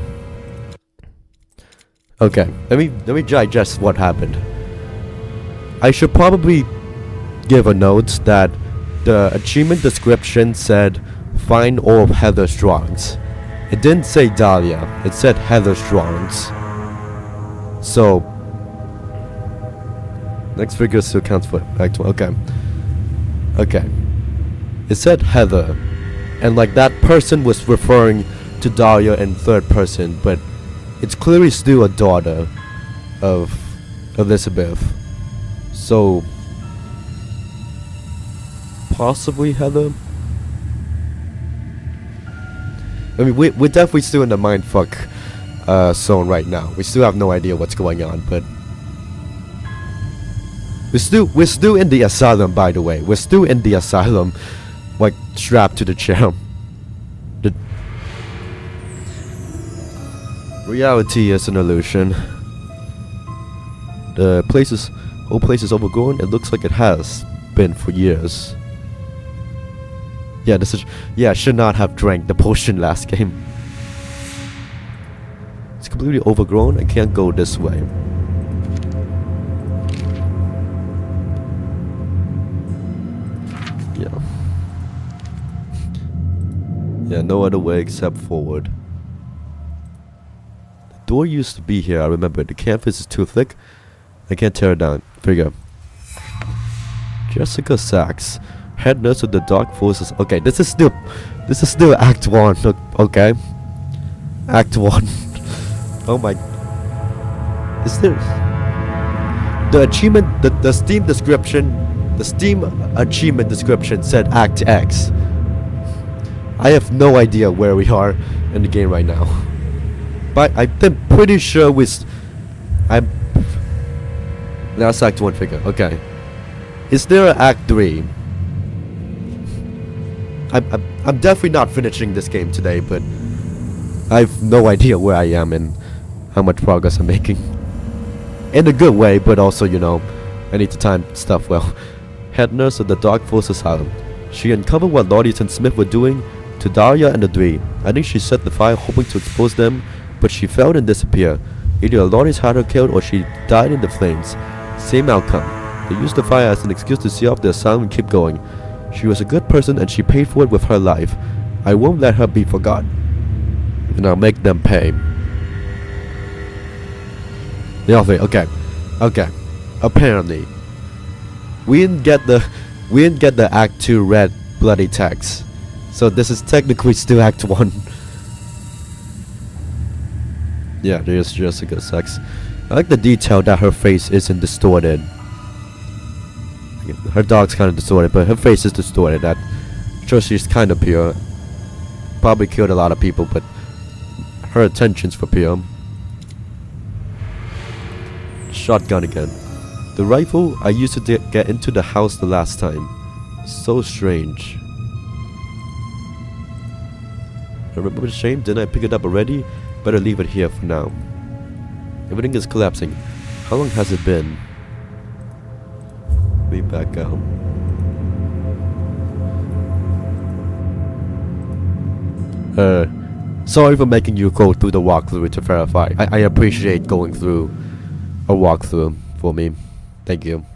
Okay, let me digest what happened. I should probably give a note that the achievement description said find all of Heather's drawings. It didn't say Dahlia, it said Heather's drawings. So next figure still counts for Act 1. Okay. Okay. It said Heather, and like that person was referring to Dahlia in third person, but it's clearly still a daughter of Elizabeth. So possibly Heather. I mean, we're definitely still in the mindfuck zone right now. We still have no idea what's going on, but we're still in the asylum, by the way. We're still in the asylum, like strapped to the chair. The reality is an illusion. The whole place is overgrown. It looks like it has been for years. Yeah, I should not have drank the potion last game. It's completely overgrown. I can't go this way. Yeah. Yeah, no other way except forward. The door used to be here, I remember. The canvas is too thick. I can't tear it down. Figure. Jessica Sachs, head nurse of the Dark Forces. Okay, this is still Act 1. Okay. Act 1. Oh my. Is there the achievement, the Steam description, the Steam achievement description said Act X. I have no idea where we are in the game right now. But I'm pretty sure that's Act 1 figure. Okay. Is there an Act 3? I'm definitely not finishing this game today, but I have no idea where I am and how much progress I'm making. In a good way, but also, you know, I need to time stuff well. Head nurse of the Dark Force Asylum. She uncovered what Lottie and Smith were doing to Dahlia and the Three. I think she set the fire hoping to expose them, but she failed and disappeared. Either Lottie's had her killed or she died in the flames. Same outcome. They used the fire as an excuse to see off the asylum and keep going. She was a good person and she paid for it with her life. I won't let her be forgotten. And I'll make them pay. Yeah, okay. Okay. Apparently. We didn't get the Act 2 red bloody text. So this is technically still Act 1. Yeah, there's Jessica Sachs. I like the detail that her face isn't distorted. Her dog's kind of distorted, but her face is distorted. That shows she's kind of pure. Probably killed a lot of people, but her intentions for pure. Shotgun again. The rifle I used to get into the house the last time. So strange. I remember the shame, didn't I pick it up already? Better leave it here for now. Everything is collapsing. How long has it been? Let me back out. Sorry for making you go through the walkthrough to verify. I appreciate going through a walkthrough for me. Thank you.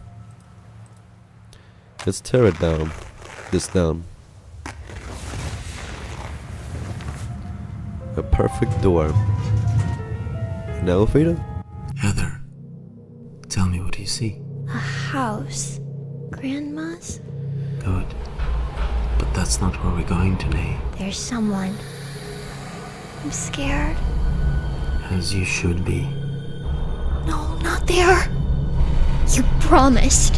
Let's tear it down. This down. A perfect door. An elevator? Heather, tell me, what do you see? A house. Grandma's? Good. But that's not where we're going today. There's someone. I'm scared. As you should be. No, not there. You promised.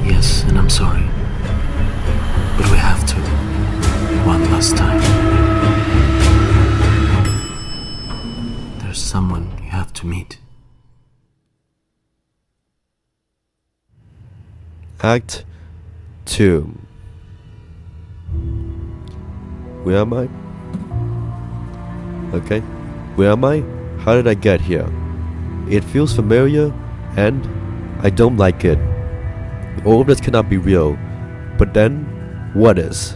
Yes, and I'm sorry. But we have to. One last time. There's someone you have to meet. Act 2. Where am I? Okay. Where am I? How did I get here? It feels familiar, and I don't like it. All of this cannot be real. But then, what is?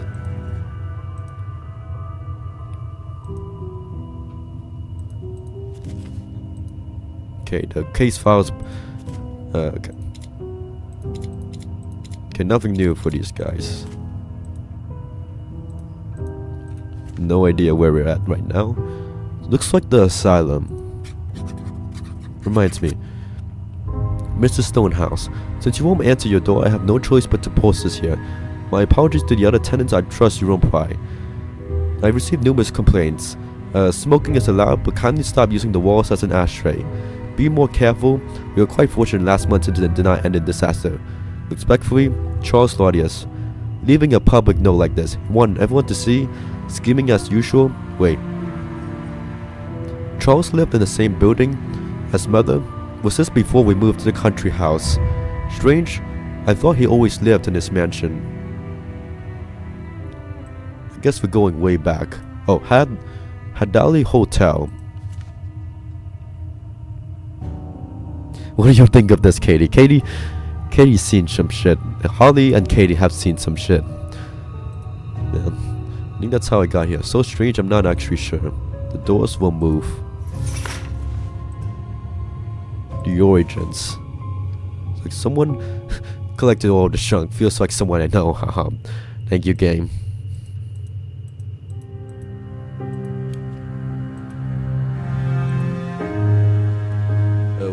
Okay, the case files. Okay. Okay, nothing new for these guys. No idea where we're at right now. Looks like the asylum. Reminds me. Mr. Stonehouse, since you won't answer your door, I have no choice but to post this here. My apologies to the other tenants, I trust you won't pry. I've received numerous complaints. Smoking is allowed, but kindly stop using the walls as an ashtray. Be more careful. We were quite fortunate last month's incident did not end in disaster. Respectfully, Charles Claudius. Leaving a public note like this. Want everyone to see. Scheming as usual. Wait. Charles lived in the same building as mother. Was this before we moved to the country house? Strange. I thought he always lived in his mansion. I guess we're going way back. Oh, Hadali Hotel. What do you think of this, Katie? Katie's seen some shit. Holly and Katie have seen some shit. Yeah. I think that's how I got here. So strange, I'm not actually sure. The doors will move. The origins. It's like someone collected all the junk. Feels like someone I know. Haha. Thank you, game.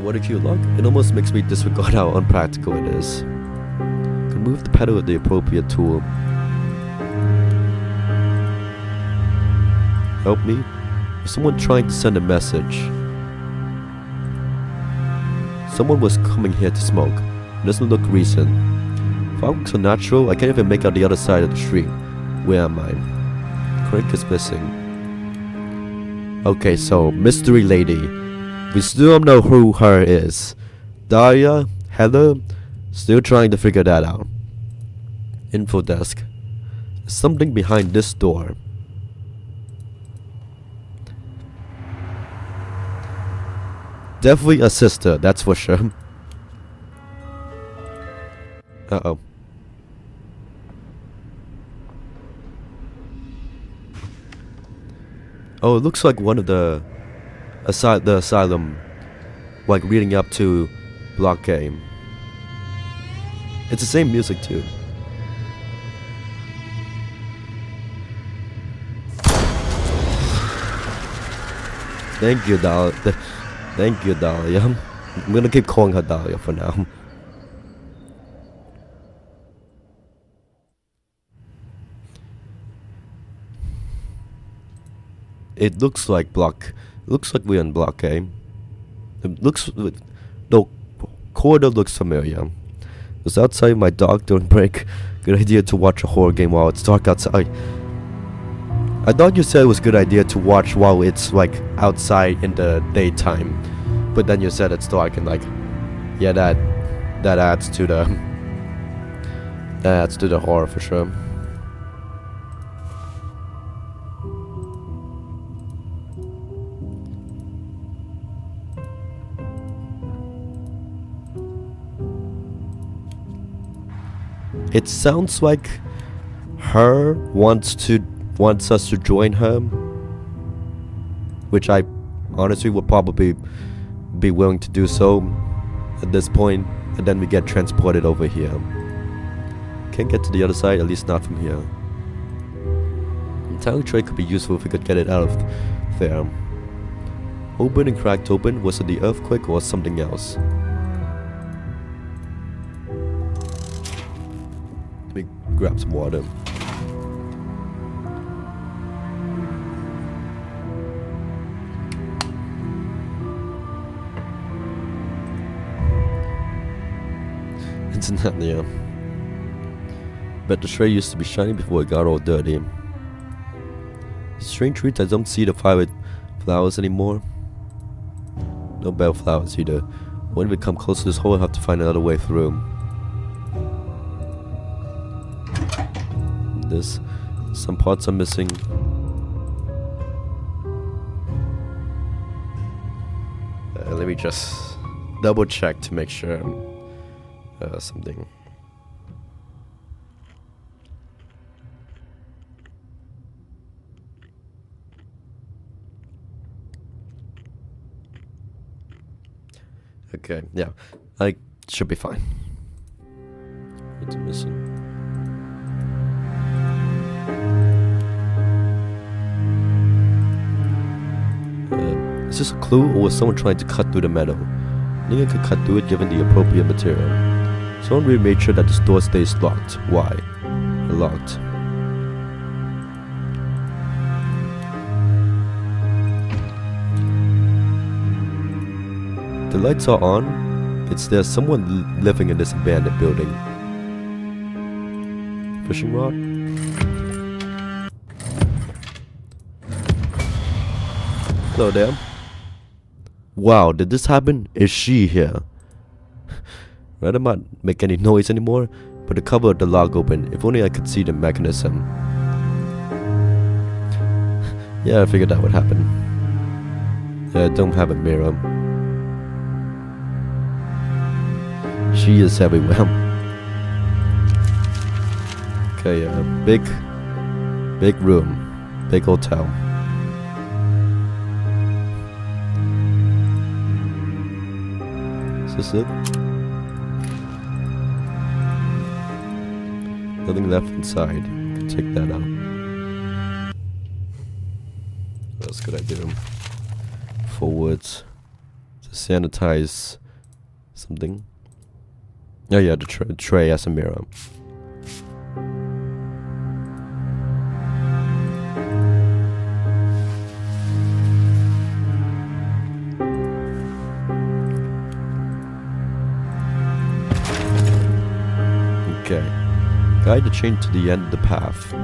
What a cute look. It almost makes me disregard how unpractical it is. Can move the pedal with the appropriate tool. Help me? Is someone trying to send a message? Someone was coming here to smoke. It doesn't look recent. Fog looks so natural, I can't even make out the other side of the street. Where am I? Crank is missing. Okay, so mystery lady. We still don't know who her is. Daria, Heather, still trying to figure that out. Info desk. There's something behind this door. Definitely a sister, that's for sure. Uh-oh. Oh, it looks like one of the asylum, like leading up to Block Game. It's the same music too. Thank you, Dahlia. Thank you, Dahlia. I'm gonna keep calling her Dahlia for now. It looks like we're in Block A. It looks, the corridor looks familiar. It's outside my dog don't break. Good idea to watch a horror game while it's dark outside. I thought you said it was a good idea to watch while it's like outside in the daytime. But then you said it's dark and like, yeah, that that adds to the horror for sure. It sounds like her wants us to join her, which I honestly would probably be willing to do so at this point, and then we get transported over here. Can't get to the other side, at least not from here. Entirely tray could be useful if we could get it out of there. Open and cracked open. Was it the earthquake or something else? Let me grab some water. It's not, yeah. But the tray used to be shiny before it got all dirty. Strange treats, I don't see the violet flowers anymore. No bellflowers either. When we come close to this hole, I'll have to find another way through. Some parts are missing. Let me just double check to make sure something. Okay, yeah, I should be fine. What's missing? Is this a clue, or was someone trying to cut through the metal? I think I could cut through it given the appropriate material. Someone really made sure that this door stays locked. Why? Locked. The lights are on. There's someone living in this abandoned building. Fishing rod? Hello there. Wow, did this happen? Is she here? Rather not make any noise anymore, but the cover of the log open. If only I could see the mechanism. Yeah, I figured that would happen. I don't have a mirror. She is everywhere. Okay, big room, big hotel. Is this it? Nothing left inside. Can take that out. What else could I do? Forwards to sanitize something. Oh yeah, the tray has a mirror. Okay. Guide the chain to the end of the path.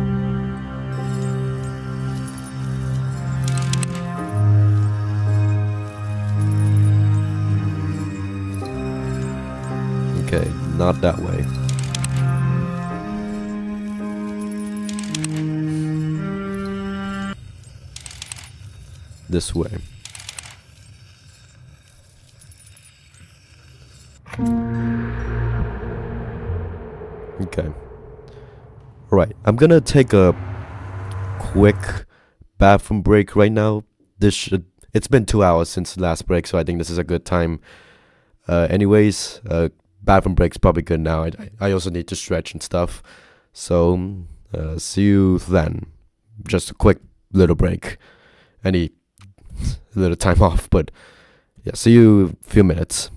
Okay, not that way. This way. Okay. Alright, I'm gonna take a quick bathroom break right now. It's been 2 hours since the last break, so I think this is a good time. Anyways, bathroom break's probably good now. I also need to stretch and stuff. So, see you then. Just a quick little break. I need a little time off, but yeah, see you in a few minutes.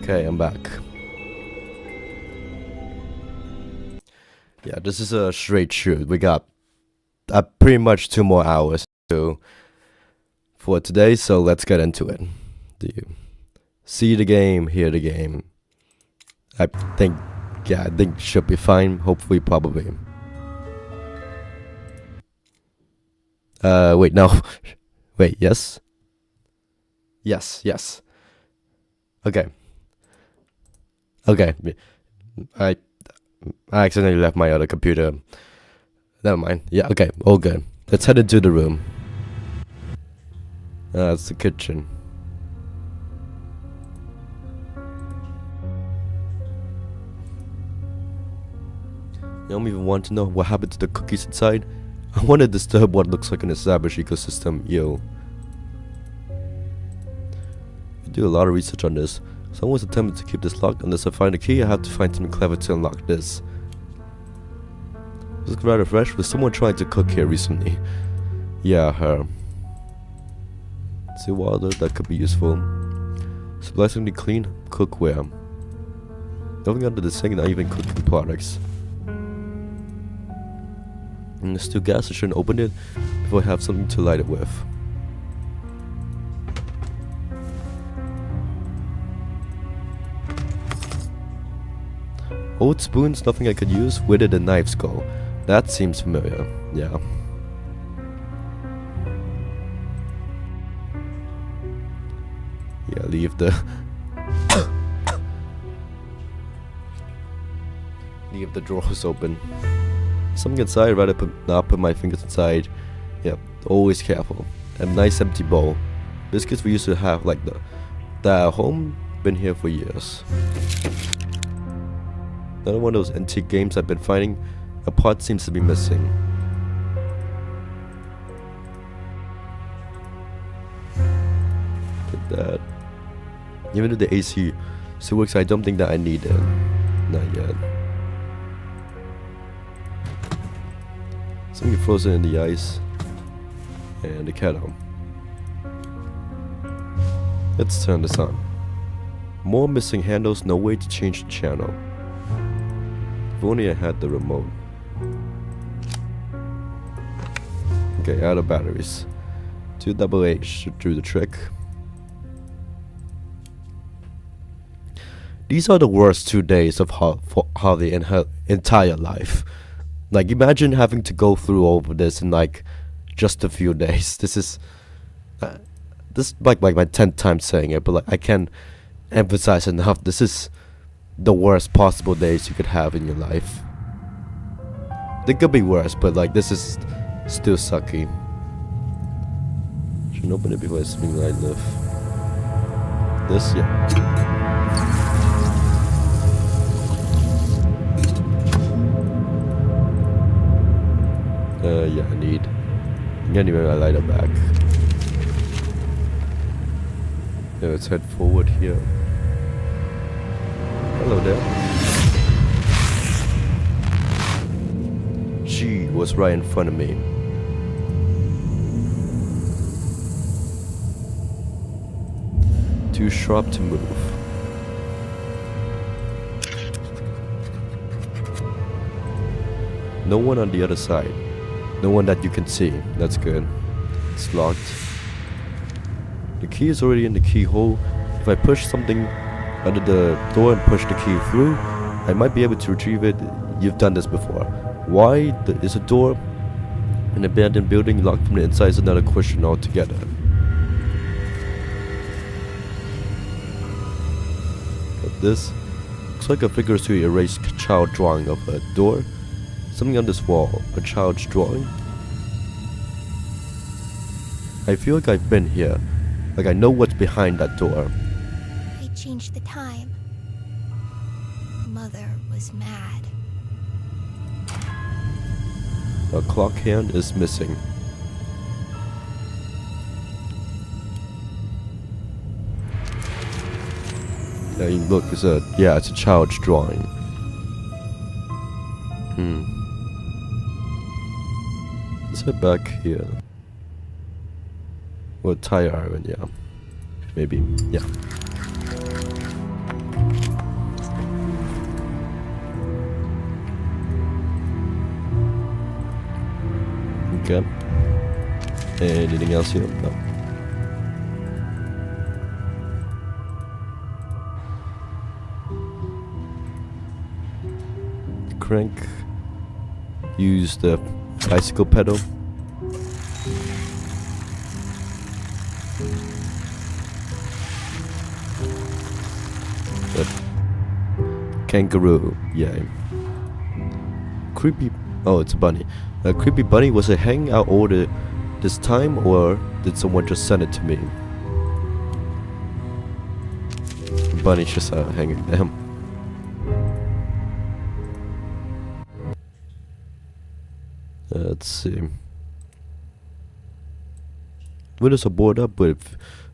Okay, I'm back. Yeah, this is a straight shoot. We got pretty much 2 more hours for today, so let's get into it. Do you see the game, hear the game? I think should be fine. Hopefully, probably. Wait, no. Wait, yes? Yes. Okay. I accidentally left my other computer. Never mind. Yeah, okay, all good. Let's head into the room. It's the kitchen. You don't even want to know what happened to the cookies inside? I want to disturb what looks like an established ecosystem, yo. I do a lot of research on this. Someone's attempting to keep this locked. Unless I find a key, I have to find something clever to unlock this. This looks rather fresh. Was someone trying to cook here recently? Yeah, her. See water, that could be useful. Surprisingly clean cookware. Nothing under the sink, not even cooking products. And there's still gas, I shouldn't open it before I have something to light it with. Old spoons, nothing I could use. Where did the knives go? That seems familiar, yeah. Yeah, leave the leave the drawers open. Something inside, rather not put my fingers inside. Yep, always careful. A nice empty bowl. Biscuits we used to have like that at home. Been here for years. Another one of those antique games I've been finding. A part seems to be missing. Get that. Even though the AC still works, I don't think that I need it. Not yet. Something frozen in the ice. And the kettle. Let's turn this on. More missing handles, no way to change the channel. If only I had the remote. Okay, out of batteries. 2 AA should do the trick. These are the worst 2 days of Harley in her entire life. Like, imagine having to go through all of this in like just a few days. This is like my 10th time saying it, but like I can't emphasize enough. This is the worst possible days you could have in your life. They could be worse, but like this is still sucky. Shouldn't open it before I swing light lift. This, yeah. Yeah, I need. Anyway, I light it back. Yeah, let's head forward here. Hello there. She was right in front of me. Too sharp to move. No one on the other side. No one that you can see. That's good. It's locked. The key is already in the keyhole. If I push something under the door and push the key through, I might be able to retrieve it. You've done this before. Why is a door an abandoned building locked from the inside is another question altogether. But this looks like a figure to erase child drawing of a door. Something on this wall, a child's drawing. I feel like I've been here, like I know what's behind that door. They changed the time. Mother was mad. A clock hand is missing. Yeah, look, it's a child's drawing. Let's head back here. Or tire iron, yeah. Maybe, yeah. Okay. Anything else here? No. Crank. Use the bicycle pedal. The kangaroo. Yeah. Creepy. Oh, it's a bunny. A creepy bunny. Was it hanging out all this time, or did someone just send it to me? The bunny's just hanging there. Let's see. Windows are boarded up, but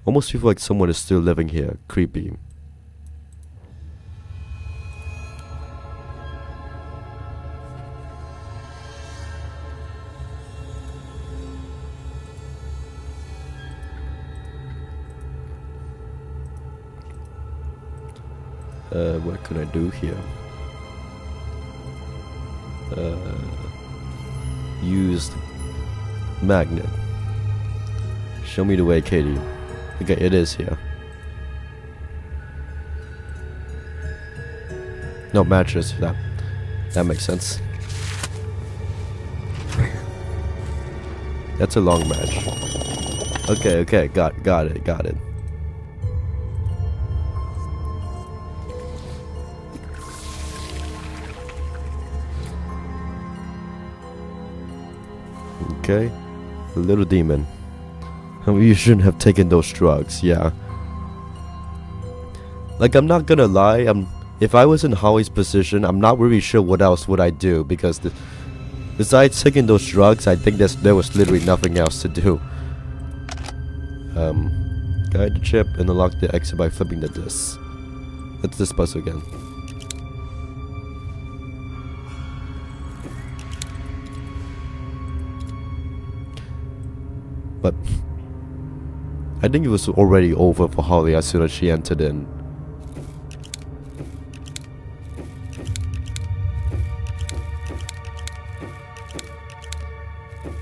almost feels like someone is still living here. Creepy. What can I do here? Use magnet. Show me the way, Katie. Okay, it is here. No, mattress. That makes sense. That's a long match. Okay, got it. Okay, a little demon. You shouldn't have taken those drugs, yeah. Like, I'm not gonna lie, if I was in Holly's position, I'm not really sure what else would I do, because besides taking those drugs, I think there was literally nothing else to do. Guide the chip and unlock the exit by flipping the disc. That's this puzzle again. But I think it was already over for Holly as soon as she entered in.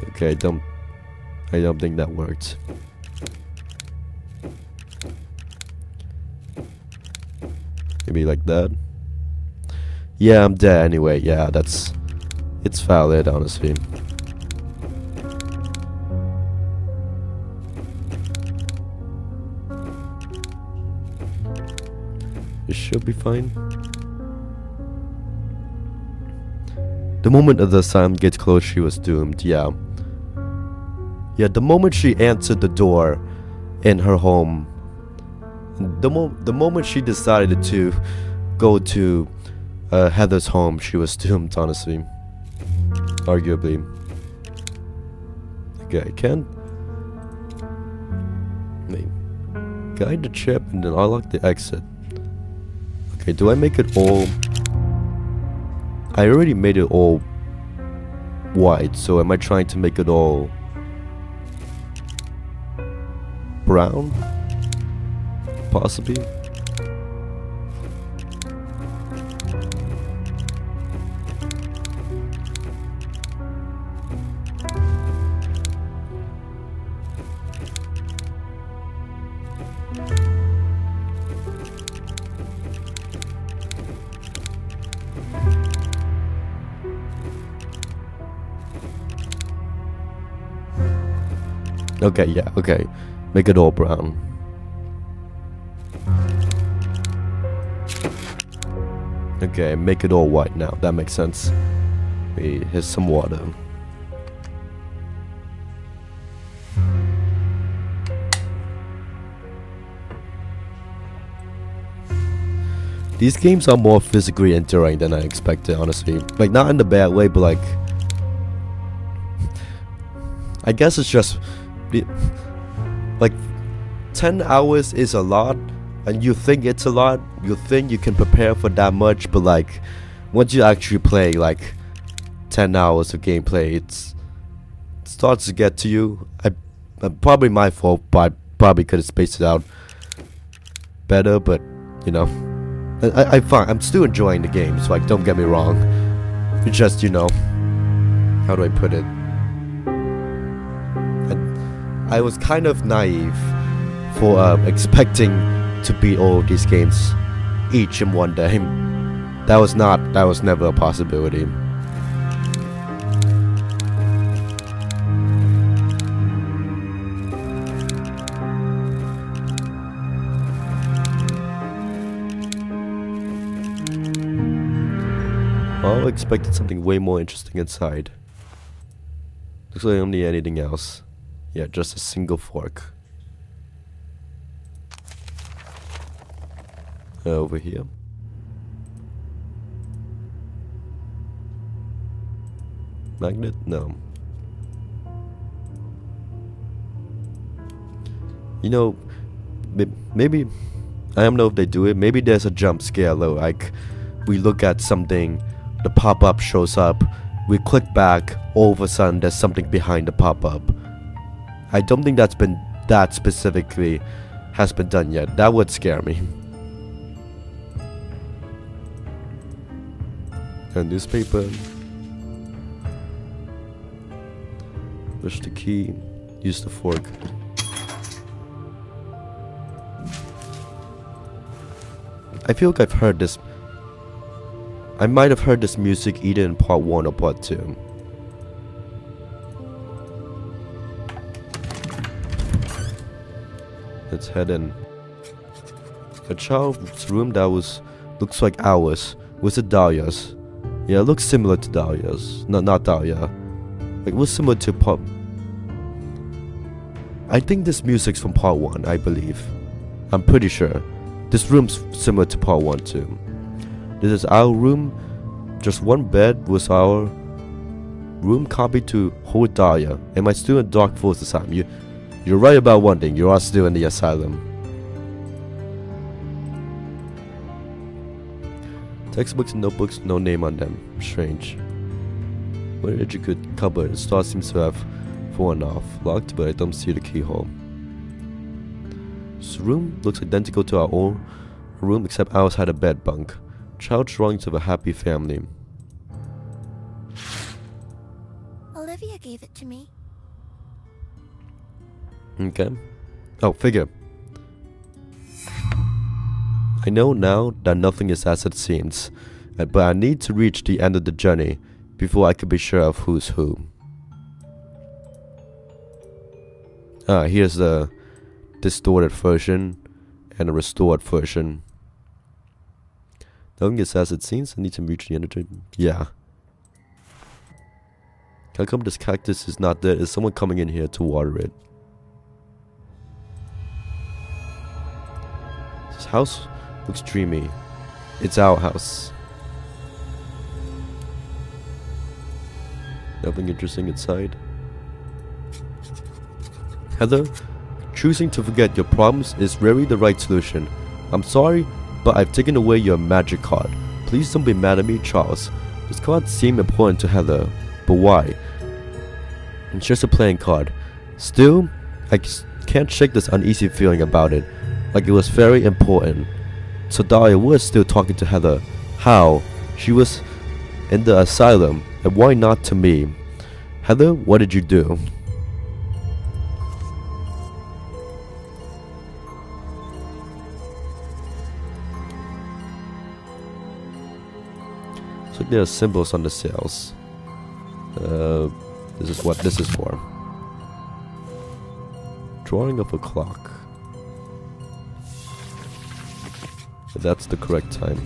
Okay, I don't think that worked. Maybe like that. Yeah, I'm dead anyway. Yeah, it's valid, honestly. It should be fine. The moment that the sun gets close, she was doomed. Yeah, the moment she answered the door in her home, the moment she decided to go to Heather's home, she was doomed, honestly. Arguably. Okay, I can guide the chip and then unlock the exit. Okay, do I make it all? I already made it all white, so am I trying to make it all brown? Possibly. Okay, yeah, okay. Make it all brown. Okay, make it all white now. That makes sense. Here's some water. These games are more physically enduring than I expected, honestly. Like, not in the bad way, but like, I guess it's just like 10 hours is a lot, and you think it's a lot, you think you can prepare for that much, but like once you actually play like 10 hours of gameplay, it starts to get to you. Probably my fault, but I probably could have spaced it out better, but you know, I'm still enjoying the games, like, don't get me wrong. It's just, you know, how do I put it? I was kind of naive for expecting to beat all these games each in one day. That was never a possibility. I expected something way more interesting inside. Looks like I don't need anything else. Yeah, just a single fork. Over here. Magnet? No. You know, maybe, I don't know if they do it, maybe there's a jump scare though, like we look at something, the pop-up shows up, we click back, all of a sudden there's something behind the pop-up. I don't think that specifically has been done yet. That would scare me. A newspaper. Push the key. Use the fork. I feel like I've heard this. I might have heard this music either in part 1 or part 2. Let's head in. A child's room that looks like ours. Was it Dahlia's? Yeah, it looks similar to Dahlia's. Not Dahlia. It was similar to part. I think this music's from part 1, I believe. I'm pretty sure. This room's similar to part 1 too. This is our room. Just one bed was our room copied to hold Dahlia. Am I still in Dark Falls this time? You're right about one thing. You are still in the asylum. Textbooks and notebooks, no name on them. Strange. What did you could cupboard? The star seems to have fallen off. Locked, but I don't see the keyhole. This room looks identical to our own room, except ours had a bed bunk. Child's drawings of a happy family. Olivia gave it to me. Okay. Oh, figure. I know now that nothing is as it seems, but I need to reach the end of the journey before I can be sure of who's who. Here's the distorted version and a restored version. Nothing is as it seems. I need to reach the end of the journey. Yeah. How come this cactus is not dead? Is someone coming in here to water it? This house looks dreamy. It's our house. Nothing interesting inside. Heather, choosing to forget your problems is really the right solution. I'm sorry, but I've taken away your magic card. Please don't be mad at me, Charles. This card seemed important to Heather, but why? It's just a playing card. Still, I can't shake this uneasy feeling about it, like it was very important. So Dahlia was still talking to Heather. How? She was in the asylum, and why not to me? Heather, what did you do? So there are symbols on the cells. This is what this is for. Drawing of a clock. But that's the correct time.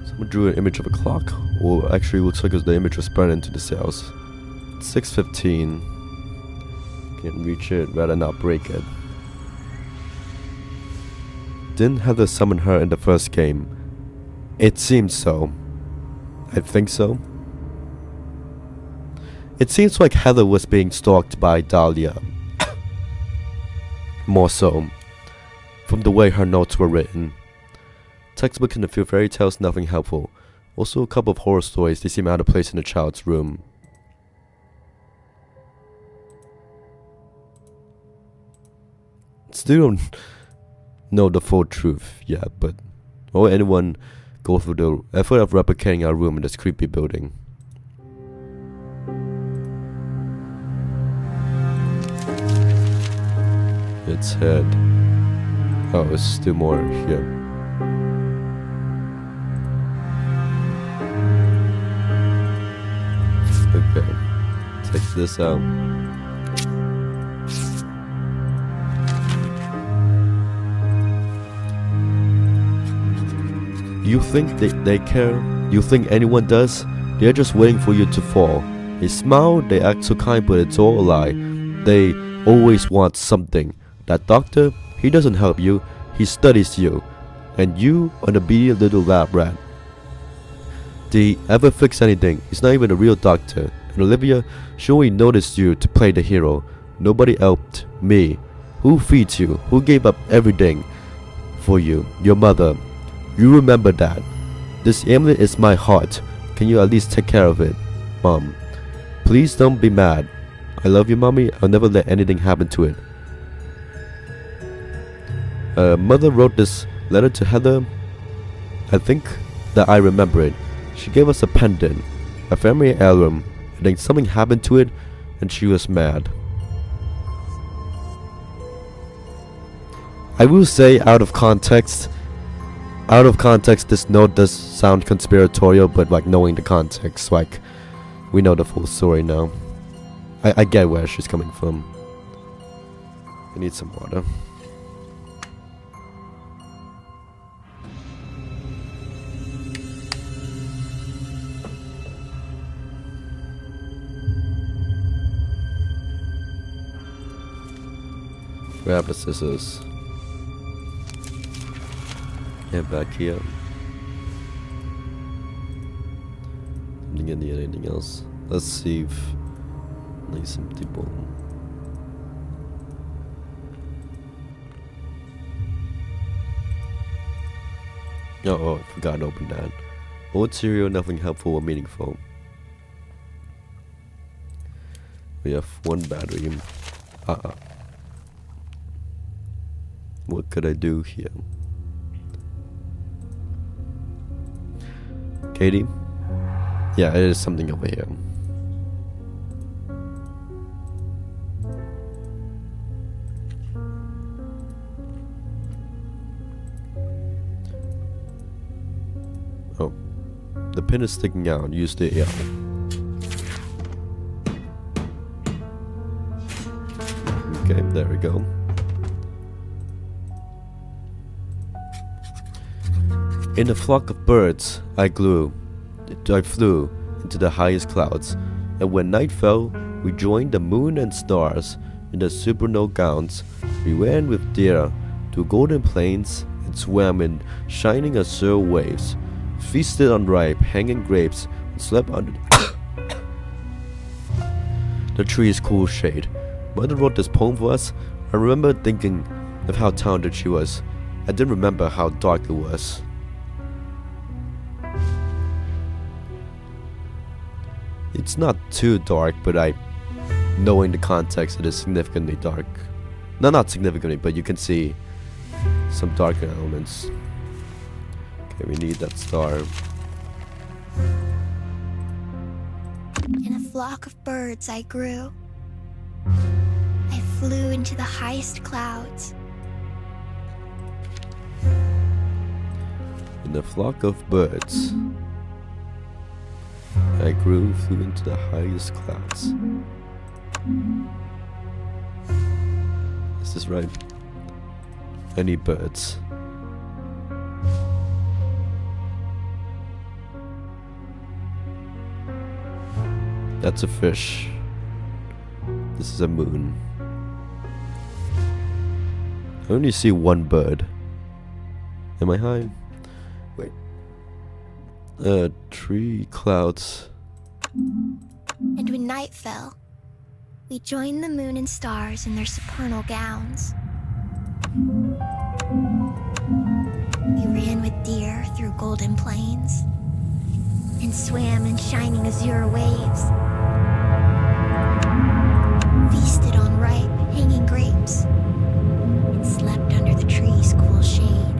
Someone drew an image of a clock, or actually it looks like the image was burned into the cells. 6:15. Can't reach it, rather not break it. Didn't Heather summon her in the first game? It seems so. I think so. It seems like Heather was being stalked by Dahlia. More so, from the way her notes were written. Textbooks and a few fairy tales, nothing helpful. Also a couple of horror stories, they seem out of place in a child's room. Still don't know the full truth yet, but will anyone go through the effort of replicating our room in this creepy building? its head. Oh, it's still more here. Okay, take this out. You think they care? You think anyone does? They're just waiting for you to fall. They smile, they act so kind, but it's all a lie. They always want something. That doctor, he doesn't help you, he studies you. And you are the beady little lab rat. Did he ever fix anything? He's not even a real doctor. And Olivia, she only noticed you to play the hero. Nobody helped me. Who feeds you? Who gave up everything for you? Your mother. You remember that. This amulet is my heart. Can you at least take care of it? Mom. Please don't be mad. I love you, Mommy. I'll never let anything happen to it. Mother wrote this letter to Heather. I think that I remember it. She gave us a pendant, a family heirloom, and then something happened to it, and she was mad. I will say, out of context, this note does sound conspiratorial, but like knowing the context, like we know the full story now. I get where she's coming from. I need some water. Grab the scissors. Get back here. Didn't need anything else. Let's see if need some people. Oh, I forgot to open that. Old cereal, nothing helpful or meaningful. We have one battery. What could I do here? Katie? Yeah, it is something over here. Oh. The pin is sticking out. Use the L. Okay, there we go. In a flock of birds, I flew into the highest clouds, and when night fell, we joined the moon and stars in the supernova gowns. We ran with deer to golden plains and swam in shining azure waves, feasted on ripe, hanging grapes, and slept under the tree's cool shade. Mother wrote this poem for us. I remember thinking of how talented she was. I didn't remember how dark it was. It's not too dark, but knowing the context, it is significantly dark. No, not significantly, but you can see some darker elements. Okay, we need that star. In a flock of birds I grew. I flew into the highest clouds. In a flock of birds I flew into the highest clouds. Is this right? Any birds? That's a fish. This is a moon. I only see one bird. Am I high? Wait. Tree clouds. And when night fell, we joined the moon and stars in their supernal gowns. We ran with deer through golden plains and swam in shining azure waves, feasted on ripe, hanging grapes, and slept under the tree's cool shade.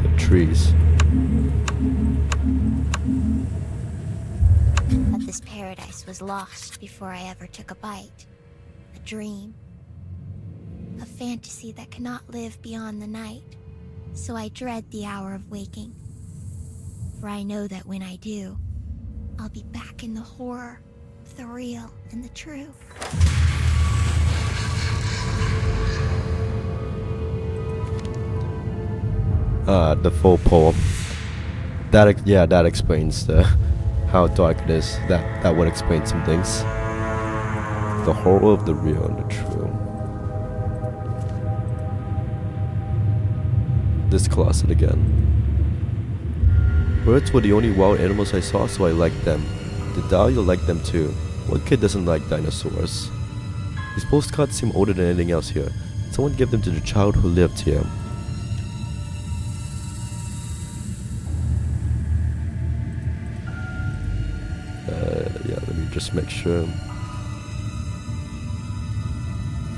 The trees. But this paradise was lost before I ever took a bite. A dream. a fantasy that cannot live beyond the night, so I dread the hour of waking. For I know that when I do, I'll be back in the horror, the real and the true. The full poem. That explains how dark it is. That would explain some things. The horror of the real and the true. This closet again. Birds were the only wild animals I saw, so I liked them. The dahlia liked them too. What kid doesn't like dinosaurs? These postcards seem older than anything else here. Someone gave them to the child who lived here. Yeah, let me just make sure.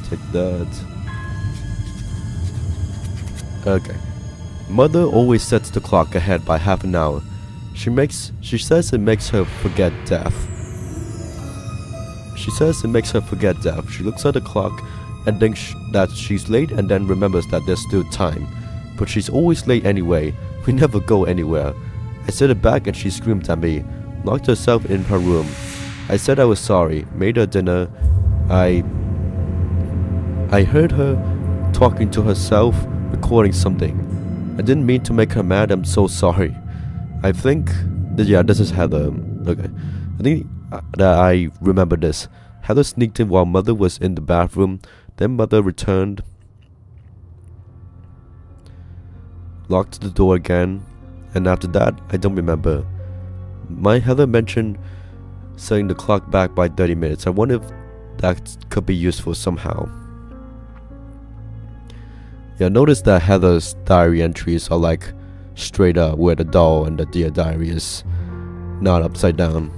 Take that. Okay. Mother always sets the clock ahead by half an hour. She says it makes her forget death. She looks at the clock and thinks that she's late and then remembers that there's still time. But she's always late anyway. We never go anywhere. I set it back and she screamed at me, locked herself in her room. I said I was sorry, made her dinner. I heard her talking to herself, recording something. I didn't mean to make her mad, I'm so sorry. I think that, yeah, this is Heather. Okay. I think that I remember this. Heather sneaked in while Mother was in the bathroom. Then Mother returned, locked the door again, and after that, I don't remember. My Heather mentioned setting the clock back by 30 minutes. I wonder if that could be useful somehow. Yeah, notice that Heather's diary entries are like straight up, where the doll and the dear diary is not upside down.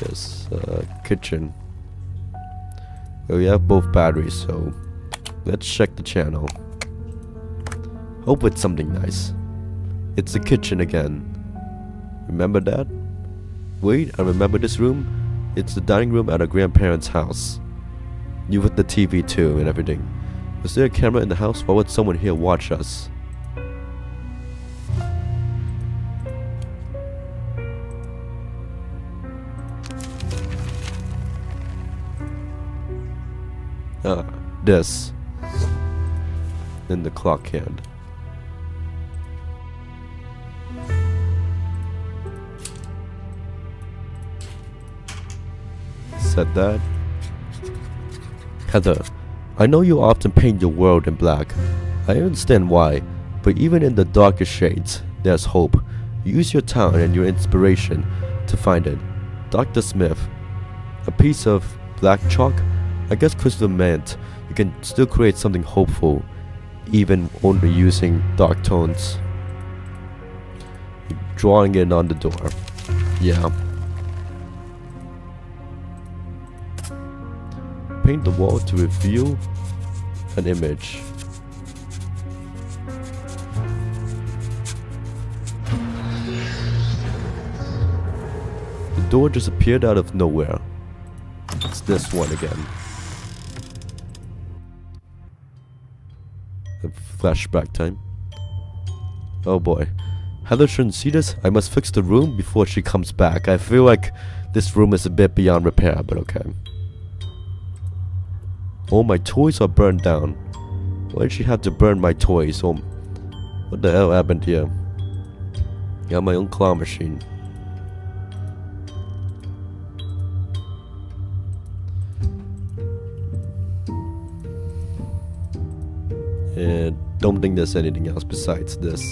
Yes, kitchen. Well, we have both batteries, so let's check the channel. Hope it's something nice. It's the kitchen again. Remember that? Wait, I remember this room. It's the dining room at our grandparents' house. You with the TV too and everything. Was there a camera in the house? Why would someone here watch us? This. In the clock hand. Said that. Heather, I know you often paint your world in black. I understand why, but even in the darkest shades, there's hope. Use your talent and your inspiration to find it. Dr. Smith, a piece of black chalk? I guess crystal meant you can still create something hopeful, even only using dark tones. Drawing it on the door. Yeah. Paint the wall to reveal an image. The door just appeared out of nowhere. It's this one again. A flashback time. Oh boy. Heather shouldn't see this. I must fix the room before she comes back. I feel like this room is a bit beyond repair, but okay. All my toys are burned down. Why did she have to burn my toys? Oh, what the hell happened here? Got my own claw machine. And don't think there's anything else besides this.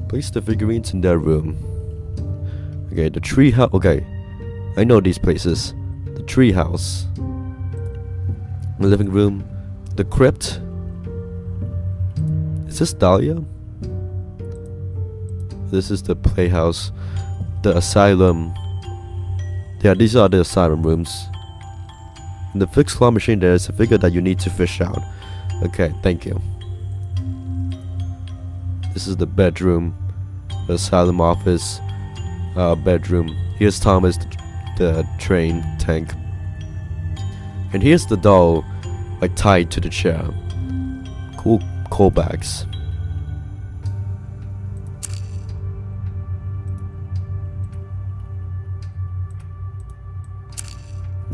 Place the figurines in their room. Okay, the tree house. Okay, I know these places. The tree house. The living room. The crypt. Is this Dahlia? This is the playhouse. The asylum. Yeah, these are the asylum rooms. In the fixed claw machine, there is a figure that you need to fish out. Okay, thank you. This is the bedroom. The asylum office. Bedroom. Here's Thomas, the train tank. And here's the doll, like tied to the chair. Cool callbacks.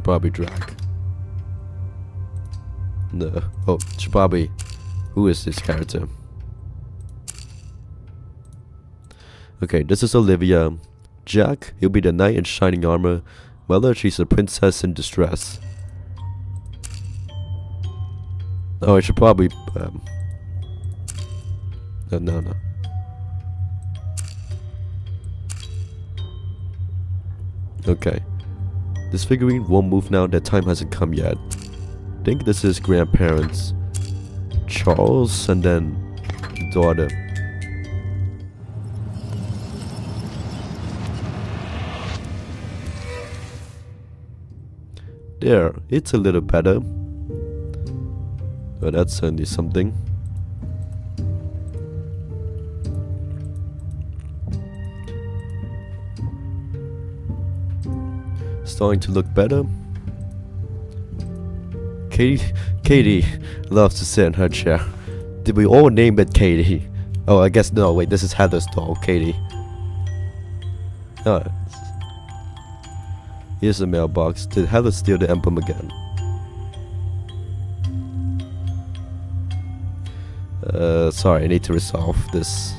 Probably drag. No. Oh, Bobby. Who is this character? Okay, this is Olivia. Jack, he'll be the knight in shining armor. Mother, she's a princess in distress. Oh, I should probably no. Okay. This figurine won't move now, that time hasn't come yet. I think this is grandparents. Charles and then daughter. There, it's a little better. But that's certainly something. Starting to look better. Katie loves to sit in her chair. Did we all name it Katie? Oh, I guess no. Wait, this is Heather's doll, Katie. Oh, here's the mailbox. Did Heather steal the emblem again? Sorry, I need to resolve this.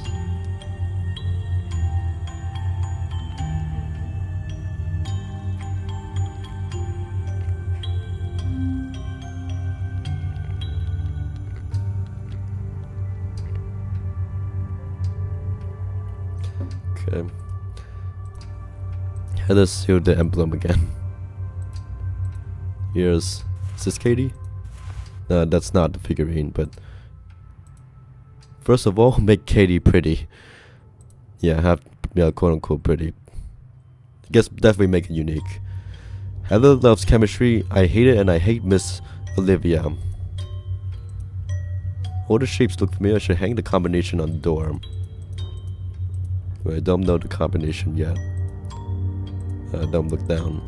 Okay. Heather sealed the emblem again. Here's... Is this Katie? No, that's not the figurine, but... First of all, make Katie pretty. Yeah, quote unquote pretty. I guess definitely make it unique. Heather loves chemistry. I hate it and I hate Miss Olivia. All the shapes look familiar. I should hang the combination on the door. Well, I don't know the combination yet. Don't look down.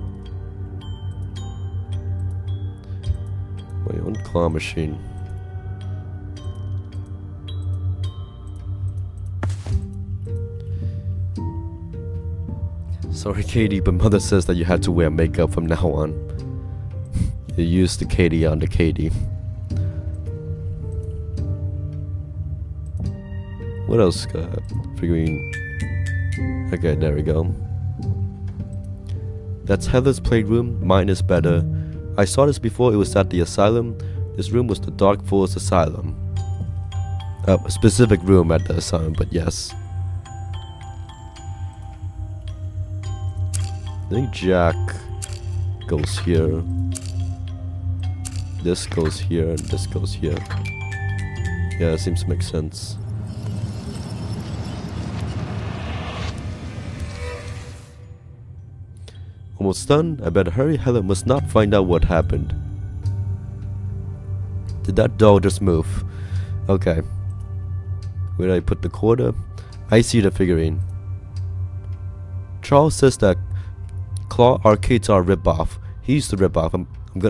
My own claw machine. Sorry, Katie, but mother says that you had to wear makeup from now on. You used the Katie on the Katie. What else? Figurine. Okay, there we go. That's Heather's playroom. Mine is better. I saw this before. It was at the asylum. This room was the Dark Falls Asylum. A specific room at the asylum, but yes. I think Jack goes here. This goes here, and this goes here. Yeah, it seems to make sense. Almost done. I better hurry. Heather must not find out what happened. Did that doll just move? Okay. Where did I put the quarter? I see the figurine. Charles says that Claw arcades are a ripoff. He's the ripoff. I'm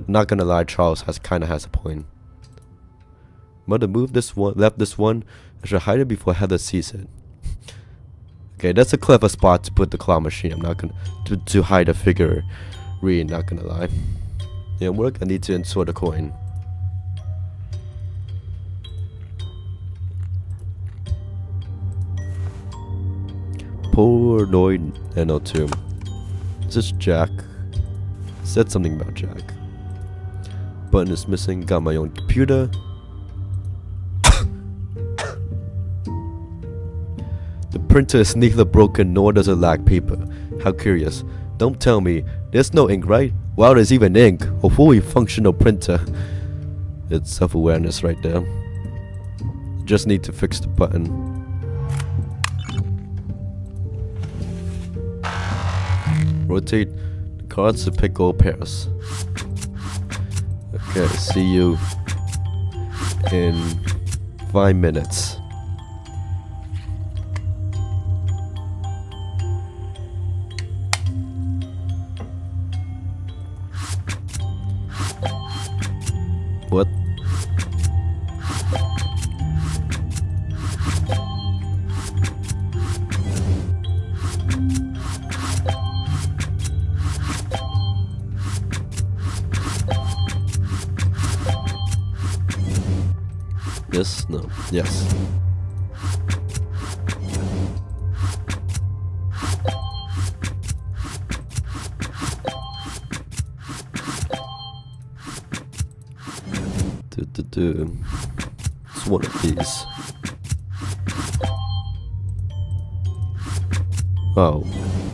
not gonna lie, Charles kinda has a point. Mother moved this one, left this one. I should hide it before Heather sees it. Okay, that's a clever spot to put the claw machine. I'm not gonna to hide a figure. Really, not gonna lie. Yeah, work. I need to insert a coin. Prologue NO2. Is this Jack? Said something about Jack. Button is missing. Got my own computer. The printer is neither broken nor does it lack paper. How curious. Don't tell me. There's no ink, right? Wow, there's even ink. A fully functional printer. It's self-awareness right there. Just need to fix the button. Rotate the cards to pick all pairs. Okay, see you in 5 minutes. this? No. Yes. It's one of these. Oh,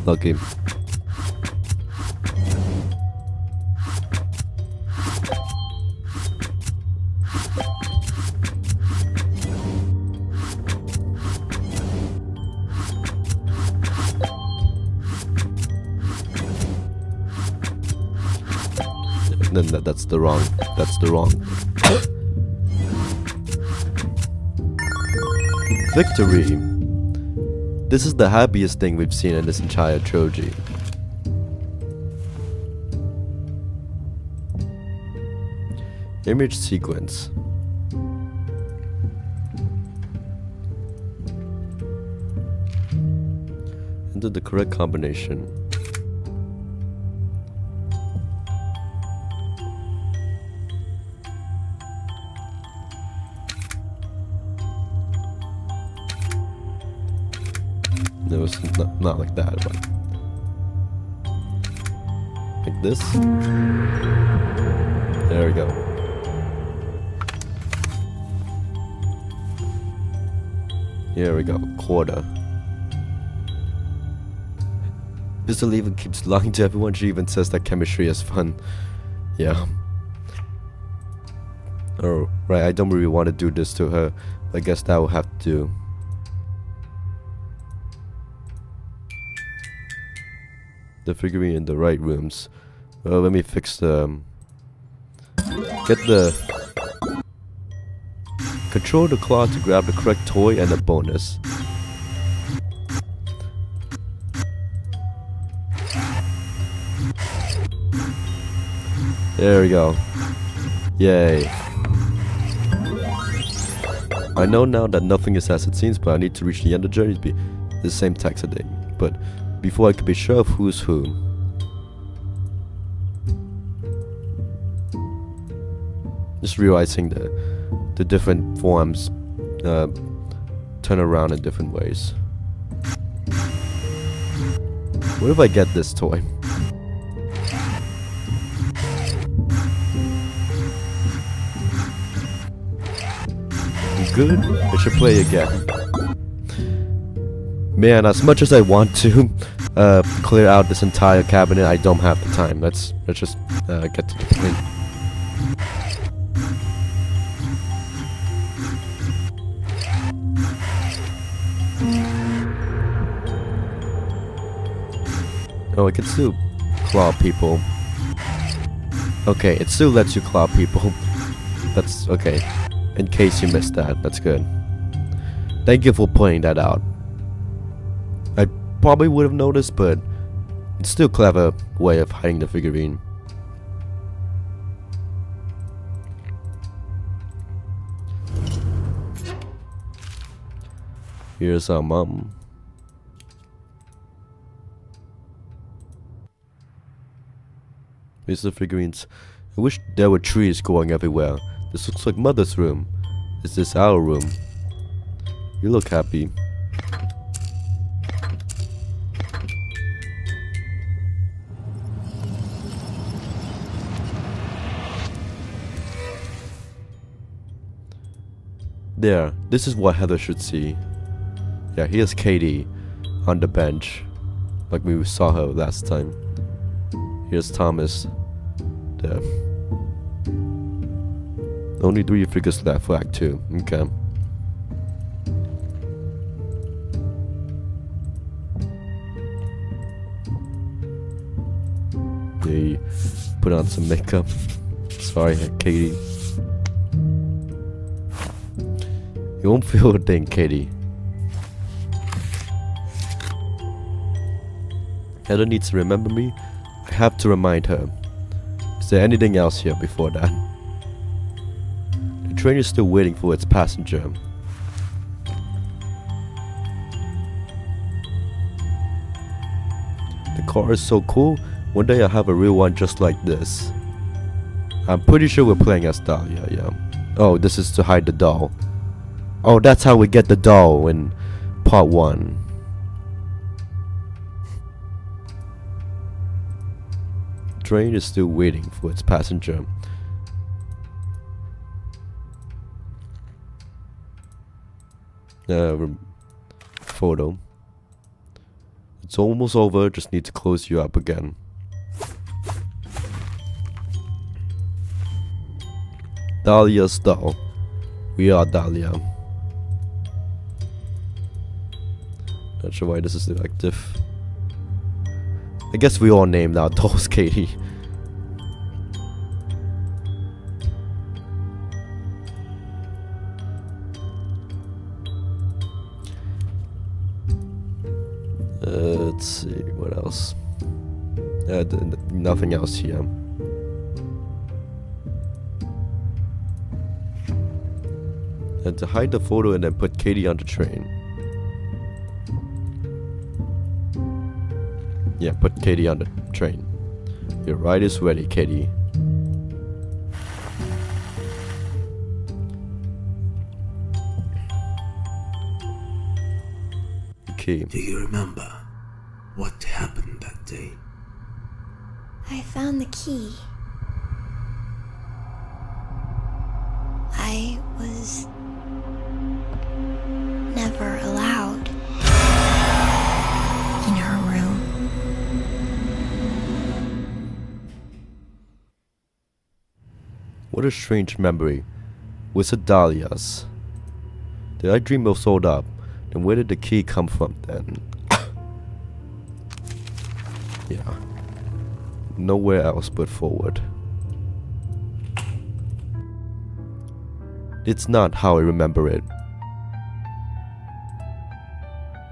lucky. Then that's the wrong. Victory. This is the happiest thing we've seen in this entire trilogy. Image sequence. Enter the correct combination. No, it's not like that, but like this. There we go. Here we go, quarter. Pistol even keeps lying to everyone. She even says that chemistry is fun. Yeah. Oh, right, I don't really want to do this to her. I guess that will have to do. The figurine in the right rooms. Well, let me fix the... Get the... Control the claw to grab the correct toy and a bonus. There we go. Yay. I know now that nothing is as it seems, but I need to reach the end of the journey to be the same tax a day. But before I could be sure of who's who. Just realizing the different forms turn around in different ways. What if I get this toy? Good? I should play again. Man, as much as I want to clear out this entire cabinet, I don't have the time. Let's just get to the point. Oh, I can still claw people. Okay, it still lets you claw people. That's okay. In case you missed that, that's good. Thank you for pointing that out. I probably would have noticed, but it's still a clever way of hiding the figurine. Here's our mom. Here's the figurines. I wish there were trees growing everywhere. This looks like Mother's room. Is this our room? You look happy. There, this is what Heather should see. Yeah, here's Katie on the bench, like we saw her last time. Here's Thomas. There. Only 3 figures to that flag too. Okay. They put on some makeup. Sorry, Katie. You won't feel a thing, Katie. Heather needs to remember me. I have to remind her. Is there anything else here before that? The train is still waiting for its passenger. The car is so cool. One day I'll have a real one just like this. I'm pretty sure we're playing as doll. Yeah. Oh, this is to hide the doll. Oh, that's how we get the doll in part 1. Train is still waiting for its passenger. Photo. It's almost over, just need to close you up again. Dahlia's doll. We are Dahlia. Not sure why this is active. I guess we all named our dolls Katie. Let's see, what else? Nothing else here. And to hide the photo and then put Katie on the train. Yeah, put Katie on the train. Your ride is ready, Katie. Okay. Do you remember what happened that day? I found the key. I was never allowed in her room. What a strange memory. Was it Dahlia's? Did I dream of sold up? Then where did the key come from then? Yeah. Nowhere else but forward. It's not how I remember it.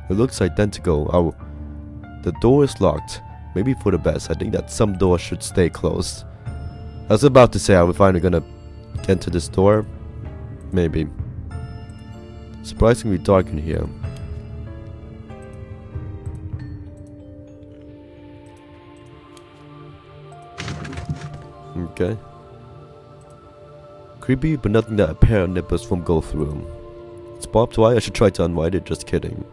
It looks identical. Oh, the door is locked. Maybe for the best. I think that some doors should stay closed. I was about to say, are we finally gonna get to this door? Maybe. Surprisingly dark in here. Okay. Creepy, but nothing that a pair of nippers won't go through. It's barbed wire. I should try to unwind it. Just kidding.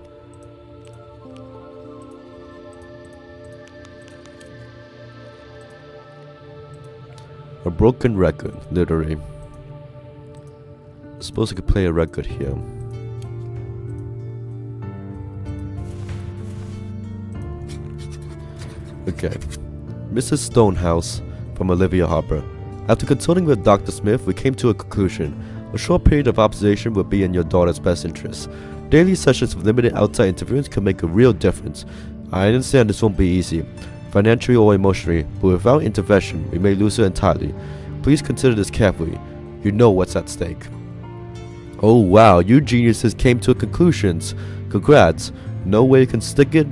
A broken record, literally. I suppose I could play a record here. Okay. Mrs. Stonehouse from Olivia Harper. After consulting with Dr. Smith, we came to a conclusion. A short period of observation would be in your daughter's best interest. Daily sessions of limited outside interference can make a real difference. I understand this won't be easy, financially or emotionally, but without intervention, we may lose her entirely. Please consider this carefully. You know what's at stake. Oh wow, you geniuses came to conclusions. Congrats. No way you can stick it?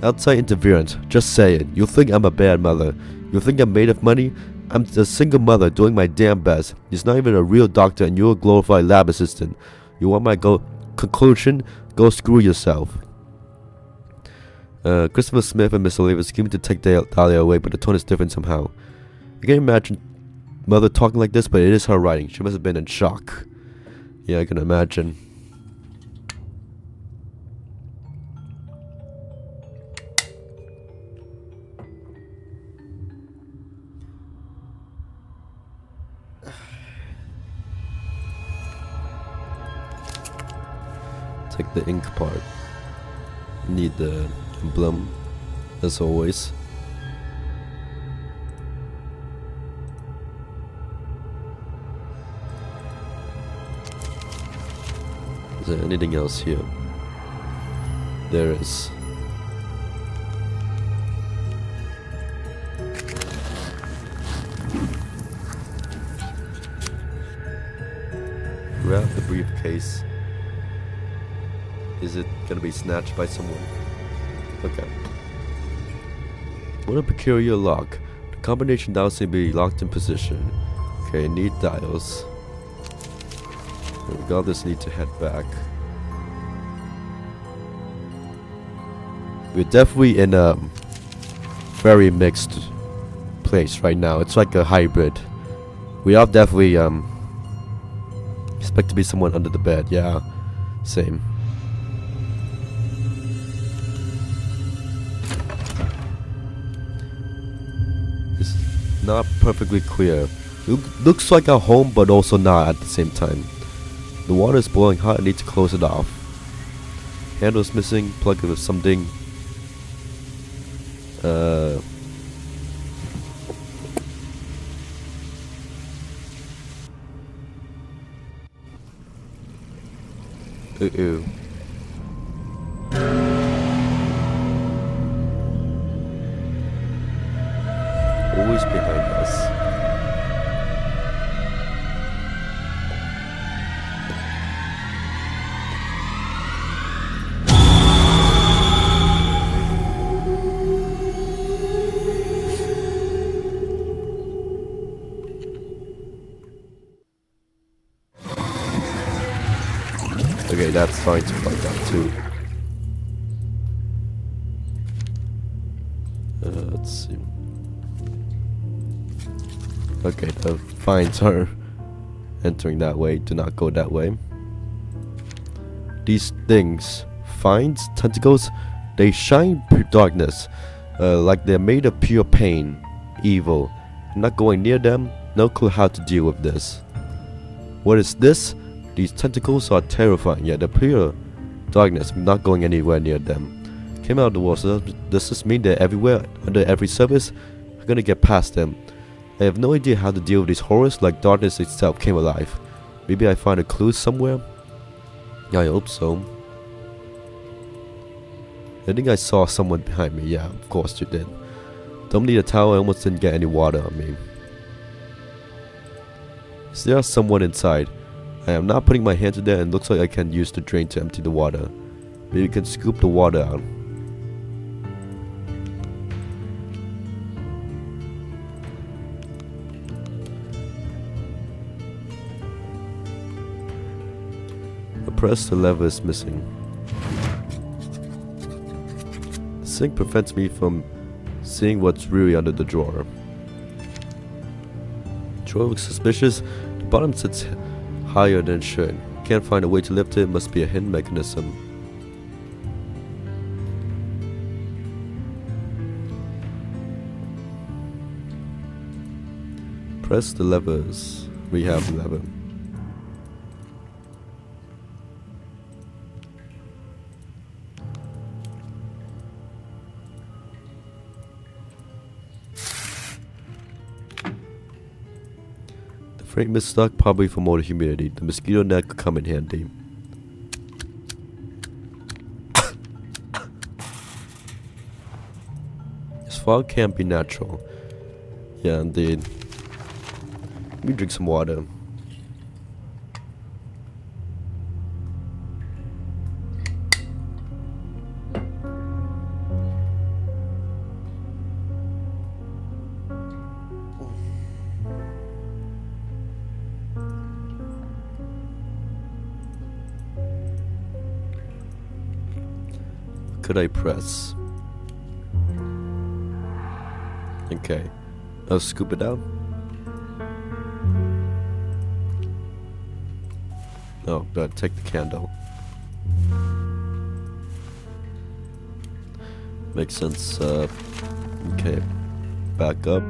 Outside interference, just say it. You think I'm a bad mother. You think I'm made of money? I'm a single mother doing my damn best. He's not even a real doctor and you're a glorified lab assistant. You want my conclusion? Go screw yourself. Christopher Smith and Miss Olivia scheming to take Dahlia away, but the tone is different somehow. I can't imagine mother talking like this, but it is her writing. She must have been in shock. Yeah, I can imagine. Take the ink part. Need the emblem, as always. Is there anything else here? There is. Grab the briefcase. Is it gonna be snatched by someone? Okay. What a peculiar lock. The combination dials seem to be locked in position. Okay, need dials. Regardless, need to head back. We're definitely in a very mixed place right now. It's like a hybrid. We are definitely expect to be someone under the bed. Yeah, same. It's not perfectly clear. Looks like a home, but also not at the same time. The water is boiling hot. I need to close it off. Handle's missing. Plug it with something. Uh-oh. Always behind us. Okay, that's fine to find out too. Let's see. Okay, the fines are entering that way. Do not go that way. These things, fines, tentacles, they shine pure darkness, like they're made of pure pain, evil. I'm not going near them. No clue how to deal with this. What is this? These tentacles are terrifying, yet they're pure darkness. I'm not going anywhere near them. Came out of the wall, so does this mean they're everywhere, under every surface? I'm gonna get past them. I have no idea how to deal with these horrors, like darkness itself came alive. Maybe I find a clue somewhere? I hope so. I think I saw someone behind me. Yeah, of course you did. Don't need a towel, I almost didn't get any water on me. Is there someone inside? I am not putting my hand in there and looks like I can use the drain to empty the water. Maybe you can scoop the water out. The press the lever is missing. The sink prevents me from seeing what's really under the drawer. Drawer looks suspicious. The bottom sits higher than it should. Can't find a way to lift it. Must be a hidden mechanism. Press the levers. We have the lever. Frame is stuck, probably from all the humidity. The mosquito net could come in handy. This fog can't be natural. Yeah, indeed. Let me drink some water. Could I press? Okay. I'll scoop it out. Oh, gotta take the candle. Makes sense. Okay. Back up.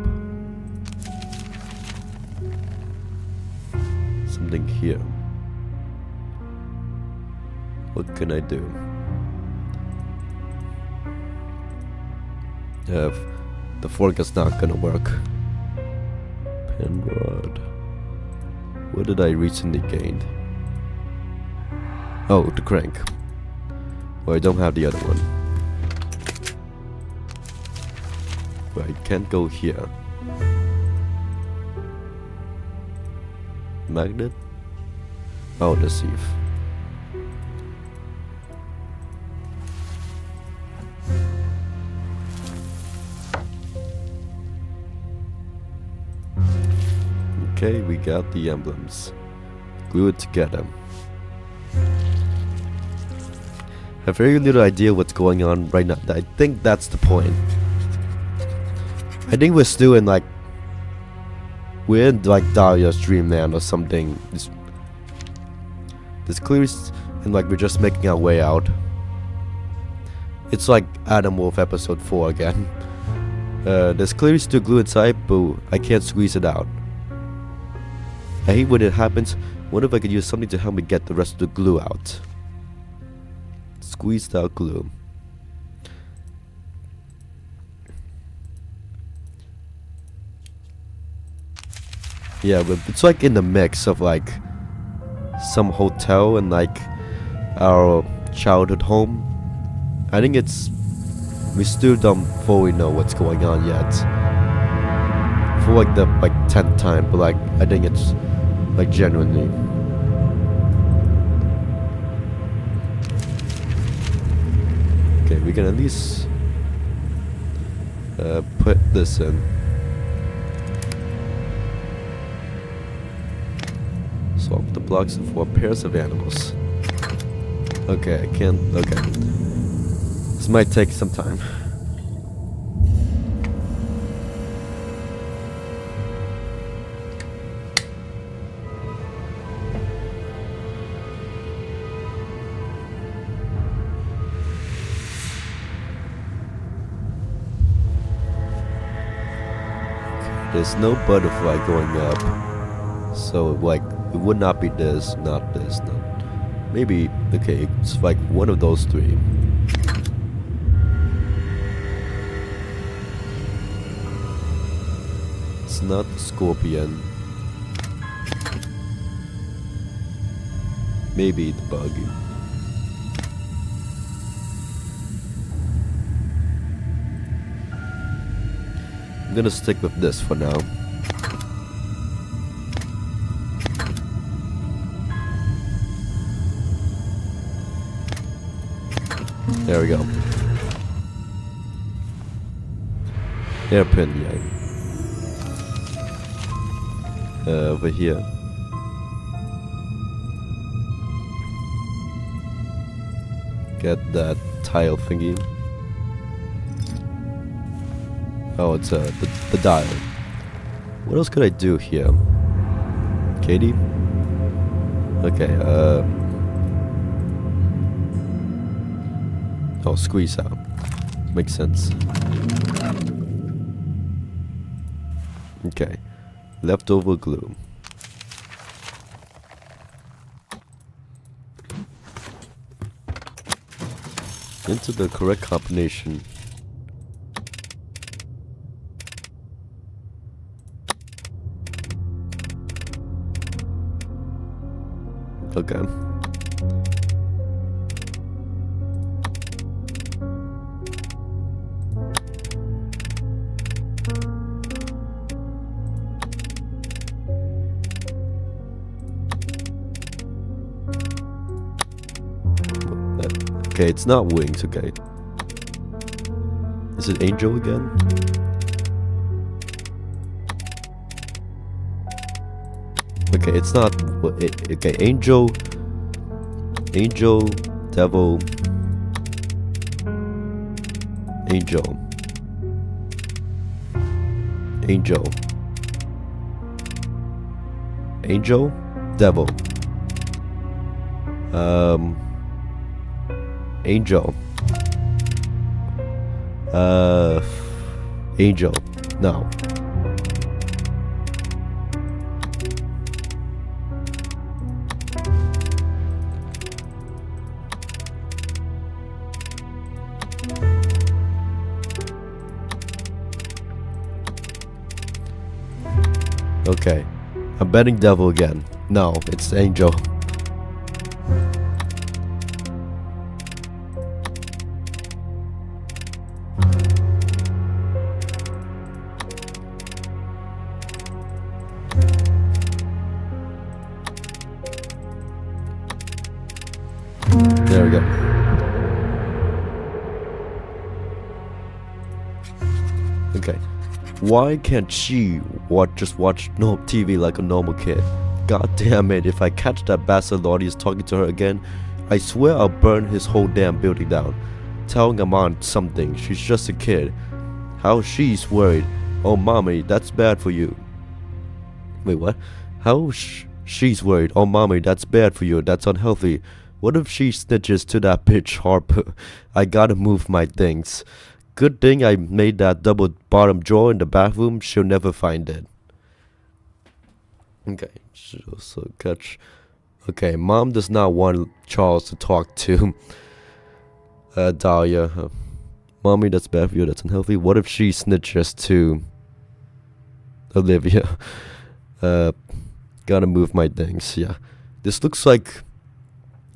Something here. What can I do? The fork is not gonna work. Pen rod. What did I recently gain? Oh, the crank. Well, I don't have the other one. But I can't go here. Magnet? Oh, the sieve. Okay, we got the emblems. Glue it together. Have very little idea what's going on right now. I think that's the point. I think we're still in like... We're in like Dahlia's dreamland or something. There's clearly and like we're just making our way out. It's like Adam Wolf episode 4 again. There's clearly still glue inside, but I can't squeeze it out. I hate when it happens. Wonder if I could use something to help me get the rest of the glue out. Squeezed out glue. Yeah, but it's like in the mix of like some hotel and like our childhood home. I think it's, we still don't fully know what's going on yet. For like the 10th time, but like I think it's like genuinely. Okay, we can at least put this in. Swap the blocks for pairs of animals. Okay, I can't. Okay. This might take some time. There's no butterfly going up, so like it would not be this, not this, not maybe. Okay, it's like one of those three. It's not the scorpion. Maybe the bug. I'm gonna stick with this for now. There we go. Hairpin, yeah. Over here. Get that tile thingy. Oh, it's the dial. What else could I do here? Katie? Okay, oh, squeeze out. Makes sense. Okay. Leftover glue. Into the correct combination. Okay. Okay, it's not wings, okay. Is it angel again? Okay, it's not. Okay, angel, devil, angel, devil, angel, angel, no. Okay, I'm betting devil again. No, it's angel. There we go. Okay. Why can't she just watch no TV like a normal kid? God damn it, if I catch that bastard Lottie talking to her again, I swear I'll burn his whole damn building down. Telling him on something, she's just a kid. How she's worried. Oh mommy, that's bad for you. Wait, what? She's worried. Oh, mommy, that's bad for you. That's unhealthy. What if she snitches to that bitch Harper? I gotta move my things. Good thing I made that double bottom drawer in the bathroom. She'll never find it. Okay, should also catch. Okay, mom does not want Charles to talk to Dahlia. Mommy, that's bad for you. That's unhealthy. What if she snitches to Olivia? Gotta move my things. Yeah, this looks like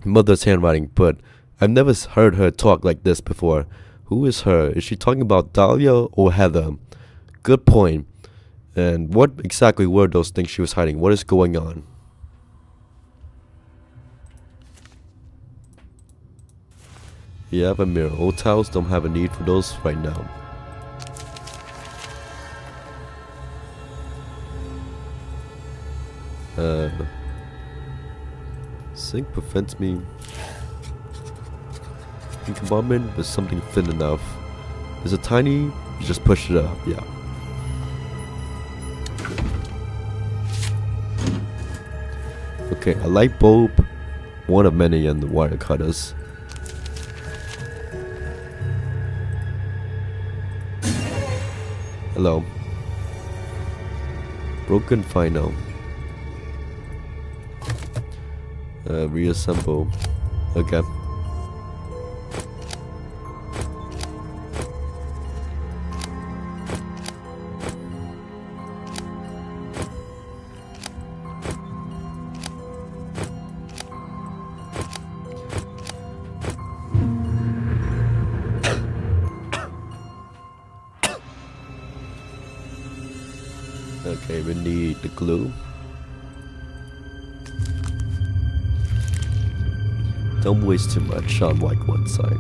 mother's handwriting, but I've never heard her talk like this before. Who is her? Is she talking about Dahlia or Heather? Good point. And what exactly were those things she was hiding? What is going on? You have a mirror. Old towels don't have a need for those right now. Sink prevents me. In compartment, there's something thin enough. There's a tiny, you just push it up, yeah. Okay, a light bulb, one of many, and the wire cutters. Hello. Broken final. Reassemble. Okay. Okay, we need the glue. Don't waste too much on like one side.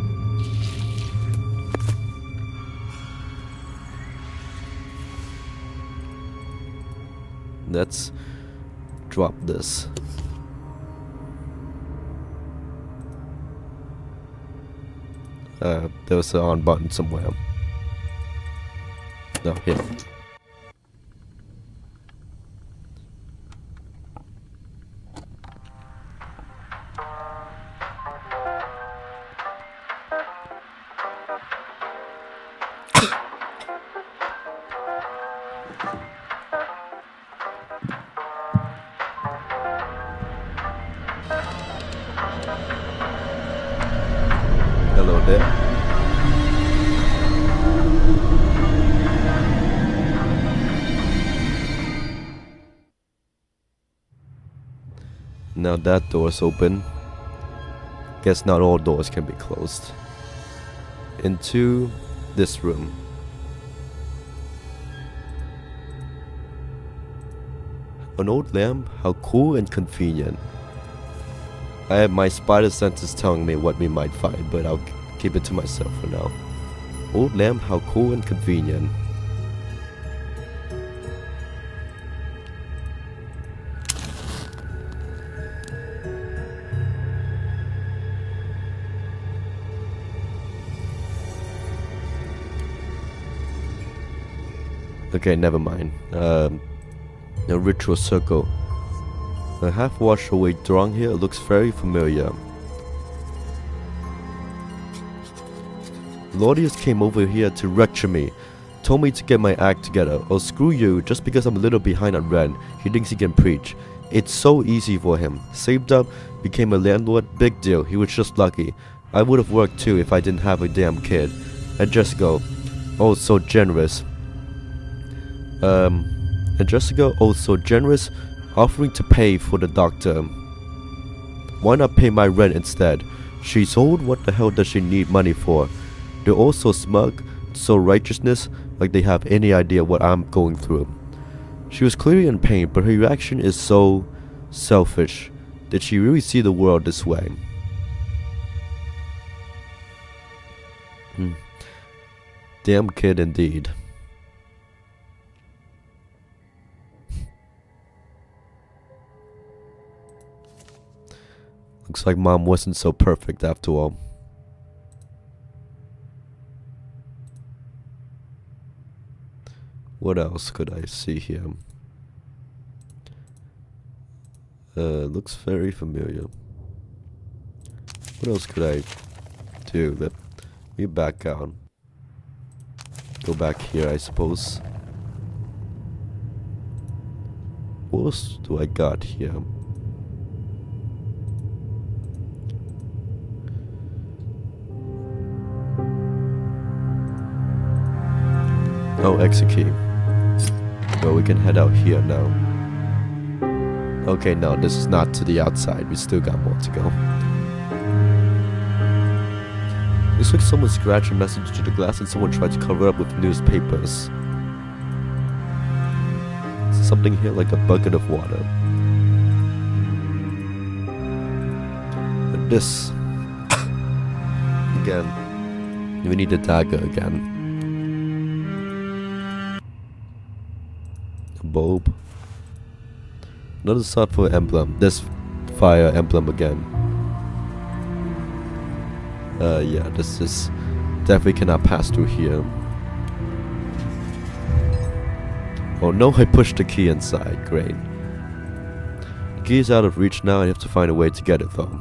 Let's drop this. There was an on button somewhere. No, here. Hello there. Now that door's open. Guess not all doors can be closed. Into this room. An old lamp? How cool and convenient. I have my spider senses telling me what we might find, but I'll keep it to myself for now. Old lamp, how cool and convenient. Okay, never mind. A ritual circle. A half-washed away drawing here looks very familiar. Claudius came over here to lecture me. Told me to get my act together. Oh, screw you, just because I'm a little behind on rent, he thinks he can preach. It's so easy for him. Saved up, became a landlord, big deal, he was just lucky. I would have worked too if I didn't have a damn kid. And Jessica, oh so generous. And Jessica, oh so generous, offering to pay for the doctor. Why not pay my rent instead? She's old, what the hell does she need money for? They're all so smug, so righteousness, like they have any idea what I'm going through. She was clearly in pain, but her reaction is so selfish. Did she really see the world this way? Damn kid indeed. Looks like mom wasn't so perfect after all. What else could I see here? Looks very familiar. What else could I do? Let me back out. Go back here, I suppose. What else do I got here? Oh, exit key. Well, we can head out here now. Okay, no, this is not to the outside. We still got more to go. Looks like someone scratched a message to the glass and someone tried to cover up with newspapers. Something here like a bucket of water. And this. Again. We need a dagger again. A bulb. Another thoughtful emblem. This fire emblem again. Yeah, this is definitely cannot pass through here. Oh no, I pushed the key inside. Great. The key is out of reach now, and I have to find a way to get it though.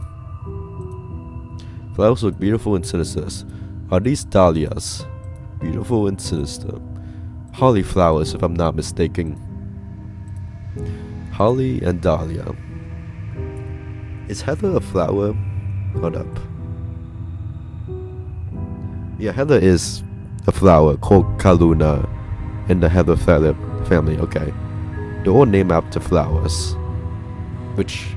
Flowers look beautiful and sinister. Are these dahlias? Beautiful and sinister. Holly flowers, if I'm not mistaken. Holly and dahlia. Is heather a flower? Hold up. Yeah, heather is a flower called Kaluna in the heather family. Okay. They're all named after flowers. Which,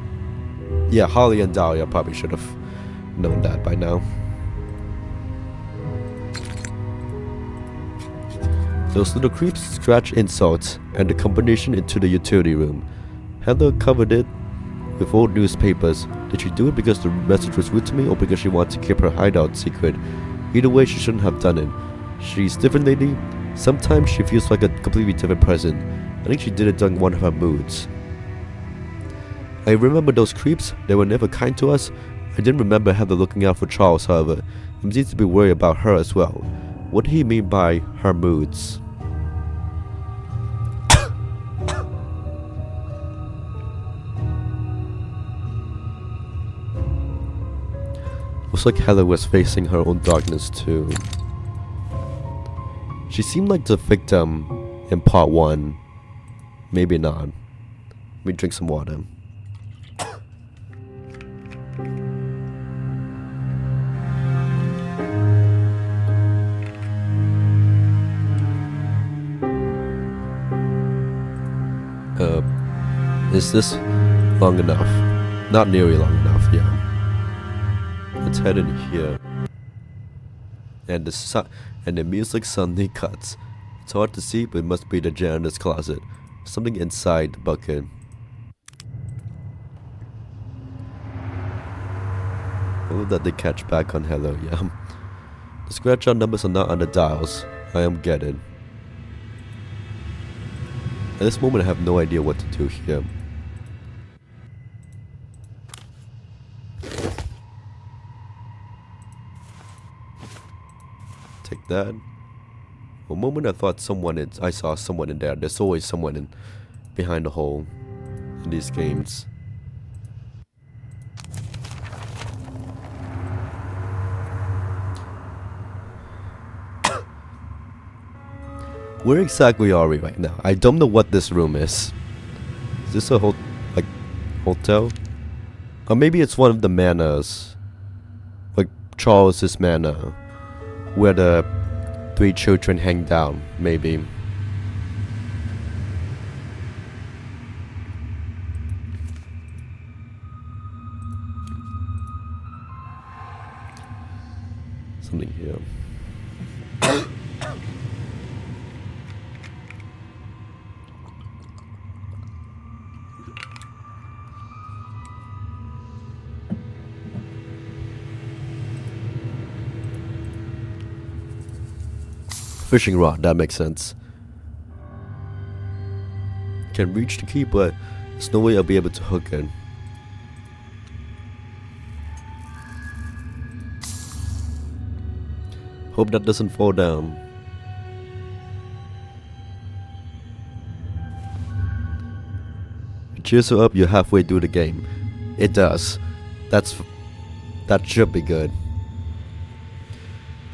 yeah, holly and dahlia probably should have known that by now. Those little creeps scratch insults and the combination into the utility room. Heather covered it with old newspapers. Did she do it because the message was rude to me or because she wanted to keep her hideout secret? Either way, she shouldn't have done it. She's different lately. Sometimes she feels like a completely different person. I think she did it during one of her moods. I remember those creeps. They were never kind to us. I didn't remember Heather looking out for Charles, however. It needs to be worried about her as well. What did he mean by her moods? Looks like Heather was facing her own darkness too. She seemed like the victim in part 1. Maybe not. Let me drink some water. Is this long enough? Not nearly long enough, yeah. Let's head in here. And the music suddenly cuts. It's hard to see, but it must be the janitor's closet. Something inside the bucket. I hope that they catch back on hello, yeah. The scratch out numbers are not on the dials. I am getting. At this moment I have no idea what to do here. Take that. For a moment I thought I saw someone in there. There's always someone behind the hole in these games. Where exactly are we right now? I don't know what this room is. Is this a hotel? Or maybe it's one of the manors. Like Charles's manor. Where the 3 children hang down, maybe. Something here. Fishing rod, that makes sense. Can reach the key, but there's no way I'll be able to hook it. Hope that doesn't fall down. cheers you up, you're halfway through the game. It does. That should be good.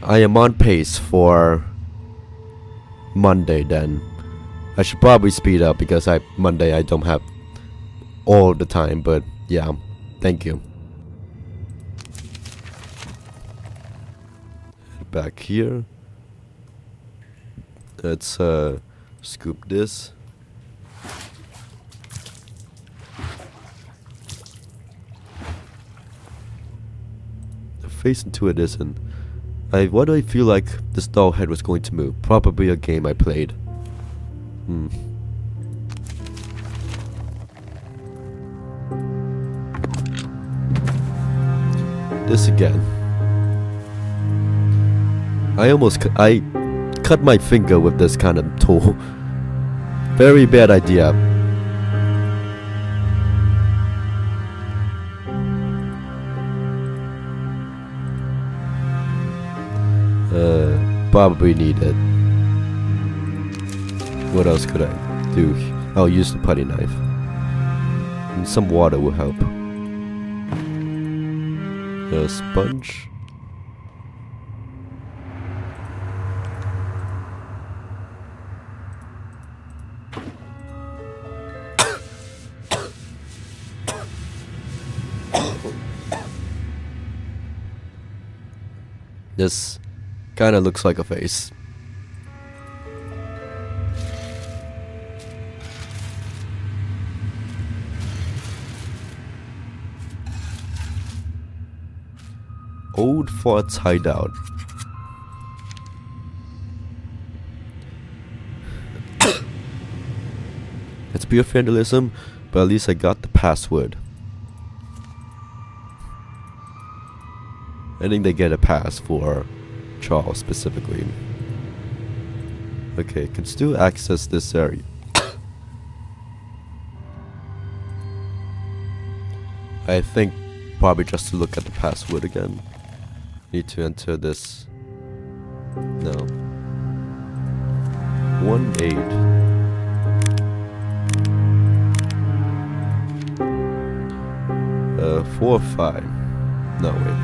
I am on pace for Monday then. I should probably speed up because Monday I don't have all the time, but yeah, thank you. Back here. Let's scoop this. Face into it isn't. Why do I feel like this doll head was going to move? Probably a game I played. This again. I cut my finger with this kind of tool. Very bad idea. Probably need it. What else could I do? I'll use the putty knife. And some water will help. A sponge. This kinda looks like a face. Old Fort's hideout. It's pure vandalism, but at least I got the password. I think they get a pass for Charles specifically. Okay, can still access this area. I think probably just to look at the password again. Need to enter this. No. 1-8. Uh, 4-5. No, wait.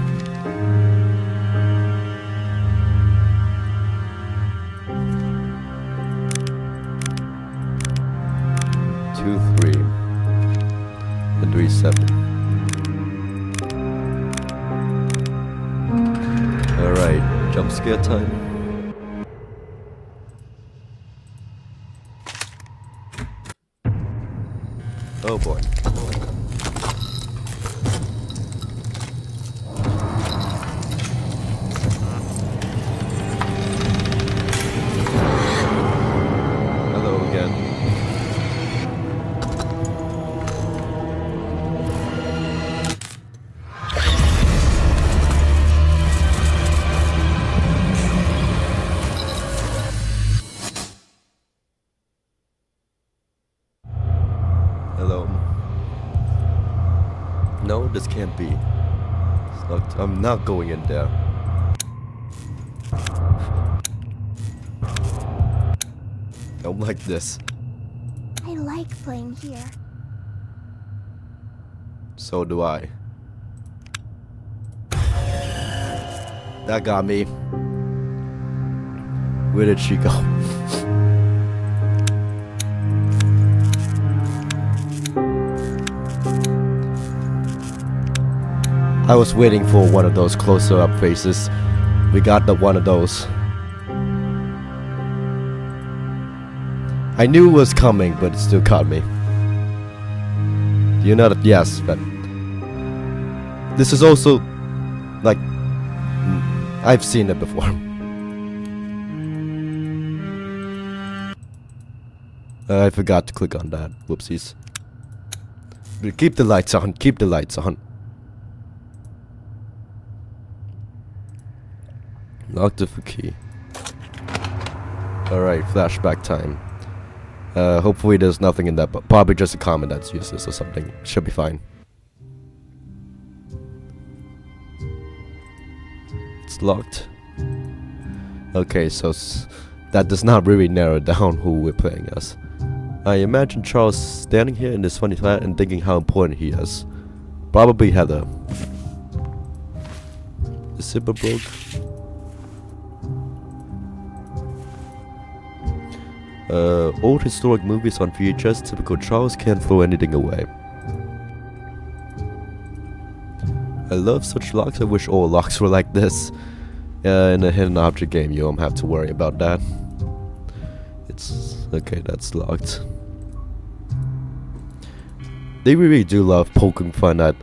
Two, 3, and 3, 7. Alright, jump scare time. Oh boy. Hello again. Hello. No, this can't be. It's locked. I'm not going in there. Don't like this. I like playing here. So do I. That got me. Where did she go? I was waiting for one of those closer up faces. We got one of those. I knew it was coming, but it still caught me. You know that? Yes, but this is also like I've seen it before. I forgot to click on that. Whoopsies. But keep the lights on. Keep the lights on. Locked the key. Alright, flashback time. Hopefully there's nothing in that, but probably just a comment that's useless or something. Should be fine. It's locked. Okay, so that does not really narrow down who we're playing as. I imagine Charles standing here in his funny flat and thinking how important he is. Probably Heather. The zipper broke. Old historic movies on VHS, typical Charles can't throw anything away. I love such locks, I wish all locks were like this. In a hidden object game, you don't have to worry about that. It's okay, that's locked. They really do love poking fun at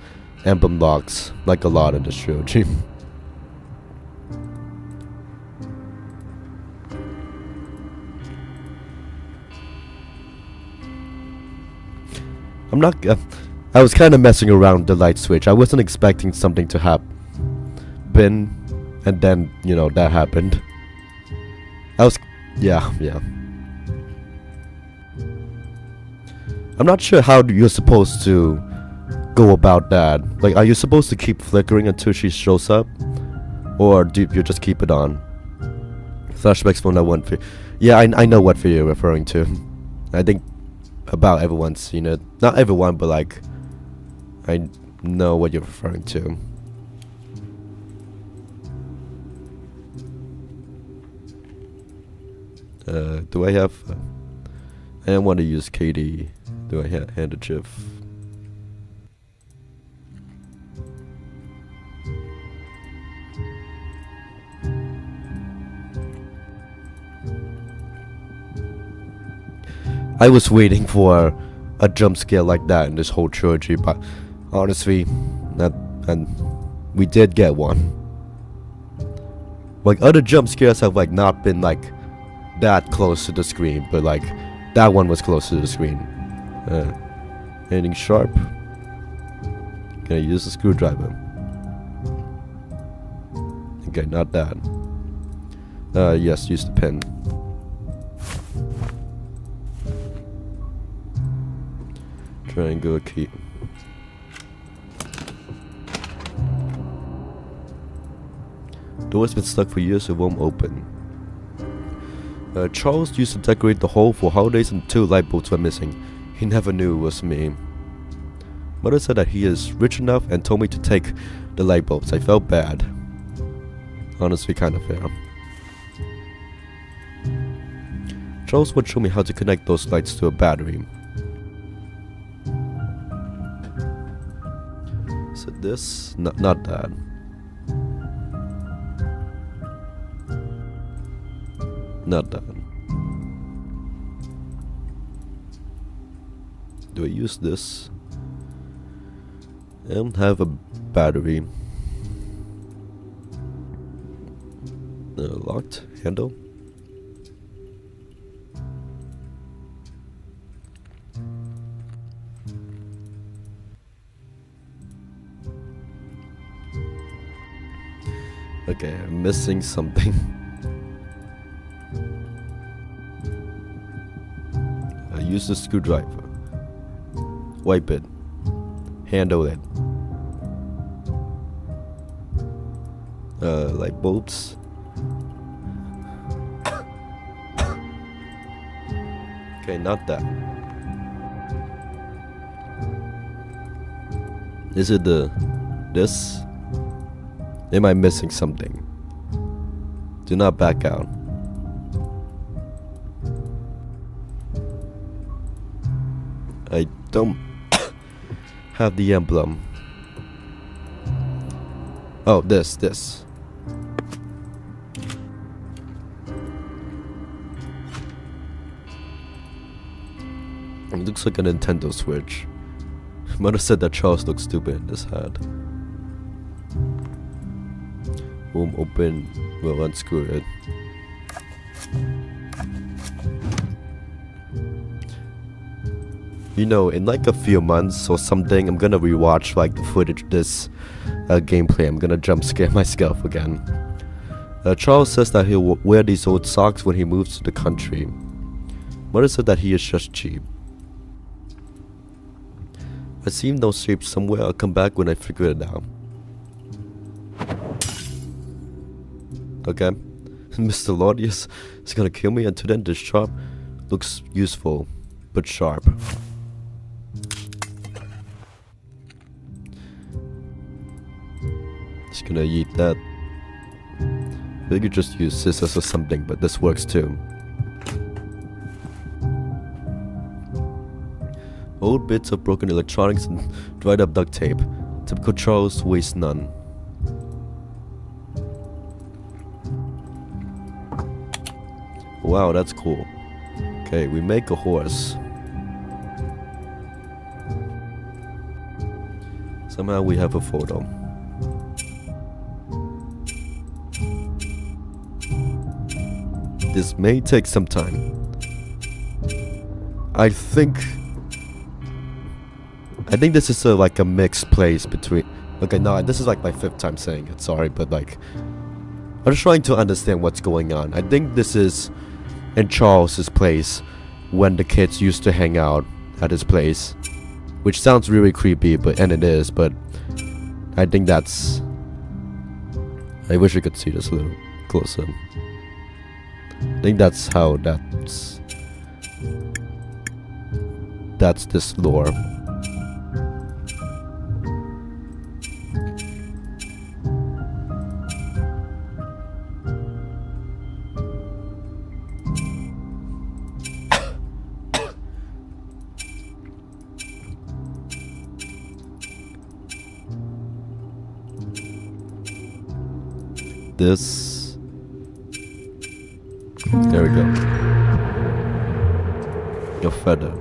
emblem locks, like a lot in this trilogy. I'm not. I was kind of messing around with the light switch. I wasn't expecting something to happen, and then that happened. I was, yeah. I'm not sure how you're supposed to go about that. Like, are you supposed to keep flickering until she shows up, or do you just keep it on? Flashbacks from that one. Yeah, I know what video you're referring to. I think about everyone's seen it. Not everyone, but like, I know what you're referring to. Do I have... I don't want to use KD. Do I have handkerchief? I was waiting for a jump scare like that in this whole trilogy, but honestly, and we did get one. Like, other jump scares have like not been like that close to the screen, but like that one was close to the screen. Anything sharp? Can I use a screwdriver? Okay, not that. Yes, use the pen. Triangle key. Door's been stuck for years, it won't open. Charles used to decorate the hall for holidays and 2 light bulbs were missing. He never knew it was me. Mother said that he is rich enough and told me to take the light bulbs. I felt bad. Honestly, kind of fair. Charles would show me how to connect those lights to a battery. So this, not that. Not that. Do I use this? And have a battery. Locked handle. Okay, I'm missing something. I use the screwdriver. Wipe it. Handle it. Light bulbs. Okay, not that. Is it this? Am I missing something? Do not back out. I don't have the emblem. Oh, this. It looks like a Nintendo Switch. Mother said that Charles looks stupid in this hat. Boom, open. We'll unscrew it. In like a few months or something, I'm gonna rewatch like the footage of this gameplay. I'm gonna jump scare myself again. Charles says that he'll wear these old socks when he moves to the country. Mother said that he is just cheap. I see those shapes somewhere. I'll come back when I figure it out. Okay. Mr. Lordius is gonna kill me, and to then this shop looks useful. but sharp. Just gonna eat that. They could just use scissors or something, but this works too. Old bits of broken electronics and dried up duct tape. Typical Charles, waste none. Wow, that's cool. Okay, we make a horse. Somehow we have a photo. This may take some time. I think this is like a mixed place between. Okay, no, this is like my 5th time saying it. Sorry, but like, I'm just trying to understand what's going on. I think this is in Charles's place when the kids used to hang out at his place, which sounds really creepy, and it is. But I think that's. I wish I could see this a little closer. I think that's how that's this lore. This. There we go. Your feather.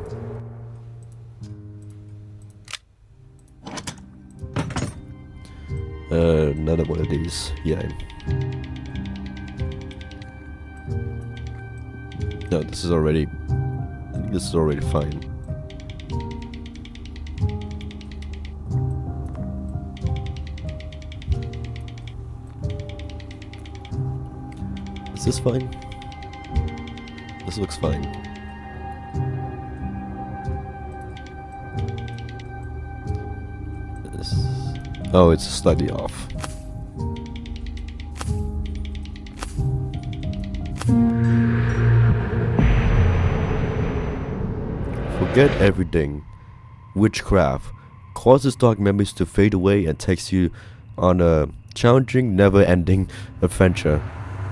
Another one of these. Yeah. No, this is already. I think this is already fine. Is this fine? This looks fine. Oh, it's slightly off. Forget everything. Witchcraft causes dark memories to fade away and takes you on a challenging, never-ending adventure.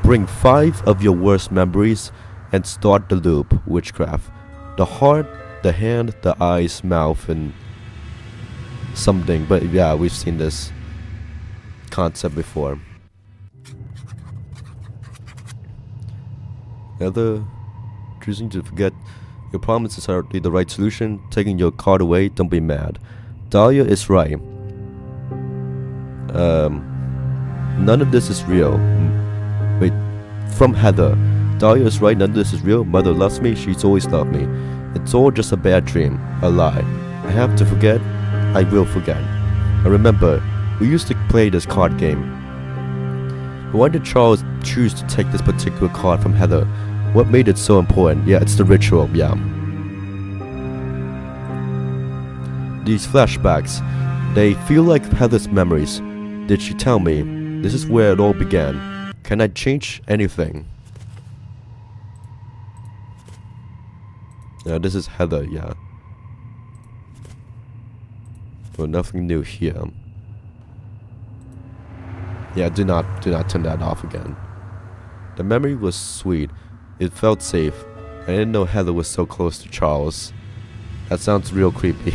Bring 5 of your worst memories and start the loop. Witchcraft. The heart, the hand, the eyes, mouth, and something. But yeah, we've seen this concept before. Either choosing to forget your promises are the right solution. Taking your card away, don't be mad. Dahlia is right. None of this is real. Wait, from Heather. Dahlia is right, none of this is real. Mother loves me, she's always loved me. It's all just a bad dream, a lie. I have to forget, I will forget. And remember, we used to play this card game. Why did Charles choose to take this particular card from Heather? What made it so important? Yeah, it's the ritual, yeah. These flashbacks, they feel like Heather's memories. Did she tell me? This is where it all began. Can I change anything? This is Heather, yeah. Well, nothing new here. Yeah, do not turn that off again. The memory was sweet. It felt safe. I didn't know Heather was so close to Charles. That sounds real creepy,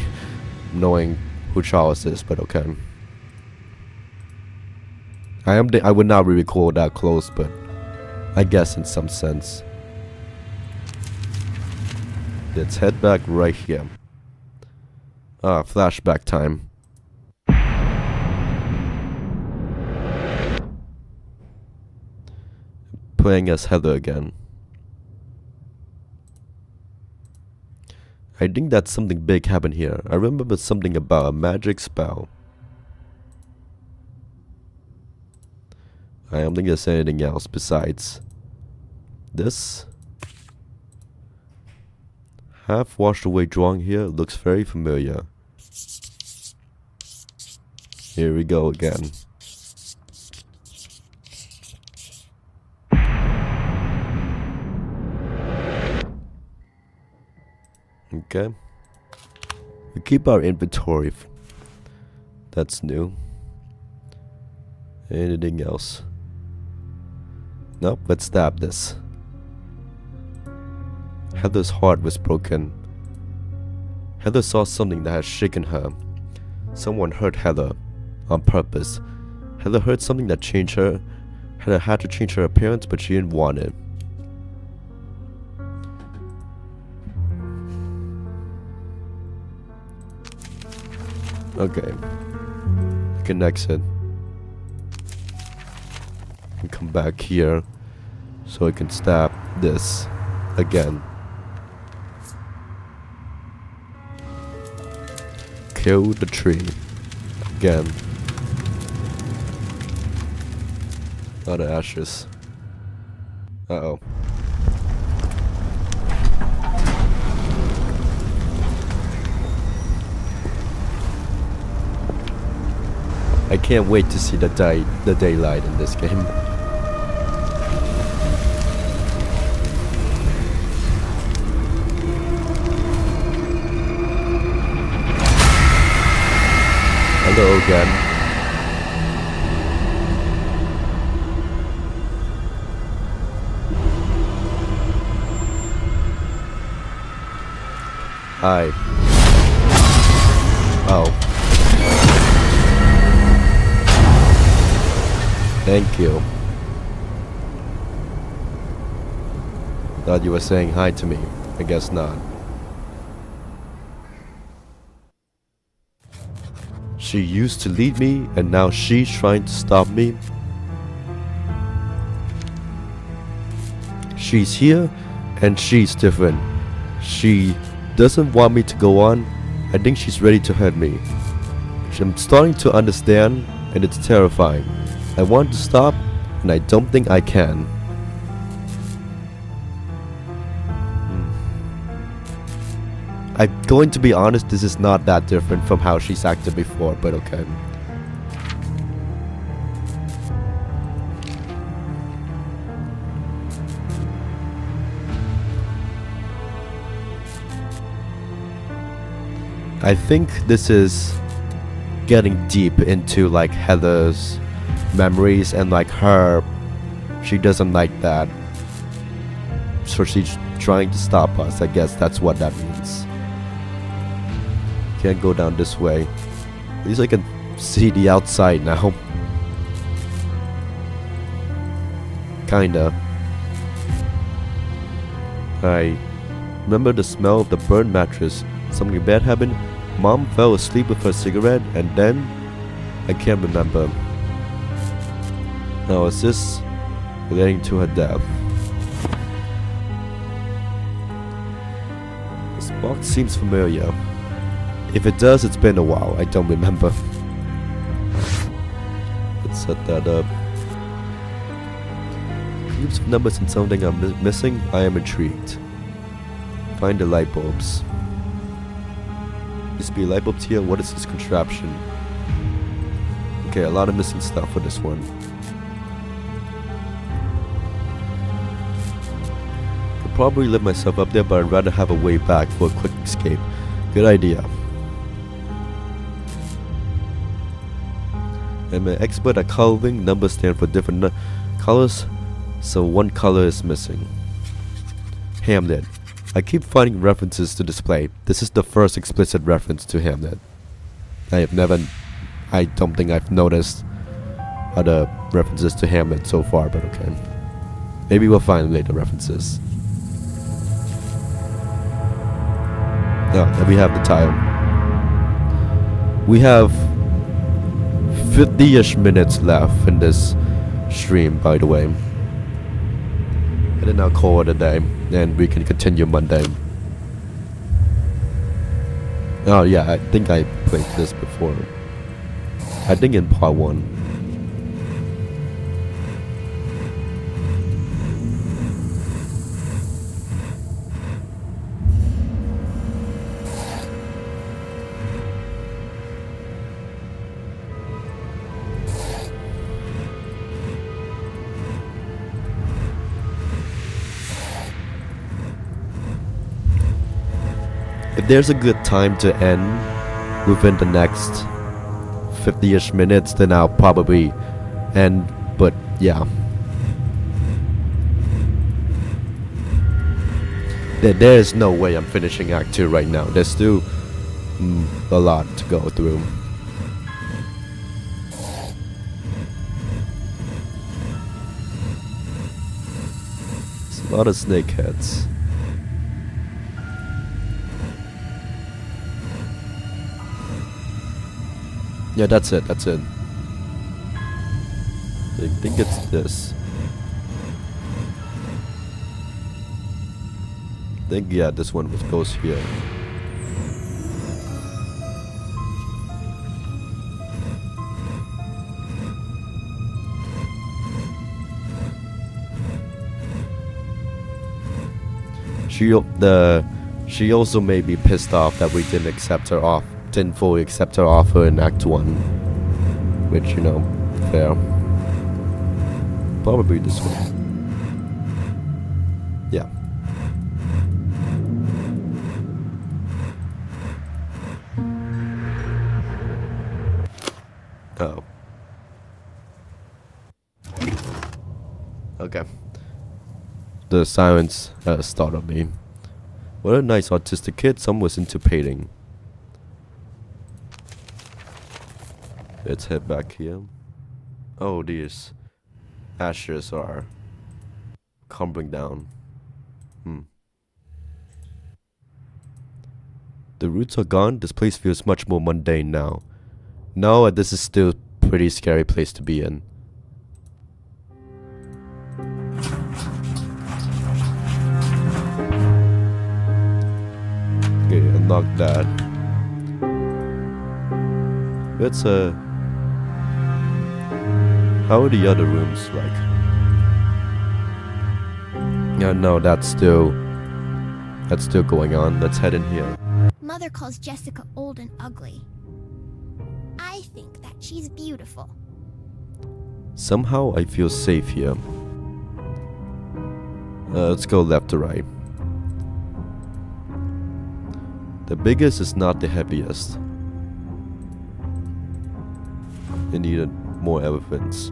knowing who Charles is, but okay. I would not really call that close, but I guess in some sense. Let's head back right here. Flashback time. Playing as Heather again. I think that something big happened here. I remember something about a magic spell. I don't think there's anything else besides this. Half washed away drawing here looks very familiar. Here we go again. Okay. We keep our inventory. That's new. Anything else? Nope, let's stab this. Heather's heart was broken. Heather saw something that had shaken her. Someone hurt Heather on purpose. Heather heard something that changed her. Heather had to change her appearance, but she didn't want it. Okay. I can exit. And come back here so I can stab this again. Kill the tree again. Other ashes. Uh-oh. I can't wait to see the daylight in this game. Hello again. Hi. Oh. Thank you. Thought you were saying hi to me. I guess not. She used to lead me, and now she's trying to stop me. She's here, and she's different. She doesn't want me to go on. I think she's ready to hurt me. I'm starting to understand, and it's terrifying. I want to stop, and I don't think I can. I'm going to be honest, this is not that different from how she's acted before, but okay. I think this is getting deep into like Heather's memories and like her. She doesn't like that. So she's trying to stop us. I guess that's what that means. Can't go down this way. At least I can see the outside now. Kinda. I remember the smell of the burned mattress. Something bad happened. Mom fell asleep with her cigarette, and then I can't remember. Now is this relating to her death? This box seems familiar. If it does, it's been a while. I don't remember. Let's set that up. Groups of numbers and something I'm missing. I am intrigued. Find the light bulbs. Used to be light bulbs here. What is this contraption? Okay, a lot of missing stuff for this one. Could probably lift myself up there, but I'd rather have a way back for a quick escape. Good idea. I'm an expert at coloring. Numbers stand for different colors, so one color is missing. Hamlet. I keep finding references to this play. This is the first explicit reference to Hamlet. I don't think I've noticed other references to Hamlet so far, but okay. Maybe we'll find later references. Oh, and we have the title. We have 50-ish minutes left in this stream, by the way. And then I'll call it a day, and we can continue Monday. Oh yeah, I think I played this before. I think in part 1. If there's a good time to end within the next 50-ish minutes, then I'll probably end. But yeah, there is no way I'm finishing Act 2 right now. There's still a lot to go through. There's a lot of snakeheads. Yeah, that's it. I think it's this. I think, yeah, this one goes here. She also may be pissed off that we didn't fully accept her offer in Act 1. Which, you know, fair. Probably this one. Yeah. Oh. Okay. The sirens startled me. What a nice autistic kid. Someone was into painting. Let's head back here. Oh, these ashes are crumbling down. The roots are gone. This place feels much more mundane now. No, this is still a pretty scary place to be in. Okay, unlock that. Let's how are the other rooms like? Yeah, no, that's still going on. Let's head in here. Mother calls Jessica old and ugly. I think that she's beautiful. Somehow I feel safe here. Let's go left to right. The biggest is not the heaviest. They needed more elephants.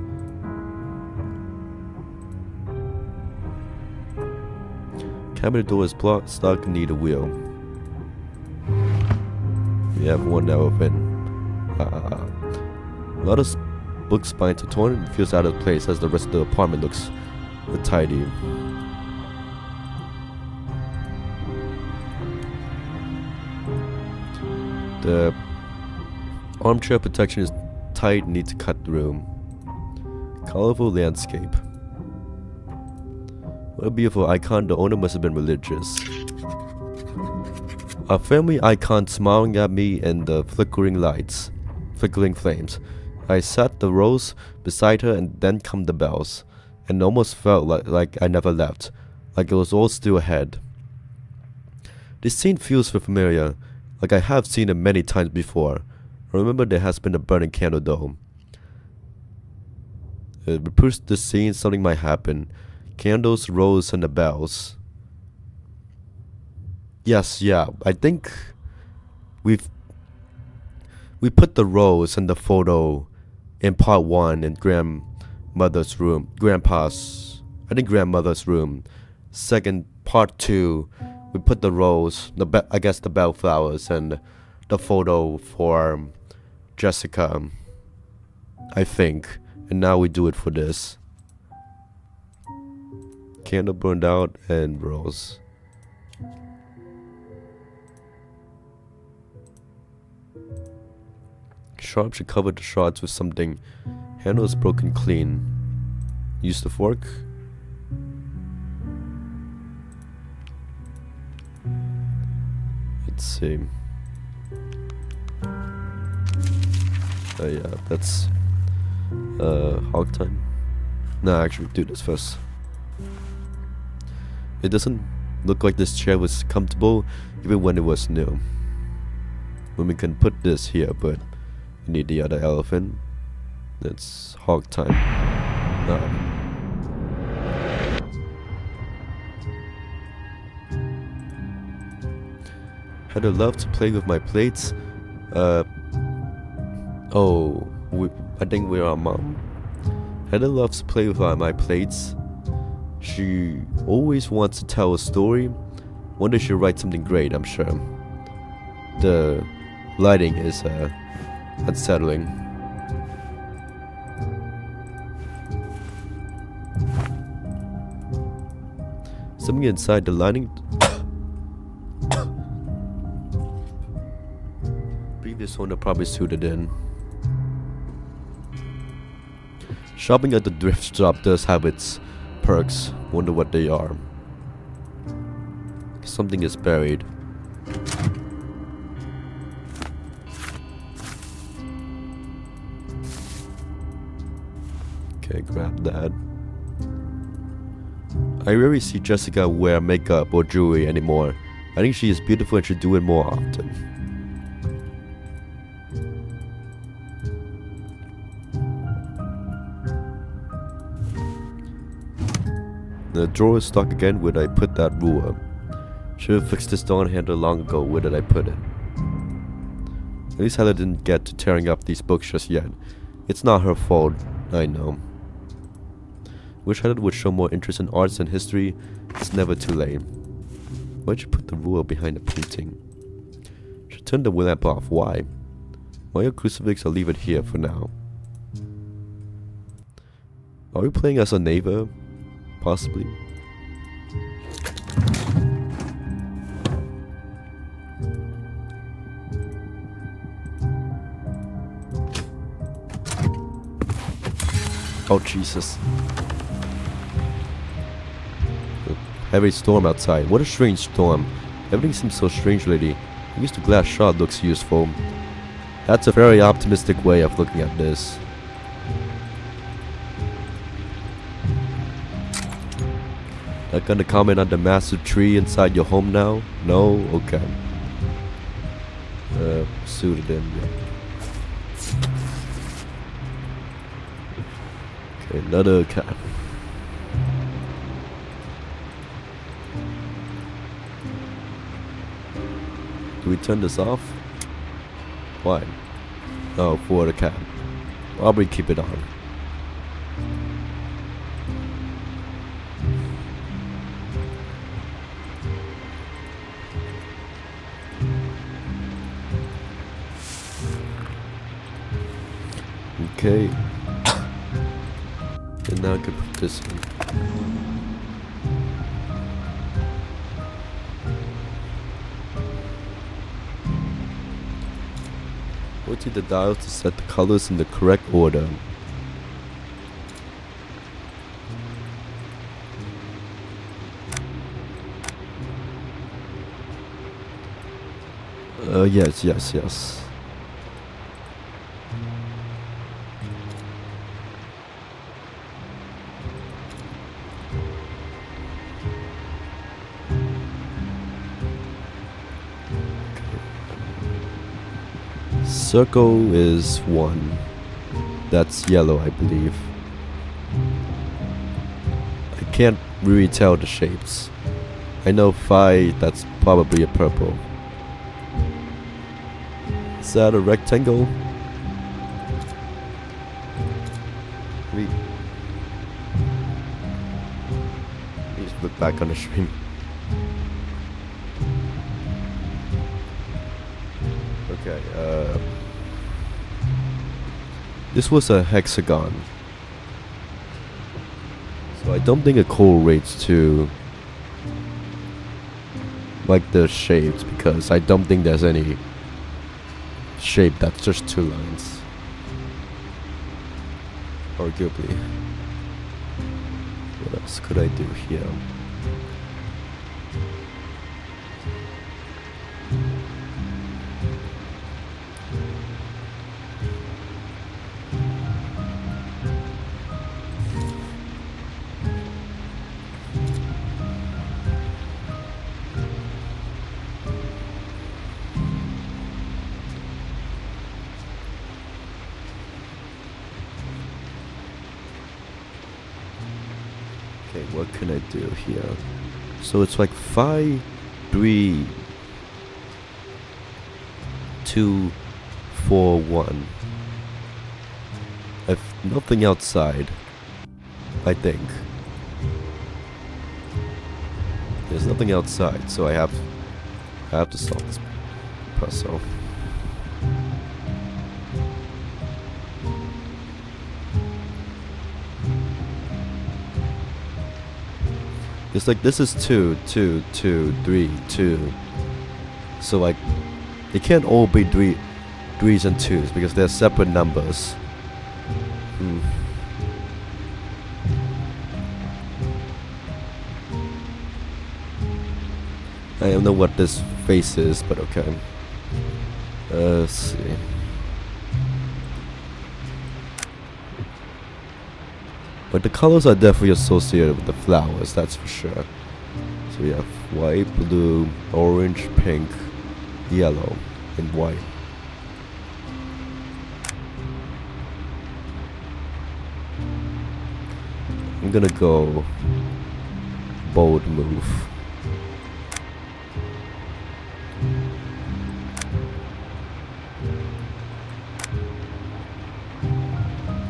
Cabinet door is stuck, need a wheel. We have one elephant. A lot of book spines are torn and feels out of place as the rest of the apartment looks tidy. The armchair protection is tight, need to cut through. Colorful landscape. What a beautiful icon. The owner must have been religious. A family icon smiling at me in the flickering flames. I sat the rose beside her, and then come the bells, and almost felt like I never left, like it was all still ahead. This scene feels familiar, like I have seen it many times before. I remember there has been a burning candle though. It reproduced the scene, something might happen. Candles, rose, and the bells. Yes, yeah, I think we put the rose and the photo in part 1 in grandmother's room. Grandmother's room. Second, part 2, we put the rose, I guess the bellflowers, and the photo for Jessica, I think. And now we do it for this. Candle burned out and rose. Sharp should cover the shards with something. Handle is broken clean. Use the fork. Let's see. Yeah, that's hog time. No, actually do this first. It doesn't look like this chair was comfortable even when it was new. When we can put this here, but we need the other elephant. It's hog time. Heather loves to play with my plates. I think we're our mom. Heather loves to play with my plates. She always wants to tell a story. One day she'll write something great, I'm sure. The lighting is unsettling. Something inside the lining. Previous owner probably suited in. Shopping at the thrift shop does have its perks. Wonder what they are. Something is buried. Okay, grab that. I rarely see Jessica wear makeup or jewelry anymore. I think she is beautiful and should do it more often. The drawer is stuck again. Where did I put that ruler? Should have fixed this door handle long ago. Where did I put it? At least Heather didn't get to tearing up these books just yet. It's not her fault, I know. Wish Heather would show more interest in arts and history. It's never too late. Why'd you put the ruler behind the painting? Should turn the lamp off. Why? Why your crucifix? I'll leave it here for now. Are we playing as a neighbor? Possibly. Oh Jesus. Heavy storm outside. What a strange storm. Everything seems so strange lately. At least the glass shard looks useful. That's a very optimistic way of looking at this. Not gonna comment on the massive tree inside your home now? No? Okay. Suited in, yeah. Okay, another cat. Do we turn this off? Why? Oh, for the cat. Probably keep it on. Okay. And now I can put this in. Rotate the dials to set the colors in the correct order. Yes. Circle is 1. That's yellow, I believe. I can't really tell the shapes. I know 5, that's probably a purple. Is that a rectangle? Please look back on the stream. Okay, this was a hexagon. So I don't think it correlates to like the shapes, because I don't think there's any shape that's just 2 lines. Arguably. What else could I do here? Okay, what can I do here? So it's like 5, 3. 241. If nothing outside, I think. There's nothing outside, so I have to solve this puzzle. It's like this is 2, 2, 2, 3, 2. So like, it can't all be threes and twos because they're separate numbers. I don't know what this face is, but okay. Let's see. But the colors are definitely associated with the flowers, that's for sure. So we have white, blue, orange, pink, yellow, and white. I'm gonna go bold move.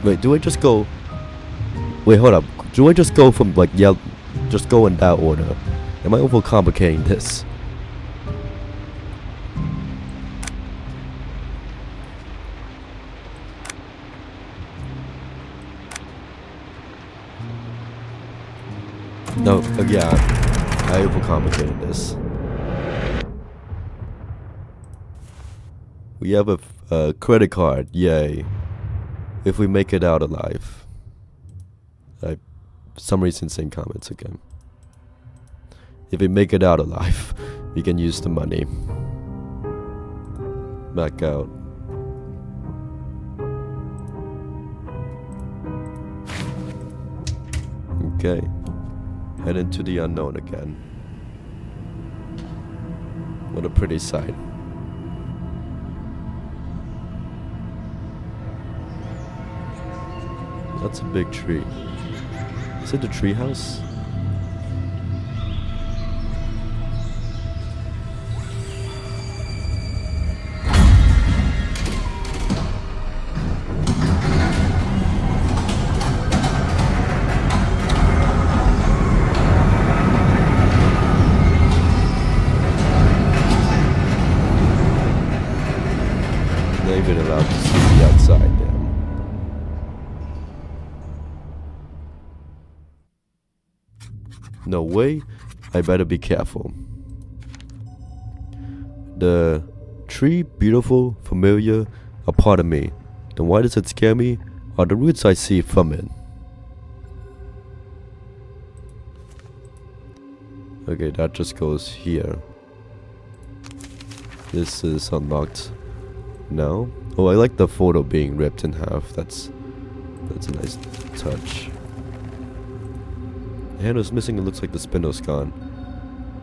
Wait, do I just go? Wait, hold up. Do I just go from like yellow? Just go in that order? Am I overcomplicating this? No, yeah, I overcomplicated this. We have a credit card, yay. If we make it out alive. For some reason saying comments again. If we make it out alive, we can use the money. Back out. Okay. Head into the unknown again. What a pretty sight. That's a big tree. Is it the tree house? Not even allowed to see the outside there. No way, I better be careful. The tree, beautiful, familiar, a part of me. Then why does it scare me? Are the roots I see from it. Okay, that just goes here. This is unlocked now. Oh, I like the photo being ripped in half. That's a nice touch. The handle's missing, it looks like the spindle's gone.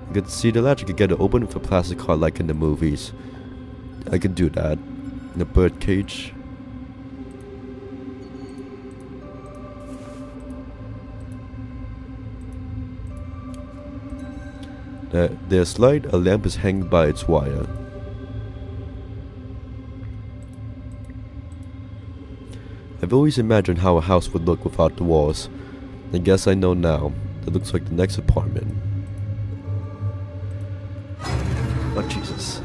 You can see the latch, you can get it open with a plastic card like in the movies. I can do that. In the bird cage. There's light, a lamp is hanging by its wire. I've always imagined how a house would look without the walls. I guess I know now. That looks like the next apartment. Oh Jesus.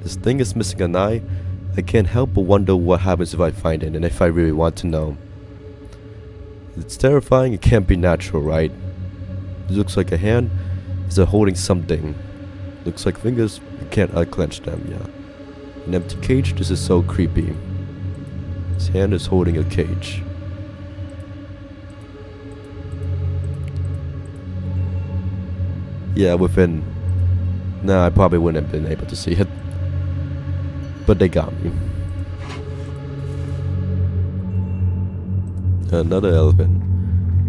This thing is missing an eye. I can't help but wonder what happens if I find it and if I really want to know. It's terrifying, it can't be natural, right? It looks like a hand. Is it holding something? Looks like fingers, you can't unclench them, yeah. An empty cage, this is so creepy. His hand is holding a cage. Yeah, within... Nah, I probably wouldn't have been able to see it. But they got me. Another elephant.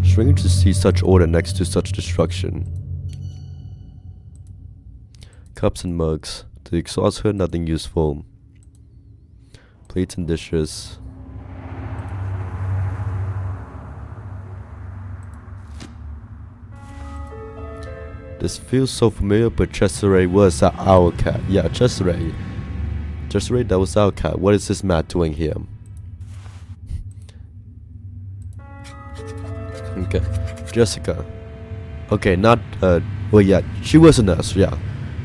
Strange to see such order next to such destruction. Cups and mugs. To the exhaust hood, nothing useful. Plates and dishes. This feels so familiar, but Cesare was our cat. Yeah, Cesare. Cesare, that was our cat. What is this Matt doing here? Okay, Jessica. Okay, not, well, yeah, she was a nurse, yeah.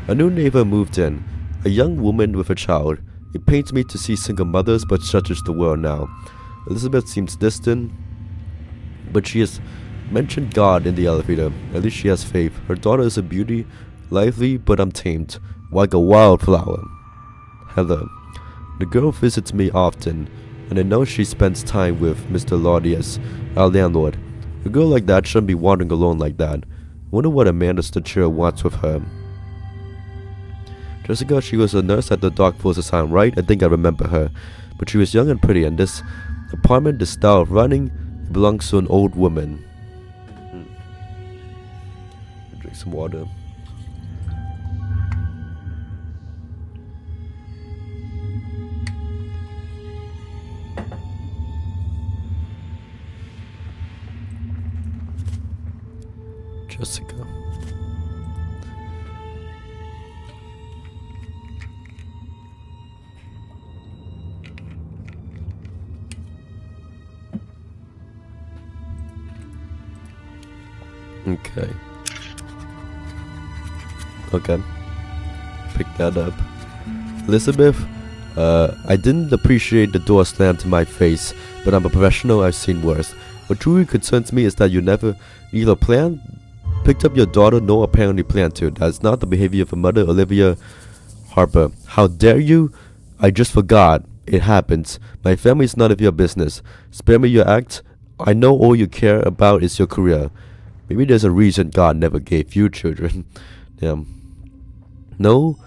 A new neighbor moved in. A young woman with a child. It pains me to see single mothers, but such is the world now. Elizabeth seems distant, but she has mentioned God in the elevator. At least she has faith. Her daughter is a beauty, lively but untamed, like a wildflower. Heather. The girl visits me often, and I know she spends time with Mr. Laudius, our landlord. A girl like that shouldn't be wandering alone like that. Wonder what Amanda Stature wants with her. Jessica, she was a nurse at the Dark Force Asylum, right? I think I remember her. But she was young and pretty, and this apartment, this style of running, belongs to an old woman. Drink some water. Jessica. Okay. Okay. Pick that up. Elizabeth, I didn't appreciate the door slammed to my face, but I'm a professional, I've seen worse. What truly concerns me is that you never either planned, picked up your daughter, nor apparently planned to. That's not the behavior of a mother, Olivia Harper. How dare you? I just forgot. It happens. My family is none of your business. Spare me your act. I know all you care about is your career. Maybe there's a reason God never gave you children. Yeah. No.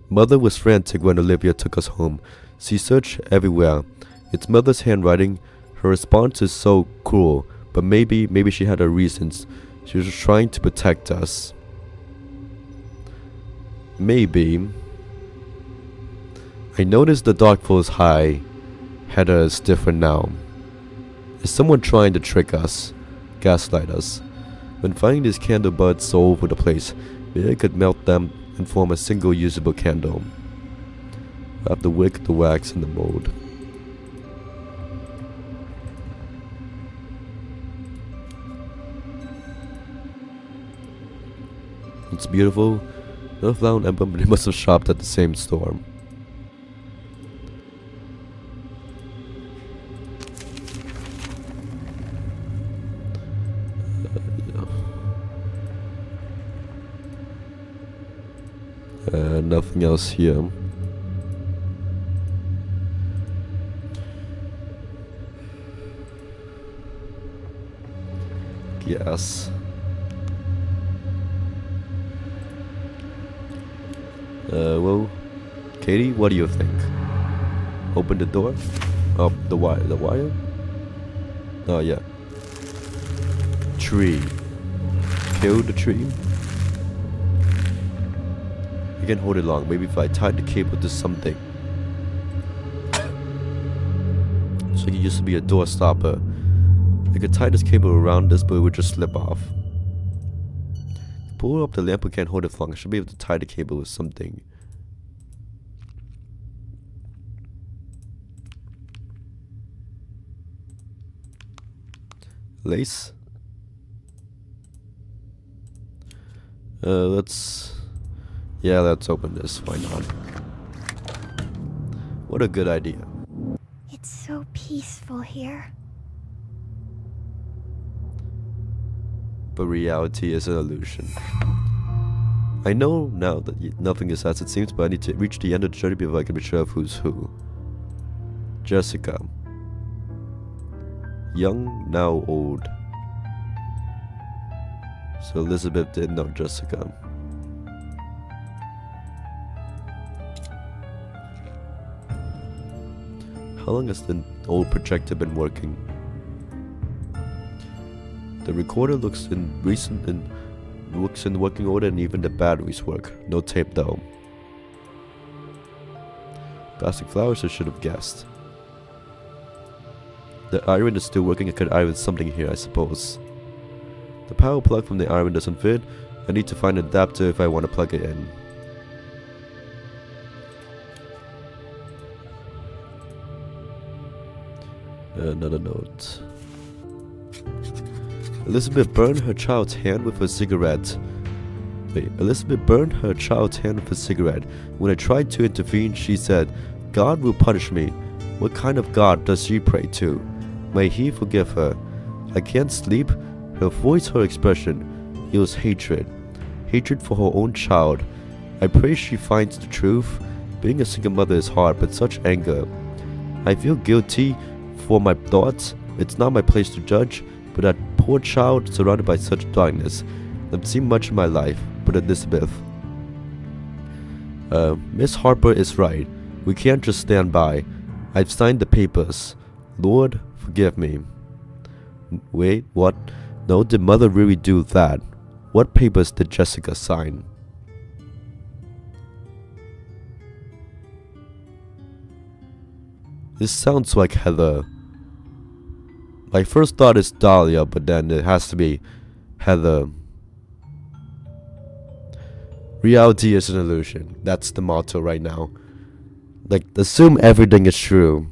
Mother was frantic when Olivia took us home. She searched everywhere. It's mother's handwriting. Her response is so cruel. But maybe she had her reasons. She was trying to protect us. Maybe. I noticed the Dark Force High header is different now. Is someone trying to trick us? Gaslight us? When finding these candle buds so over the place, maybe I could melt them and form a single usable candle. I have the wick, the wax, and the mold. It's beautiful. No flower emblem, but they must have shopped at the same store. Nothing else here. Yes. Well, Katie, what do you think? Open the door? Oh, the wire? The wire? Oh, yeah. Tree. Kill the tree? You can hold it long. Maybe if I tied the cable to something. So it used to be a door stopper. I could tie this cable around this, but it would just slip off. Pull up the lamp, we can't hold it for long. I should be able to tie the cable with something. Lace. Let's open this. Why not? What a good idea. It's so peaceful here. But reality is an illusion. I know now that nothing is as it seems, but I need to reach the end of the journey before I can be sure of who's who. Jessica. Young, now old. So Elizabeth did know Jessica. How long has the old projector been working? The recorder looks in working order, and even the batteries work. No tape though. Plastic flowers, I should have guessed. The iron is still working. I could iron something here, I suppose. The power plug from the iron doesn't fit. I need to find an adapter if I want to plug it in. Another note. Elizabeth burned her child's hand with a cigarette. Elizabeth burned her child's hand with a cigarette. When I tried to intervene, she said, "God will punish me." What kind of God does she pray to? May he forgive her. I can't sleep. Her voice, her expression. It was hatred. Hatred for her own child. I pray she finds the truth. Being a single mother is hard, but such anger. I feel guilty for my thoughts. It's not my place to judge, but that poor child surrounded by such darkness. I've seen much in my life, but Elizabeth. Miss Harper is right. We can't just stand by. I've signed the papers. Lord, forgive me. Wait, what? No, did mother really do that? What papers did Jessica sign? This sounds like Heather. My first thought is Dahlia, but then it has to be Heather. Reality is an illusion. That's the motto right now. Like, assume everything is true.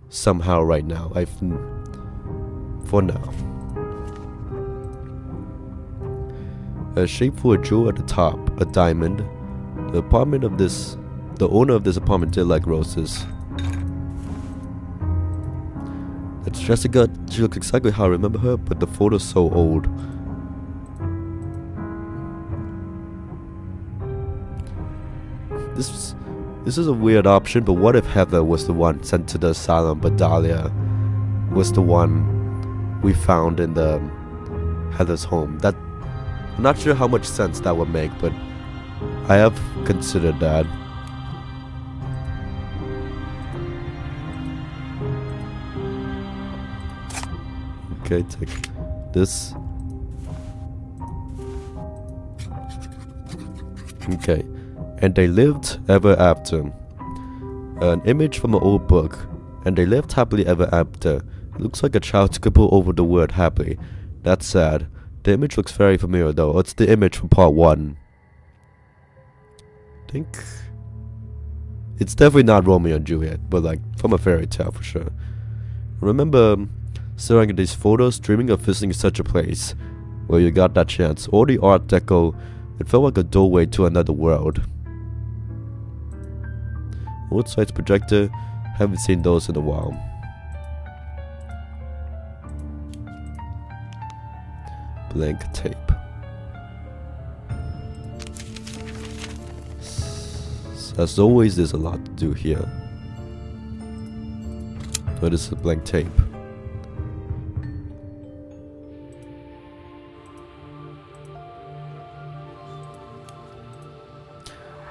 Somehow right now. For now. A shape for a jewel at the top. A diamond. The owner of this apartment did like roses. That's Jessica. She looks exactly how I remember her, but the photo's so old. This is a weird option, but what if Heather was the one sent to the asylum, but Dahlia was the one we found in the Heather's home? That, I'm not sure how much sense that would make, but I have considered that. Okay, take this. Okay. And they lived ever after. An image from an old book. And they lived happily ever after. It looks like a child scribbled over the word happily. That's sad. The image looks very familiar though. It's the image from part 1. I think it's definitely not Romeo and Juliet, but like from a fairy tale for sure. I remember staring at these photos, dreaming of visiting such a place where you got that chance. All the art deco, it felt like a doorway to another world. Old size projector, haven't seen those in a while. Blank tape. As always, there's a lot to do here. Oh, this is a blank tape.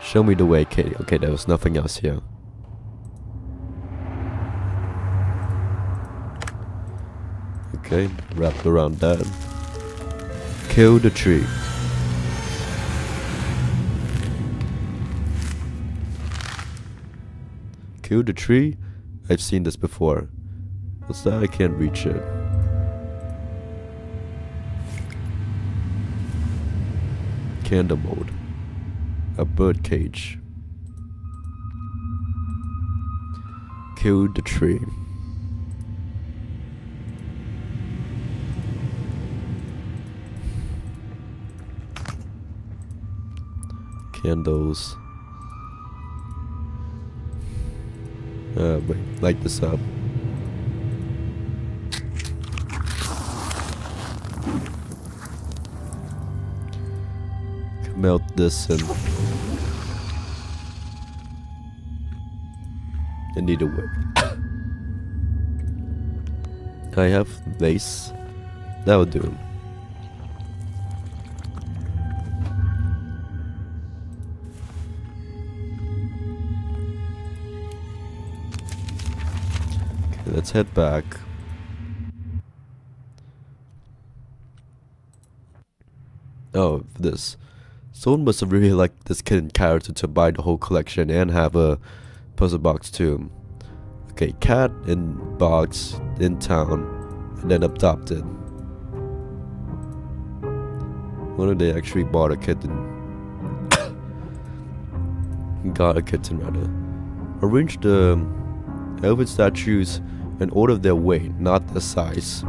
Show me the way, Katie. Okay, there was nothing else here. Okay, wrapped around that. Kill the tree. Kill the tree? I've seen this before. What's that? I can't reach it. Candle mode. A bird cage. Kill the tree. Candles. Wait, light this up. Melt this and I need a whip. I have lace. That will do. Okay, let's head back. Oh, this. Someone must have really liked this kid character to buy the whole collection and have a puzzle box too. Okay, cat in box in town and then adopted. What if they actually bought a kitten? Got a kitten rather. Arrange the elven statues in order of their weight, not their size.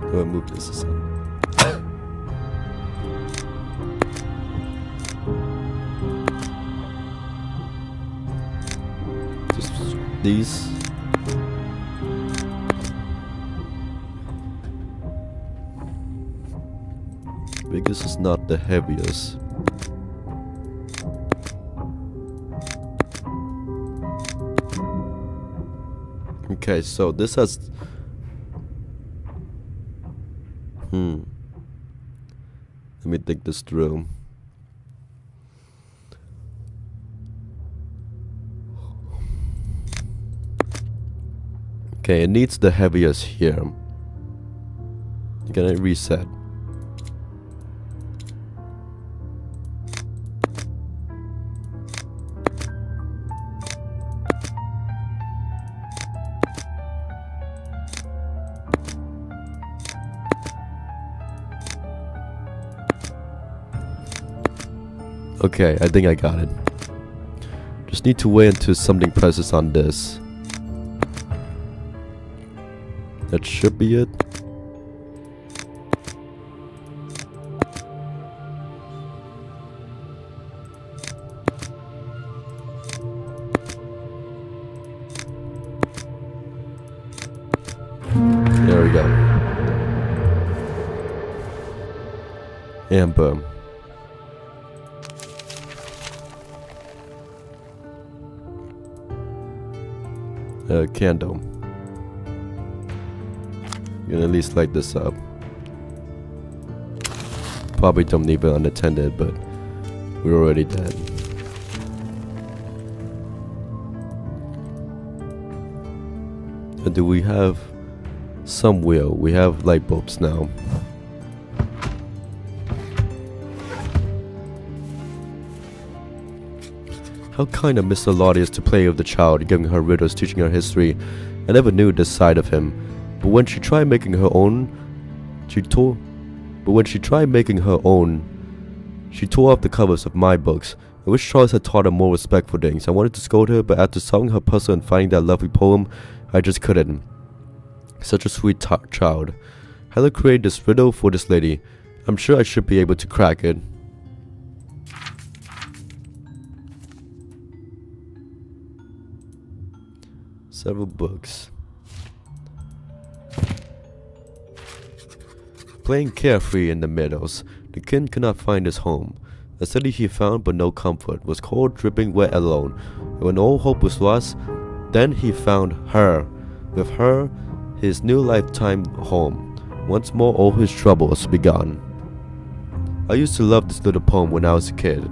Go and move this aside. Just these. Biggest is not the heaviest. Okay, so this has let me think this through. Okay, it needs the heaviest here. Can I reset? Okay, I think I got it. Just need to wait until something presses on this. That should be it. There we go. And boom. Candle. You can at least light this up. Probably don't leave it unattended, but we're already dead. And do we have some wheel? We have light bulbs now. How kind of Mr. Lottie is to play with the child, giving her riddles, teaching her history. I never knew this side of him. But when she tried making her own, she tore off the covers of my books. I wish Charles had taught her more respect for things. I wanted to scold her, but after solving her puzzle and finding that lovely poem, I just couldn't. Such a sweet child. How to create this riddle for this lady? I'm sure I should be able to crack it. Several books. Playing carefree in the meadows, the king could not find his home. A city he found but no comfort, was cold, dripping wet, alone. And when all hope was lost, then he found her. With her, his new lifetime home. Once more all his troubles begun. I used to love this little poem when I was a kid.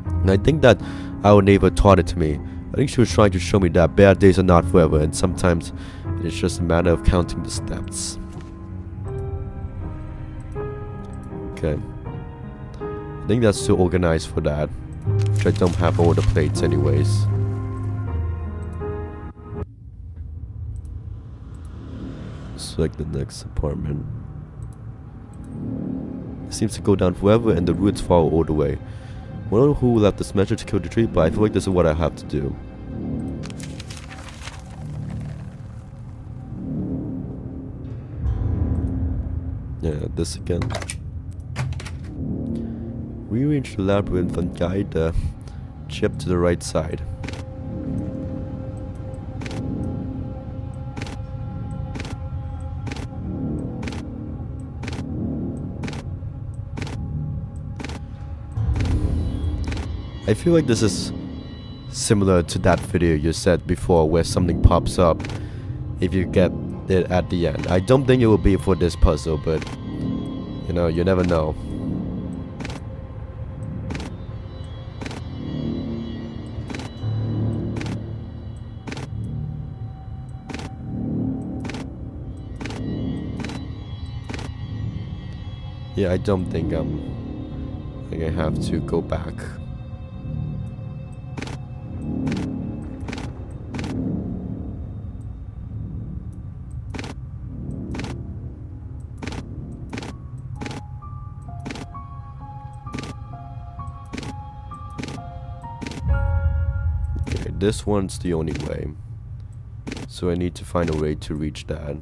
And I think that our neighbor taught it to me. I think she was trying to show me that bad days are not forever, and sometimes it's just a matter of counting the steps. Okay. I think that's too organized for that, which I don't have all the plates anyways. Select the next apartment. It seems to go down forever and the roots follow all the way. I don't know who left this message to kill the tree, but I feel like this is what I have to do. Yeah, this again. Rearrange the labyrinth and guide the chip to the right side. I feel like this is similar to that video you said before where something pops up if you get it at the end. I don't think it will be for this puzzle, but you know, you never know. Yeah, I don't think think I have to go back. Okay, this one's the only way. So I need to find a way to reach that.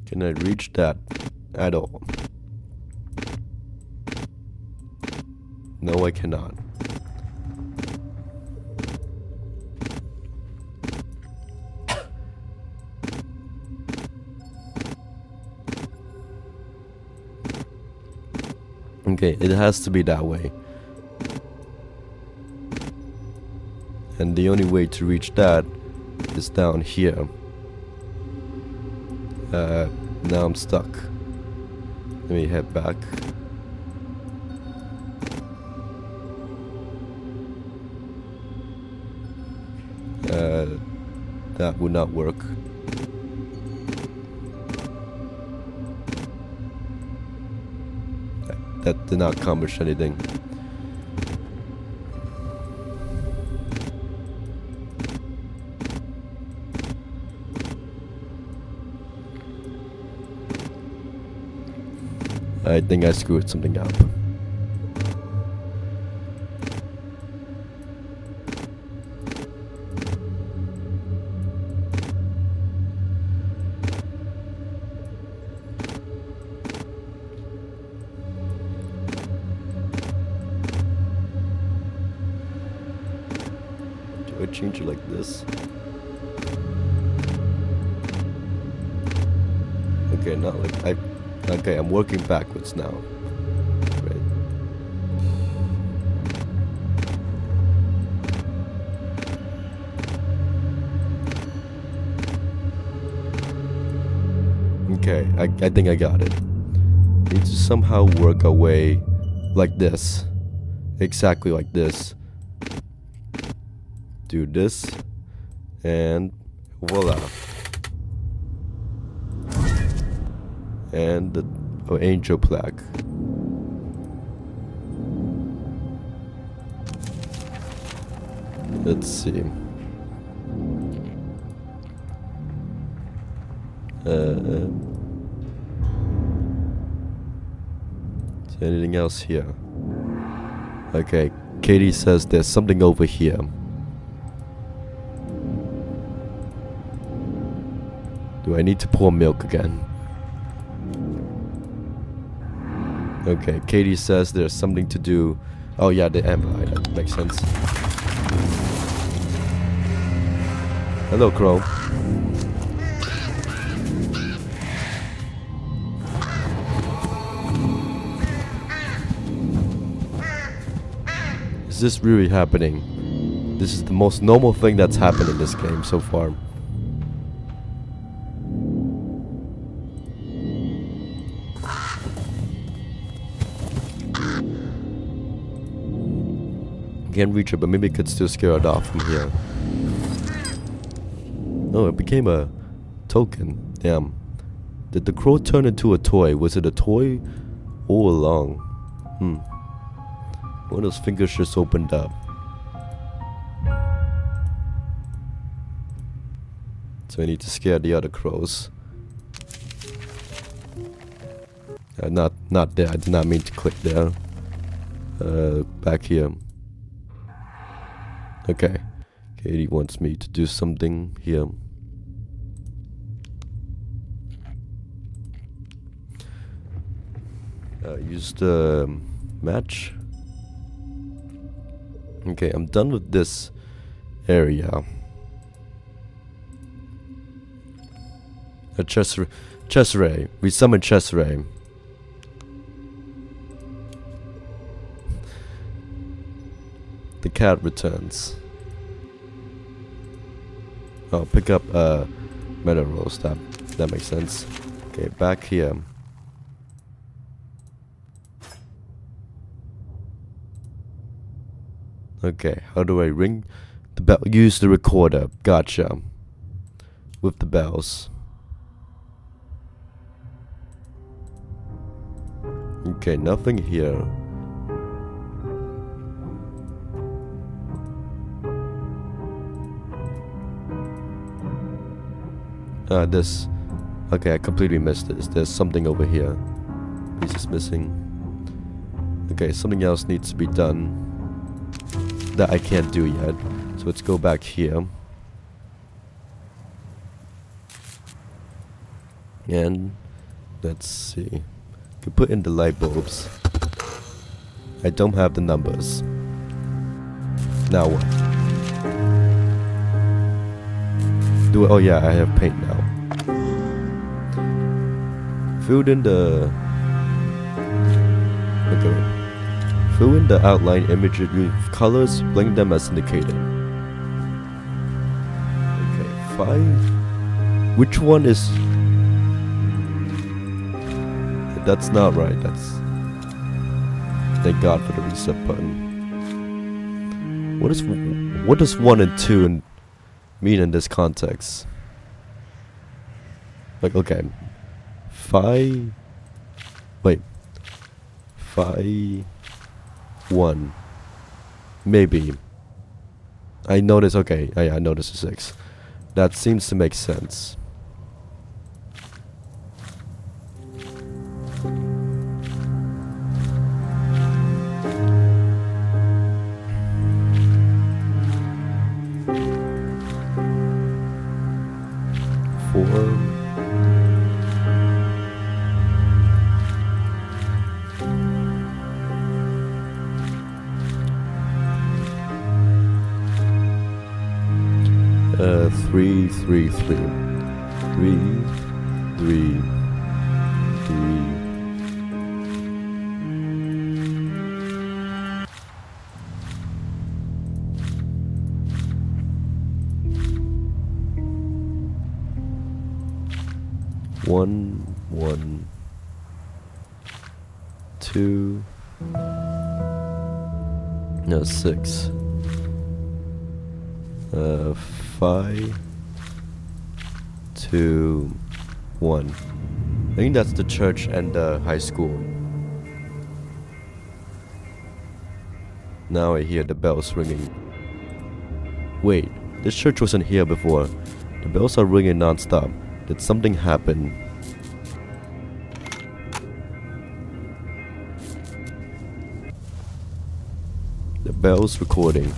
Can I reach that at all? No, I cannot. Okay, it has to be that way. And the only way to reach that is down here. Now I'm stuck. Let me head back. That would not work. That did not accomplish anything. I think I screwed something up. Do I change it like this? Okay, not like okay, I'm working backwards now. Right. Okay, I think I got it. Need to somehow work our way like this. Exactly like this. Do this. And voila. And the angel plaque. Let's see. Is there anything else here? Okay, Katie says there's something over here. Do I need to pour milk again? Okay, Katie says there's something to do. Oh yeah, the empire. That makes sense. Hello, Crow. Is this really happening? This is the most normal thing that's happened in this game so far. Can't reach it, but maybe it could still scare it off from here. Oh, it became a token. Damn. Did the crow turn into a toy? Was it a toy all along? One of those fingers just opened up. So I need to scare the other crows. Not there. I did not mean to click there. Back here. Okay. Katie wants me to do something here. Use the match. Okay, I'm done with this area. A chest ray. We summon chest ray. The cat returns. Oh, pick up metal rolls. That makes sense. Okay, back here. Okay, how do I ring the bell? Use the recorder. Gotcha. With the bells. Okay, nothing here. This. Okay, I completely missed this. There's something over here. Piece is missing. Okay, something else needs to be done that I can't do yet. So let's go back here. And let's see. Could put in the light bulbs. I don't have the numbers. Now what? Do it. Oh yeah, I have paint now. Fill in the. Okay. Fill in the outline image with colors. Blend them as indicated. Okay, 5. Which one is? That's not right. That's. Thank God for the reset button. What does 1 and 2 mean in this context? Like, okay. 5. Wait. 5. 1. Maybe. I noticed. Okay. I noticed a 6. That seems to make sense. Three, 3, 3. 3, 3, 3. One, 1, 2. No, 6. 5, 2, 1. I think that's the church and the high school. Now I hear the bells ringing. Wait, this church wasn't here before. The bells are ringing non-stop. Did something happen? The bell's recording.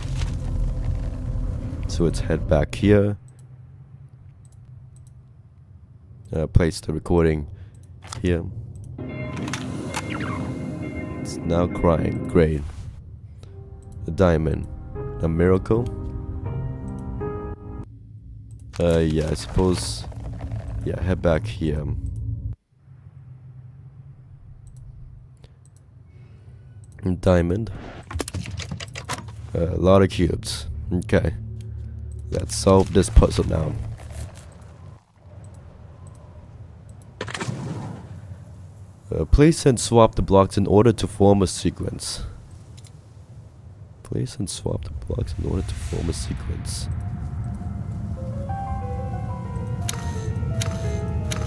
So let's head back here. Place the recording here. It's now crying. Great. A diamond. A miracle. Yeah, I suppose. Yeah, head back here. Diamond. A lot of cubes. Okay. Let's solve this puzzle now. Place and swap the blocks in order to form a sequence. Place and swap the blocks in order to form a sequence.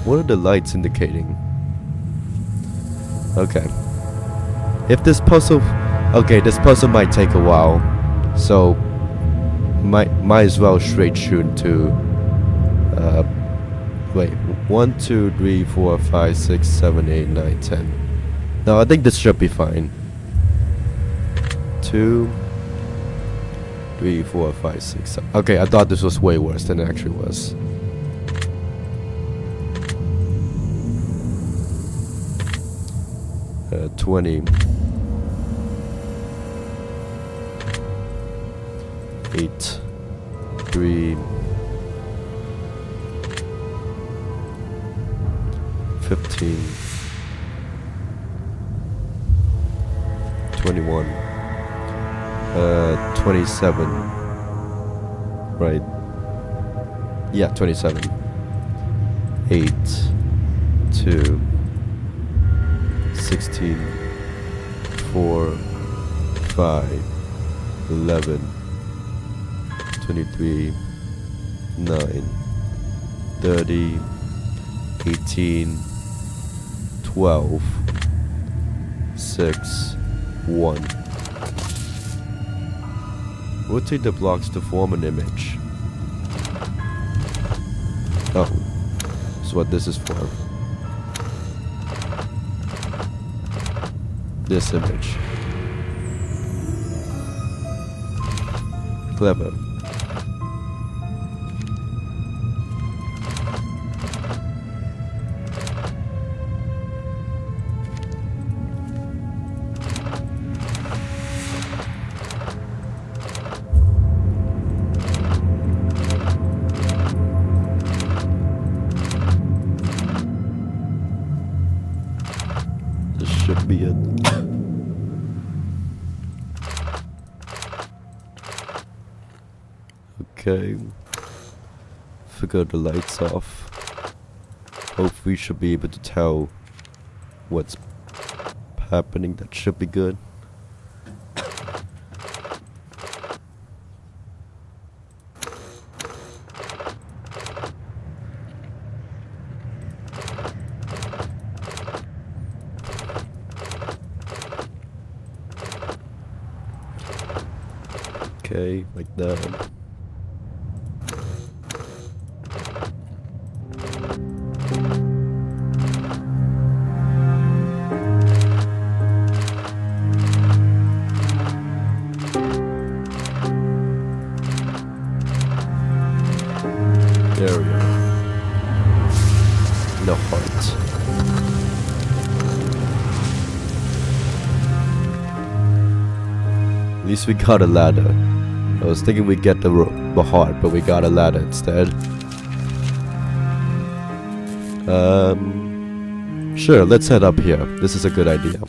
What are the lights indicating? Okay. If this puzzle... Okay, this puzzle might take a while. So... Might as well straight shoot to... wait. 1, 2, 3, 4, 5, 6, 7, 8, 9, 10. No, I think this should be fine. 2, 3, 4, 5, 6, 7. Okay, I thought this was way worse than it actually was. Uh, 20. 8, 3, 15, 21, 27, right? Yeah, 27, 8, 2, 16, 4, 5, 11, 23, 9, 30, 18, 12, 6, 1. Rotate the blocks to form an image. Oh, that's what this is for. This image. Clever. This should be it. Okay. Figure the lights off. Hope we should be able to tell what's happening. That should be good. Okay, like that. There we go. No heart. At least we got a ladder. I was thinking we'd get the heart, but we got a ladder instead. Sure, let's head up here. This is a good idea.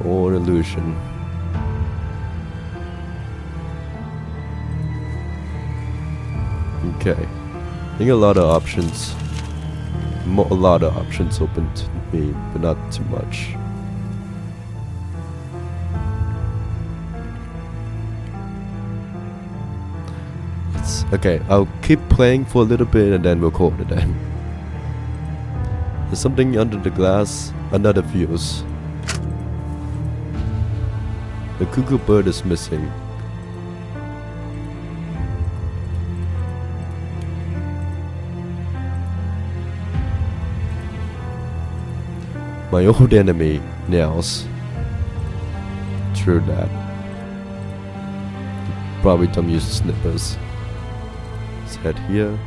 Or illusion. Okay. I think a lot of options. A lot of options open to me, but not too much. Okay, I'll keep playing for a little bit and then we'll call it then. There's something under the glass, another fuse. The cuckoo bird is missing. My old enemy, nails. True that. Probably don't use snippers. Let's head here.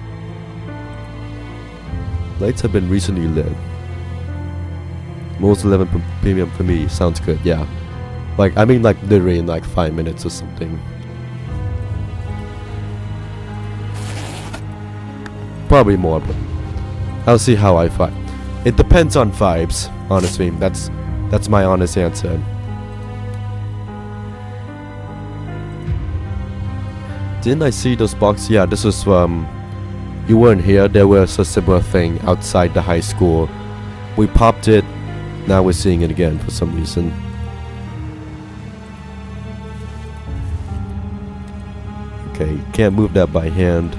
Lights have been recently lit. Most 11 PM for me. Sounds good, yeah. Like, I mean, like, literally in like 5 minutes or something. Probably more, but I'll see how I fight. It depends on vibes, honestly. That's my honest answer. Didn't I see those boxes? Yeah, this was you weren't here. There was a similar thing outside the high school. We popped it. Now we're seeing it again for some reason. Okay, can't move that by hand.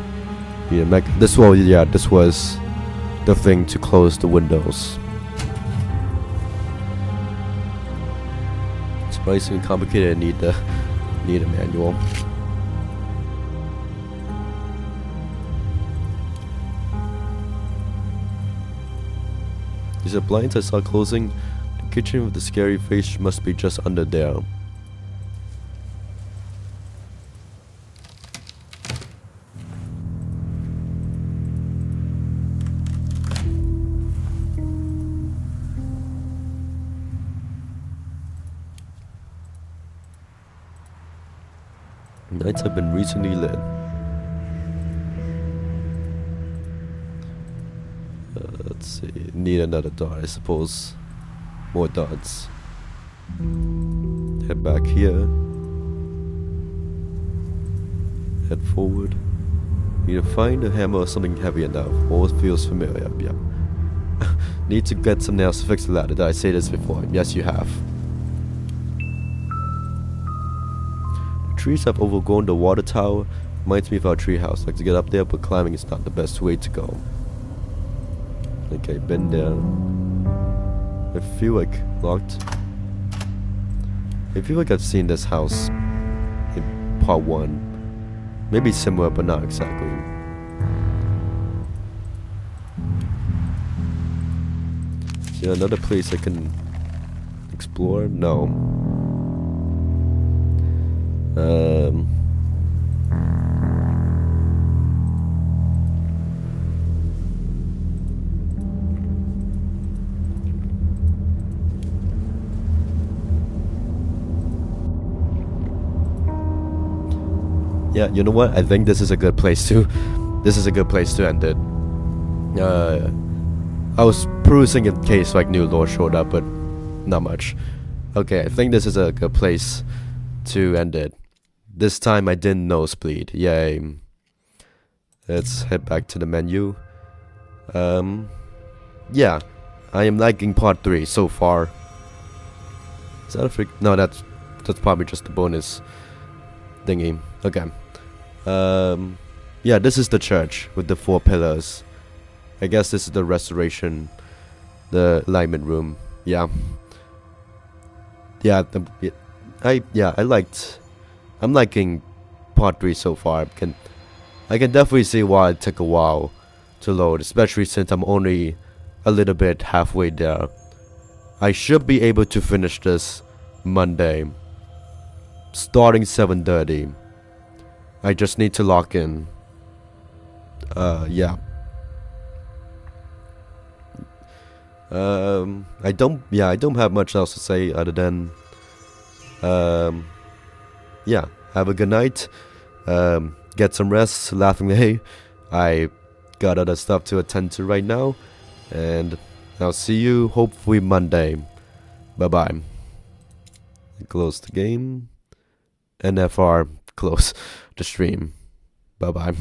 Yeah, this was the thing to close the windows. Surprisingly complicated. Need a manual. These are blinds I saw closing. The kitchen with the scary face must be just under there. Nights have been recently lit. Let's see. Need another dart, I suppose. More darts. Head back here. Head forward. Need to find a hammer or something heavy enough. Always feels familiar. Yep. Need to get some nails to fix the ladder. Did I say this before? Yes, you have. The trees have overgrown the water tower. Reminds me of our treehouse. Like to get up there, but climbing is not the best way to go. Okay, been there. I feel like locked. I feel like I've seen this house in part 1. Maybe similar, but not exactly. Is there another place I can explore? No. Yeah, you know what? I think this is a good place to end it. I was perusing in case like new lore showed up, but not much. Okay, I think this is a good place to end it. This time I didn't nosebleed. Yay. Let's head back to the menu. Yeah, I am liking part 3 so far. Is that a freak? No, that's probably just a bonus thingy. Okay. Yeah, this is the church with the 4 pillars. I guess this is the restoration, the alignment room. Yeah. Yeah, I'm liking part 3 so far. I can definitely see why it took a while to load, especially since I'm only a little bit halfway there. I should be able to finish this Monday, starting 7:30. I just need to lock in. Yeah. I don't have much else to say other than yeah, have a good night. Get some rest, laughingly. I got other stuff to attend to right now, and I'll see you hopefully Monday. Bye bye. Close the game. NFR, close the stream. Bye bye.